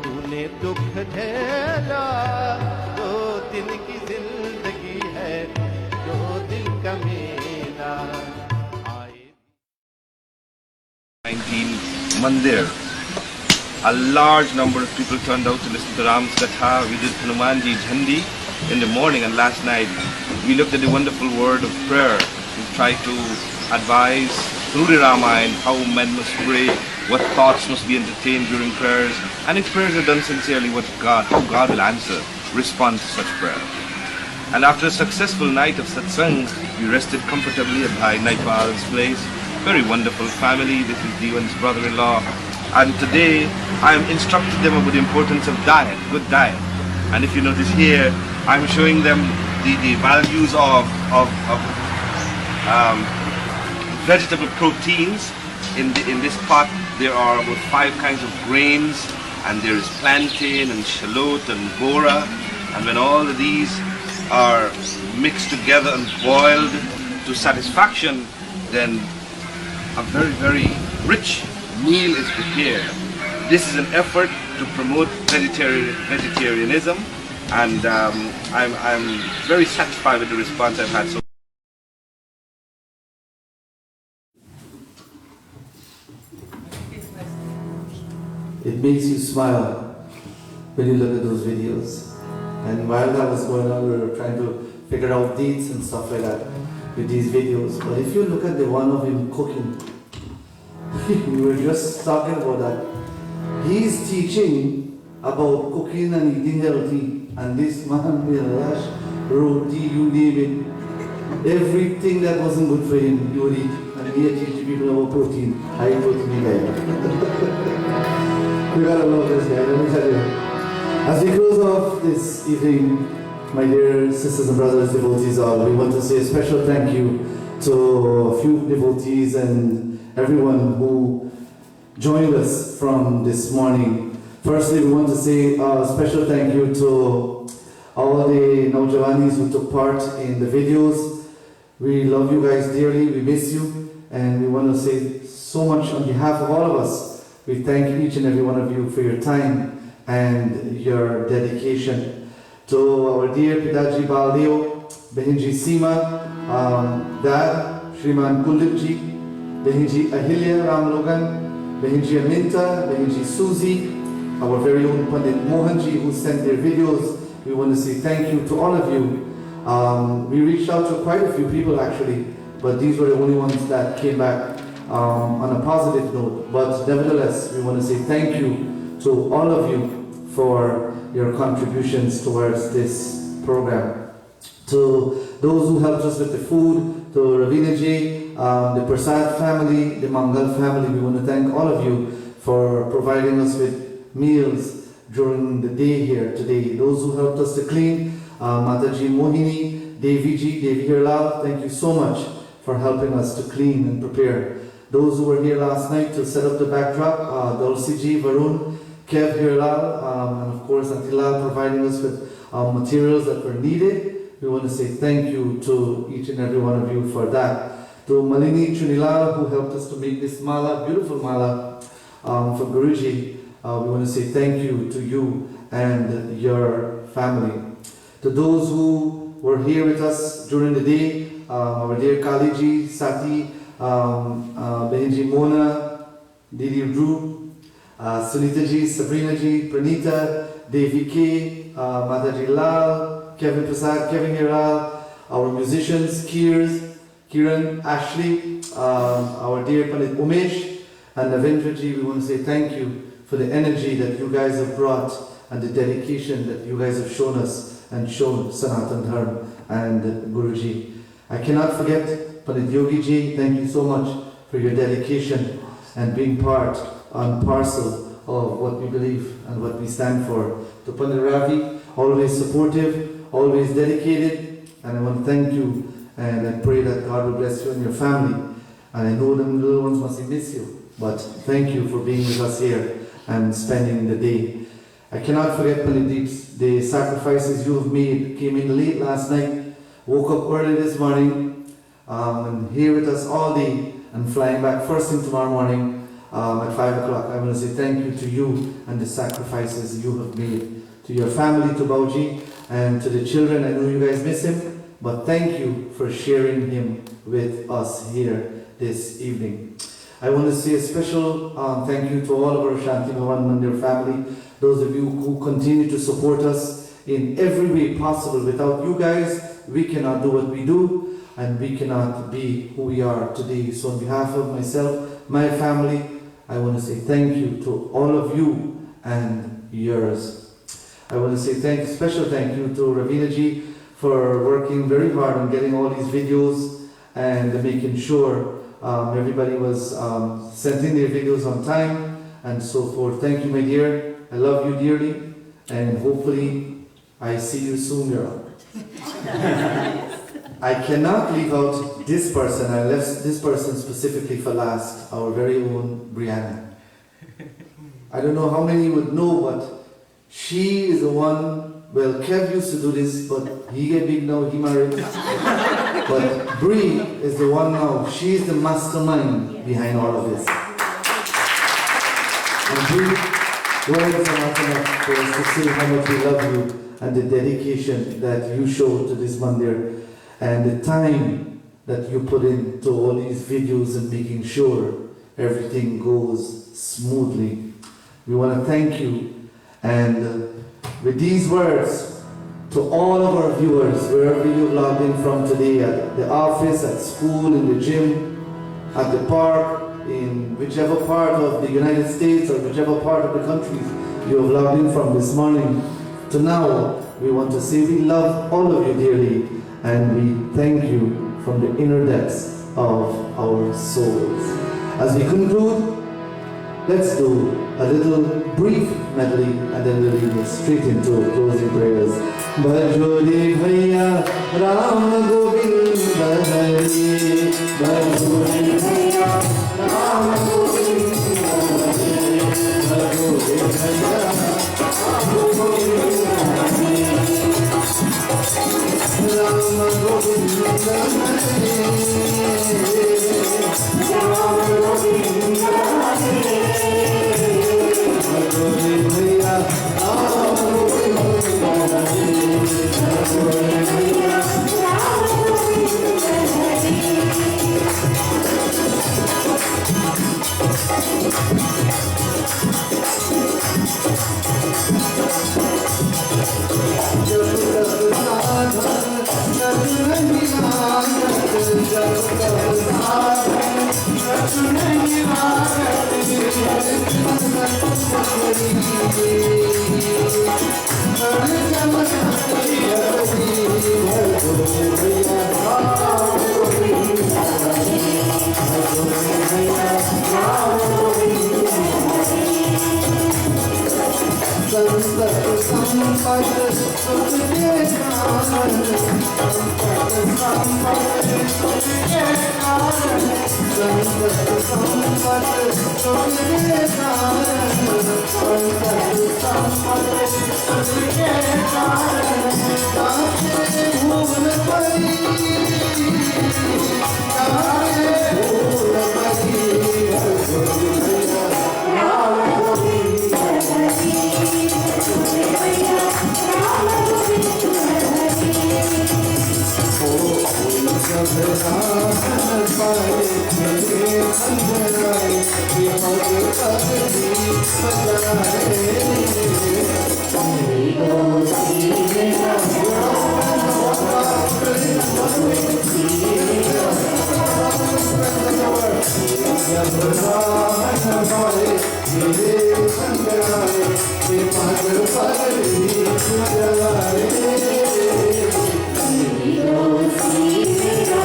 तूने दुख झेला, 2 दिन की जिंदगी है 2 दिन का मेला। 19 Mandir. A large number of people turned out to listen to Ram's Katha. We did Hanumanji Jhandi in the morning, and last night we looked at the wonderful word of prayer. We tried to advise through the Ramayana how men must pray, what thoughts must be entertained during prayers, and if prayers are done sincerely, how God will answer, respond to such prayer. And after a successful night of satsang, we rested comfortably at Bhai Naipal's place. Very wonderful family. This is Diwan's brother-in-law. And today I am instructing them about the importance of diet, good diet. And if you notice here, I'm showing them the values of vegetable proteins. In this pot, there are about 5 kinds of grains, and there is plantain and shallot and bora. And when all of these are mixed together and boiled to satisfaction, then a very, very rich meal is prepared. This is an effort to promote vegetarianism, and I'm very satisfied with the response I've had so far. It makes you smile when you look at those videos. And while that was going on, we were trying to figure out dates and stuff like that with these videos. But if you look at the one of him cooking, we were just talking about that. He's teaching about cooking and eating healthy. And this man, Milash, roti, you name it. Everything that wasn't good for him, he would eat. And he had teaching people about protein, high protein diet. We gotta love this guy, let me tell you. As we close off this evening, my dear sisters and brothers, devotees all, we want to say a special thank you to a few devotees and everyone who joined us from this morning. Firstly, we want to say a special thank you to all the Naujawanis who took part in the videos. We love you guys dearly, we miss you, and we want to say so much on behalf of all of us. We thank each and every one of you for your time and your dedication. To our dear Pidaji Baldeo, Behinji Seema, Dad, Shriman Kuldipji, Behinji Ahilya Ramlogan, Behinji Aminta, Behinji Susie, our very own Pandit Mohanji who sent their videos. We want to say thank you to all of you. We reached out to quite a few people actually, but these were the only ones that came back on a positive note. But nevertheless, we want to say thank you to all of you for your contributions towards this program. To those who helped us with the food, to Ravinaji, the Prasad family, the Mangal family, we want to thank all of you for providing us with meals during the day here today. Those who helped us to clean, Mataji Mohini, Devi Hirlal, thank you so much for helping us to clean and prepare. Those who were here last night to set up the backdrop, Dulciji, Varun, Kev Hirlal, and of course Antilal providing us with materials that were needed. We want to say thank you to each and every one of you for that. To Malini Chunilal who helped us to make this mala, beautiful mala for Guruji. We want to say thank you to you and your family. To those who were here with us during the day, our dear Kaliji, Sati, Behinji Mona, Didi Drew, Sunitaji, Sabrinaji, Pranita, Devi K, Mataji Lal, Kevin Prasad, Kevin Hiral, our musicians, Kiran, Ashley, our dear Pandit Umesh, and Navendraji. We want to say thank you for the energy that you guys have brought and the dedication that you guys have shown us and shown Sanatana Dharma and Guruji. I cannot forget Pandit Yogi Ji, thank you so much for your dedication and being part and parcel of what we believe and what we stand for. To Pandit Ravi, always supportive, always dedicated, and I want to thank you and I pray that God will bless you and your family. And I know the little ones must miss you, but thank you for being with us here and spending the day. I cannot forget Pandit, the sacrifices you have made. Came in late last night, woke up early this morning, and here with us all day and flying back first thing tomorrow morning at 5 o'clock. I want to say thank you to you and the sacrifices you have made. To your family, to Bauji, and to the children. I know you guys miss him, but thank you for sharing him with us here this evening. I want to say a special thank you to all of our Shaanti Bhavan Mandir family, those of you who continue to support us in every way possible. Without you guys, we cannot do what we do, and we cannot be who we are today. So on behalf of myself, my family, I want to say thank you to all of you and yours. I want to say special thank you to Ravina Ji for working very hard on getting all these videos and making sure everybody was sent in their videos on time and so forth. Thank you, my dear. I love you dearly, and hopefully I see you soon, girl. I cannot leave out this person. I left this person specifically for last, our very own Brianna. I don't know how many would know, but she is the one, well, Kev used to do this, but he get big now, he married. But Bree is the one now, she is the mastermind behind all of this. And Bree, words are not enough for us to say how much we love you and the dedication that you show to this mandir and the time that you put into all these videos and making sure everything goes smoothly. We want to thank you. And with these words, to all of our viewers, wherever you've logged in from today, at the office, at school, in the gym, at the park, in whichever part of the United States or whichever part of the countries you have logged in from this morning to now, we want to say we love all of you dearly and we thank you from the inner depths of our souls. As we conclude, let's do a little brief medley and then we'll lead straight into closing prayers. भजोरे भैया राम गोविंद हरे भजोरे भैया राम गोविंद हरे भजोरे भैया राम गोविंद हरे राम गोविंद हरे राम गोविंद हरे भजोरे भैया राम गोविंद हरे भजोरे भैया राम गोविंद हरे जब तक साधन नर नहीं लागत जब तक साधन नर नहीं लागत हर जम हरि हरि भजोरे भैया राम गोविंद हरे भजोरे भैया राम गोविंद हरे संतत संपद सुख के कारण संतत संपद सुख के कारण संतत संपद सुख के कारण संतत संपद सुख के कारण काहे भूल परी काहे भूल परी भजोरे भैया राम गोविंद हरे घबराहट पाए मेरे अंधराए ये पग पग दीप बजाए मेरी दोस्ती मेरा घबराहट पाए मेरे अंधराए ये पग पग दीप जलाए मेरी दोस्ती मेरा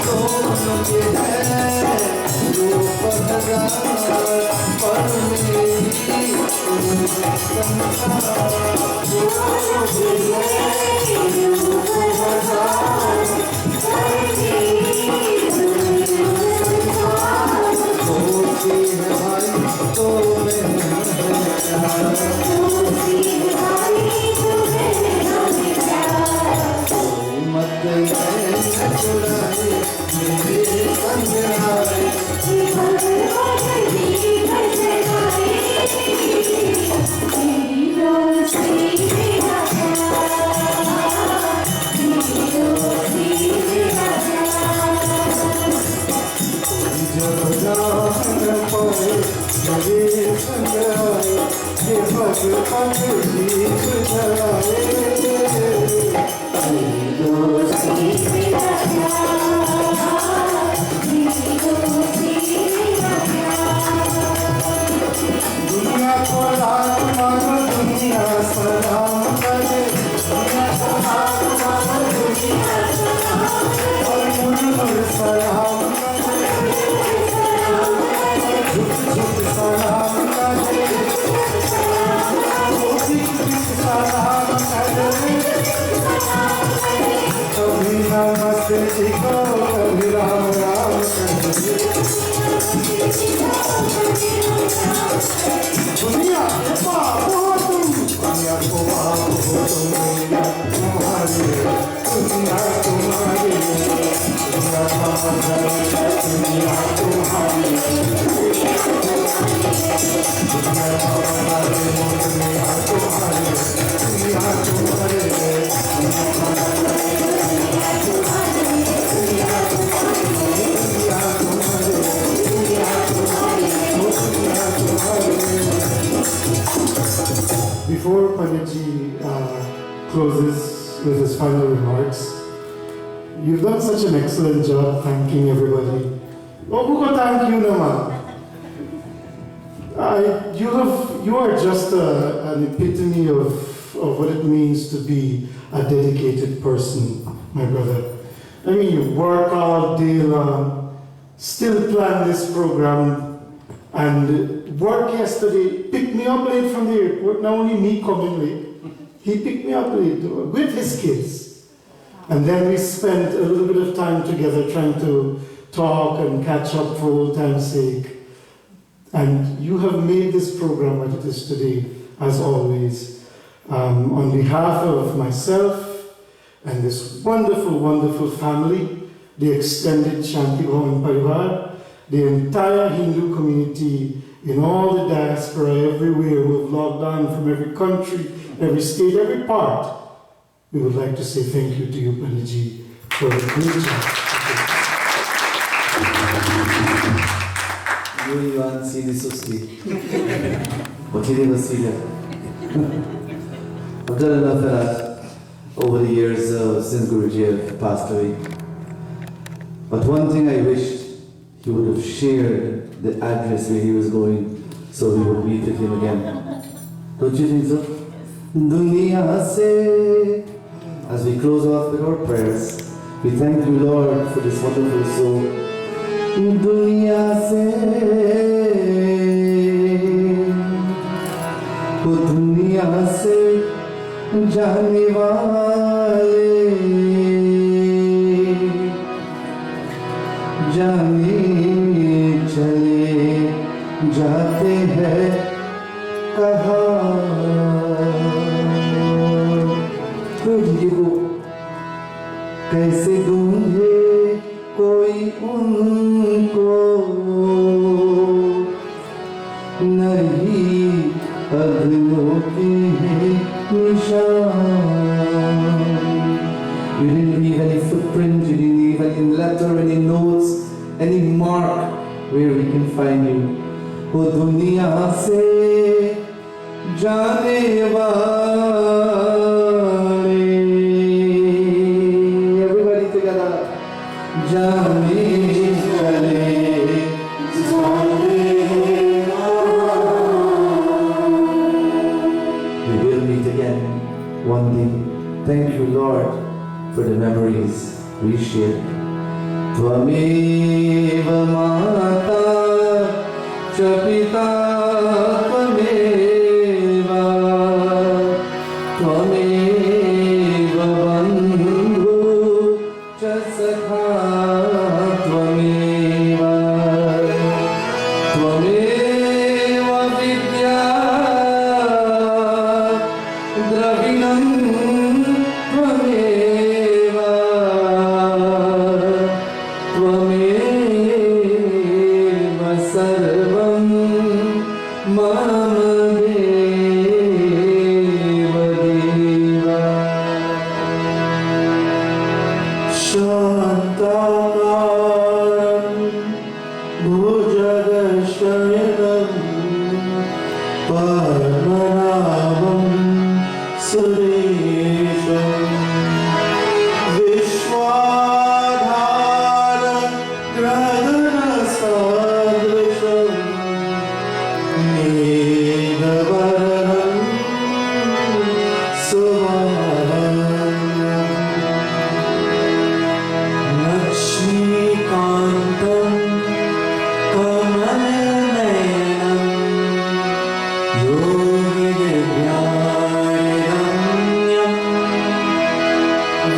दोनों के हैं रूप हजार पर मेरी संसार दोनों के हैं रूप हजार पर मेरी संसार दोस्ती है भाई तो मैं दोस्ती है भाई तो मत छुड़ाए मेरे संजनाए जब जान पाए मेरे संजनाए ये पग पग दीप जलाए दुनिया को लाख मानो दुनिया सलाम करे दुनिया को लाख मानो दुनिया और मुड़ सलाम करे झुक झुक सलाम करे सलाम करे कभी नमस्ते जी को कभी राम राम दुनिया के बाप हो तुम दुनिया को बाप हो तुम तुम्हारे दुनिया तुम्हारी दुनिया तुम्हारी दुनिया तुम्हारी दुनिया तुम्हारी दुनिया तुम्हारी Before Panditji closes with his final remarks, you've done such an excellent job thanking everybody. Oh, thank you, Nama. You are just an epitome of what it means to be a dedicated person, my brother. I mean, you work all day long, still plan this program And work yesterday picked me up late from the airport, not only me coming late, he picked me up late with his kids. And then we spent a little bit of time together trying to talk and catch up for old time's sake. And you have made this program what it is today, as always. On behalf of myself and this wonderful, wonderful family, the extended Shaanti Bhavan Parivar, the entire Hindu community in all the diaspora everywhere who have logged on from every country, every state, every part, we would like to say thank you to you, Panditji, for the great job. You and see this but you never see that. I've done enough of that over the years since GuruJi passed away. But one thing I wished he would have shared the address where he was going so we would meet with him again. Don't you think so? Duniya se. As we close off with our prayers, we thank you, Lord, for this wonderful soul. Duniya se, wo duniya se jaane wale जाने चले जाते हैं कहाँ तुझे को कैसे ढूंढे कोई उनको नहीं अगलों के निशान. You didn't leave any footprint, you didn't leave any letter, any notes, any mark where we can find you. O duniya se jaane wale, everybody together. Jaane wale, we will meet again one day. Thank you, Lord, for the memories we share. Tvameva mata cha pita tvameva, tvameva bandhu cha sakha tvameva, tvameva vidya dravinam tvameva, tvameva sarvam mama deva deva. Shantaram bhujagashayanam parmanavam suresham vishwadhara gradana sadrisham megavaranam suvaranam Lakshmikantam kamalnayanam yogi divyayamyam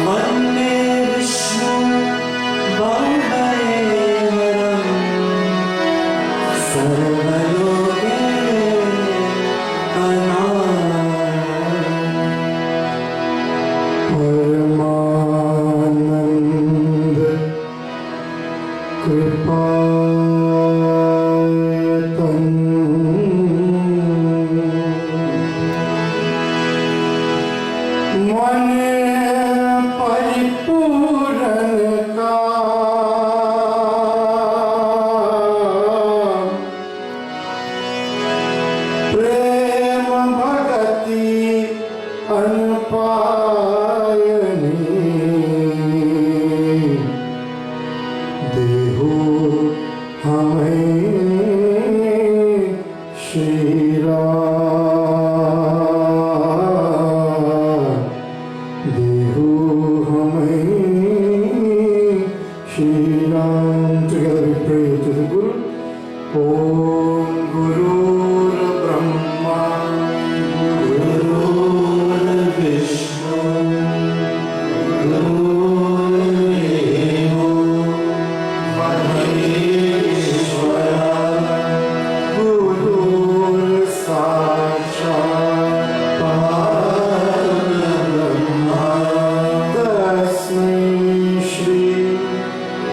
vande vishnu bhavayevaram sarvaloke Paramanand Kripayatam Mane Paripuranaka Prema Bhagati Anupayani Deho Hame Shri Ram Deho Hame Shri Ram. Together we pray to the Guru. Om Hare